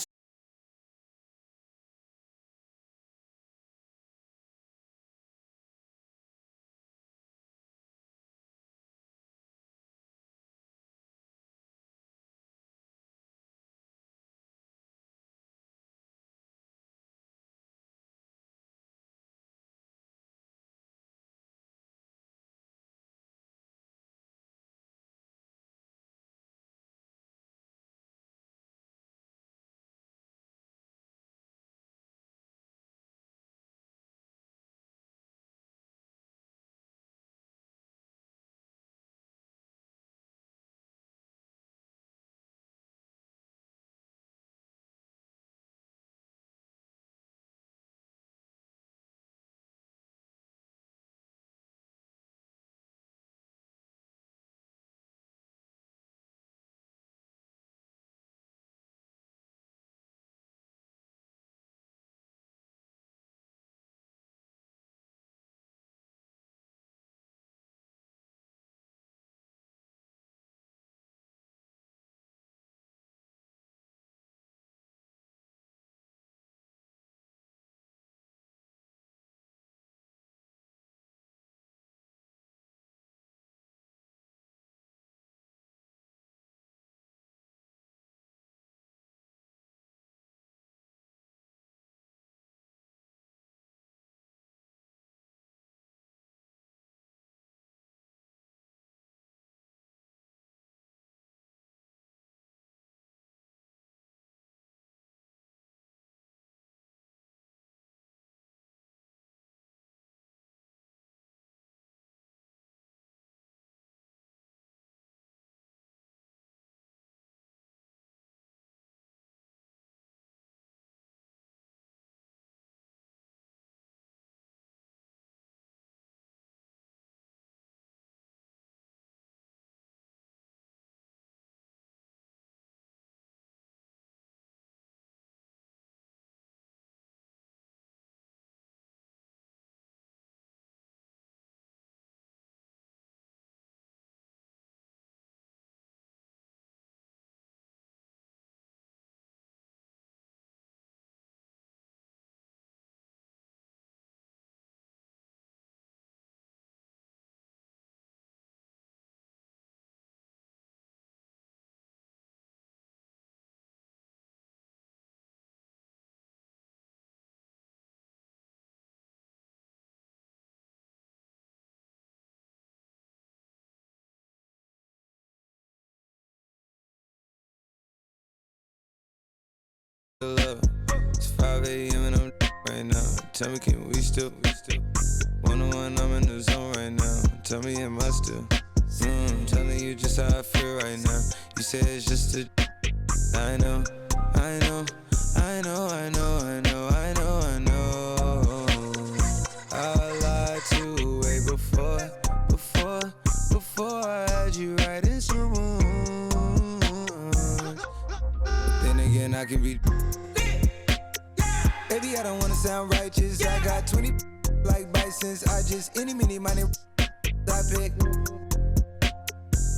It's 5 a.m. and I'm right now. Tell me, can we still? 101, I'm in the zone right now. Tell me, am I still? I'm telling you just how I feel right now. You say it's just a. I know. I lied to way before I had you right in some wounds. But then again, I can be. Baby, I don't wanna sound righteous. I got 20 like bisons. I just any money I pick.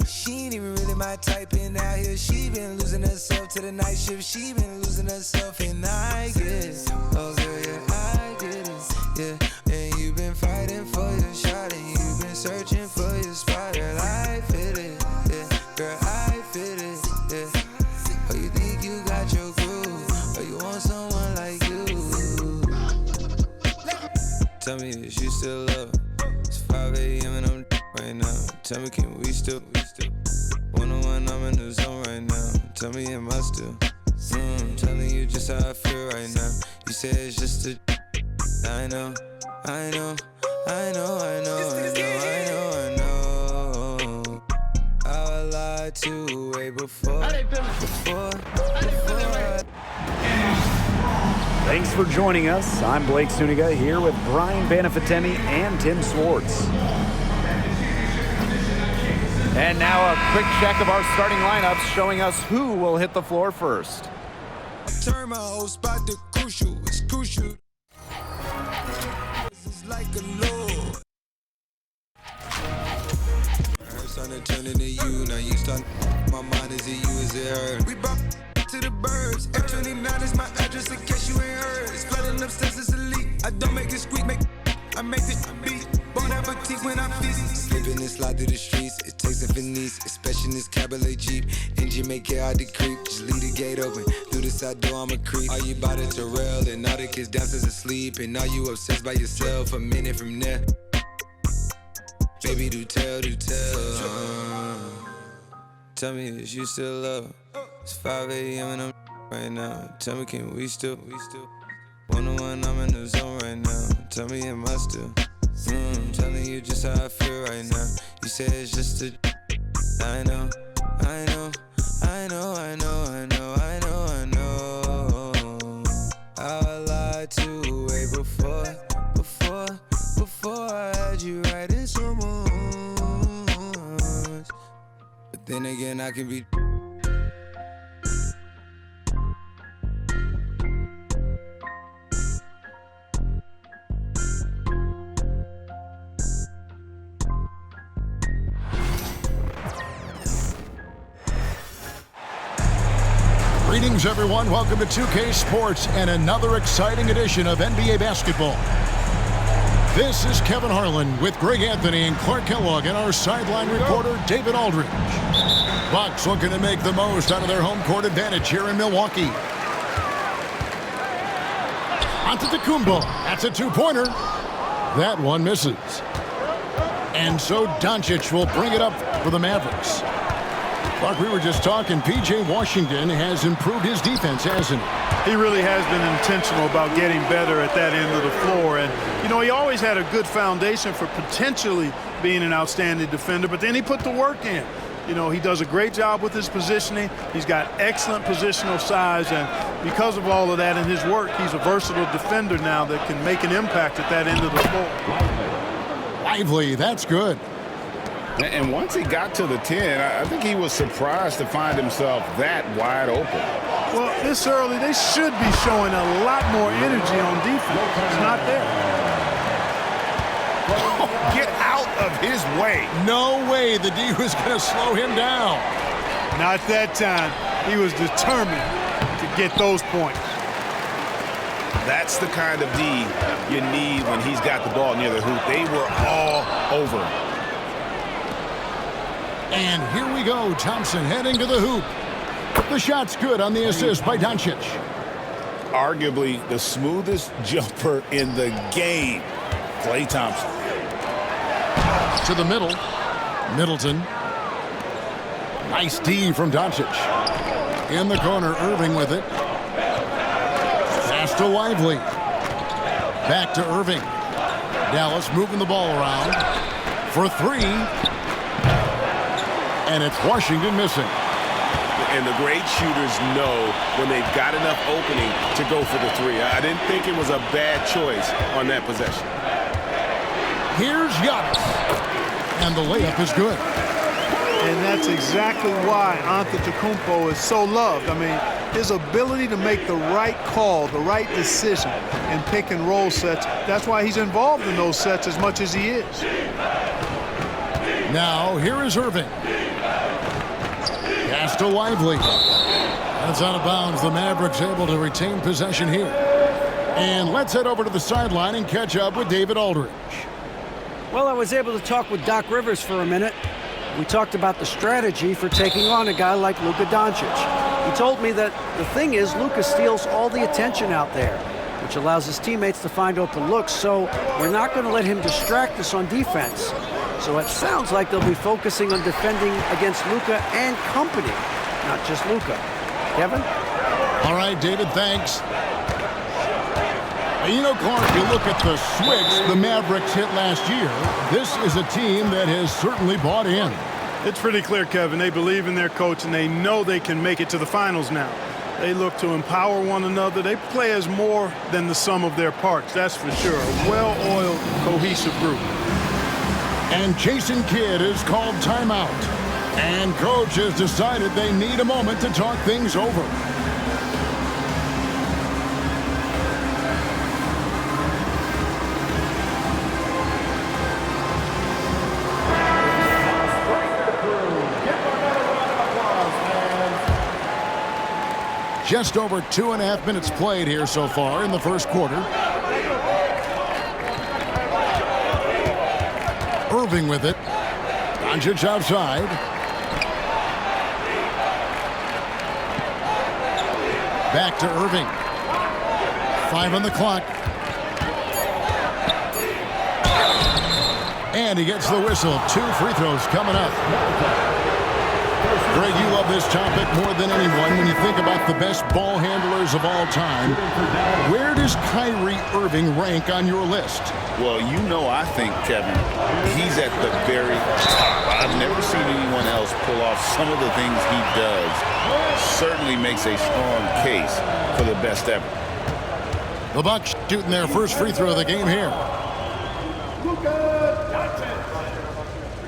She ain't even really my type, and out here she been losing herself to the night shift. She been losing herself, and I get it. Oh girl, yeah, I get it. Yeah, and you've been fighting for your shot, and you've been searching for your spot. Girl, I fit it. Yeah, girl, I fit it. Yeah. Oh, you think you got your groove, or you want someone like you? Tell me, is you still up? It's 5 a.m. and I'm right now. Tell me, can we still? 101, I'm in the zone right now. Tell me, am I still? I'm telling you just how I feel right now. You say it's just a. I know. I lied to way before. Thanks for joining us. I'm Blake Suniga here with Brian Banafitemi and Tim Swartz. And now a quick check of our starting lineups showing us who will hit the floor first. Turn my whole spot to crucial. It's crucial. This is like a lord. Her son turning to you. Now you start. My mind is it you, is it her? We brought to the birds. F29 is my address in case you ain't heard. It's flooding upstairs, it's elite. I don't make it squeak, I make this beat. Won't have a teeth when I feast. Slipping and slide through the streets. It takes a finesse, especially in this Cabernet Jeep. Engine make it hard to creep. Just leave the gate open. Through the side door, I'm a creep. Are you by the Terrell? And all the kids downstairs asleep. And are you obsessed by yourself? A minute from there. Baby, do tell. Tell me, is you still up? It's 5 a.m. and I'm right now. Tell me, can we still? 101, I'm in the zone right now. Tell me, am I still? I'm telling you just how I feel right now. You say it's just a. I know. I lied to way before I had you right in some wounds. But then again, I can be. Greetings, everyone. Welcome to 2K Sports and another exciting edition of NBA basketball. This is Kevin Harlan with Greg Anthony and Clark Kellogg and our sideline reporter, David Aldridge. Bucks looking to make the most out of their home court advantage here in Milwaukee. Antetokounmpo. That's a two-pointer. That one misses. And so Doncic will bring it up for the Mavericks. Clark, we were just talking, P.J. Washington has improved his defense, hasn't he? He really has been intentional about getting better at that end of the floor. And, you know, he always had a good foundation for potentially being an outstanding defender, but then he put the work in. You know, he does a great job with his positioning. He's got excellent positional size, and because of all of that in his work, he's a versatile defender now that can make an impact at that end of the floor. Lively, that's good. And once he got to the 10, I think he was surprised to find himself that wide open. Well, this early, they should be showing a lot more energy on defense. It's not there. Get out of his way. No way the D was going to slow him down. Not that time. He was determined to get those points. That's the kind of D you need when he's got the ball near the hoop. They were all over him. And here we go. Thompson heading to the hoop. The shot's good on the assist by Doncic. Arguably the smoothest jumper in the game. Klay Thompson. To the middle. Middleton. Nice D from Doncic. In the corner, Irving with it. to Lively. Back to Irving. Dallas moving the ball around for three. And it's Washington missing. And the great shooters know when they've got enough opening to go for the three. I didn't think it was a bad choice on that possession. Here's Giannis. And the layup is good. And that's exactly why Antetokounmpo is so loved. I mean, his ability to make the right call, the right decision in pick and roll sets, that's why he's involved in those sets as much as he is. Now, here is Irving. Pass to Lively. That's out of bounds. The Mavericks able to retain possession here. And let's head over to the sideline and catch up with David Aldridge. Well, I was able to talk with Doc Rivers for a minute. We talked about the strategy for taking on a guy like Luka Doncic. He told me that the thing is Luka steals all the attention out there, which allows his teammates to find open looks, so we're not going to let him distract us on defense. So it sounds like they'll be focusing on defending against Luka and company, not just Luka. Kevin? All right, David, thanks. You know, Clark, you look at the switch the Mavericks hit last year. This is a team that has certainly bought in. It's pretty clear, Kevin. They believe in their coach, and they know they can make it to the finals now. They look to empower one another. They play as more than the sum of their parts, that's for sure. A well-oiled, cohesive group. And Jason Kidd is called timeout. And coach has decided they need a moment to talk things over. Just over 2.5 minutes played here so far in the first quarter. Irving with it. Doncic outside. Back to Irving. 5 on the clock. And he gets the whistle. 2 free throws coming up. Greg, you love this topic more than anyone when you think about the best ball handlers of all time. Where does Kyrie Irving rank on your list? Well, you know, I think, Kevin, he's at the very top. I've never seen anyone else pull off some of the things he does. Certainly makes a strong case for the best ever. The Bucks shooting their first free throw of the game here.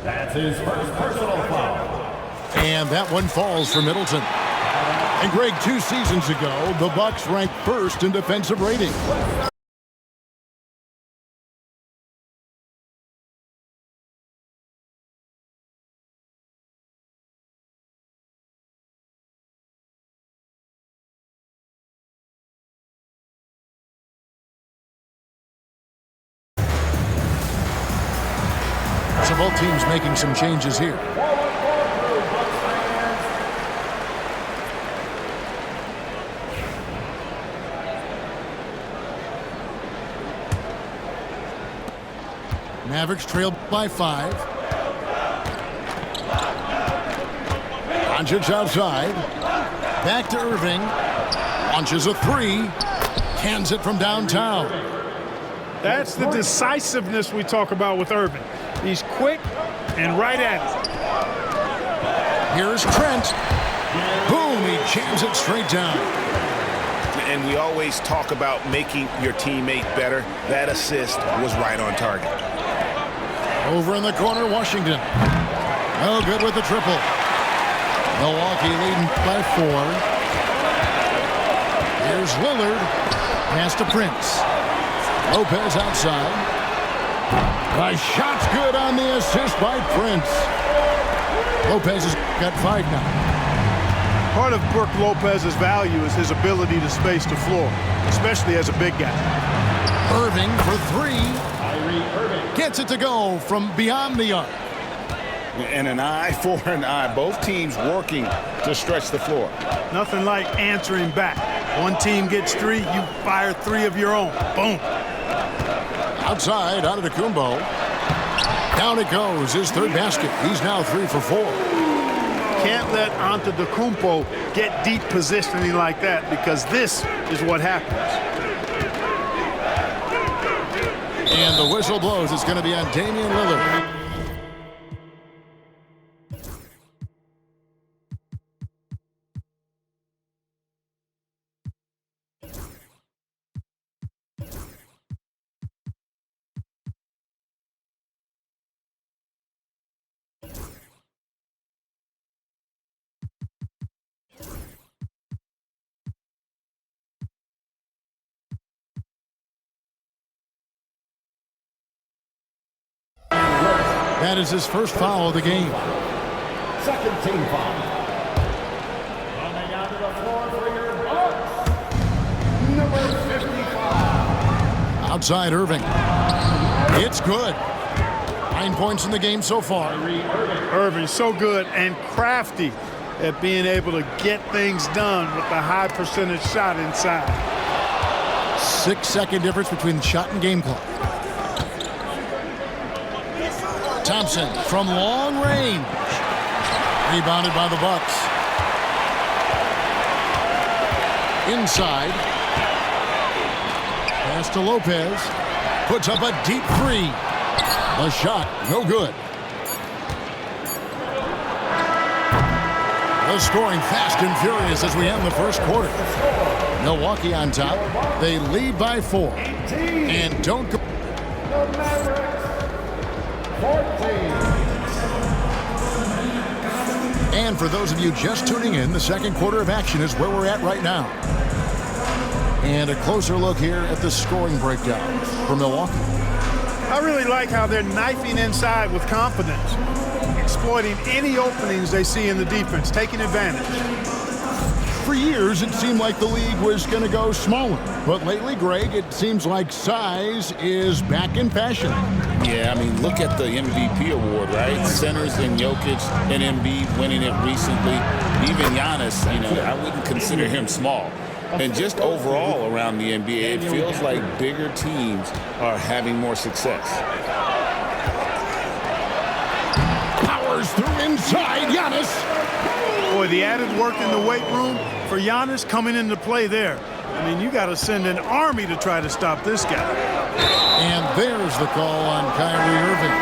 That's his first personal foul. And that one falls for Middleton. And Greg, 2 seasons ago, the Bucks ranked first in defensive rating. So both teams making some changes here. Mavericks trailed by 5. Doncic outside. Back to Irving. Launches a 3. Cans it from downtown. That's the decisiveness we talk about with Irving. He's quick and right at it. Here's Trent. Boom, he jams it straight down. And we always talk about making your teammate better. That assist was right on target. Over in the corner, Washington. No good with the triple. Milwaukee leading by 4. Here's Lillard. Pass to Prince. Lopez outside. The shot's good on the assist by Prince. Lopez has got 5 now. Part of Brook Lopez's value is his ability to space the floor, especially as a big guy. Irving for 3. Gets it to go from beyond the arc. And an eye for an eye. Both teams working to stretch the floor. Nothing like answering back. One team gets 3, you fire 3 of your own. Boom. Outside, Antetokounmpo. Down it goes, his 3rd basket. He's now 3 for 4. Can't let Antetokounmpo get deep positioning like that, because this is what happens. And the whistle blows. It's going to be on Damian Lillard. That is his first foul of the game. Second team foul. Coming out to the floor for your Bucks, number 55. Outside Irving. It's good. 9 points in the game so far. Irving so good and crafty at being able to get things done with a high percentage shot inside. 6-second difference between the shot and game clock. Thompson from long range. Rebounded by the Bucks. Inside. Pass to Lopez. Puts up a deep three. The shot, no good. The scoring fast and furious as we end the first quarter. Milwaukee on top. They lead by 4. And don't go. The Mavericks, 14. And for those of you just tuning in, the second quarter of action is where we're at right now. And a closer look here at the scoring breakdown for Milwaukee. I really like how they're knifing inside with confidence, exploiting any openings they see in the defense, taking advantage. For years, it seemed like the league was going to go smaller. But lately, Greg, it seems like size is back in fashion. Yeah, I mean, look at the MVP award, right? Centers and Jokic and Embiid winning it recently. Even Giannis, I wouldn't consider him small. And just overall around the NBA, it feels like bigger teams are having more success. Powers through inside, Giannis. Boy, the added work in the weight room for Giannis coming into play there. I mean, you got to send an army to try to stop this guy. And there's the call on Kyrie Irving.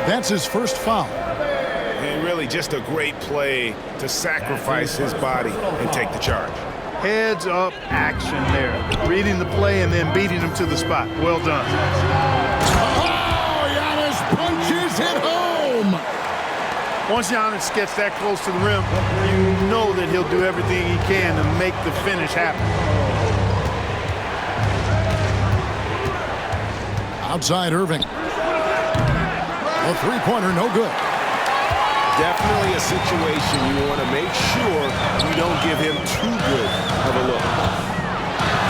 That's his first foul. And really just a great play to sacrifice his body and take the charge. Heads up action there. Reading the play and then beating him to the spot. Well done. Oh, Giannis punches it home. Once Giannis gets that close to the rim, you know that he'll do everything he can to make the finish happen. Outside Irving. A three-pointer, no good. Definitely a situation you want to make sure you don't give him too good of a look.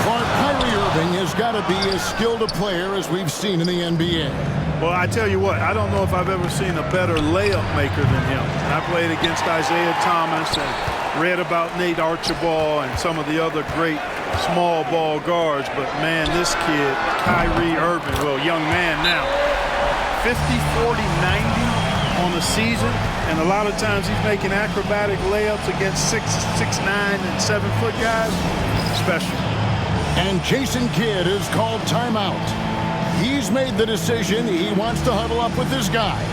Kyrie Irving has got to be as skilled a player as we've seen in the NBA. Well, I tell you what, I don't know if I've ever seen a better layup maker than him. I played against Isaiah Thomas and read about Nate Archibald and some of the other great small ball guards, but man, this kid, Kyrie Irving, well, young man now, 50, 40, 90 on the season, and a lot of times he's making acrobatic layups against 6'9" and 7-foot guys. Special. And Jason Kidd has called timeout. He's made the decision. He wants to huddle up with his guys.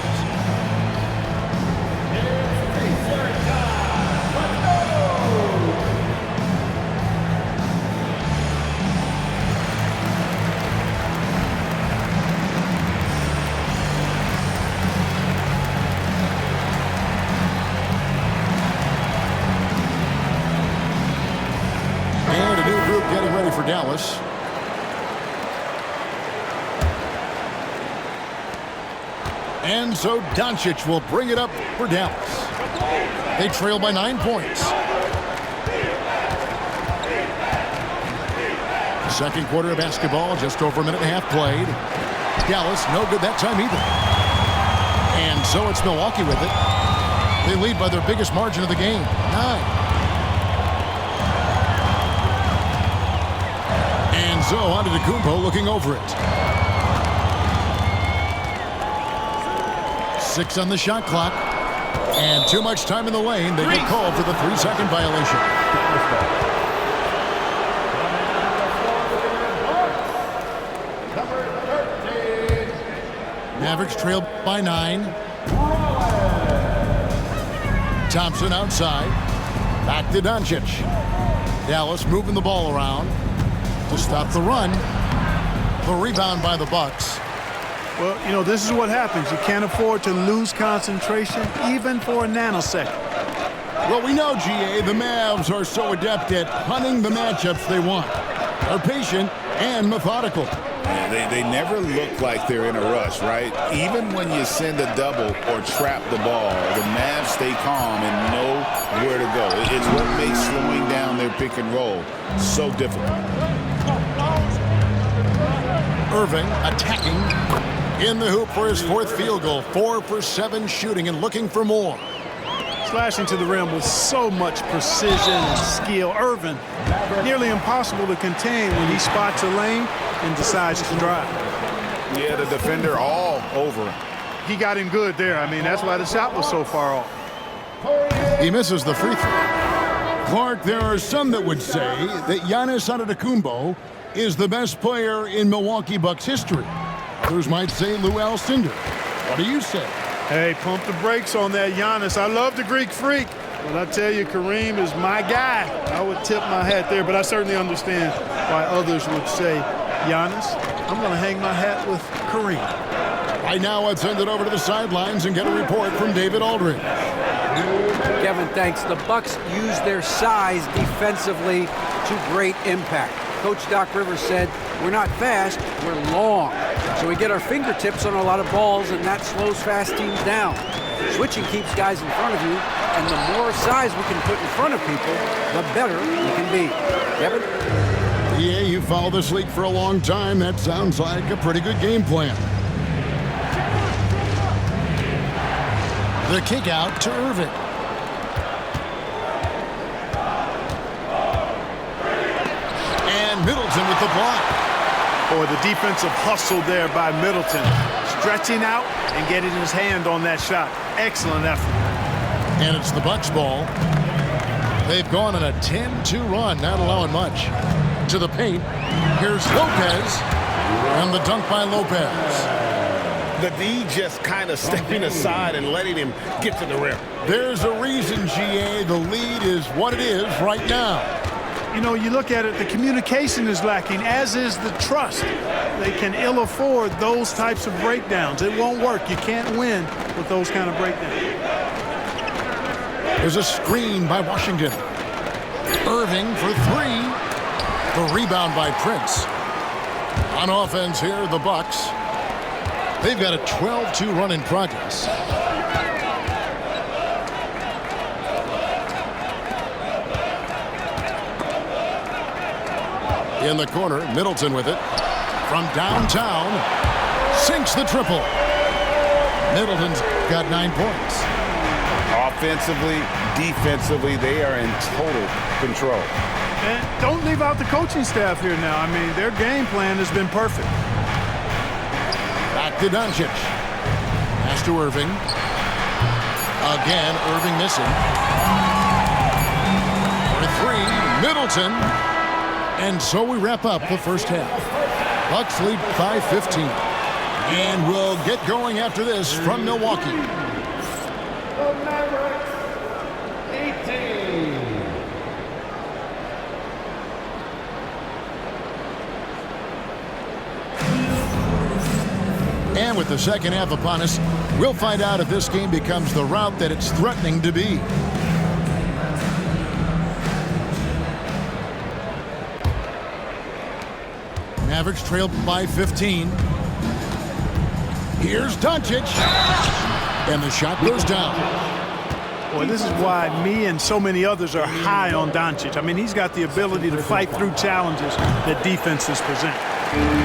And a new group getting ready for Dallas. And so Doncic will bring it up for Dallas. They trail by 9 points. Second quarter of basketball, just over a minute and a half played. Dallas, no good that time either. And so it's Milwaukee with it. They lead by their biggest margin of the game, 9. And so Antetokounmpo looking over it. 6 on the shot clock. And too much time in the lane. They get called for the 3-second violation. Number 13. Mavericks trail by 9. Thompson outside. Back to Doncic. Dallas moving the ball around to stop the run. The rebound by the Bucks. Well, you know, this is what happens. You can't afford to lose concentration even for a nanosecond. Well, we know, GA, the Mavs are so adept at hunting the matchups they want. They're patient and methodical. Yeah, they never look like they're in a rush, right? Even when you send a double or trap the ball, the Mavs stay calm and know where to go. It's what makes slowing down their pick and roll so difficult. Irving attacking in the hoop for his 4th field goal. 4 for 7 shooting and looking for more. Slashing to the rim with so much precision and skill. Irving, nearly impossible to contain when he spots a lane and decides to drive. Yeah, the defender all over him. He got him good there. I mean, that's why the shot was so far off. He misses the free throw. Clark, there are some that would say that Giannis Antetokounmpo is the best player in Milwaukee Bucks history. Others might say Lou Alcindor. What do you say? Hey, pump the brakes on that Giannis. I love the Greek Freak. But I tell you, Kareem is my guy. I would tip my hat there, but I certainly understand why others would say Giannis. I'm going to hang my hat with Kareem. Right now, let's send it over to the sidelines and get a report from David Aldridge. Kevin, thanks. The Bucks use their size defensively to great impact. Coach Doc Rivers said, we're not fast, we're long. So we get our fingertips on a lot of balls, and that slows fast teams down. Switching keeps guys in front of you, and the more size we can put in front of people, the better we can be. Kevin? Yeah, you followed this league for a long time. That sounds like a pretty good game plan. The kick out to Irving. And Middleton with the block. Boy, the defensive hustle there by Middleton. Stretching out and getting his hand on that shot. Excellent effort. And it's the Bucks ball. They've gone on a 10-2 run, not allowing much. To the paint. Here's Lopez. And the dunk by Lopez. The D just kind of stepping aside and letting him get to the rim. There's a reason, GA. The lead is what it is right now. You know, you look at it, the communication is lacking, as is the trust. They can ill afford those types of breakdowns. It won't work. You can't win with those kind of breakdowns. There's a screen by Washington. Irving for 3. The rebound by Prince. On offense here, the Bucks. They've got a 12-2 run in progress. In the corner, Middleton with it. From downtown, sinks the triple. Middleton's got 9 points. Offensively, defensively, they are in total control. And don't leave out the coaching staff here now. I mean, their game plan has been perfect. Back to Doncic. Pass to Irving. Again, Irving missing. For 3, Middleton. And so we wrap up the first half. Bucks lead by 15. And we'll get going after this from Milwaukee. The Mavericks, 18. And with the second half upon us, we'll find out if this game becomes the route that it's threatening to be. Mavericks trail by 15. Here's Doncic. And the shot goes down. Boy, this is why me and so many others are high on Doncic. I mean, he's got the ability to fight through challenges that defenses present.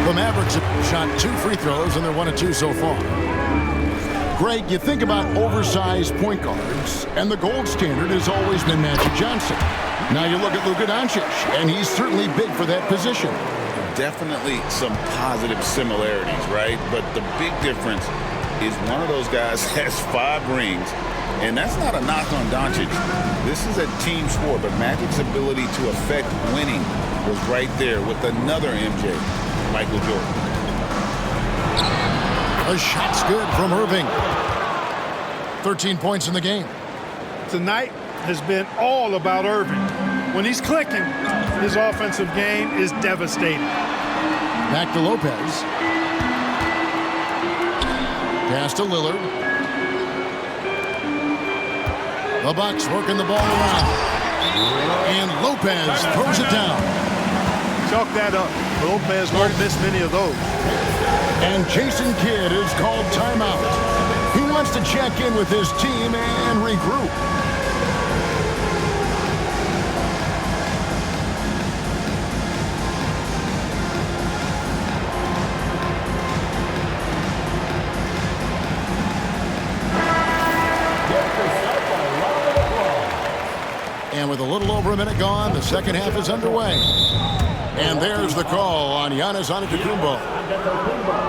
The Mavericks have shot 2 free throws, and they're 1 of 2 so far. Greg, you think about oversized point guards, and the gold standard has always been Magic Johnson. Now you look at Luka Doncic, and he's certainly big for that position. Definitely some positive similarities, right? But the big difference is one of those guys has 5 rings, and that's not a knock on Doncic. This is a team sport, but Magic's ability to affect winning was right there with another MJ, Michael Jordan. The shot's good from Irving. 13 points in the game. Tonight has been all about Irving. When he's clicking, his offensive game is devastating. Back to Lopez. Pass to Lillard. The Bucks working the ball around. And Lopez throws it down. Chalk that up. Lopez won't miss many of those. And Jason Kidd is called timeout. He wants to check in with his team and regroup. And with a little over a minute gone, the second half is underway. And there's the call on Giannis Antetokounmpo.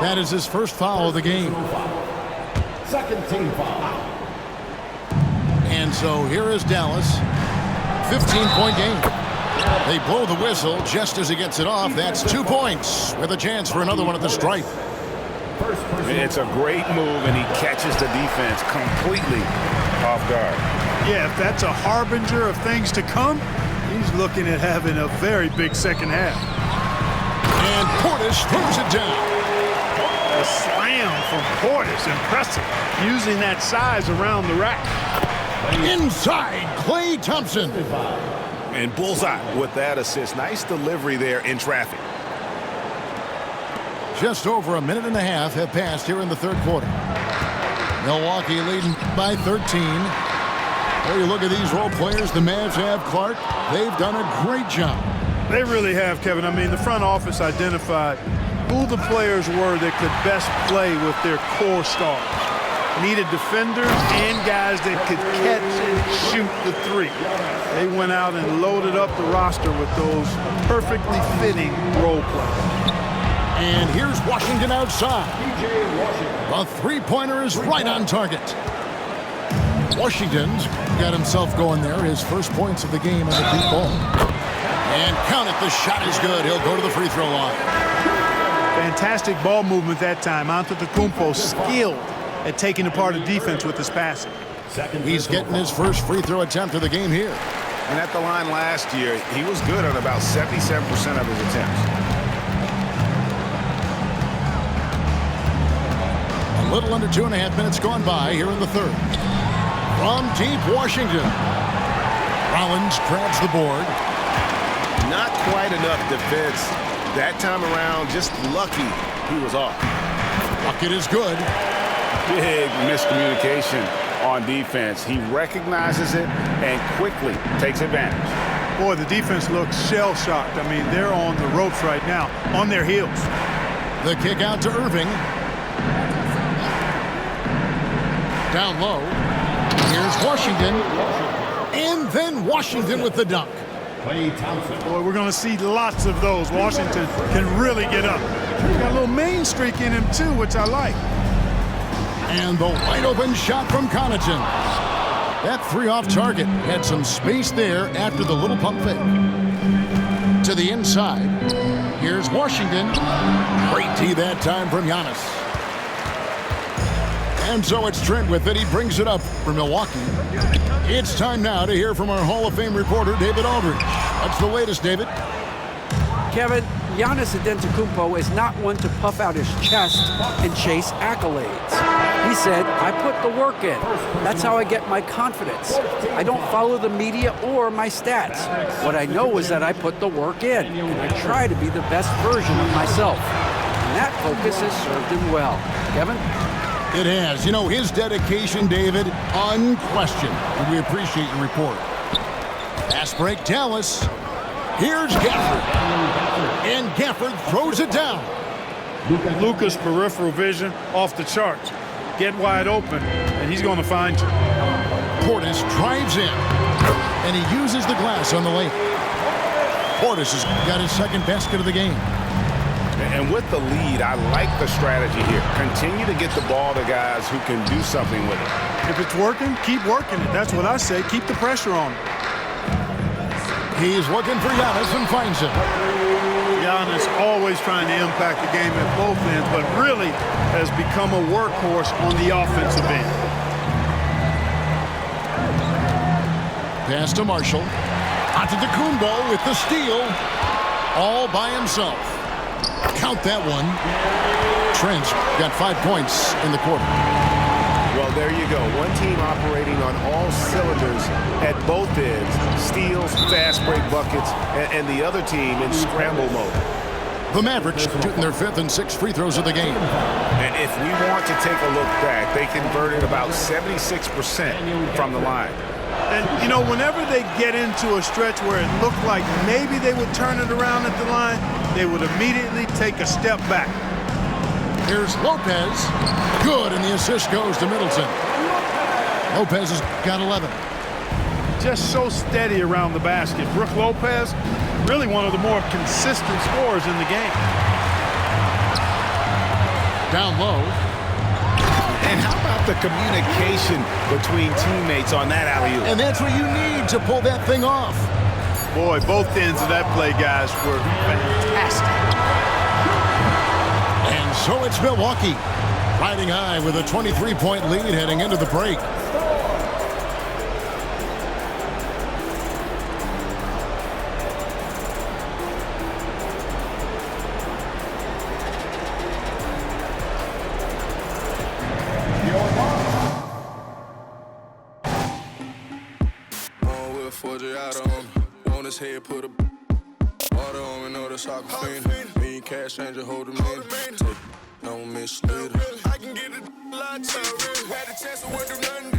That is his first foul of the game. Second team foul. And so here is Dallas. 15-point game. They blow the whistle just as he gets it off. That's 2 points with a chance for another one at the stripe. It's a great move, and he catches the defense completely off guard. Yeah, if that's a harbinger of things to come, he's looking at having a very big second half. And Portis throws it down. A slam from Portis, impressive. Using that size around the rack. Inside, Klay Thompson. And bullseye with that assist. Nice delivery there in traffic. Just over a minute and a half have passed here in the third quarter. Milwaukee leading by 13. Well, you look at these role players the Mavs have, Clark. They've done a great job. They really have, Kevin. I mean, the front office identified who the players were that could best play with their core stars. Needed defenders and guys that could catch and shoot the three. They went out and loaded up the roster with those perfectly fitting role players. And here's Washington outside. The three-pointer is right on target. Washington's got himself going there. His first points of the game on the deep ball. And count it, the shot is good. He'll go to the free throw line. Fantastic ball movement that time. Antetokounmpo skilled at taking apart a defense with his passing. He's getting his first free throw attempt of the game here. And at the line last year, he was good on about 77% of his attempts. A little under 2.5 minutes gone by here in the third. From deep Washington. Rollins grabs the board. Not quite enough defense that time around. Just lucky he was off. Bucket is good. Big miscommunication on defense. He recognizes it and quickly takes advantage. Boy, the defense looks shell-shocked. I mean, they're on the ropes right now, on their heels. The kick out to Irving. Down low. Here's Washington. And then Washington with the dunk. Klay Thompson. Boy, we're going to see lots of those. Washington can really get up. He's got a little main streak in him, too, which I like. And the wide open shot from Connaughton. That three off target had some space there after the little pump fake. To the inside. Here's Washington. Great tee that time from Giannis. And so it's Trent with it. He brings it up for Milwaukee. It's time now to hear from our Hall of Fame reporter, David Aldridge. What's the latest, David? Kevin, Giannis Antetokounmpo is not one to puff out his chest and chase accolades. He said, I put the work in. That's how I get my confidence. I don't follow the media or my stats. What I know is that I put the work in, and I try to be the best version of myself. And that focus has served him well. Kevin? It has. You know, his dedication, David, unquestioned. And we appreciate your report. Fast break, Dallas. Here's Gafford. And Gafford throws it down. Luka's peripheral vision off the charts. Get wide open, and he's going to find you. Portis drives in, and he uses the glass on the lane. Portis has got his second basket of the game. And with the lead, I like the strategy here. Continue to get the ball to guys who can do something with it. If it's working, keep working it. That's what I say. Keep the pressure on him. He's looking for Giannis and finds him. Giannis always trying to impact the game at both ends, but really has become a workhorse on the offensive end. Pass to Marshall. Antetokounmpo with the steal. All by himself. Count that one. Trent got 5 points in the quarter. Well, there you go. One team operating on all cylinders at both ends. Steals, fast break buckets, and the other team in scramble mode. The Mavericks shooting their 5th and 6th free throws of the game. And if we want to take a look back, they converted about 76% from the line. And, you know, whenever they get into a stretch where it looked like maybe they would turn it around at the line, they would immediately take a step back. Here's Lopez. Good, and the assist goes to Middleton. Lopez has got 11. Just so steady around the basket. Brook Lopez, really one of the more consistent scorers in the game. Down low. And how about the communication between teammates on that alley-oop? And that's what you need to pull that thing off. Boy, both ends of that play, guys, were fantastic. And so it's Milwaukee, riding high with a 23-point lead heading into the break. Head, put a water on me, know the soccer fiend. Me and cash changer, hold him in. Don't mislead her. I can get it a lot, had a chance to work through nothing.